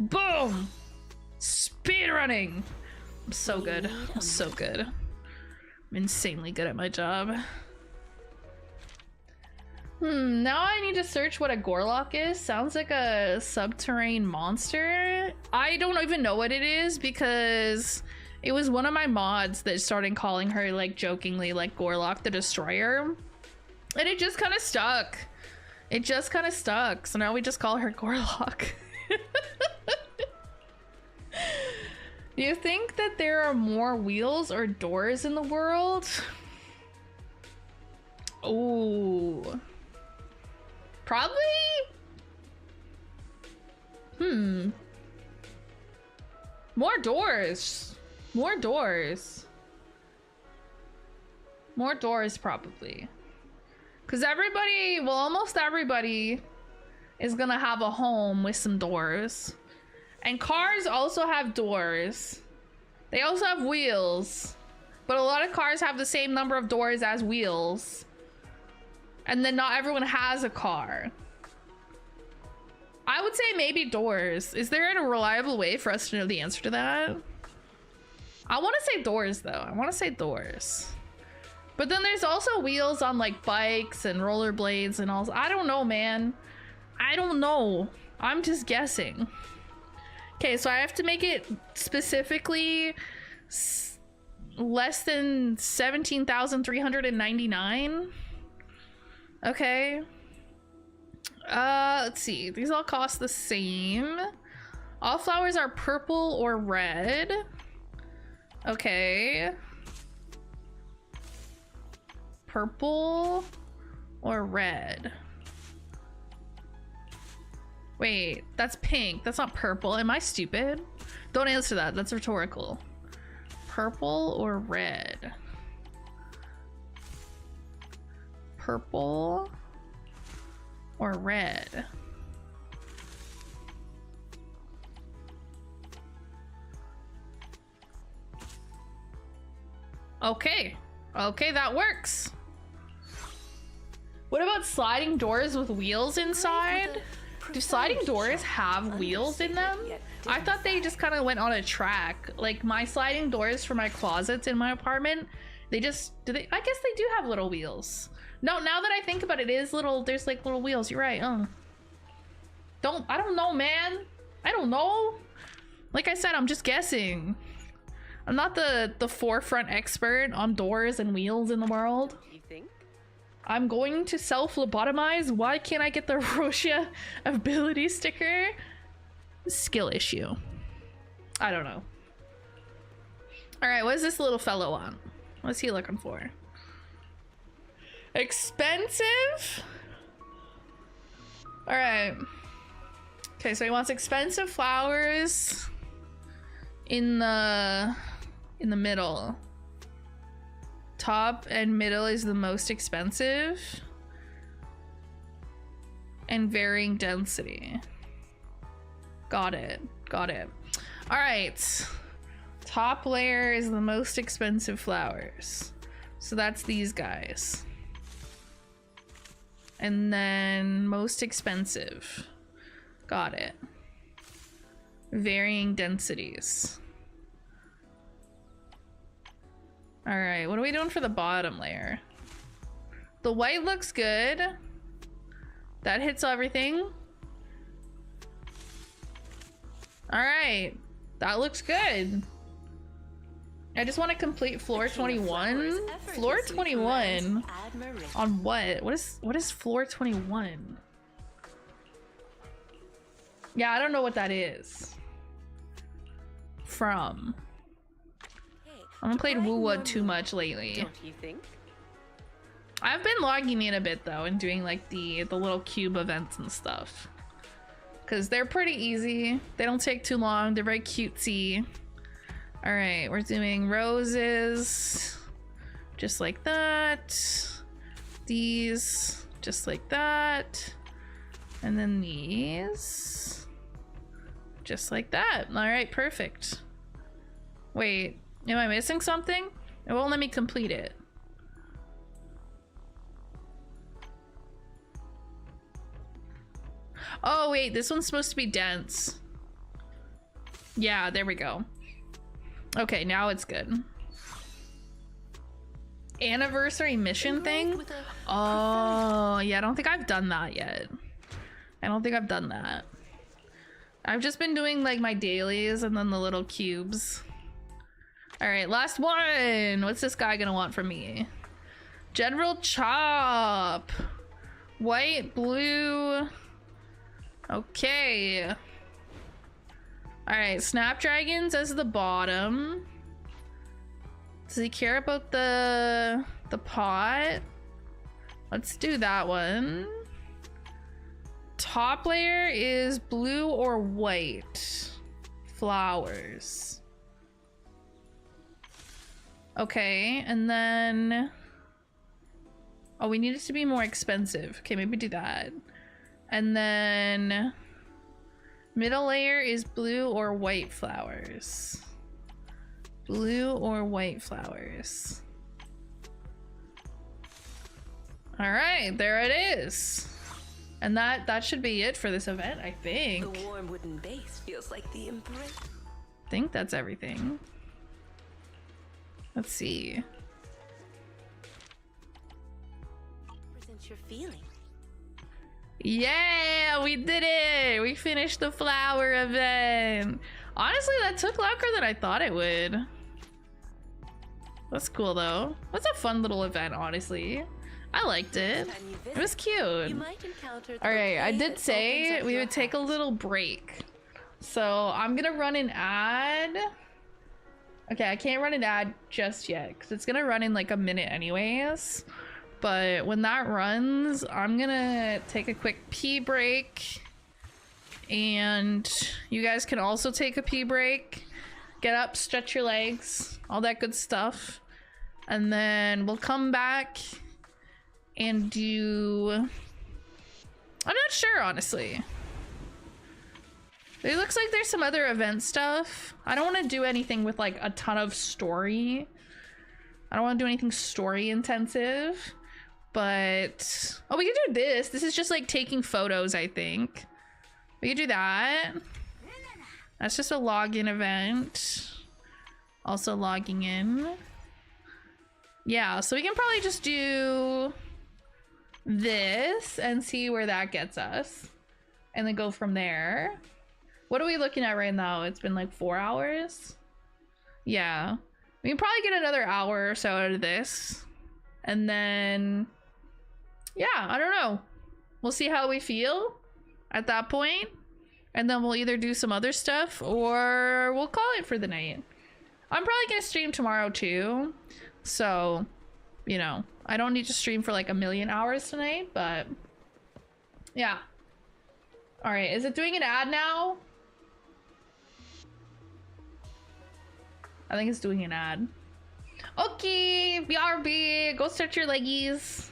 [SPEAKER 1] Boom! Speed running! I'm so good. I'm so good. I'm insanely good at my job. Now I need to search what a Gorlock is. Sounds like a subterranean monster. I don't even know what it is because it was one of my mods that started calling her, like, jokingly, like, Gorlock the Destroyer. And it just kind of stuck. It just kind of stuck. So now we just call her Gorlock. Do you think that there are more wheels or doors in the world? Ooh. Probably? More doors. More doors. More doors, probably. Because everybody, well, almost everybody is gonna have a home with some doors. And cars also have doors. They also have wheels. But a lot of cars have the same number of doors as wheels. And then not everyone has a car. I would say maybe doors. Is there a reliable way for us to know the answer to that? I want to say doors, though. I want to say doors. But then there's also wheels on, like, bikes and rollerblades and all. I don't know, man. I don't know. I'm just guessing. Okay, so I have to make it specifically less than 17,399. Okay. Let's see. These all cost the same. All flowers are purple or red. Okay. Purple or red. Wait, that's pink. That's not purple. Am I stupid? Don't answer that. That's rhetorical. Purple or red? Purple or red? Okay. Okay, that works. What about sliding doors with wheels inside? Do sliding doors have wheels in them? I thought they just kind of went on a track. Like my sliding doors for my closets in my apartment, they just, I guess they do have little wheels. No, now that I think about it, there's like little wheels. You're right. I don't know, man. I don't know. Like I said, I'm just guessing. I'm not the forefront expert on doors and wheels in the world.
[SPEAKER 7] You think?
[SPEAKER 1] I'm going to self-lobotomize. Why can't I get the Roshia ability sticker? Skill issue. I don't know. All right, what does this little fellow want? What's he looking for? Expensive? All right. Okay, so he wants expensive flowers in the middle. Top and middle is the most expensive. And varying density. Got it. Got it. All right. Top layer is the most expensive flowers. So that's these guys. And then most expensive. Got it. Varying densities. All right, what are we doing for the bottom layer? The white looks good. That hits everything. All right, that looks good. I just want to complete floor 21. Floor 21 on what? What is floor 21? Yeah, I don't know what that is. From. I haven't played Woo-Wood too much lately.
[SPEAKER 7] Don't you think?
[SPEAKER 1] I've been logging in a bit though and doing like the little cube events and stuff. Cause they're pretty easy. They don't take too long. They're very cutesy. All right, we're doing roses, just like that. These, just like that. And then these, just like that. All right, perfect. Wait, am I missing something? It won't let me complete it. Oh wait, this one's supposed to be dense. Yeah, there we go. Okay, now it's good. Anniversary mission thing? Oh, yeah, I don't think I've done that yet. I don't think I've done that. I've just been doing like my dailies and then the little cubes. All right, last one. What's this guy gonna want from me? General Chop. White, blue. Okay. All right, Snapdragons as the bottom. Does he care about the pot? Let's do that one. Top layer is blue or white flowers. Okay, and then oh, we need it to be more expensive. Okay, maybe do that. And then middle layer is blue or white flowers. Blue or white flowers. All right, there it is. And that should be it for this event, I think.
[SPEAKER 7] The warm wooden base feels like the embrace.
[SPEAKER 1] I think that's everything. Let's see.
[SPEAKER 7] Present your feeling.
[SPEAKER 1] Yeah, we did it! We finished the flower event. Honestly, that took longer than I thought it would. That's cool though. That's a fun little event, honestly. I liked it. It was cute. Alright, I did say we would take a little break. So I'm gonna run an ad. Okay, I can't run an ad just yet because it's gonna run in like a minute anyways. But when that runs, I'm gonna take a quick pee break. And you guys can also take a pee break. Get up, stretch your legs, all that good stuff. And then we'll come back and do... I'm not sure, honestly. It looks like there's some other event stuff. I don't want to do anything with like a ton of story. I don't want to do anything story intensive. But... oh, we can do this. This is just like taking photos, I think. We can do that. That's just a login event. Also logging in. Yeah, so we can probably just do this and see where that gets us. And then go from there. What are we looking at right now? It's been like 4 hours? Yeah. We can probably get another hour or so out of this. And then... yeah, I don't know. We'll see how we feel at that point. And then we'll either do some other stuff or we'll call it for the night. I'm probably gonna stream tomorrow too. So, you know, I don't need to stream for like a million hours tonight, but yeah. All right, is it doing an ad now? I think it's doing an ad. Okay, BRB, go stretch your leggies.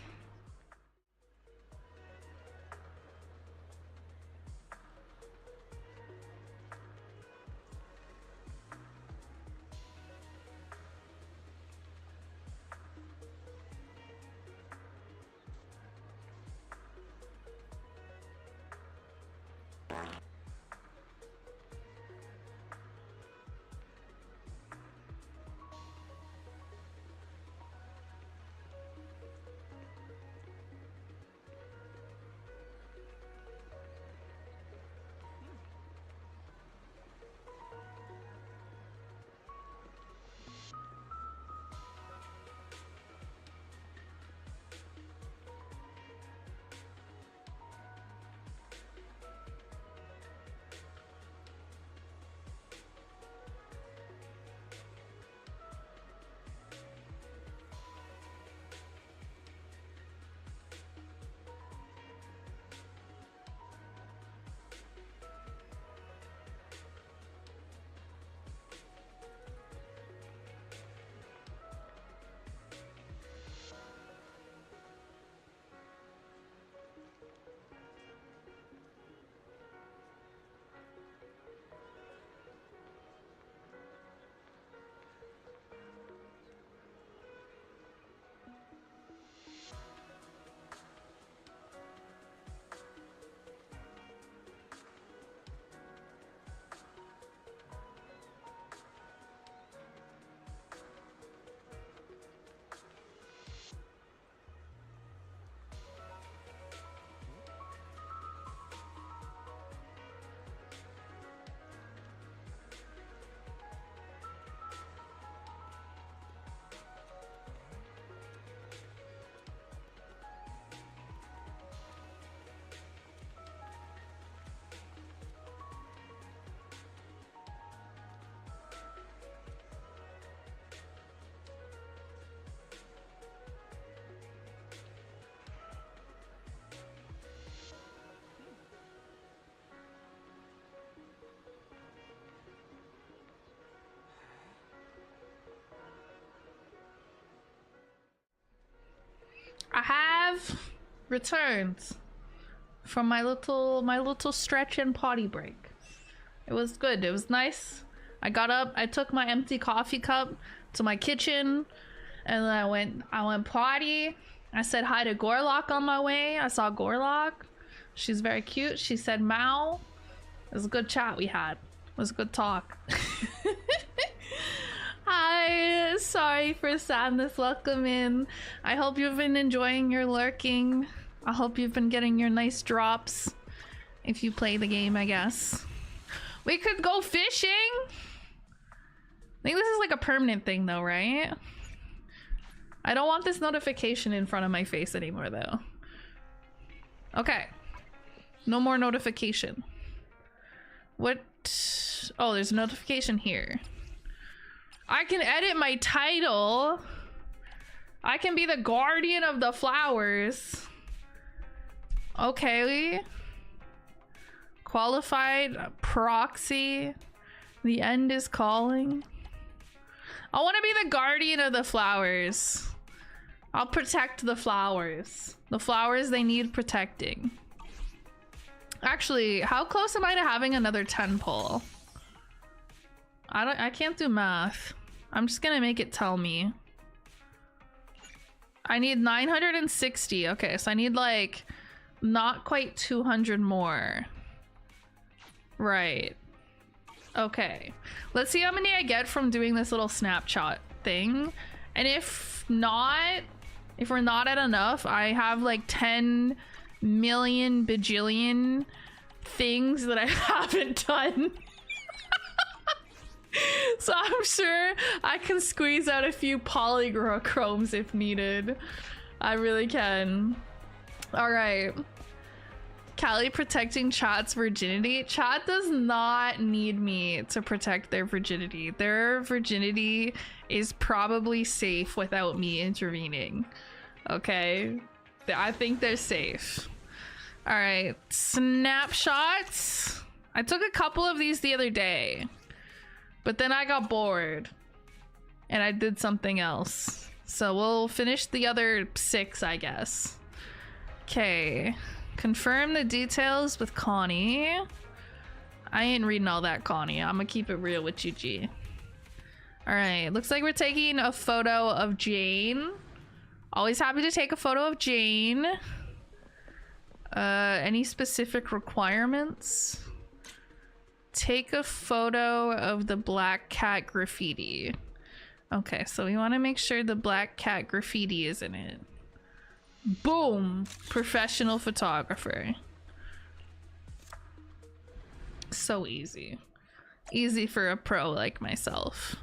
[SPEAKER 1] returned from my little stretch and potty break. It was good. It was nice. I got up, I took my empty coffee cup to my kitchen, and then I went potty. I said hi to Gorlock on my way. I saw Gorlock. She's very cute. She said Mao. It was a good chat we had. It was a good talk. Hi, sorry for sadness. Welcome in. I hope you've been enjoying your lurking. I hope you've been getting your nice drops if you play the game, I guess. We could go fishing. I think this is like a permanent thing though, right? I don't want this notification in front of my face anymore though. Okay. No more notification. What? Oh, there's a notification here. I can edit my title. I can be the guardian of the flowers. Okay. Qualified proxy. The end is calling. I want to be the guardian of the flowers. I'll protect the flowers. The flowers, they need protecting. Actually, how close am I to having another 10 pull? I can't do math. I'm just gonna make it tell me. I need 960. Okay, so I need like not quite 200 more. Right. Okay. Let's see how many I get from doing this little snapshot thing. And if not, if we're not at enough, I have like 10 million bajillion things that I haven't done. So I'm sure I can squeeze out a few polychromes if needed. I really can. All right. Callie protecting chat's virginity. Chat does not need me to protect their virginity. Their virginity is probably safe without me intervening. Okay? I think they're safe. All right. Snapshots. I took a couple of these the other day. But then I got bored and I did something else. So we'll finish the other 6, I guess. Okay. Confirm the details with Connie. I ain't reading all that, Connie. I'm gonna keep it real with you, G. All right. Looks like we're taking a photo of Jane. Always happy to take a photo of Jane. Any specific requirements? Take a photo of the black cat graffiti. Okay, so we want to make sure the black cat graffiti is in it. Boom! Professional photographer. So easy. Easy for a pro like myself.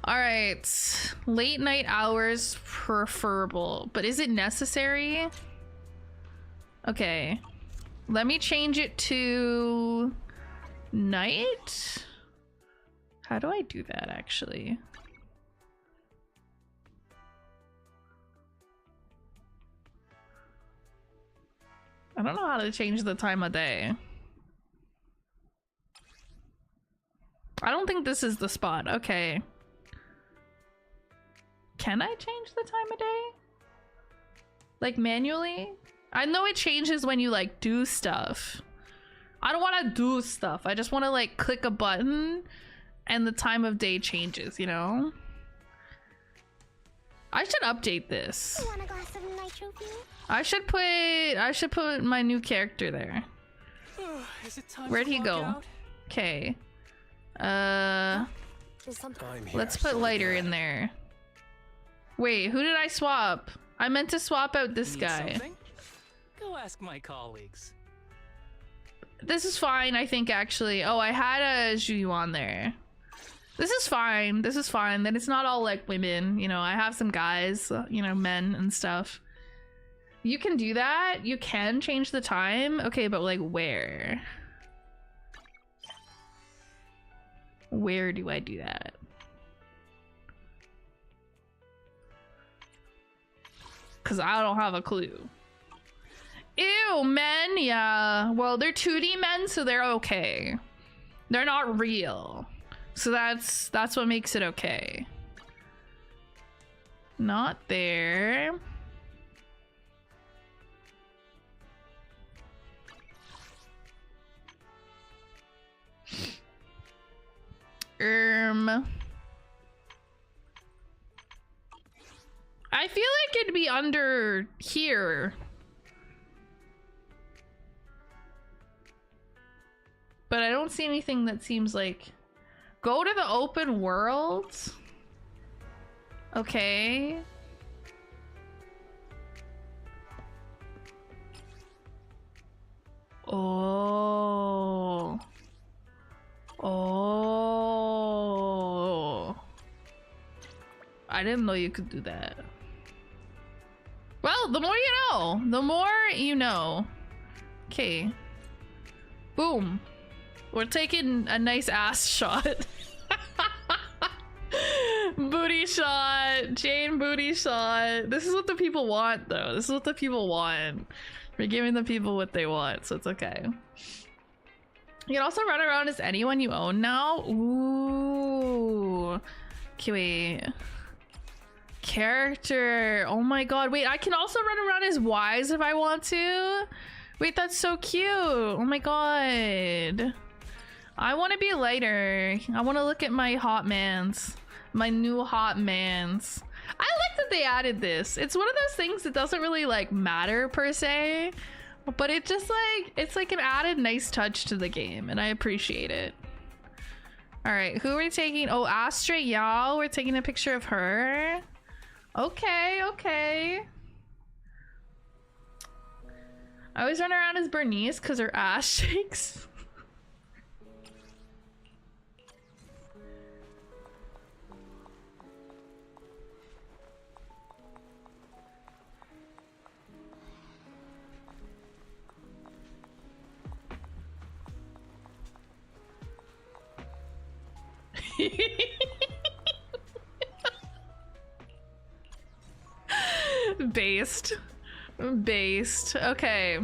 [SPEAKER 1] Alright. Late night hours preferable. But is it necessary? Okay. Let me change it to night? How do I do that actually? I don't know how to change the time of day. I don't think this is the spot. Okay. Can I change the time of day? Like manually? I know it changes when you like do stuff. I don't want to do stuff. I just want to like click a button and the time of day changes, you know? I should update this.
[SPEAKER 13] You want a glass of nitro fuel?
[SPEAKER 1] I should put my new character there.
[SPEAKER 9] Is it time
[SPEAKER 1] Where'd
[SPEAKER 9] to
[SPEAKER 1] he
[SPEAKER 9] log
[SPEAKER 1] go?
[SPEAKER 9] out?
[SPEAKER 1] Okay. Let's put lighter in there. Wait, who did I swap? I meant to swap out this
[SPEAKER 9] Need
[SPEAKER 1] guy.
[SPEAKER 9] something? Go ask my colleagues.
[SPEAKER 1] This is fine, I think, actually. Oh, I had a Zhu on there. This is fine. This is fine. Then it's not all like women. You know, I have some guys, you know, men and stuff. You can do that. You can change the time. Okay, but like where? Where do I do that? Because I don't have a clue. Ew, men? Yeah. Well, they're 2D men, so they're okay. They're not real. So that's what makes it okay. Not there. I feel like it'd be under here. But I don't see anything that seems like... Go to the open world? Okay. Oh. Oh. I didn't know you could do that. Well, the more you know. The more you know. Okay. Boom. We're taking a nice ass shot. Booty shot. Jane booty shot. This is what the people want, though. This is what the people want. We're giving the people what they want, so it's okay. You can also run around as anyone you own now. Ooh. Okay, wait. Character. Oh my god. Wait, I can also run around as Wise if I want to. Wait, that's so cute. Oh my god. I want to be lighter. I want to look at my hot mans. My new hot mans. I like that they added this. It's one of those things that doesn't really like matter per se, but it just like, it's like an added nice touch to the game and I appreciate it. All right, who are we taking? Oh, Astra Yao. We're taking a picture of her. Okay, okay. I always run around as Bernice because her ass shakes. Based. Okay.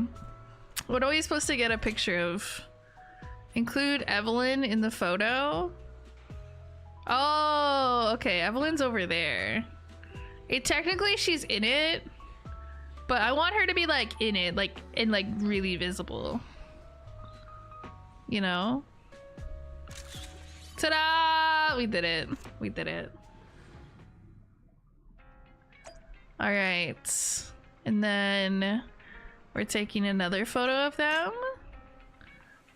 [SPEAKER 1] What are we supposed to get a picture of? Include Evelyn in the photo? Oh, okay. Evelyn's over there. Technically she's in it, but I want her to be like in it, like and like really visible. You know? Ta-da! We did it. We did it. All right. And then we're taking another photo of them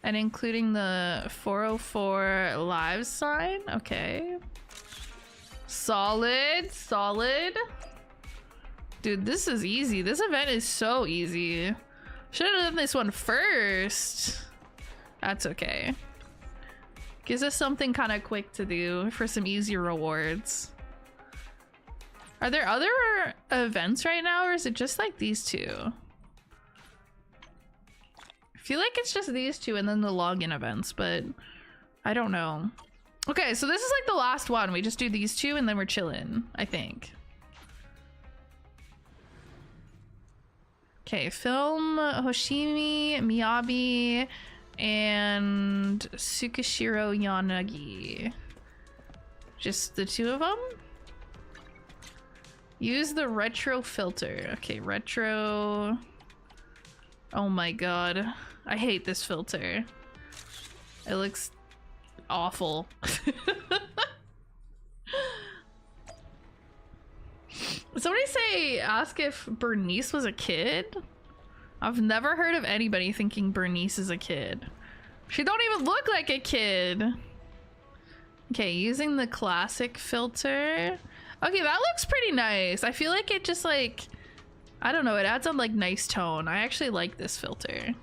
[SPEAKER 1] and including the 404 live sign. Okay. Solid. Solid. Dude, this is easy. This event is so easy. Should have done this one first. That's okay. Gives us something kind of quick to do for some easy rewards. Are there other events right now, or is it just like these two? I feel like it's just these two and then the login events, but I don't know. Okay, so this is like the last one. We just do these two and then we're chilling, I think. Okay, film Hoshimi, Miyabi, and Tsukishiro Yanagi. Just the two of them? Use the retro filter. Okay, retro. Oh my god. I hate this filter. It looks awful. Somebody ask if Bernice was a kid? I've never heard of anybody thinking Bernice is a kid. She don't even look like a kid. Okay, using the classic filter. Okay, that looks pretty nice. I feel like it just like, I don't know, it adds a like nice tone. I actually like this filter.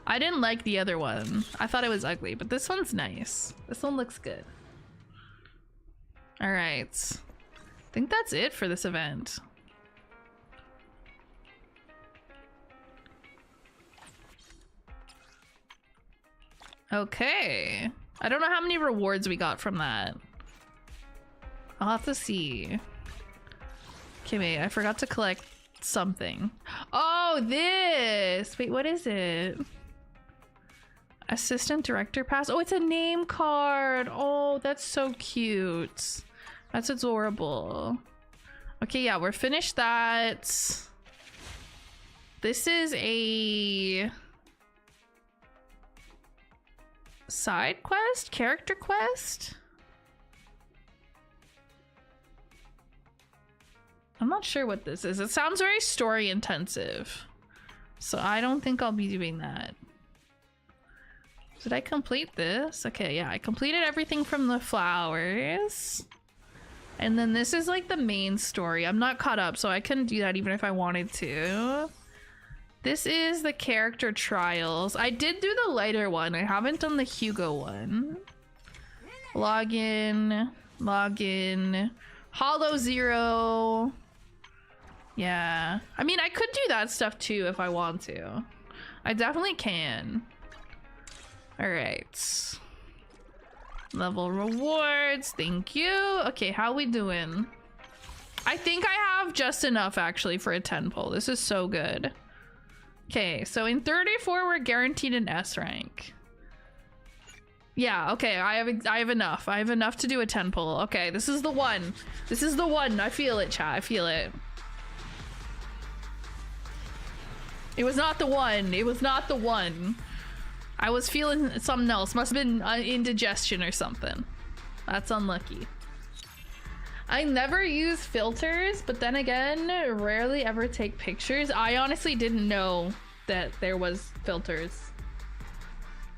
[SPEAKER 1] I didn't like the other one. I thought it was ugly, but this one's nice. This one looks good. All right. I think that's it for this event. Okay. I don't know how many rewards we got from that. I'll have to see. Okay, wait, I forgot to collect something. Oh, this! Wait, what is it? Assistant Director Pass? Oh, it's a name card! Oh, that's so cute. That's adorable. Okay, yeah, we're finished that. This is a side quest? Character quest? I'm not sure what this is. It sounds very story intensive. So I don't think I'll be doing that. Did I complete this? Okay, yeah, I completed everything from the flowers. And then this is like the main story. I'm not caught up, so I couldn't do that even if I wanted to. This is the character trials. I did do the lighter one. I haven't done the Hugo one. Login. Hollow Zero. Yeah. I mean, I could do that stuff too if I want to. I definitely can. Alright. Level rewards. Thank you. Okay, how we doing? I think I have just enough actually for a 10 pull. This is so good. Okay, so in 34 we're guaranteed an S rank. Yeah, okay, I have enough. I have enough to do a 10 pull. Okay, this is the one. This is the one. I feel it, chat. I feel it. It was not the one. It was not the one. I was feeling something else. Must have been indigestion or something. That's unlucky. I never use filters, but then again, rarely ever take pictures. I honestly didn't know that there was filters.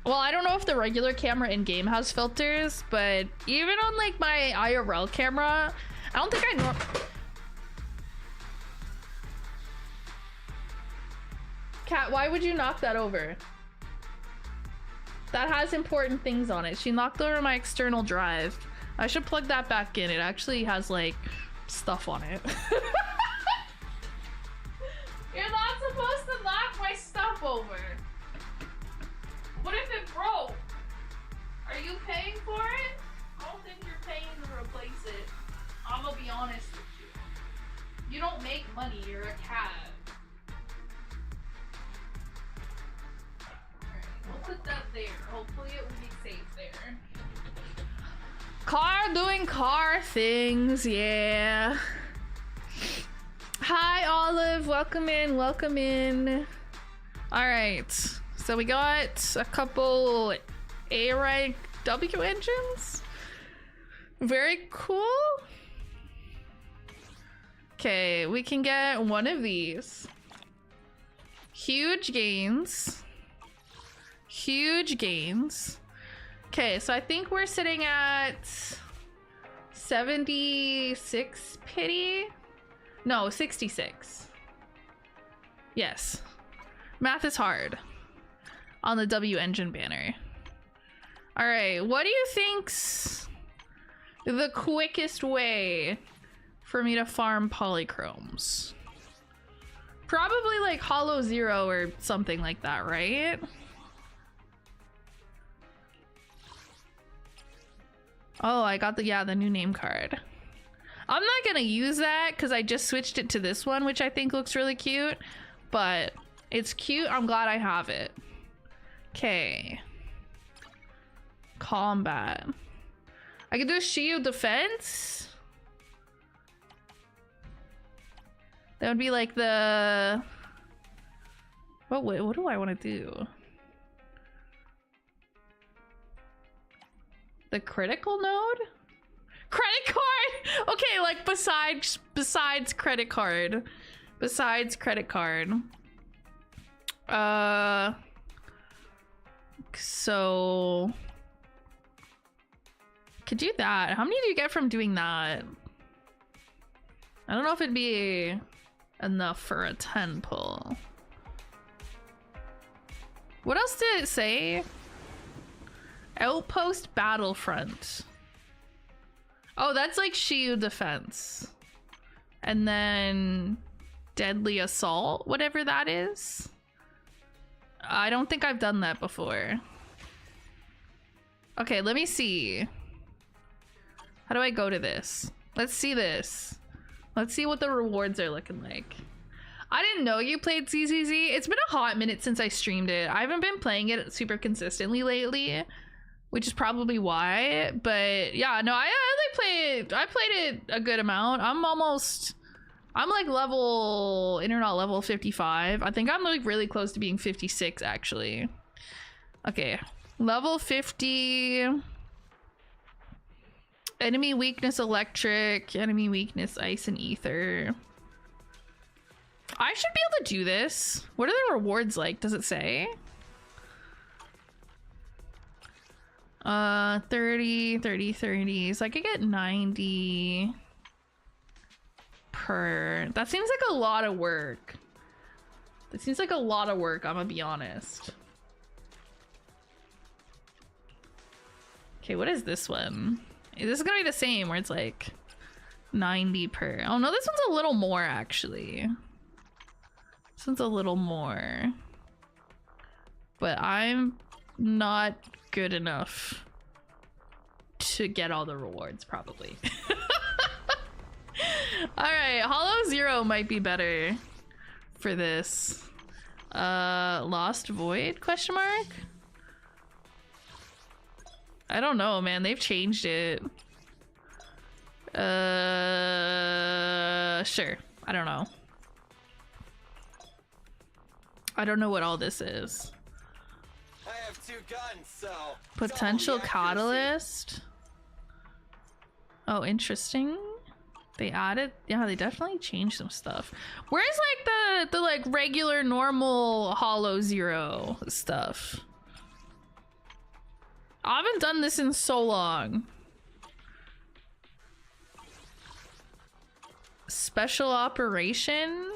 [SPEAKER 1] Well, I don't know if the regular camera in game has filters, but even on like my IRL camera, I don't think I Cat, why would you knock that over? That has important things on it. She knocked over my external drive. I should plug that back in. It actually has like stuff on it. You're not supposed to knock my stuff over. What if it broke? Are you paying for it? I don't think you're paying to replace it. I'm gonna be honest with you. You don't make money, you're a cat. We'll put that there. Hopefully it will be safe there. Car doing car things, yeah. Hi Olive, welcome in, welcome in. Alright, so we got a couple A rank W engines. Very cool. Okay, we can get one of these. Huge gains. Huge gains. Okay, so I think we're sitting at 76 pity. No, 66. Yes. Math is hard on the W engine banner. All right, what do you think's the quickest way for me to farm polychromes? Probably like Hollow Zero or something like that, right? Oh, I got the new name card. I'm not gonna use that because I just switched it to this one, which I think looks really cute, but it's cute. I'm glad I have it. Okay. Combat. I can do shield defense. That would be like the... What do I want to do? The critical node? Credit card? Okay, like besides credit card. Besides credit card. So could do that. How many do you get from doing that? I don't know if it'd be enough for a 10 pull. What else did it say? Outpost Battlefront. Oh, that's like shield defense. And then Deadly Assault, whatever that is. I don't think I've done that before. Okay, let me see. How do I go to this? Let's see this. Let's see what the rewards are looking like. I didn't know you played ZZZ. It's been a hot minute since I streamed it. I haven't been playing it super consistently lately, which is probably why. But yeah, no, I played it a good amount. I'm like internet level 55. I think I'm like really close to being 56 actually. Okay, level 50. Enemy weakness electric, enemy weakness ice and ether. I should be able to do this. What are the rewards like? Does it say? 30, 30, 30. So I could get 90 per. That seems like a lot of work. That seems like a lot of work, I'm gonna be honest. Okay, what is this one? This is gonna be the same where it's like 90 per. Oh no, this one's a little more actually. This one's a little more. But I'm not good enough to get all the rewards probably. Alright, Hollow Zero might be better for this. Lost Void question mark? I don't know, man. They've changed it. Sure. I don't know. I don't know what all this is.
[SPEAKER 13] I have 2 guns, so
[SPEAKER 1] Potential catalyst. Oh, interesting. They added, yeah, they definitely changed some stuff. Where's like the like regular normal Hollow Zero stuff? I haven't done this in so long. Special operation?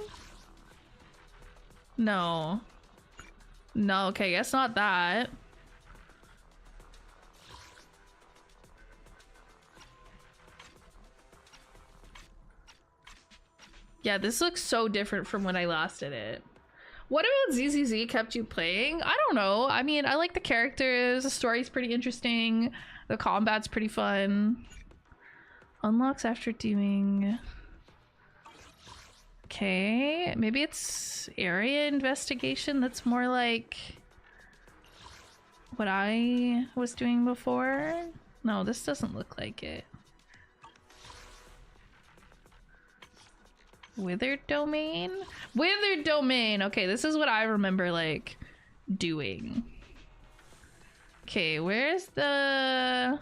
[SPEAKER 1] No. No, okay, guess not that. Yeah, this looks so different from when I last did it. What about ZZZ kept you playing? I don't know. I mean, I like the characters. The story's pretty interesting. The combat's pretty fun. Unlocks after doing... Okay, maybe it's area investigation. That's more like what I was doing before. No, this doesn't look like it. Withered domain? Withered domain! Okay, this is what I remember like doing. Okay, where's the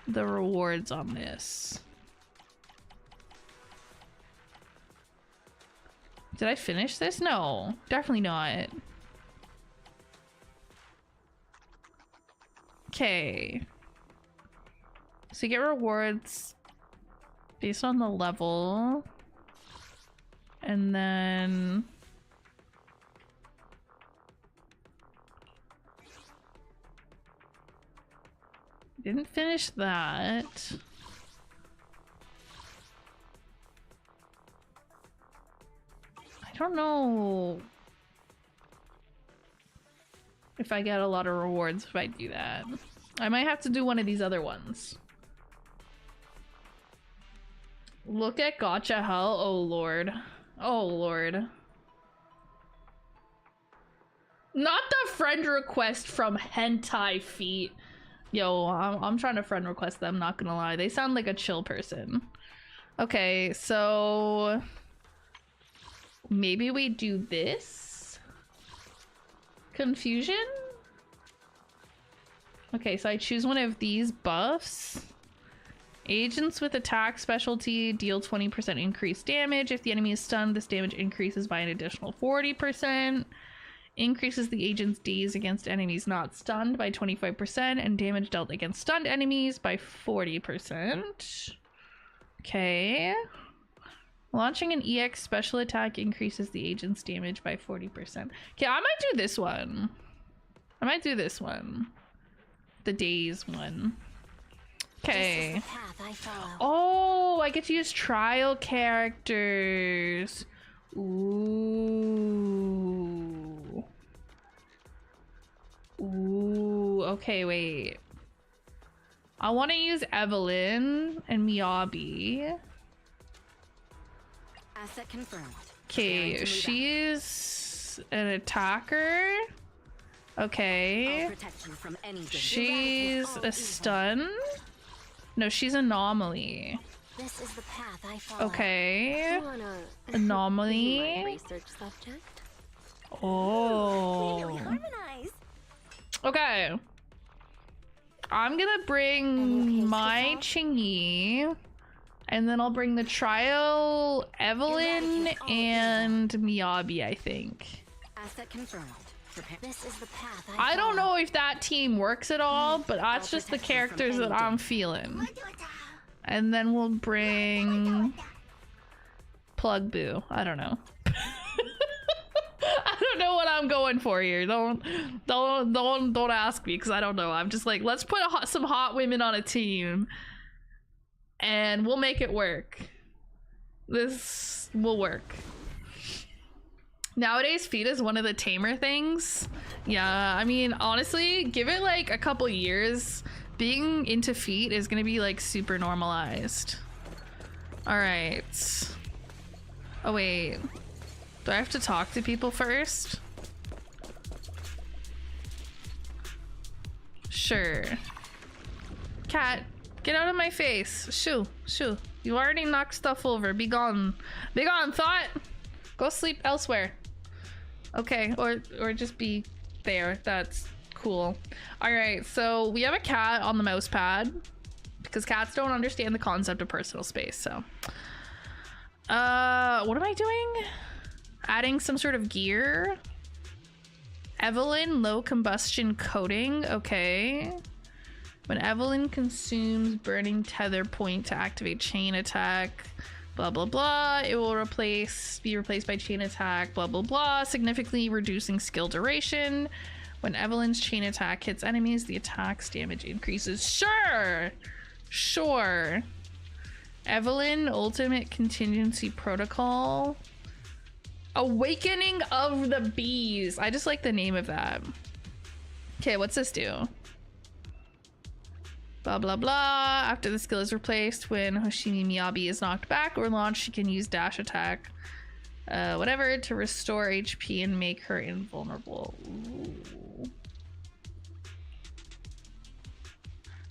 [SPEAKER 1] rewards on this? Did I finish this? No, definitely not. Okay. So you get rewards based on the level. And then... Didn't finish that. I don't know if I get a lot of rewards if I do that. I might have to do one of these other ones. Look at Gotcha Hell. Oh lord. Oh lord. Not the friend request from Hentai Feet. Yo, I'm trying to friend request them, not gonna lie. They sound like a chill person. Okay, so... maybe we do this? Confusion? Okay, so I choose one of these buffs. Agents with attack specialty deal 20% increased damage. If the enemy is stunned, this damage increases by an additional 40%. Increases the agent's daze against enemies not stunned by 25%, and damage dealt against stunned enemies by 40%. Okay. Launching an EX special attack increases the agent's damage by 40%. Okay, I might do this one. I might do this one. The daze one. Okay. Oh, I get to use trial characters. Ooh. Ooh. Okay, wait. I want to use Evelyn and Miyabi.
[SPEAKER 6] Asset confirmed.
[SPEAKER 1] Okay, she's an attacker. Okay.
[SPEAKER 6] I'll protect you from anything.
[SPEAKER 1] She's a stun. No, she's anomaly.
[SPEAKER 4] This is the path I follow.
[SPEAKER 1] Okay. Anomaly.
[SPEAKER 4] Research subject.
[SPEAKER 1] Oh. Okay. I'm gonna bring my Chingy And then I'll bring the trial, Evelyn, and Miyabi, I think.
[SPEAKER 6] Asset confirmed.
[SPEAKER 4] This is the path
[SPEAKER 1] I don't know if that team works at all, but that's just the characters that I'm feeling. And then we'll bring Plug Boo. I don't know. I don't know what I'm going for here. Don't ask me because I don't know. I'm just like, let's put some hot women on a team and we'll make it work. This will work. Nowadays, feet is one of the tamer things. Yeah, I mean, honestly, give it like a couple years. Being into feet is gonna be like super normalized. All right. Oh wait, do I have to talk to people first? Sure. Cat, get out of my face. Shoo, shoo. You already knocked stuff over. Be gone. Be gone, thought. Go sleep elsewhere. Okay, or just be there. That's cool. All right, so we have a cat on the mouse pad because cats don't understand the concept of personal space. So, what am I doing? Adding some sort of gear. Evelyn, low combustion coating. Okay. When Evelyn consumes burning tether point to activate chain attack. Blah blah blah, it will be replaced by chain attack, blah blah blah, significantly reducing skill duration. When Evelyn's chain attack hits enemies, the attack's damage increases. Sure. Evelyn ultimate contingency protocol, awakening of the bees. I just like the name of that. Okay, what's this do? Blah blah blah. After the skill is replaced, when Hoshimi Miyabi is knocked back or launched, she can use dash attack, whatever, to restore HP and make her invulnerable. Ooh.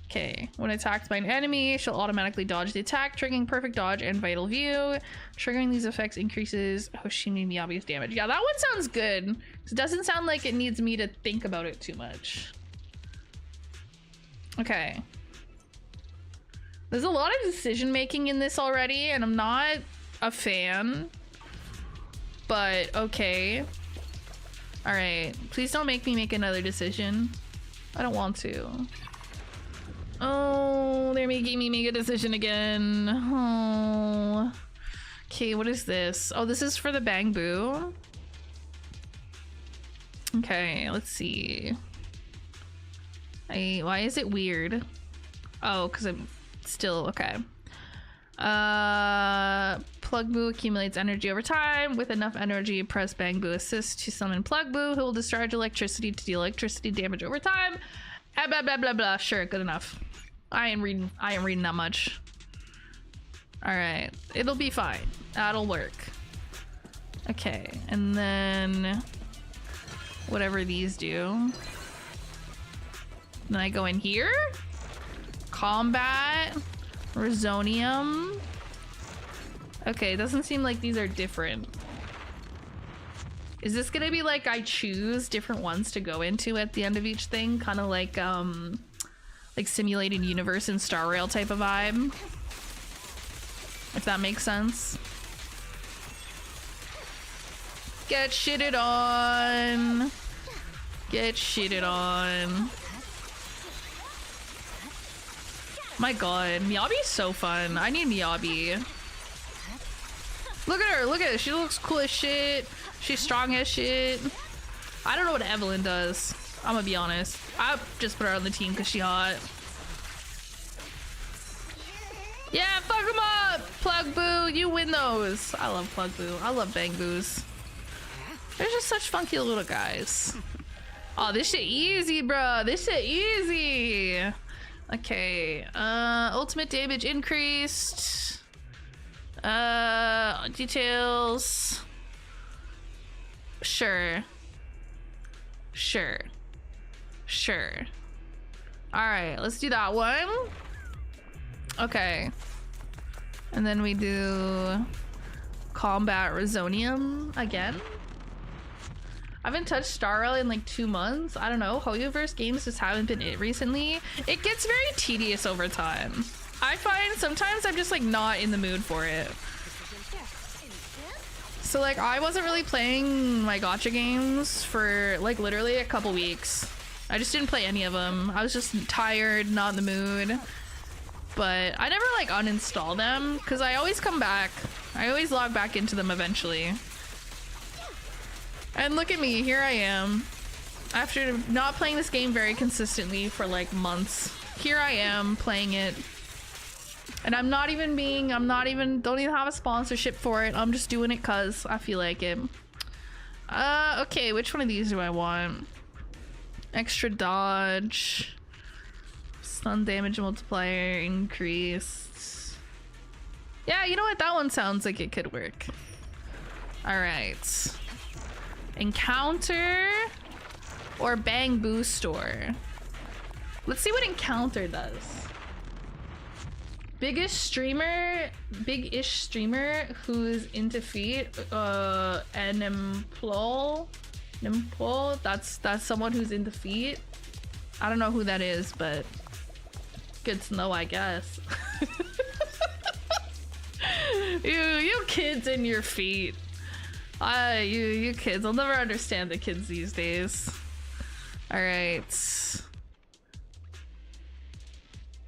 [SPEAKER 1] Okay, when attacked by an enemy, she'll automatically dodge the attack, triggering perfect dodge and vital view. Triggering these effects increases Hoshimi Miyabi's damage. Yeah, that one sounds good. It doesn't sound like it needs me to think about it too much. Okay. There's a lot of decision making in this already, and I'm not a fan. But okay. All right. Please don't make me make another decision. I don't want to. Oh, they're making me make a decision again. Oh. Okay, what is this? Oh, this is for the Bang Boo. Okay, let's see. Why is it weird? Oh, because I'm still okay. Plug Boo accumulates energy over time. With enough energy, press Bang Boo assist to summon Plug Boo, who will discharge electricity to deal electricity damage over time. Blah blah blah blah. Sure, good enough. I ain't reading that much. All right, it'll be fine. That'll work. Okay, and then whatever these do. Then I go in here. Combat. Resonium. Okay, it doesn't seem like these are different. Is this gonna be like I choose different ones to go into at the end of each thing? Kind of like simulated universe and Star Rail type of vibe. If that makes sense. Get shitted on. Get shitted on. My god, Miyabi's so fun. I need Miyabi. Look at her, look at her. She looks cool as shit. She's strong as shit. I don't know what Evelyn does. I'm gonna be honest. I just put her on the team because she's hot. Yeah, fuck him up! Plug Boo, you win those. I love Plug Boo. I love Bang Boos. They're just such funky little guys. Oh, this shit easy, bro. This shit easy. Okay, ultimate damage increased. Details. Sure. Alright, let's do that one. Okay. And then we do combat Resonium again. I haven't touched Star Rail in like 2 months. I don't know. Hoyoverse games just haven't been it recently. It gets very tedious over time. I find sometimes I'm just like not in the mood for it. So like I wasn't really playing my gacha games for like literally a couple weeks. I just didn't play any of them. I was just tired, not in the mood. But I never like uninstall them because I always come back. I always log back into them eventually. And look at me, here I am. After not playing this game very consistently for like months, here I am playing it. And don't even have a sponsorship for it. I'm just doing it cause I feel like it. Okay, which one of these do I want? Extra dodge. Stun damage multiplier increased. Yeah, you know what? That one sounds like it could work. Alright. Encounter or Bang Boo Store? Let's see what Encounter does. Big-ish streamer who's into feet, Nimple, that's someone who's into feet. I don't know who that is, but good to know, I guess. you kids and your feet. You kids, I'll never understand the kids these days. All right.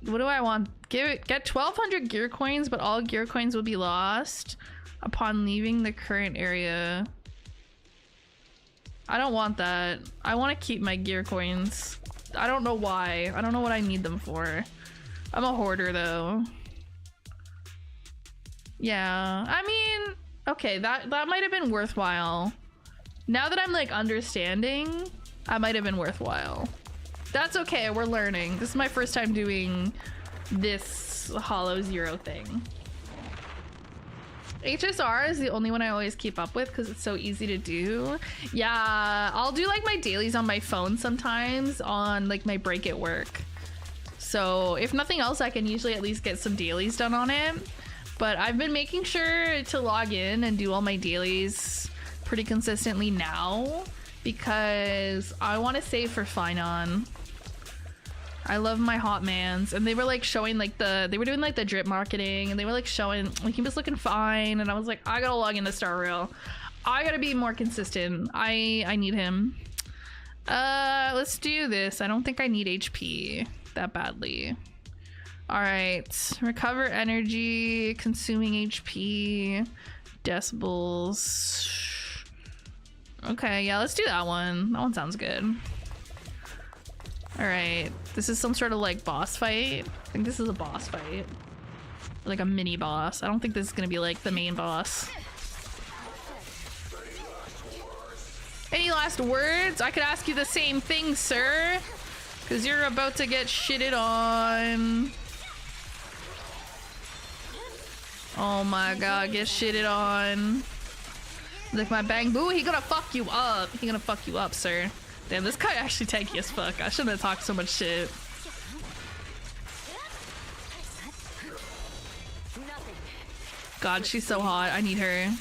[SPEAKER 1] What do I want? Get 1,200 gear coins, but all gear coins will be lost upon leaving the current area. I don't want that. I want to keep my gear coins. I don't know why. I don't know what I need them for. I'm a hoarder though. Yeah, I mean, okay, that might have been worthwhile. Now that I'm like understanding, that might have been worthwhile. That's okay, we're learning. This is my first time doing this Hollow Zero thing. HSR is the only one I always keep up with because it's so easy to do. Yeah, I'll do like my dailies on my phone sometimes on like my break at work. So if nothing else, I can usually at least get some dailies done on it. But I've been making sure to log in and do all my dailies pretty consistently now because I want to save for Finon. I love my hot mans, and they were like showing like they were doing like the drip marketing, and they were like showing like he was looking fine, and I was like, I gotta log into Star Rail. I gotta be more consistent. I need him. Let's do this. I don't think I need HP that badly. All right, recover energy, consuming HP, decibels. Okay, yeah, let's do that one. That one sounds good. All right, this is some sort of like boss fight. I think this is a boss fight, like a mini boss. I don't think this is gonna be like the main boss. Any last words? I could ask you the same thing, sir, because you're about to get shitted on. Oh my god, get shitted on. Like my Bang Boo, he gonna fuck you up. He gonna fuck you up, sir. Damn, this guy actually tanky as fuck. I shouldn't have talked so much shit. God, she's so hot. I need her.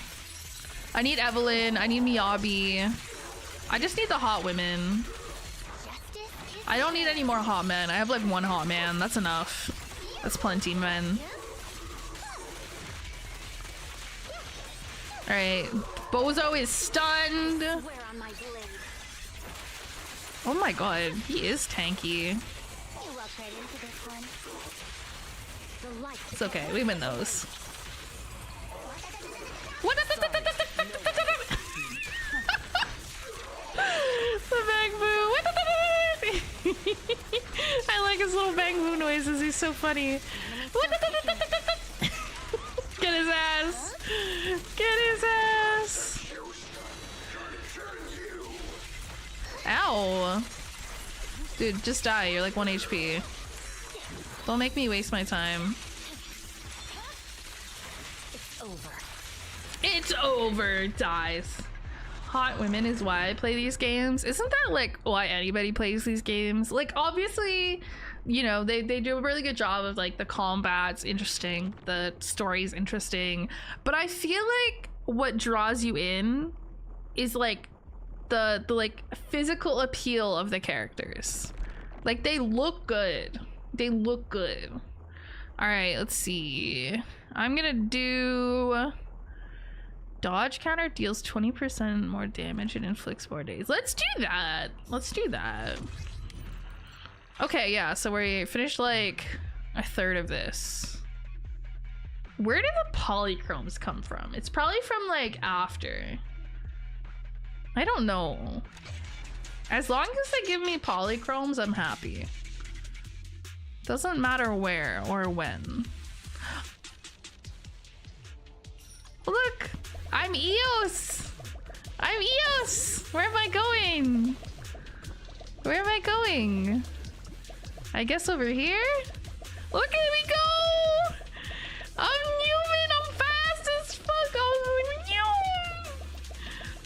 [SPEAKER 1] I need Evelyn. I need Miyabi. I just need the hot women. I don't need any more hot men. I have like one hot man. That's enough. That's plenty, men. Alright. Bozo is stunned. Oh my god, he is tanky. It's okay, we win those. What the Bang Boo. I like his little Bang Boo noises, he's so funny. Get his ass. Get his ass. Ow. Dude, just die. You're like 1 HP. Don't make me waste my time.
[SPEAKER 8] It's over.
[SPEAKER 1] It's over. Dies. Hot women is why I play these games. Isn't that like why anybody plays these games? Like obviously, you know, they do a really good job of like the combat's interesting, the story's interesting, but I feel like what draws you in is like the like physical appeal of the characters. Like they look good. They look good. Alright, let's see. I'm gonna do... Dodge counter deals 20% more damage and inflicts more days. Let's do that. Let's do that. Okay, yeah, so we finished like a third of this. Where did the polychromes come from? It's probably from like after. I don't know. As long as they give me polychromes, I'm happy. Doesn't matter where or when. Look! I'm Eos! I'm Eos! Where am I going? Where am I going? I guess over here? Look at me go! I'm human! I'm fast as fuck!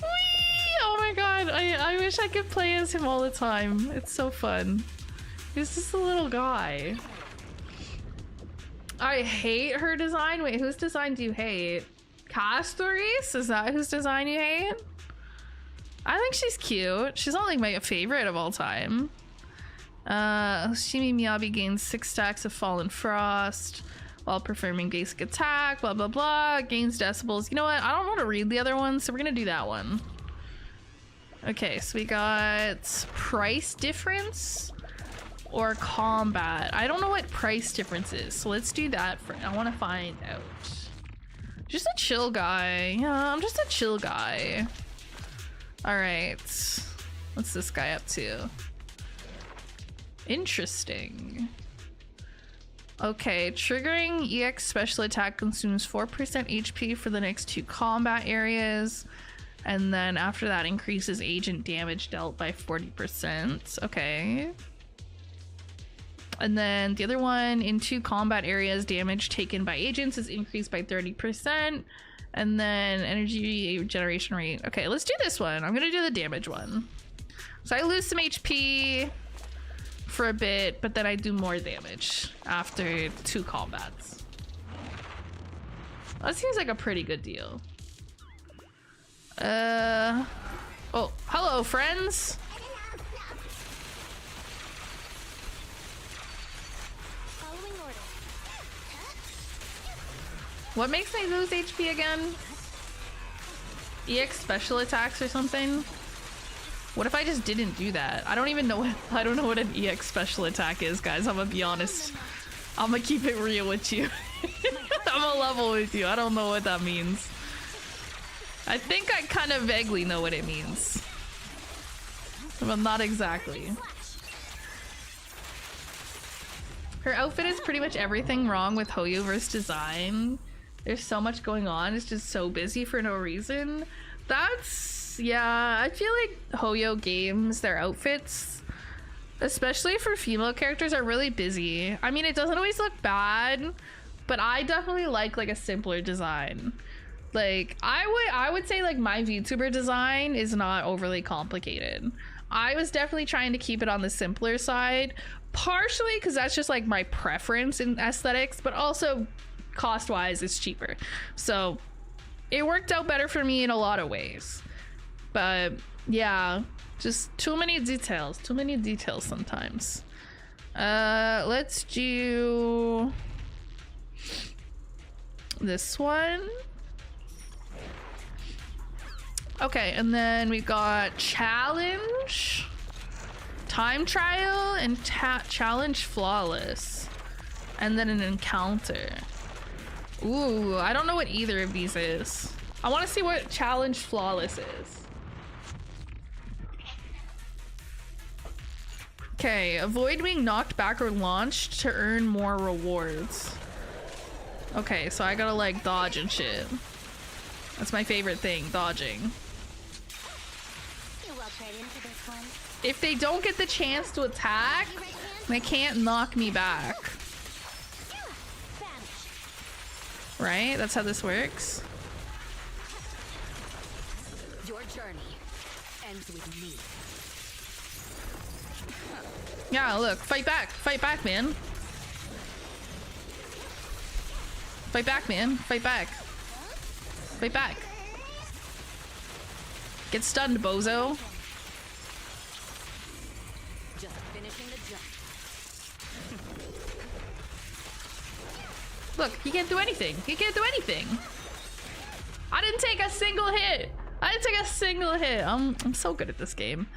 [SPEAKER 1] Whee! Oh my god, I wish I could play as him all the time. It's so fun. He's just a little guy. I hate her design. Wait, whose design do you hate? Castoris? Is that whose design you hate? I think she's cute. She's not like my favorite of all time. Hoshimi Miyabi gains 6 stacks of Fallen Frost while performing basic attack, blah blah blah. Gains decibels. You know what? I don't want to read the other one, so we're gonna do that one. Okay, so we got price difference or combat. I don't know what price difference is, so let's do that for I want to find out. Just a chill guy. Yeah, I'm just a chill guy. All right. What's this guy up to? Interesting. Okay, triggering EX special attack consumes 4% HP for the next 2 combat areas. And then after that increases agent damage dealt by 40%. Okay. And then the other one, in 2 combat areas, damage taken by agents is increased by 30%. And then energy regeneration rate. Okay, let's do this one. I'm gonna do the damage one. So I lose some HP for a bit, but then I do more damage after 2 combats. That seems like a pretty good deal. Oh, hello friends. What makes me lose HP again? EX special attacks or something? What if I just didn't do that? I don't even know I don't know what an EX special attack is, guys. I'm gonna be honest. I'm gonna keep it real with you. I'm gonna level with you. I don't know what that means. I think I kind of vaguely know what it means. But not exactly. Her outfit is pretty much everything wrong with Hoyoverse design. There's so much going on. It's just so busy for no reason. That's, yeah, I feel like Hoyo games, their outfits, especially for female characters, are really busy. I mean, it doesn't always look bad, but I definitely like a simpler design. Like, I would say like my VTuber design is not overly complicated. I was definitely trying to keep it on the simpler side, partially because that's just like my preference in aesthetics, but also cost-wise it's cheaper. So it worked out better for me in a lot of ways. But yeah, just too many details sometimes. Let's do this one. Okay, and then we got challenge, time trial, and challenge flawless, and then an encounter. Ooh, I don't know what either of these is. I want to see what challenge flawless is. Okay, avoid being knocked back or launched to earn more rewards. Okay, so I gotta like dodge and shit. That's my favorite thing, dodging. If they don't get the chance to attack, they can't knock me back. Right? That's how this works.
[SPEAKER 6] Your journey ends with me.
[SPEAKER 1] Yeah, look, fight back, man. Fight back, man. Fight back. Fight back. Get stunned, bozo.
[SPEAKER 6] Just finishing the jump.
[SPEAKER 1] Look, he can't do anything. He can't do anything. I didn't take a single hit. I didn't take a single hit. I'm so good at this game.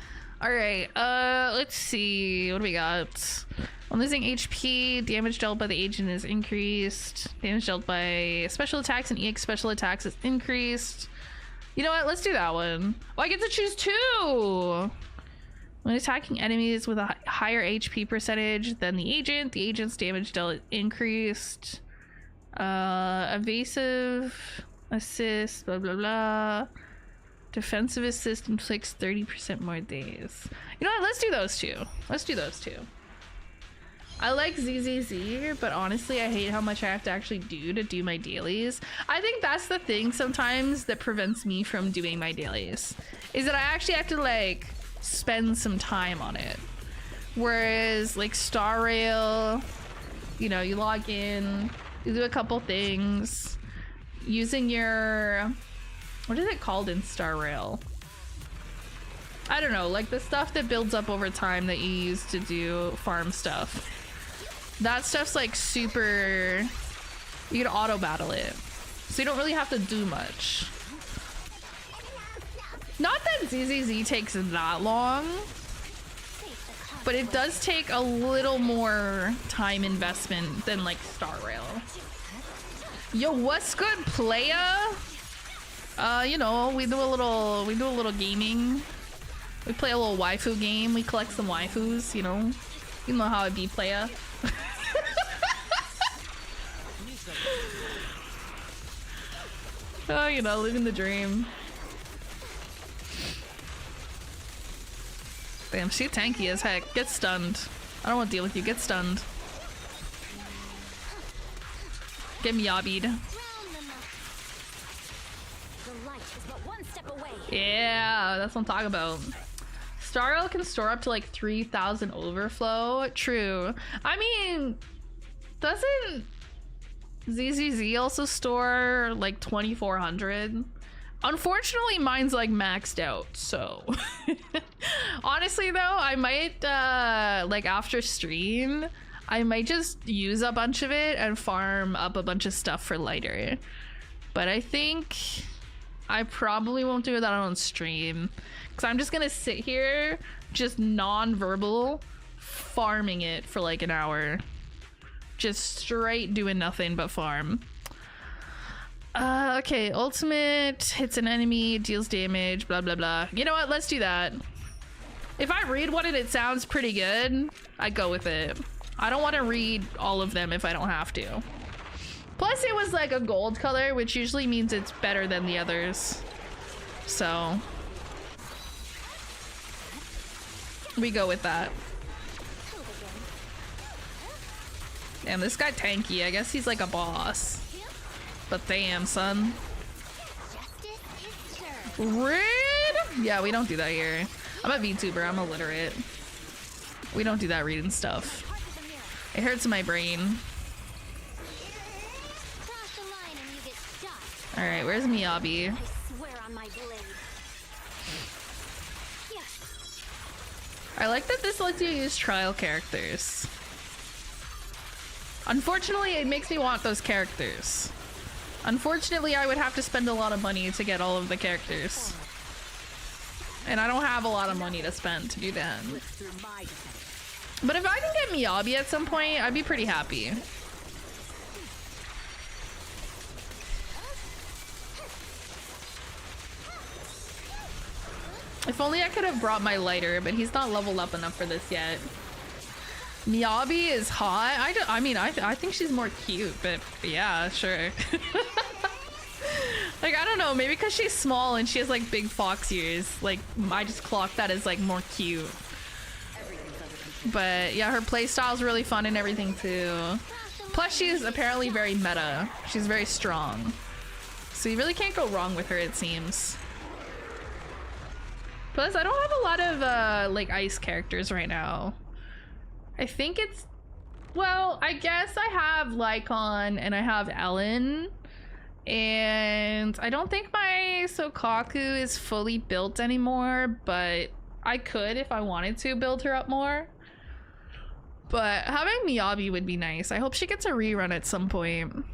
[SPEAKER 1] All right, let's see. What do we got? I'm losing HP. Damage dealt by the agent is increased. Damage dealt by special attacks and EX special attacks is increased. You know what? Let's do that one. Oh, I get to choose two. When attacking enemies with a higher HP percentage than the agent's damage dealt is increased. Evasive assist, blah blah blah. Defensive assist inflicts 30% more days. You know what? Let's do those two. Let's do those two. I like ZZZ, but honestly, I hate how much I have to actually do to do my dailies. I think that's the thing sometimes that prevents me from doing my dailies, is that I actually have to like spend some time on it. Whereas like Star Rail, you know, you log in, you do a couple things using your, what is it called in Star Rail? I don't know, like the stuff that builds up over time that you use to do farm stuff. That stuff's like super, you can auto battle it. So you don't really have to do much. Not that ZZZ takes that long, but it does take a little more time investment than like Star Rail. Yo, what's good, playa? You know, we do a little gaming. We play a little waifu game. We collect some waifus, you know. You know how it be, playa. Oh, you know, living the dream. Damn, she tanky as heck. Get stunned. I don't want to deal with you. Get stunned. Get Miyabi'd. Yeah, that's what I'm talking about. Star Rail can store up to like 3,000 overflow. True. I mean, doesn't ZZZ also store like 2,400? Unfortunately, mine's like maxed out, so honestly though, I might like after stream, I might just use a bunch of it and farm up a bunch of stuff for lighter. But I think I probably won't do that on stream, because I'm just gonna sit here just non-verbal farming it for like an hour, just straight doing nothing but farm. Okay, ultimate hits an enemy, deals damage, blah blah blah. You know what, let's do that. If I read one and it sounds pretty good, I go with it. I don't want to read all of them if I don't have to. Plus it was like a gold color, which usually means it's better than the others, so we go with that. Damn, this guy tanky. I guess he's like a boss. But damn, son. Rude? Yeah, we don't do that here. I'm a VTuber, I'm illiterate. We don't do that reading stuff. It hurts my brain. Alright, where's Miyabi? I like that this lets you use trial characters. Unfortunately, it makes me want those characters. Unfortunately, I would have to spend a lot of money to get all of the characters. And I don't have a lot of money to spend to do that. But if I can get Miyabi at some point, I'd be pretty happy. If only I could have brought my lighter, but he's not leveled up enough for this yet. Miyabi is hot. I think she's more cute, but yeah, sure. Like, I don't know, maybe because she's small and she has like big fox ears. Like, I just clocked that as like more cute. But yeah, her playstyle is really fun and everything too. Plus, she's apparently very meta. She's very strong. So you really can't go wrong with her, it seems. Plus, I don't have a lot of like ice characters right now. I think it's, well, I guess I have Lycon and I have Ellen, and I don't think my Sokaku is fully built anymore, but I could if I wanted to build her up more. But having Miyabi would be nice. I hope she gets a rerun at some point.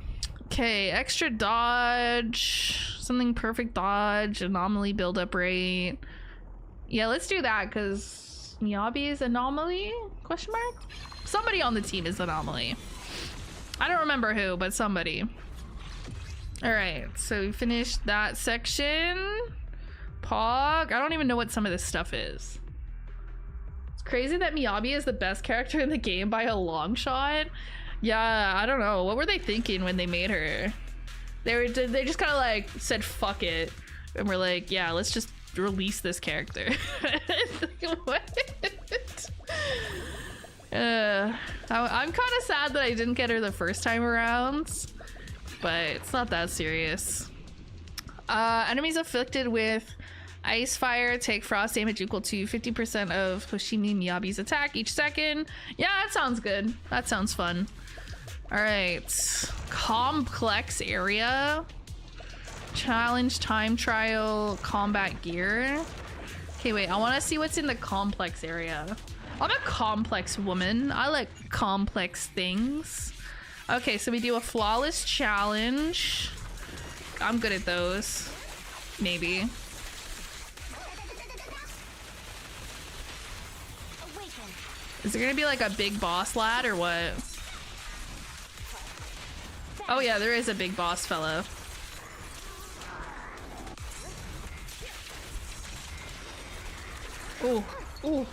[SPEAKER 1] Okay, extra dodge, something perfect dodge, anomaly build-up rate. Yeah, let's do that because Miyabi is anomaly? Question mark? Somebody on the team is anomaly. I don't remember who, but somebody. All right, so we finished that section. Pog. I don't even know what some of this stuff is. It's crazy that Miyabi is the best character in the game by a long shot. Yeah, I don't know. What were they thinking when they made her? They just kind of like said fuck it, and we're like, yeah, let's just release this character. What? I'm kind of sad that I didn't get her the first time around, but it's not that serious. Enemies afflicted with ice fire take frost damage equal to 50% of Hoshimi Miyabi's attack each second. Yeah, that sounds good. That sounds fun. All right, complex area. Challenge, time trial, combat gear. Okay, wait, I want to see what's in the complex area. I'm a complex woman. I like complex things. Okay, so we do a flawless challenge. I'm good at those. Maybe. Is there gonna be like a big boss lad or what? Oh yeah, there is a big boss fellow. Ooh, ooh.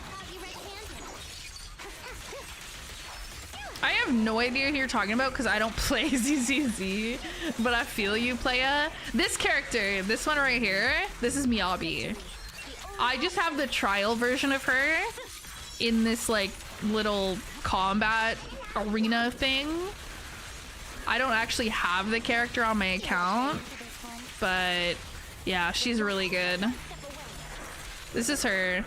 [SPEAKER 1] I have no idea who you're talking about because I don't play ZZZ, but I feel you, playa. This character, this one right here, this is Miyabi. I just have the trial version of her in this like little combat arena thing. I don't actually have the character on my account, but yeah, she's really good. This is her.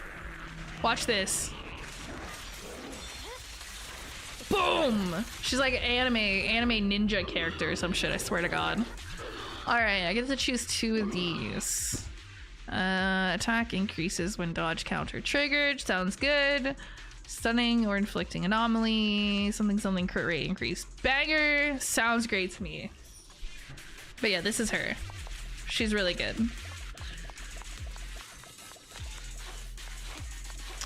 [SPEAKER 1] Watch this. Boom! She's like an anime ninja character or some shit, I swear to God. Alright, I get to choose 2 of these. Attack increases when dodge counter triggered. Sounds good. Stunning or inflicting anomaly. Something crit rate increase. Banger! Sounds great to me. But yeah, this is her. She's really good.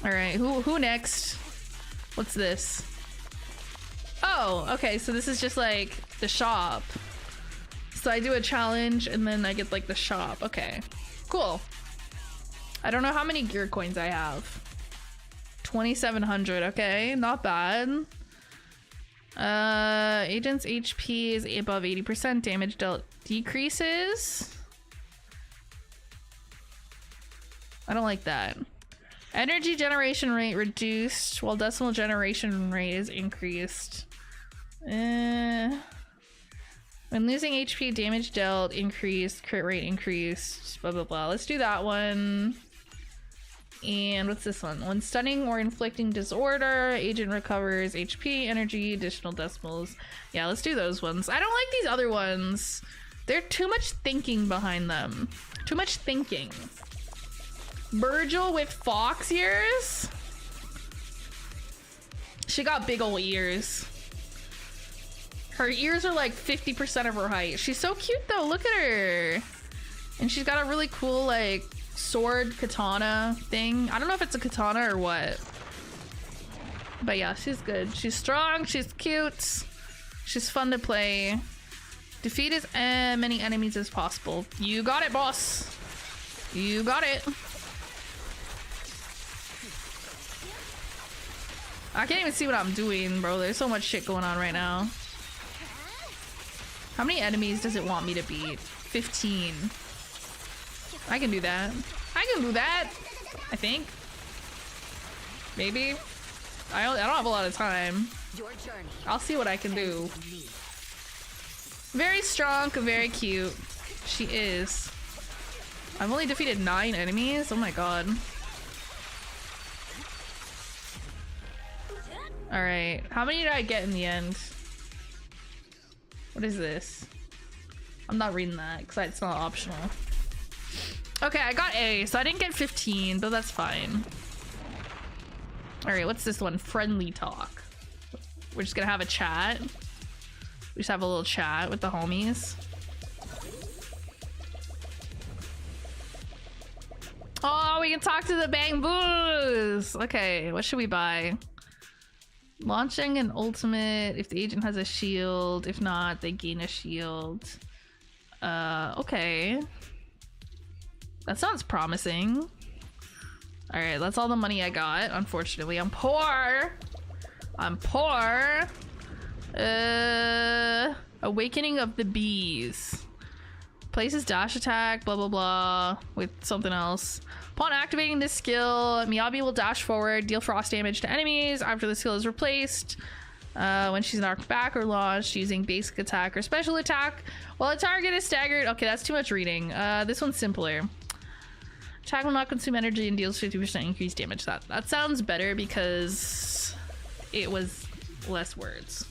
[SPEAKER 1] Alright, who next? What's this? Oh, okay, so this is just like the shop. So I do a challenge and then I get like the shop. Okay, cool. I don't know how many gear coins I have. 2,700, okay, not bad. Agent's HP is above 80%, damage dealt decreases. I don't like that. Energy generation rate reduced while decimal generation rate is increased. When losing HP, damage dealt increased, crit rate increased, blah blah blah. Let's do that one. And what's this one? When stunning or inflicting disorder, agent recovers HP, energy, additional decimals. Yeah, let's do those ones. I don't like these other ones. They're too much thinking behind them. Too much thinking. Virgil with fox ears? She got big ol' ears. Her ears are like 50% of her height. She's so cute though, look at her. And she's got a really cool like sword katana thing. I don't know if it's a katana or what. But yeah, she's good. She's strong, she's cute. She's fun to play. Defeat as many enemies as possible. You got it, boss. You got it. I can't even see what I'm doing, bro. There's so much shit going on right now. How many enemies does it want me to beat? 15. I can do that. I can do that. I think. Maybe. I don't have a lot of time. I'll see what I can do. Very strong, very cute. She is. I've only defeated 9 enemies. Oh my god. Alright, how many did I get in the end? What is this? I'm not reading that because it's not optional. Okay, I got A, so I didn't get 15, but that's fine. Alright, what's this one? Friendly talk. we're just gonna have a chat. We just have a little chat with the homies. Oh, we can talk to the Bangbus! Okay, what should we buy? Launching an ultimate if the agent has a shield. If not, they gain a shield. Okay. That sounds promising. Alright, that's all the money I got. Unfortunately, I'm poor. I'm poor. Awakening of the Bees. Places dash attack, blah blah blah, with something else. Upon activating this skill, Miyabi will dash forward, deal frost damage to enemies after the skill is replaced. When she's knocked back or launched using basic attack or special attack, while a target is staggered. Okay, that's too much reading. This one's simpler. Attack will not consume energy and deals 50% increased damage. That sounds better because it was less words.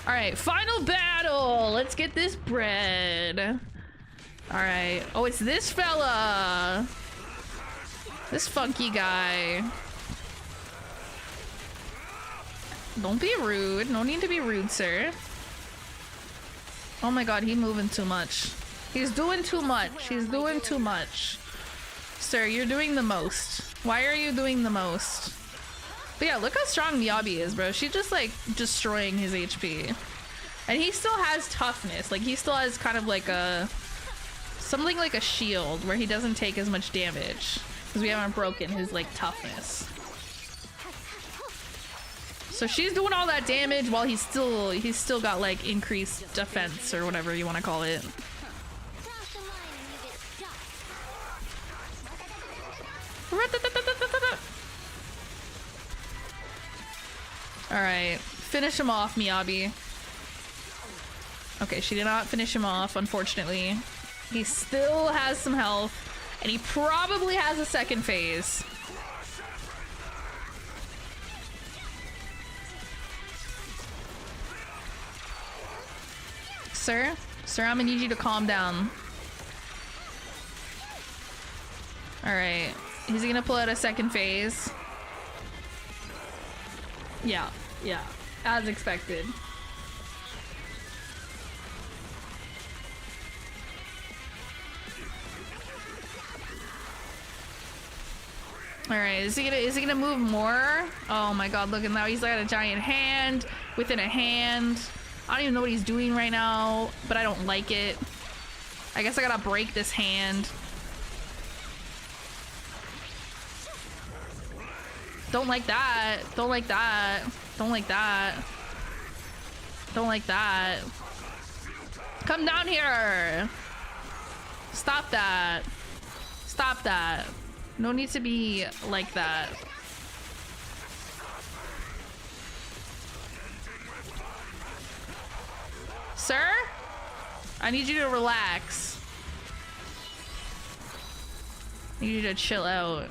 [SPEAKER 1] All right, final battle. Let's get this bread. All right. Oh, it's this fella. This funky guy. Don't be rude. No need to be rude, sir. Oh my god, he's moving too much. He's doing too much. He's doing too much. Sir, you're doing the most. Why are you doing the most? But yeah, look how strong Miyabi is, bro. She's just like destroying his HP. And he still has toughness. Like he still has kind of like a... something like a shield where he doesn't take as much damage. Because we haven't broken his like toughness. So she's doing all that damage while he's still got like increased defense or whatever you want to call it. Alright, finish him off, Miyabi. Okay, she did not finish him off, unfortunately. He still has some health, and he probably has a second phase. Sir? Sir, I'm gonna need you to calm down. Alright. Is he gonna pull out a second phase? Yeah. Yeah. As expected. Alright, is he gonna move more? Oh my god, look at now, he's got a giant hand within a hand. I don't even know what he's doing right now, but I don't like it. I guess I gotta break this hand. Don't like that. Don't like that. Don't like that. Don't like that. Come down here. Stop that. Stop that. No need to be like that. Sir? I need you to relax. I need you to chill out.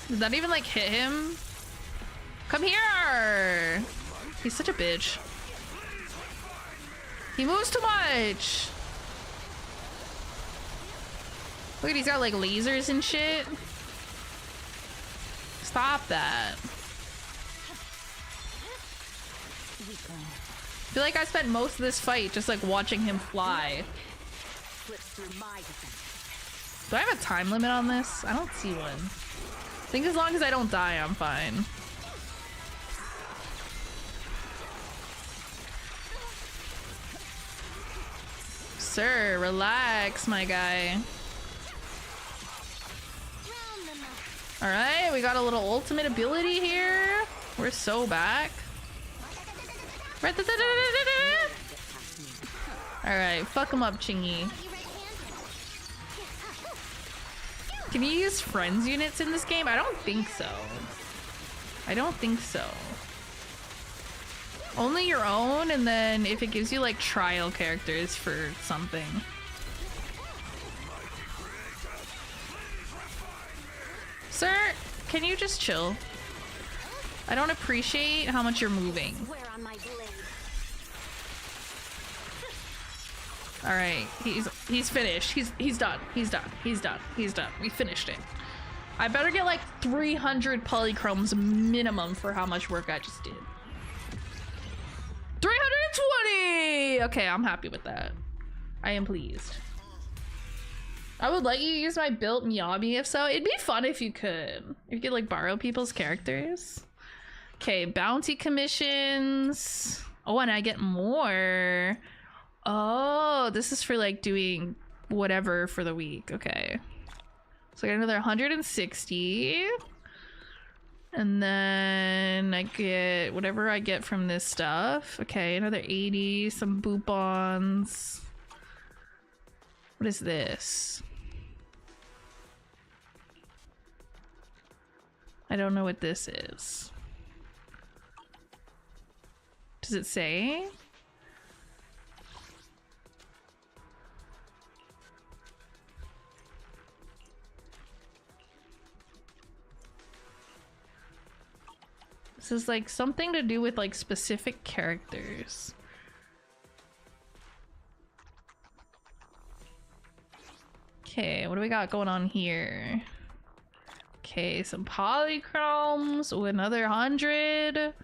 [SPEAKER 1] Did that even like hit him? Come here! He's such a bitch. He moves too much! Look at, he's got like lasers and shit. Stop that. I feel like I spent most of this fight just like watching him fly. Do I have a time limit on this? I don't see one. I think as long as I don't die, I'm fine. Sir, relax, my guy. Alright, we got a little ultimate ability here. We're so back. Alright, fuck him up, Chingy. Can you use friends units in this game? I don't think so. I don't think so. Only your own, and then if it gives you like trial characters for something. Sir, can you just chill? I don't appreciate how much you're moving. Alright, he's finished. He's done. He's done. He's done. He's done. We finished it. I better get like 300 polychromes minimum for how much work I just did. 320! Okay, I'm happy with that. I am pleased. I would let you use my built Miyabi if so. It'd be fun if you could. If you could like borrow people's characters. Okay, bounty commissions. Oh, and I get more. Oh, this is for like doing whatever for the week. Okay. So I got another 160. And then I get whatever I get from this stuff. Okay, another 80, some boopons. What is this? I don't know what this is. Does it say? This is like something to do with like specific characters. Okay, what do we got going on here? Okay, some polychromes. Oh, another 100.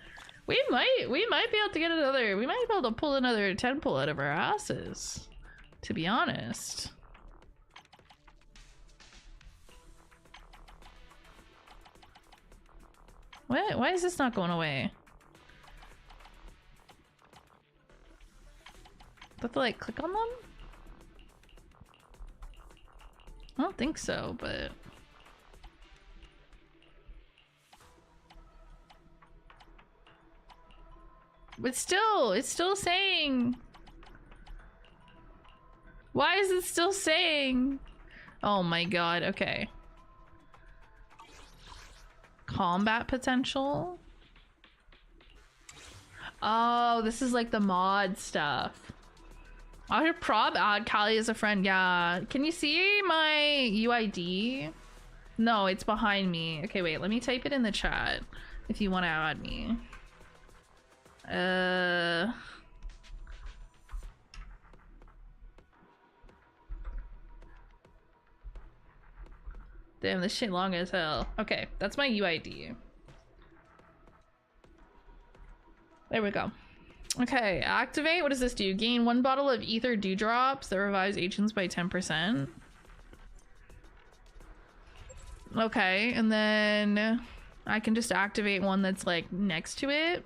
[SPEAKER 1] We might be able to get another. We might be able to pull another 10 pull out of our asses, to be honest. What? Why is this not going away? Do I have to like click on them? I don't think so, but it's still saying. Why is it still saying? Oh my god, okay. Combat potential. Oh, this is like the mod stuff. I should prob add Callie as a friend. Yeah. Can you see my UID? No, it's behind me. Okay, wait. Let me type it in the chat if you want to add me. Damn, this shit long as hell. Okay, that's my UID. There we go. Okay, activate. What does this do? Gain 1 bottle of ether dewdrops that revives agents by 10%. Okay, and then I can just activate one that's like next to it.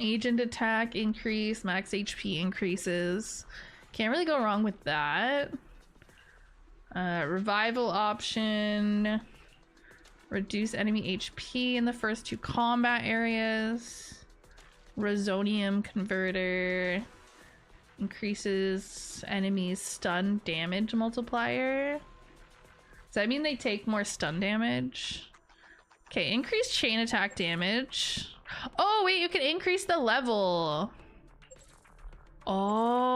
[SPEAKER 1] Agent attack increase, max HP increases. Can't really go wrong with that. Revival option. Reduce enemy HP in the first 2 combat areas. Rosonium converter. Increases enemies stun damage multiplier. Does that mean they take more stun damage? Okay, increase chain attack damage. Oh wait, you can increase the level. Oh.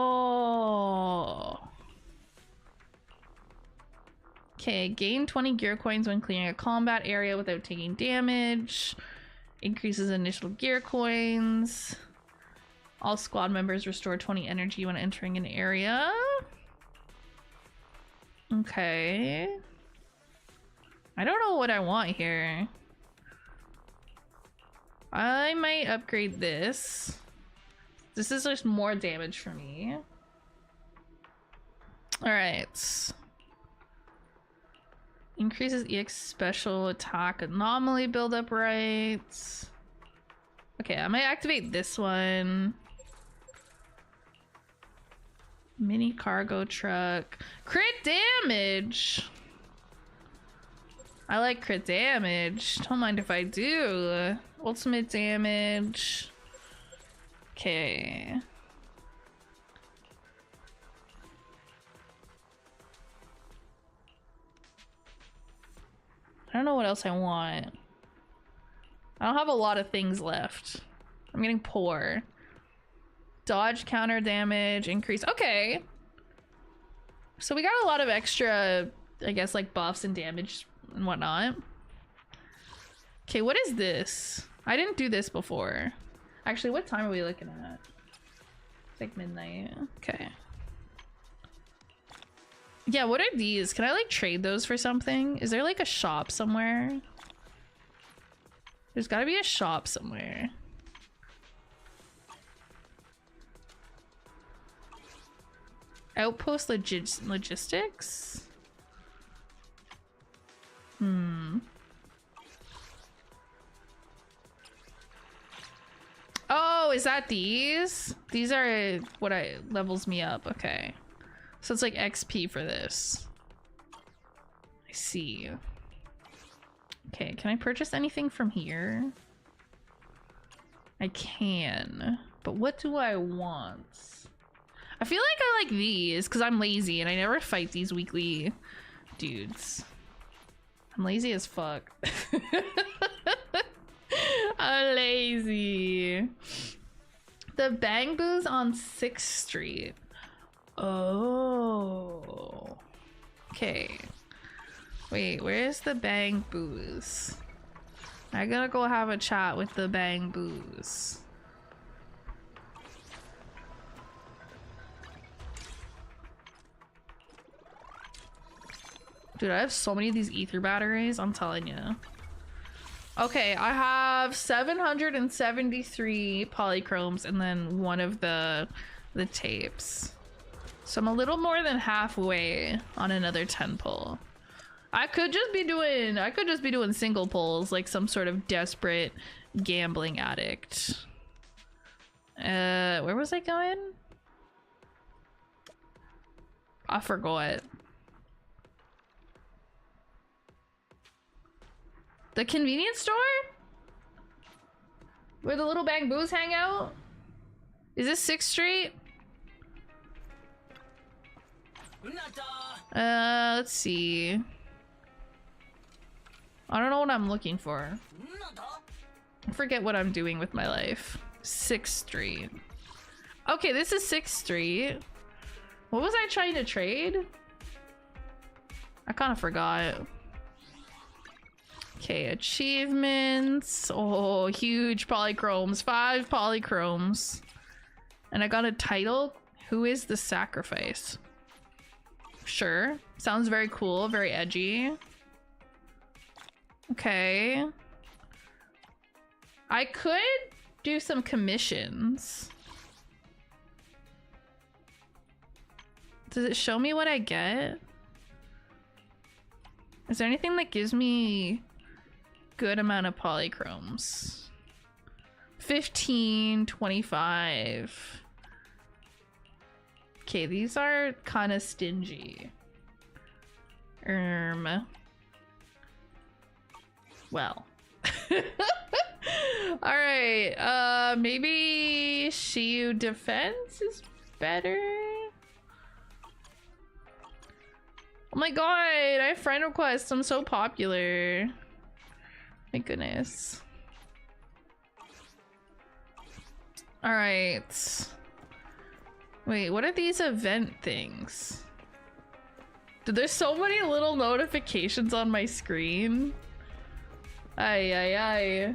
[SPEAKER 1] Okay, gain 20 gear coins when clearing a combat area without taking damage. Increases initial gear coins. All squad members restore 20 energy when entering an area. Okay. I don't know what I want here. I might upgrade this. This is just more damage for me. Alright. Increases EX special attack anomaly buildup rights. Okay, I might activate this one. Mini cargo truck. Crit damage! I like crit damage. Don't mind if I do. Ultimate damage. Okay. I don't know what else I want. I don't have a lot of things left. I'm getting poor. Dodge counter damage, increase. Okay. So we got a lot of extra, I guess, like buffs and damage and whatnot. Okay, what is this? I didn't do this before. Actually, what time are we looking at? It's like midnight. Okay. Yeah, what are these? Can I like trade those for something? Is there like a shop somewhere? There's gotta be a shop somewhere. Outpost logistics? Oh, is that these? These are what levels me up. Okay. So it's like XP for this. I see. Okay, can I purchase anything from here? I can. But what do I want? I feel like I like these because I'm lazy and I never fight these weekly dudes. I'm lazy as fuck. I'm lazy. The Bang Boo's on 6th Street. Oh. Okay. Wait, where's the Bang Boos? I gotta go have a chat with the Bang Boos. Dude, I have so many of these ether batteries, I'm telling you. Okay, I have 773 polychromes and then one of the tapes. So I'm a little more than halfway on another 10 pull. I could just be doing single pulls like some sort of desperate gambling addict. Where was I going? I forgot. The convenience store? Where the little Bang Boos hang out? Is this 6th Street? Let's see. I don't know what I'm looking for. I forget what I'm doing with my life. 6th Street. Okay, this is 6th Street. What was I trying to trade? I kind of forgot. Okay, achievements. Oh, huge polychromes. 5 polychromes. And I got a title. Who is the sacrifice? Sure. Sounds very cool, very edgy. Okay. I could do some commissions. Does it show me what I get? Is there anything that gives me good amount of polychromes? 15, 25. Okay, these are kind of stingy. Well. Alright, maybe Shiyu defense is better? Oh my god, I have friend requests. I'm so popular. My goodness. Alright. Wait, what are these event things? Dude, there's so many little notifications on my screen. Ay, ay, ay.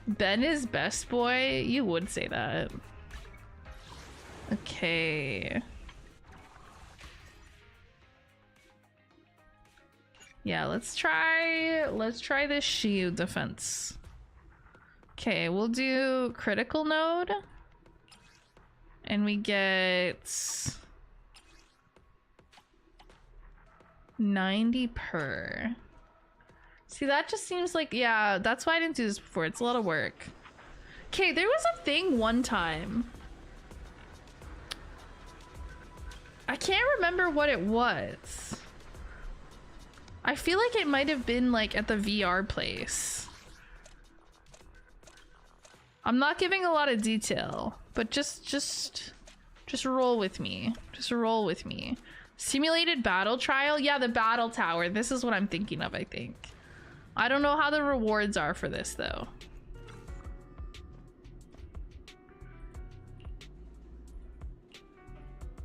[SPEAKER 1] Ben is best boy? You would say that. Okay. Yeah, let's try this Shiyu defense. Okay, we'll do critical node. And we get 90 per. See, that just seems like, yeah, that's why I didn't do this before. It's a lot of work. Okay, there was a thing one time. I can't remember what it was. I feel like it might have been like at the VR place. I'm not giving a lot of detail, but just roll with me. Just roll with me. Simulated battle trial? Yeah, the battle tower. This is what I'm thinking of, I think. I don't know how the rewards are for this though.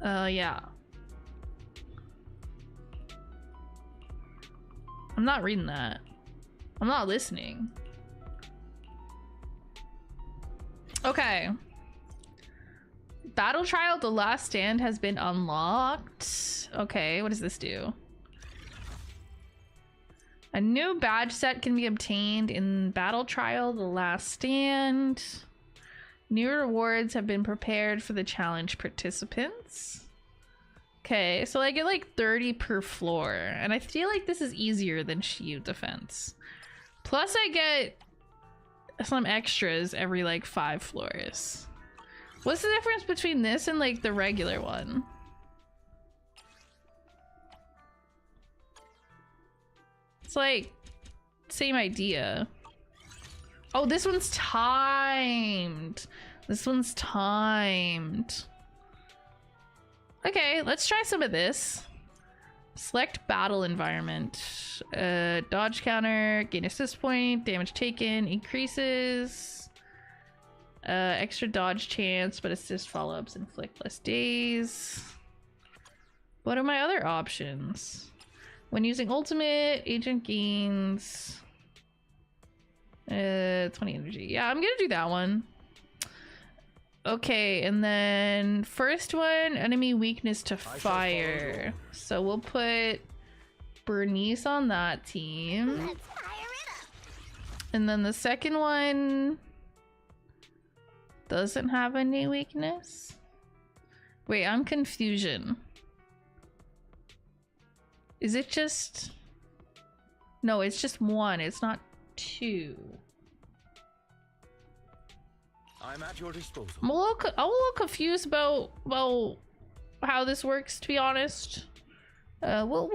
[SPEAKER 1] Yeah. I'm not reading that. I'm not listening. Okay. Battle Trial, The Last Stand has been unlocked. Okay, what does this do? A new badge set can be obtained in Battle Trial, The Last Stand. New rewards have been prepared for the challenge participants. Okay, so I get like 30 per floor, and I feel like this is easier than Shield Defense. Plus I get some extras every like 5 floors. What's the difference between this and like the regular one? It's like same idea. Oh, this one's timed. This one's timed. Okay, let's try some of this. Select battle environment. Dodge counter, gain assist point, damage taken increases. Extra dodge chance, but assist follow-ups inflict less days. What are my other options? When using ultimate, agent gains 20 energy. Yeah, I'm gonna do that one. Okay, and then first one, enemy weakness to fire. So we'll put Bernice on that team.
[SPEAKER 3] Let's fire it up.
[SPEAKER 1] And then the second one doesn't have any weakness. Wait, I'm confusion. Is it just... No, it's just one. It's not two.
[SPEAKER 5] I'm at your disposal.
[SPEAKER 1] I'm a little confused about how this works, to be honest. We'll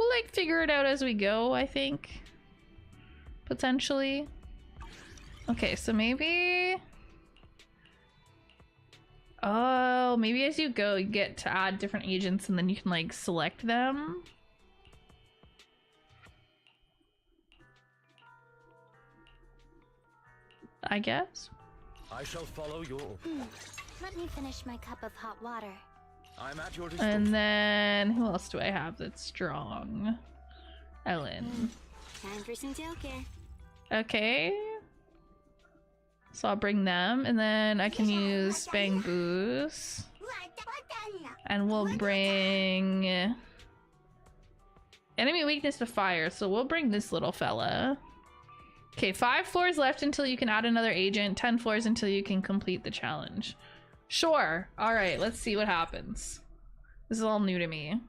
[SPEAKER 1] like figure it out as we go, I think. Potentially. Okay, so maybe... Oh, maybe as you go, you get to add different agents and then you can like select them. I guess.
[SPEAKER 5] I shall follow your orders.
[SPEAKER 3] Let me finish my cup of hot water.
[SPEAKER 5] I'm at your disposal.
[SPEAKER 1] And then who else do I have that's strong? Ellen.
[SPEAKER 3] Time for some Joker.
[SPEAKER 1] Okay. So I'll bring them, and then I can use Bang Boost. And we'll bring enemy weakness to fire, so we'll bring this little fella. Okay, 5 floors left until you can add another agent, 10 floors until you can complete the challenge. Sure. All right, let's see what happens. This is all new to me.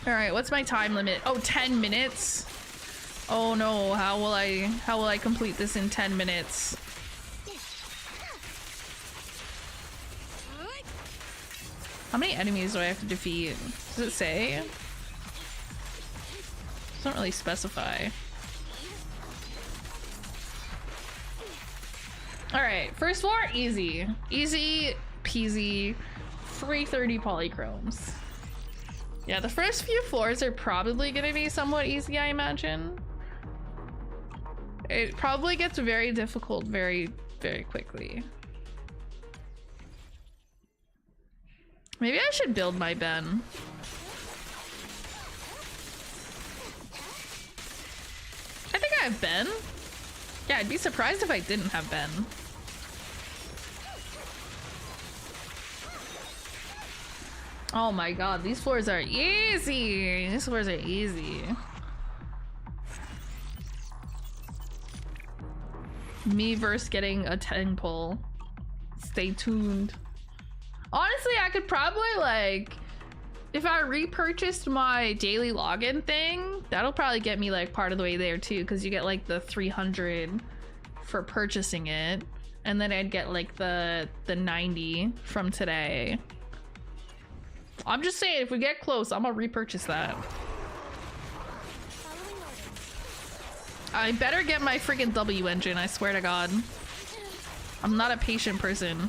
[SPEAKER 1] All right, what's my time limit? Oh, 10 minutes. Oh no, how will I complete this in 10 minutes? How many enemies do I have to defeat? Does it say? It doesn't really specify. Alright, first floor, easy. Easy peasy. Free 30 polychromes. Yeah, the first few floors are probably gonna be somewhat easy, I imagine. It probably gets very difficult very, very quickly. Maybe I should build my Ben. I think I have Ben. Yeah, I'd be surprised if I didn't have Ben. Oh my god, these floors are easy. These floors are easy. Me versus getting a 10 pull. Stay tuned. Honestly, I could probably like, if I repurchased my daily login thing, that'll probably get me like part of the way there too, because you get like the 300 for purchasing it, and then I'd get like the 90 from today. I'm just saying, if we get close, I'm gonna repurchase that. I better get my freaking W engine, I swear to God. I'm not a patient person.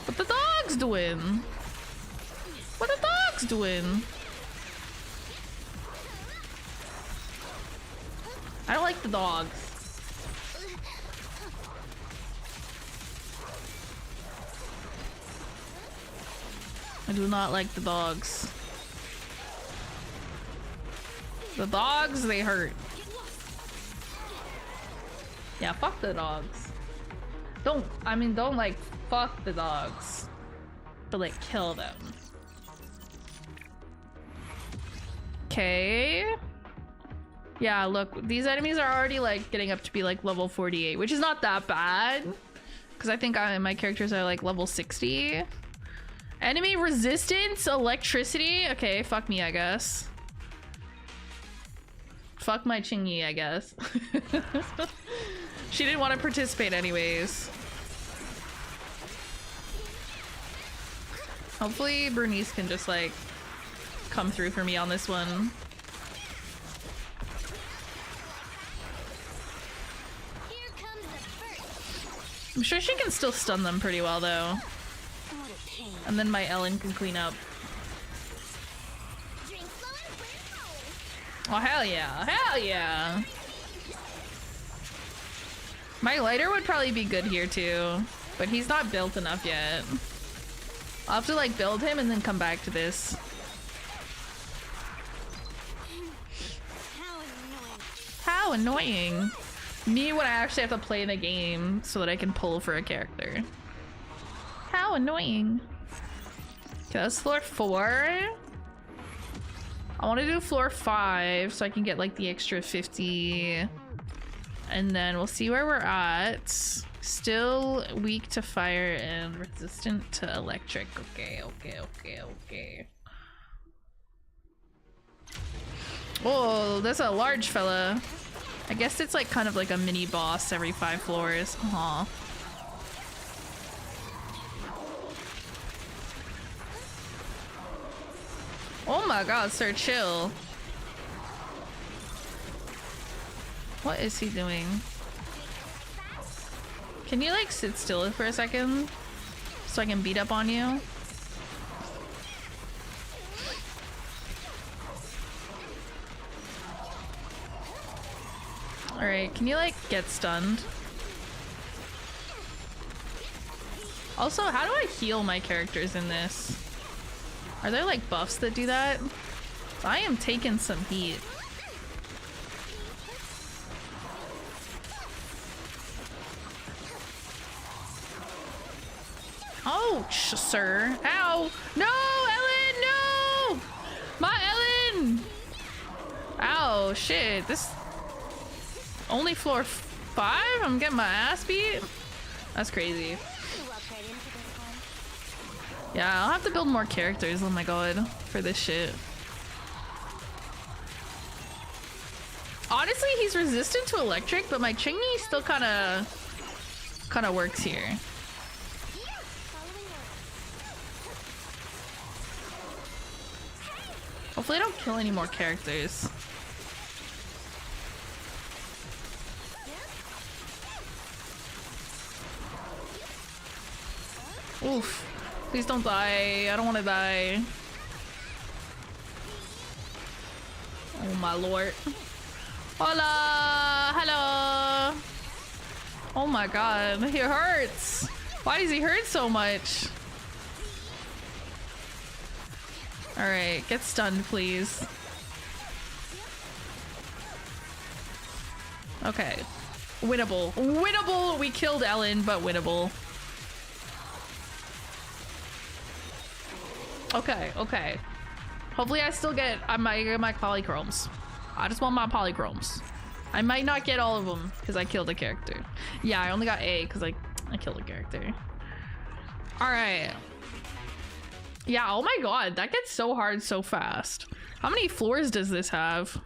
[SPEAKER 1] What the dog's doing? What the dog's doing? I don't like the dogs. I do not like the dogs. The dogs, they hurt. Yeah, fuck the dogs. Don't like fuck the dogs, but like kill them. Okay. Yeah, look, these enemies are already like getting up to be like level 48, which is not that bad. Because I think my characters are like level 60. Enemy resistance, electricity. Okay, fuck me, I guess. Fuck my Chingy, I guess. She didn't want to participate anyways. Hopefully Bernice can just like come through for me on this one. I'm sure she can still stun them pretty well though. And then my Ellen can clean up. Oh hell yeah, hell yeah. My lighter would probably be good here too, but he's not built enough yet. I'll have to like build him and then come back to this. How annoying. Me when I actually have to play the game so that I can pull for a character. How annoying. Okay, that's floor 4. I want to do floor 5 so I can get like the extra 50. And then we'll see where we're at. Still weak to fire and resistant to electric. Okay, okay, okay, okay. Oh, that's a large fella. I guess it's like kind of like a mini boss every 5 floors. Aw. Oh my god, sir, chill. What is he doing? Can you like sit still for a second so I can beat up on you? Alright, can you like get stunned? Also, how do I heal my characters in this? Are there like buffs that do that? I am taking some heat. Ouch, sir. Ow! No, Ellen, no! My Ellen! Ow, shit. This... Only floor 5? I'm getting my ass beat? That's crazy. Yeah, I'll have to build more characters, oh my god, for this shit. Honestly, he's resistant to electric, but my Chingy still kinda works here. Hopefully I don't kill any more characters. Oof. Please don't die. I don't want to die. Oh my lord. Hola! Hello! Oh my god, he hurts! Why does he hurt so much? Alright, get stunned, please. Okay. Winnable. Winnable! We killed Ellen, but winnable. Okay, okay. Hopefully I still get my polychromes. I just want my polychromes. I might not get all of them because I killed a character. Yeah, I only got A because I killed a character. Alright. Yeah, oh my god, that gets so hard so fast. How many floors does this have?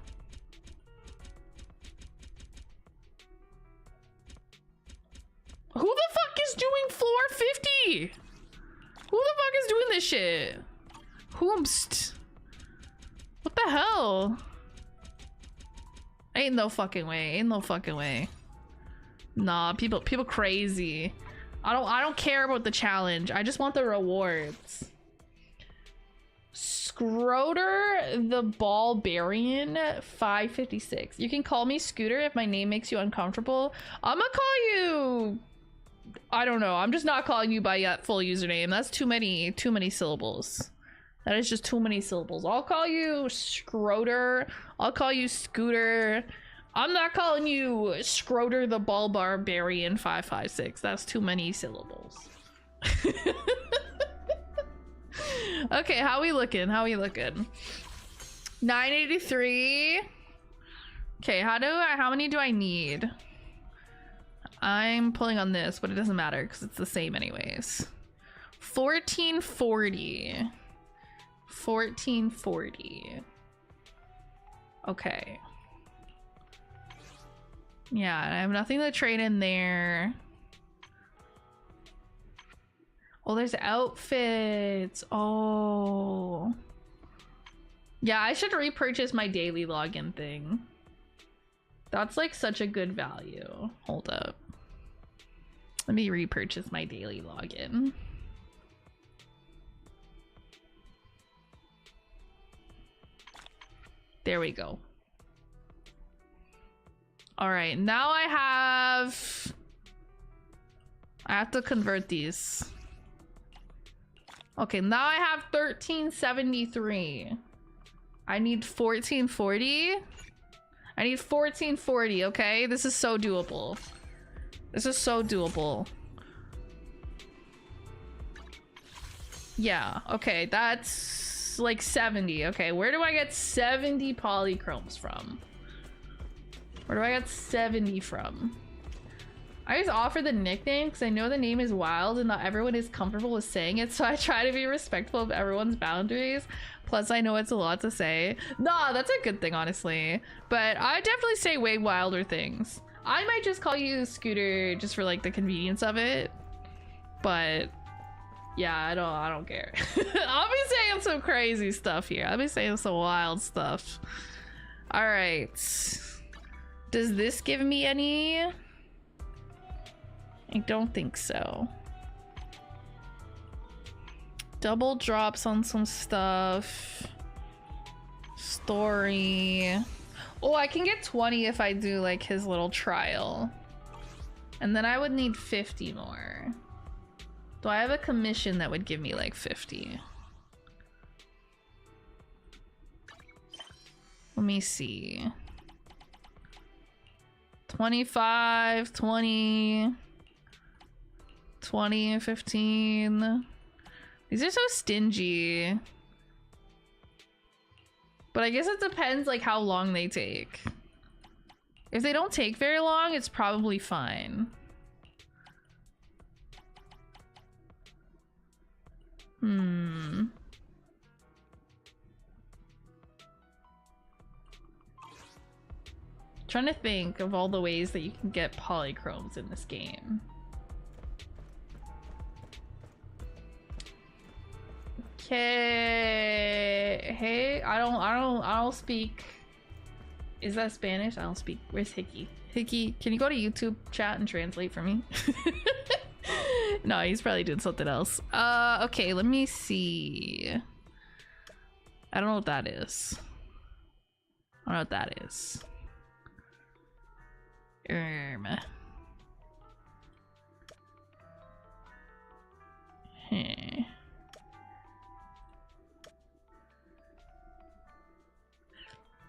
[SPEAKER 1] Who the fuck is doing floor 50? Who the fuck is doing this shit? Whomst? What the hell? Ain't no fucking way. Ain't no fucking way. Nah, people crazy. I don't care about the challenge. I just want the rewards. Scroter the Barbarian 556. You can call me Scooter if my name makes you uncomfortable. I'm gonna call you... I don't know. I'm just not calling you by that full username. That's too many syllables. That is just too many syllables. I'll call you Scroter. I'll call you Scooter. I'm not calling you Scroter the Ball Barbarian 556. That's too many syllables. Okay, how we looking? How we looking? 983. Okay, how many do I need? I'm pulling on this, but it doesn't matter because it's the same anyways. 1440. 1440. Okay. Yeah, I have nothing to trade in there. Oh, there's outfits. Oh. Yeah, I should repurchase my daily login thing. That's like such a good value. Hold up. Let me repurchase my daily login. There we go. All right, now I have to convert these. Okay, now I have 1373. I need 1440. I need 1440, okay? This is so doable. This is so doable. Yeah, okay, that's like 70. Okay, where do I get 70 polychromes from? Where do I get 70 from? I just offer the nickname because I know the name is wild and not everyone is comfortable with saying it, so I try to be respectful of everyone's boundaries. Plus, I know it's a lot to say. Nah, that's a good thing, honestly. But I definitely say way wilder things. I might just call you Scooter just for like the convenience of it. But yeah, I don't care. I'll be saying some crazy stuff here. I'll be saying some wild stuff. All right. Does this give me any? I don't think so. Double drops on some stuff. Story. Oh, I can get 20 if I do like his little trial. And then I would need 50 more. Do I have a commission that would give me like 50? Let me see. 25, 20, 20 and 15. These are so stingy. But I guess it depends like how long they take. If they don't take very long, it's probably fine. Trying to think of all the ways that you can get polychromes in this game. Okay. Hey, I don't speak. Is that Spanish? I don't speak. Where's Hickey? Hickey, can you go to YouTube chat and translate for me? No, he's probably doing something else. Okay, let me see. I don't know what that is. I don't know what that is.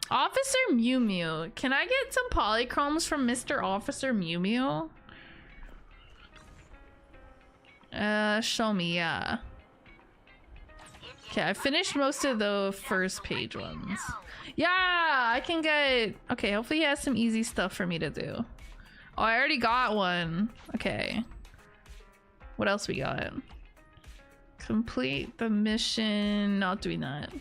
[SPEAKER 1] Officer Mew Mew. Can I get some polychromes from Mr. Officer Mew Mew? Show me, yeah. Okay, I finished most of the first page ones. Yeah, I can get... Okay, hopefully he has some easy stuff for me to do. Oh, I already got one. Okay. What else we got? Complete the mission. Not doing that.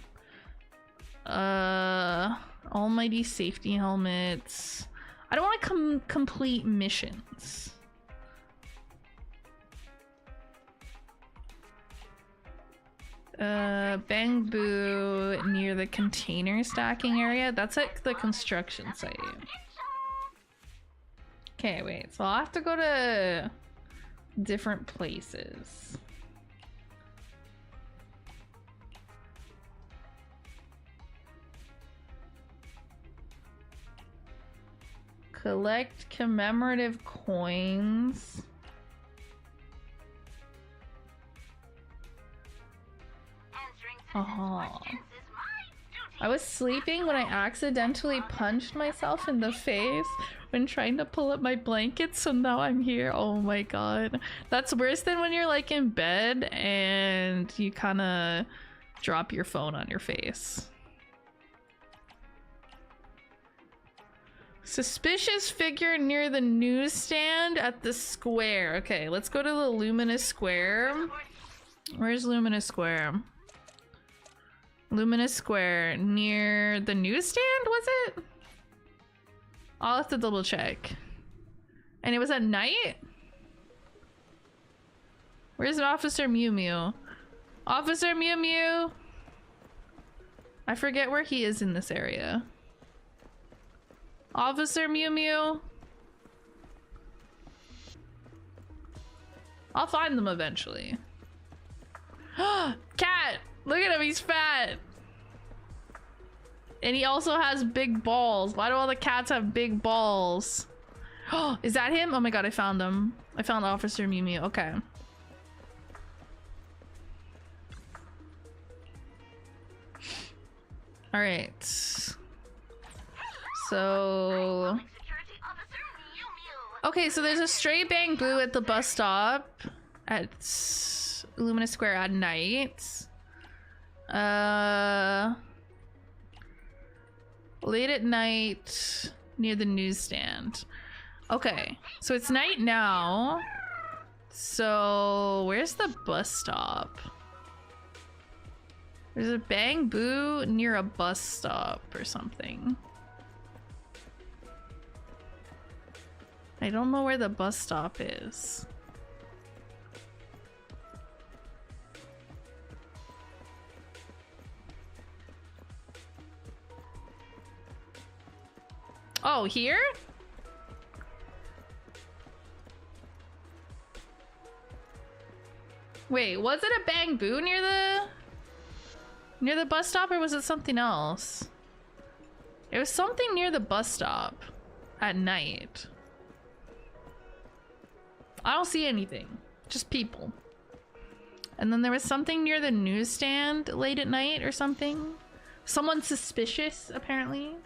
[SPEAKER 1] Almighty safety helmets. I don't want to complete missions. Bamboo near the container stacking area. That's like the construction site. Okay, wait. So I'll have to go to different places. Collect commemorative coins.
[SPEAKER 14] Answering
[SPEAKER 1] I was sleeping when I accidentally punched myself in the face when trying to pull up my blanket, so now I'm here. Oh my god. That's worse than when you're like in bed and you kind of drop your phone on your face. Suspicious figure near the newsstand at the square. Okay, let's go to the Luminous Square. Where's Luminous Square? Luminous Square near the newsstand, was it? I'll have to double check. And it was at night? Where's Officer Mew Mew? Officer Mew Mew! I forget where he is in this area. Officer Mew Mew! I'll find them eventually. Cat! Look at him, he's fat! And he also has big balls. Why do all the cats have big balls? Oh, is that him? Oh my god, I found him. I found Officer Mew Mew. Okay. Alright. So... okay, so there's a stray bamboo at the bus stop at Luminous Square at night. Late at night near the newsstand. Okay, so it's night now. So where's the bus stop? There's a bamboo near a bus stop or something. I don't know where the bus stop is. Oh, here? Wait, was it a bamboo near the bus stop, or was it something else? It was something near the bus stop at night. I don't see anything, just people. And then there was something near the newsstand late at night or something. Someone suspicious, apparently.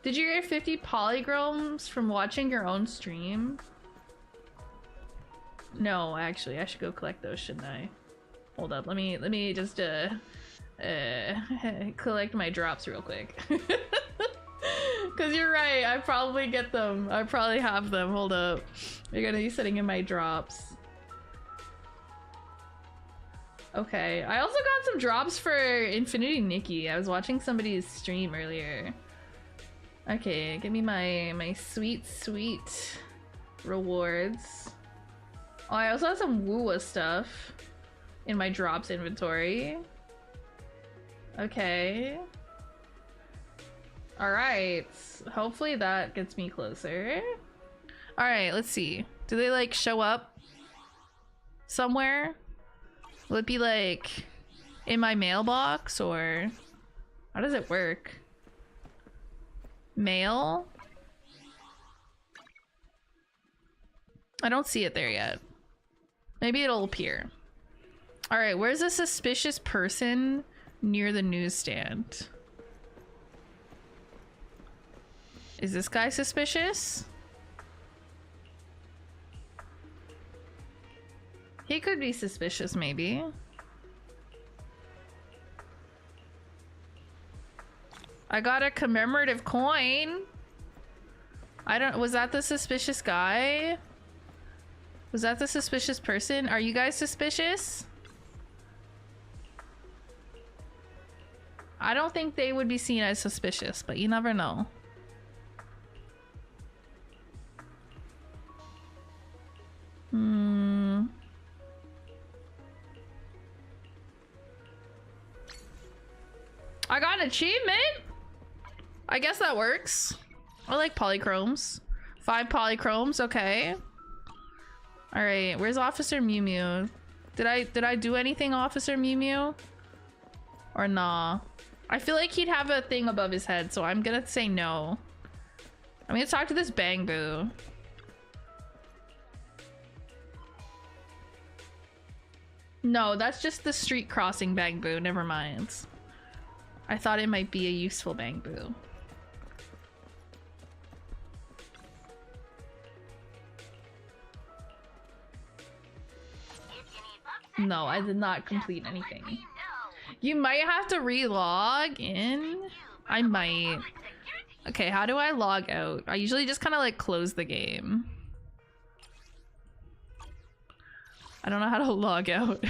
[SPEAKER 1] Did you get 50 polygrams from watching your own stream? No, actually, I should go collect those, shouldn't I? Hold up, let me just collect my drops real quick. Cause you're right, I probably get them. I probably have them. Hold up. They're gonna be sitting in my drops. Okay, I also got some drops for Infinity Nikki. I was watching somebody's stream earlier. Okay, give me my sweet rewards. Oh, I also have some Woowa stuff in my drops inventory. Okay. Alright, hopefully that gets me closer. Alright, let's see. Do they like show up somewhere? Will it be like in my mailbox, or how does it work? Mail? I don't see it there yet. Maybe it'll appear. Alright, where's a suspicious person near the newsstand? Is this guy suspicious? He could be suspicious, maybe. I got a commemorative coin. Was that the suspicious guy? Was that the suspicious person? Are you guys suspicious? I don't think they would be seen as suspicious, but you never know. I got an achievement? I guess that works. I like polychromes. 5 polychromes, okay. Alright, where's Officer Mew Mew? Did I do anything, Officer Mew Mew? Or nah? I feel like he'd have a thing above his head, so I'm gonna say no. I'm gonna talk to this No, that's just the street crossing bamboo. Never mind. I thought it might be a useful bamboo. No, I did not complete anything. You might have to re-log in. I might. Okay, how do I log out? I usually just kind of like close the game. I don't know how to log out.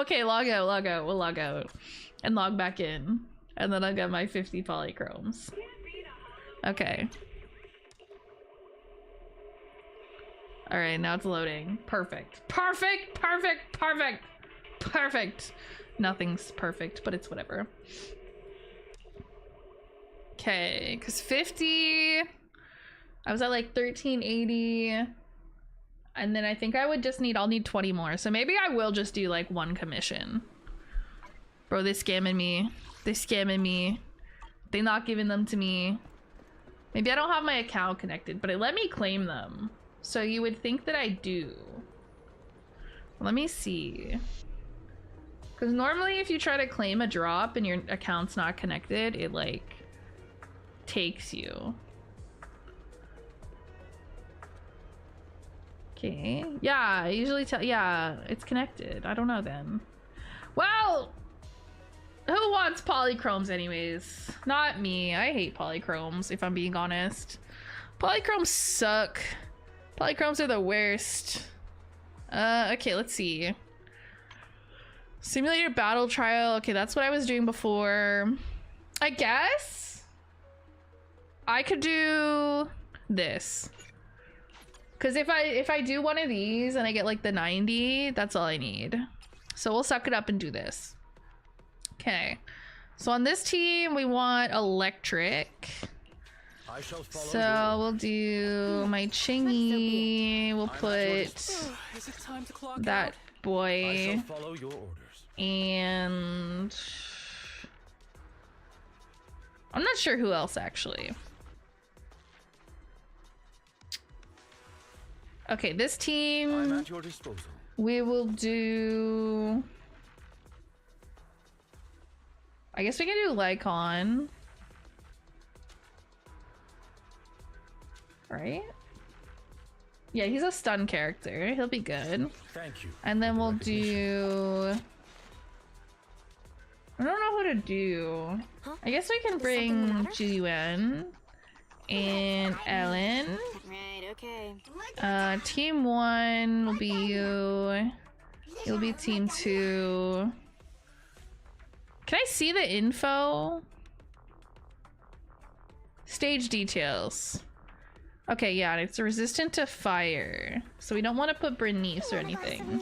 [SPEAKER 1] Okay, log out, log out. We'll log out and log back in. And then I'll get my 50 polychromes. Okay. All right, now it's loading. Perfect. Perfect, perfect, perfect, perfect. Nothing's perfect, but it's whatever. Okay, because 50, I was at like 1380. And then I think I would just need, I'll need 20 more. So maybe I will just do like one commission. Bro, they scamming me. They scamming me. They not giving them to me. Maybe I don't have my account connected, but it let me claim them. So you would think that I do. Let me see. Because normally if you try to claim a drop and your account's not connected, it like takes you. Okay. Yeah, I usually tell, yeah, it's connected. I don't know then. Well, who wants polychromes anyways? Not me. I hate polychromes, if I'm being honest. Polychromes suck. Polychromes are the worst. Okay, let's see. Simulator battle trial. Okay, that's what I was doing before. I guess I could do this. Because if I do one of these and I get like the 90, that's all I need. So we'll suck it up and do this. Okay. So on this team, we want electric. So we'll do my Chingy. We'll put that boy. And I'm not sure who else actually. Okay, this team, I'm at your disposal. We will do, I guess we can do Lycon. Right? Yeah, he's a stun character. He'll be good. Thank you. And then we'll do, I don't know who to do. I guess we can bring Jiyuan and Ellen.
[SPEAKER 4] Right, okay.
[SPEAKER 1] Team 1 will be you. You'll be team 2. Can I see the info? Stage details. Okay, yeah, it's resistant to fire. So we don't want to put Bernice or anything.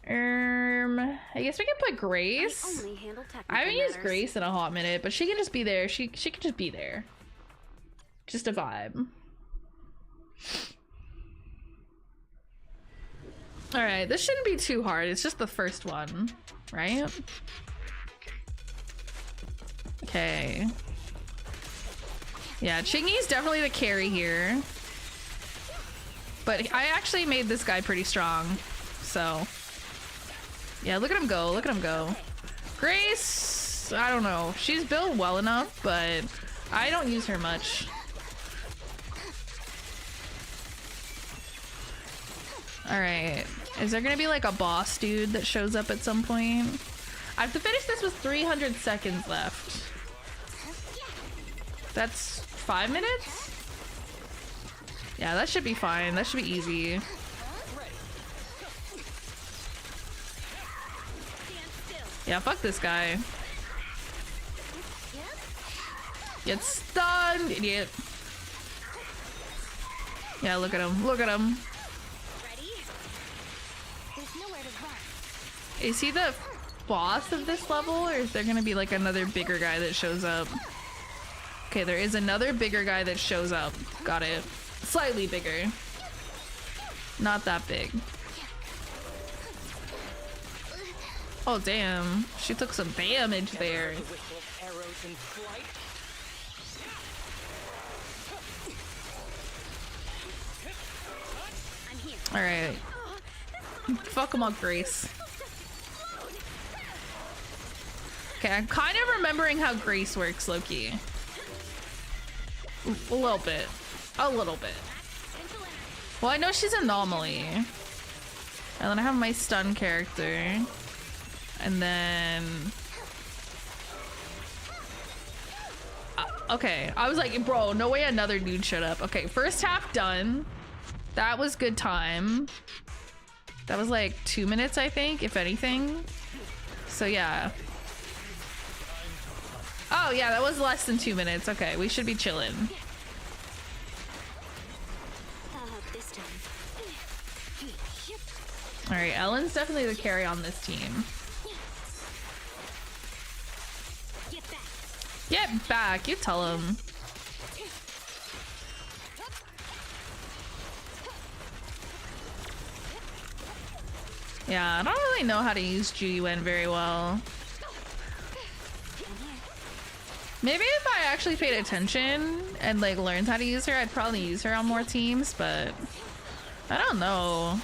[SPEAKER 1] I guess we can put Grace. I haven't used Grace in a hot minute, but she can just be there. She can just be there. Just a vibe. Alright, this shouldn't be too hard. It's just the first one, right? Okay. Yeah, Chingy's definitely the carry here. But I actually made this guy pretty strong. So. Yeah, look at him go. Look at him go. Grace, I don't know. She's built well enough, but I don't use her much. Alright. Is there gonna be like a boss dude that shows up at some point? I have to finish this with 300 seconds left. That's 5 minutes? Yeah, that should be fine. That should be easy. Yeah, fuck this guy. Get stunned, idiot. Yeah, look at him. Look at him. Is he the boss of this level, or is there gonna be like another bigger guy that shows up? Okay, there is another bigger guy that shows up. Got it. Slightly bigger. Not that big. Oh, damn. She took some damage there. Alright. Fuck him up, Grace. Okay, I'm kind of remembering how Grace works, Loki. A little bit. A little bit. Well, I know she's Anomaly. And then I have my stun character. And then... okay, I was like, bro, no way another dude showed up. Okay, first half done. That was good time. That was like 2 minutes, I think, if anything. So yeah. Oh yeah, that was less than 2 minutes. Okay, we should be chilling. All right, Ellen's definitely the carry on this team. Get back, you tell him. Yeah, I don't really know how to use Judy-Wen very well. Maybe if I actually paid attention and like learned how to use her, I'd probably use her on more teams, but I don't know.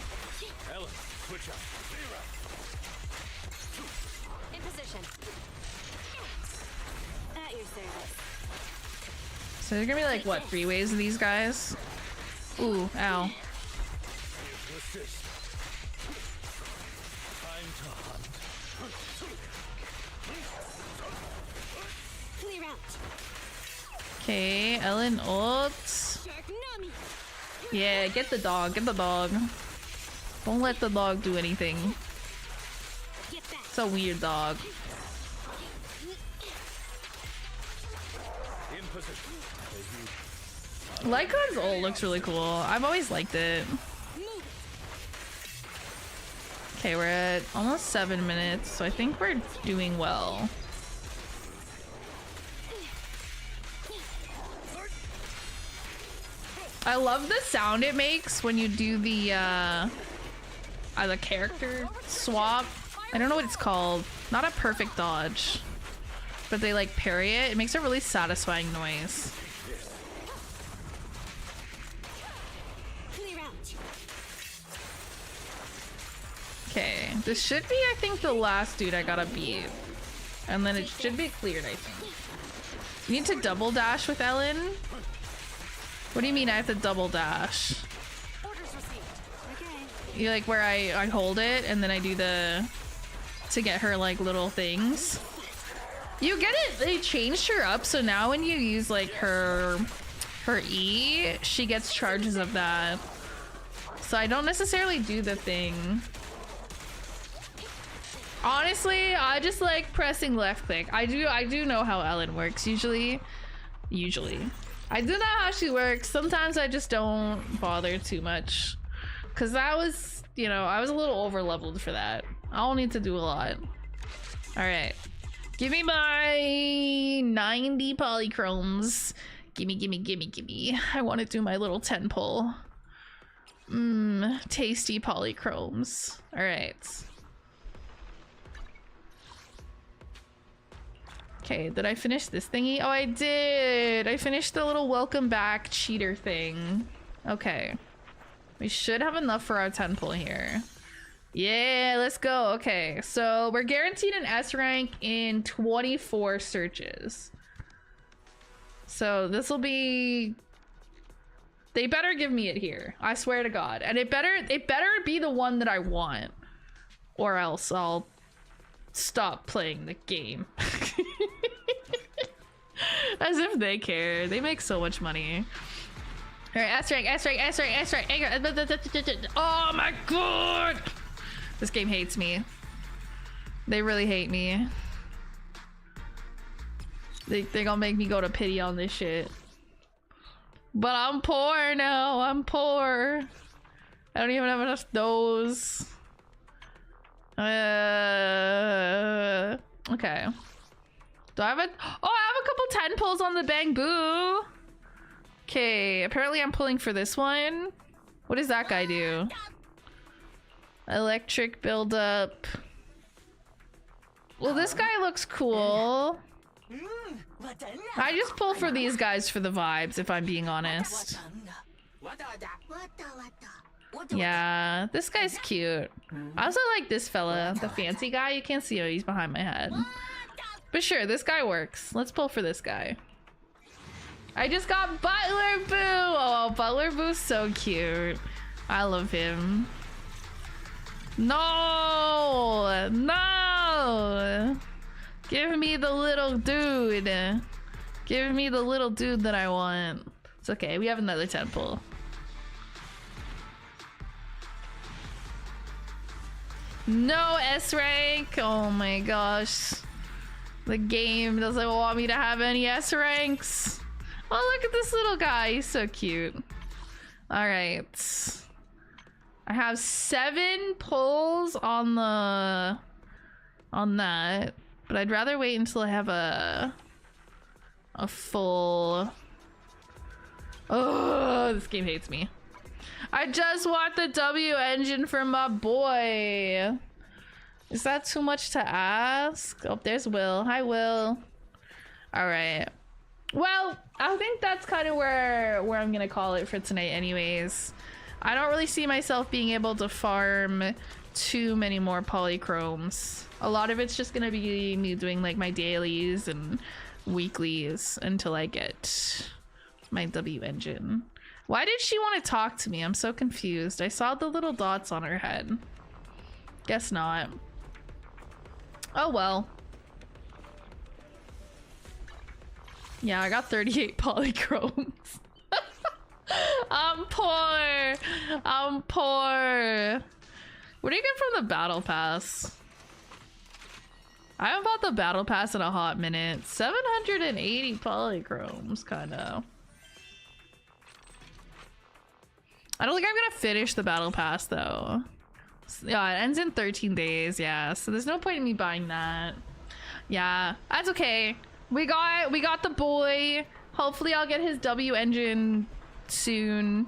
[SPEAKER 4] In position. At your service.
[SPEAKER 1] So there's gonna be like, what, 3 waves of these guys? Ooh, ow. Okay, Ellen ult. Yeah, get the dog, get the dog. Don't let the dog do anything. It's a weird dog. Lycon's ult looks really cool. I've always liked it. Okay, we're at almost 7 minutes, so I think we're doing well. I love the sound it makes when you do the character swap. I don't know what it's called. Not a perfect dodge, but they like parry it. It makes a really satisfying noise. Okay, this should be, I think, the last dude I gotta beat. And then it should be cleared, I think. You need to double dash with Ellen? What do you mean I have to double dash? You like where I hold it and then I do the... to get her like little things? You get it, they changed her up so now when you use like her E, she gets charges of that. So I don't necessarily do the thing. Honestly, I just like pressing left click. I do know how Ellen works usually. I do know how she works. Sometimes I just don't bother too much. Cause that was, you know, I was a little over leveled for that. I don't need to do a lot. Alright. Give me my 90 polychromes. Gimme. I want to do my little 10 pull. Tasty polychromes. Alright. Okay, did I finish this thingy? Oh, I did! I finished the little welcome back cheater thing. Okay. We should have enough for our 10 pull here. Yeah, let's go. Okay, so we're guaranteed an S rank in 24 searches. So this will be... They better give me it here. I swear to God. And it better be the one that I want. Or else I'll stop playing the game. As if they care. They make so much money. Alright, S rank. Oh my god! This game hates me. They really hate me. They gonna make me go to pity on this shit. But I'm poor now. I'm poor. I don't even have enough those. Okay. Do I have a... Oh, I have a couple 10 pulls on the Bang Boo. Okay, apparently I'm pulling for this one. What does that guy do? Electric buildup. Well, this guy looks cool. I just pull for these guys for the vibes, if I'm being honest. Yeah, this guy's cute. I also like this fella, the fancy guy. You can't see him, he's behind my head. But sure, this guy works. Let's pull for this guy. I just got Butler Boo! Oh, Butler Boo's so cute. I love him. No! No! Give me the little dude. Give me the little dude that I want. It's okay, we have another 10 pull. No S rank! Oh my gosh. The game doesn't want me to have any S ranks. Oh, look at this little guy. He's so cute. Alright. I have 7 pulls on that. But I'd rather wait until I have a full... Oh, this game hates me. I just want the W engine for my boy. Is that too much to ask? Oh, there's Will. Hi, Will. All right. Well, I think that's kind of where I'm gonna call it for tonight anyways. I don't really see myself being able to farm too many more polychromes. A lot of it's just gonna be me doing like my dailies and weeklies until I get my W engine. Why did she want to talk to me? I'm so confused. I saw the little dots on her head. Guess not. Oh well. Yeah, I got 38 polychromes. I'm poor. I'm poor. What do you get from the battle pass? I haven't bought the battle pass in a hot minute. 780 polychromes, kind of. I don't think I'm gonna finish the battle pass though. Yeah, it ends in 13 days. Yeah, so there's no point in me buying that. Yeah, that's okay. We got the boy. Hopefully I'll get his W engine soon.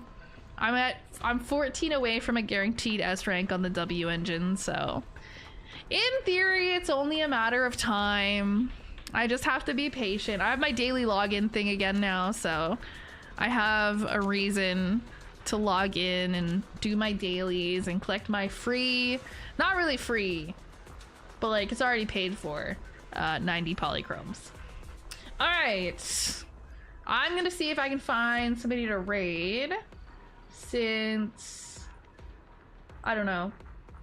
[SPEAKER 1] I'm 14 away from a guaranteed S rank on the W engine, so in theory it's only a matter of time. I just have to be patient. I have my daily login thing again now, so I have a reason to log in and do my dailies and collect my free, not really free, but like it's already paid for, 90 polychromes. All right, I'm gonna see if I can find somebody to raid, since I don't know,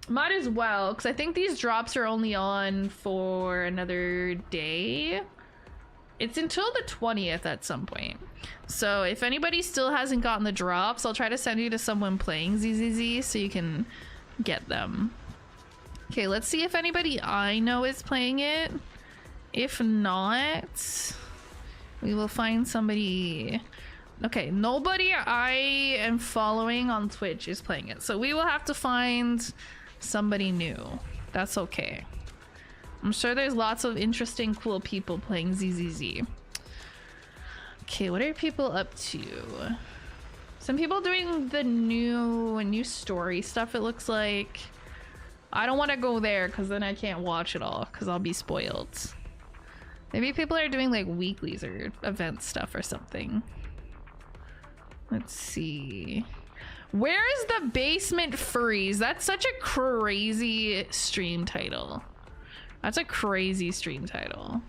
[SPEAKER 1] might as well, because I think these drops are only on for another day. It's until the 20th at some point. So if anybody still hasn't gotten the drops, I'll try to send you to someone playing ZZZ so you can get them. Okay, let's see if anybody I know is playing it. If not, we will find somebody. Okay, nobody I am following on Twitch is playing it. So we will have to find somebody new. That's okay. I'm sure there's lots of interesting, cool people playing ZZZ. Okay, what are people up to? Some people doing the new story stuff, it looks like. I don't want to go there because then I can't watch it all because I'll be spoiled. Maybe people are doing like weeklies or event stuff or something. Let's see. Where is the Basement Furries? That's such a crazy stream title. That's a crazy stream title.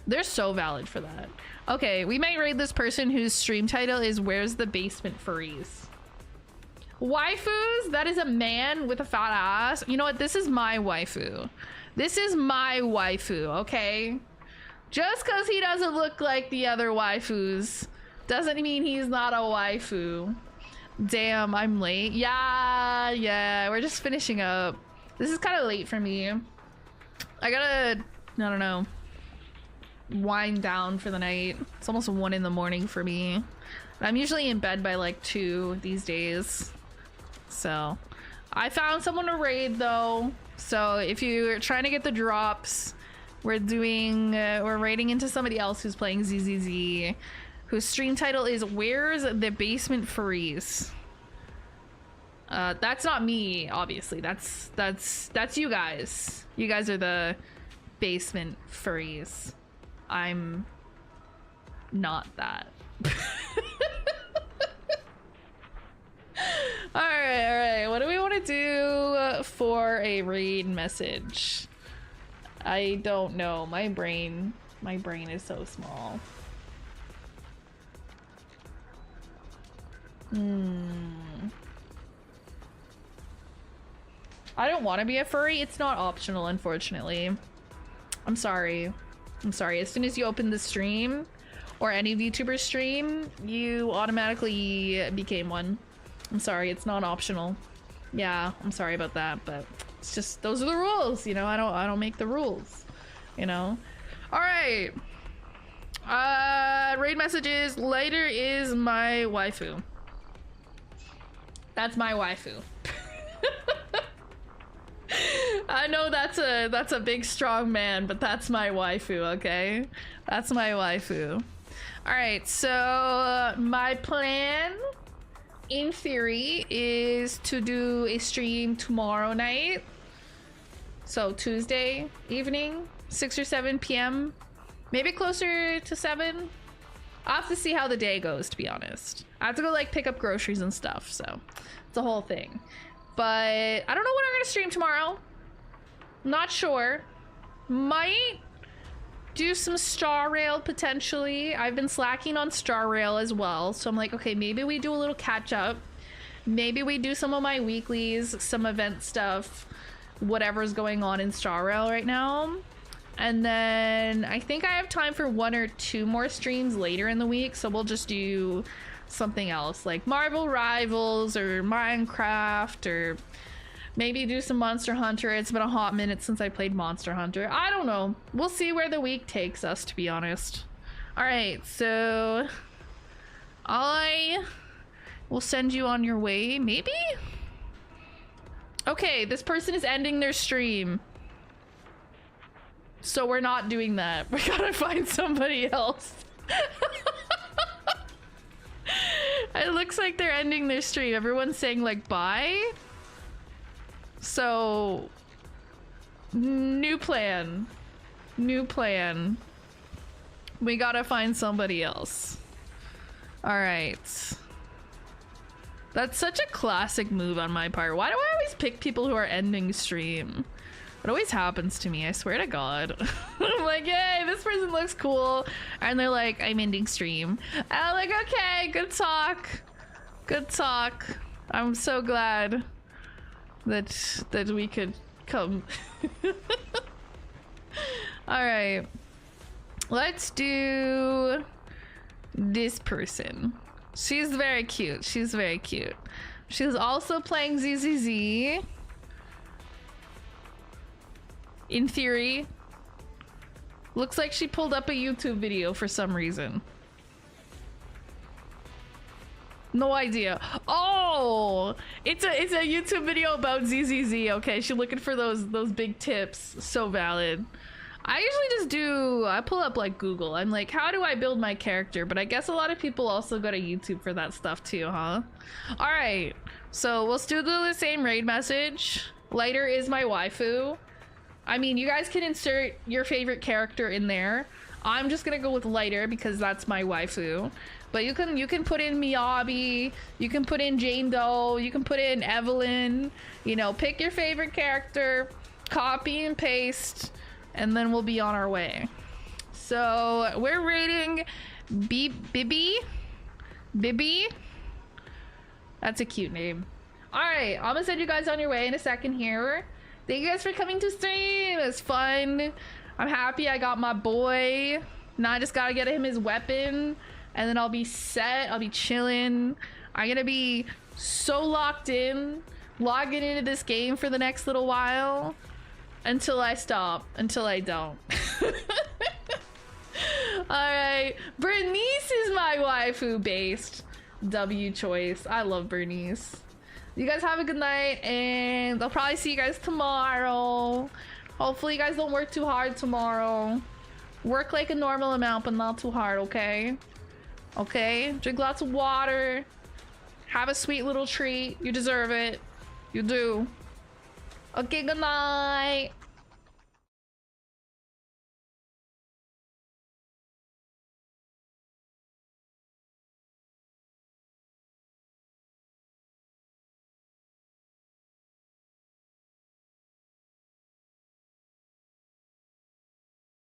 [SPEAKER 1] They're so valid for that. Okay, we might raid this person whose stream title is Where's the Basement Furries? Waifus? That is a man with a fat ass. You know what? This is my waifu. This is my waifu, okay? Just because he doesn't look like the other waifus doesn't mean he's not a waifu. Damn, I'm late. Yeah, we're just finishing up. This is kind of late for me. I gotta, I don't know, wind down for the night. It's almost 1 in the morning for me. I'm usually in bed by like 2 these days. So I found someone to raid though. So if you're trying to get the drops, we're raiding into somebody else who's playing ZZZ, whose stream title is Where's the Basement Furries? That's not me, obviously. That's you guys. You guys are the Basement Furries. I'm not that. Alright, what do we want to do for a raid message? I don't know. My brain is so small. I don't want to be a furry. It's not optional, unfortunately. I'm sorry. I'm sorry. As soon as you open the stream or any VTuber stream, you automatically became one. I'm sorry. It's not optional. Yeah, I'm sorry about that, but it's just those are the rules, you know. I don't make the rules, you know. All right. Raid messages. Later is my waifu. That's my waifu. I know that's a big strong man, but that's my waifu, okay? That's my waifu. All right, so my plan in theory is to do a stream tomorrow night. So Tuesday evening, 6 or 7 p.m. Maybe closer to 7. I'll have to see how the day goes, to be honest. I have to go like pick up groceries and stuff, so it's a whole thing. But I don't know when I'm gonna stream tomorrow. Not sure. Might do some Star Rail potentially. I've been slacking on Star Rail as well, so I'm like, okay, maybe we do a little catch up. Maybe we do some of my weeklies, some event stuff, whatever's going on in Star Rail right now. And then I think I have time for 1 or 2 more streams later in the week, so we'll just do something else like Marvel Rivals or Minecraft, or maybe do some Monster Hunter. It's been a hot minute since I played Monster Hunter. I don't know. We'll see where the week takes us, to be honest. All right, so I will send you on your way, maybe? Okay, this person is ending their stream. So we're not doing that. We gotta find somebody else. It looks like they're ending their stream. Everyone's saying like bye. So new plan. New plan. We gotta find somebody else. All right. That's such a classic move on my part. Why do I always pick people who are ending stream? It always happens to me, I swear to God. I'm like, yay, this person looks cool. And they're like, I'm ending stream. And I'm like, okay, good talk. Good talk. I'm so glad that we could come. All right. Let's do this person. She's very cute. She's very cute. She's also playing ZZZ. In theory. Looks like she pulled up a YouTube video for some reason. No idea. Oh, it's a YouTube video about ZZZ. Okay, she's looking for those big tips. So valid. I usually just I pull up like Google. I'm like, how do I build my character? But I guess a lot of people also go to YouTube for that stuff too, huh? All right, so we'll still do the same raid message. Lighter is my waifu. I mean, you guys can insert your favorite character in there. I'm just gonna go with Lighter because that's my waifu. But you can put in Miyabi, you can put in Jane Doe, you can put in Evelyn. You know, pick your favorite character, copy and paste, and then we'll be on our way. So we're rating Bibby. That's a cute name. All right, I'm gonna send you guys on your way in a second here. Thank you guys for coming to stream. It was fun. I'm happy I got my boy. Now I just gotta get him his weapon, and then I'll be set. I'll be chilling. I'm gonna be so locked in, logging into this game for the next little while until I stop, until I don't. All right, Bernice is my waifu based W choice. I love Bernice. You guys have a good night, and I'll probably see you guys tomorrow. Hopefully you guys don't work too hard tomorrow. Work like a normal amount, but not too hard, okay? Okay? Drink lots of water. Have a sweet little treat. You deserve it. You do. Okay, good night.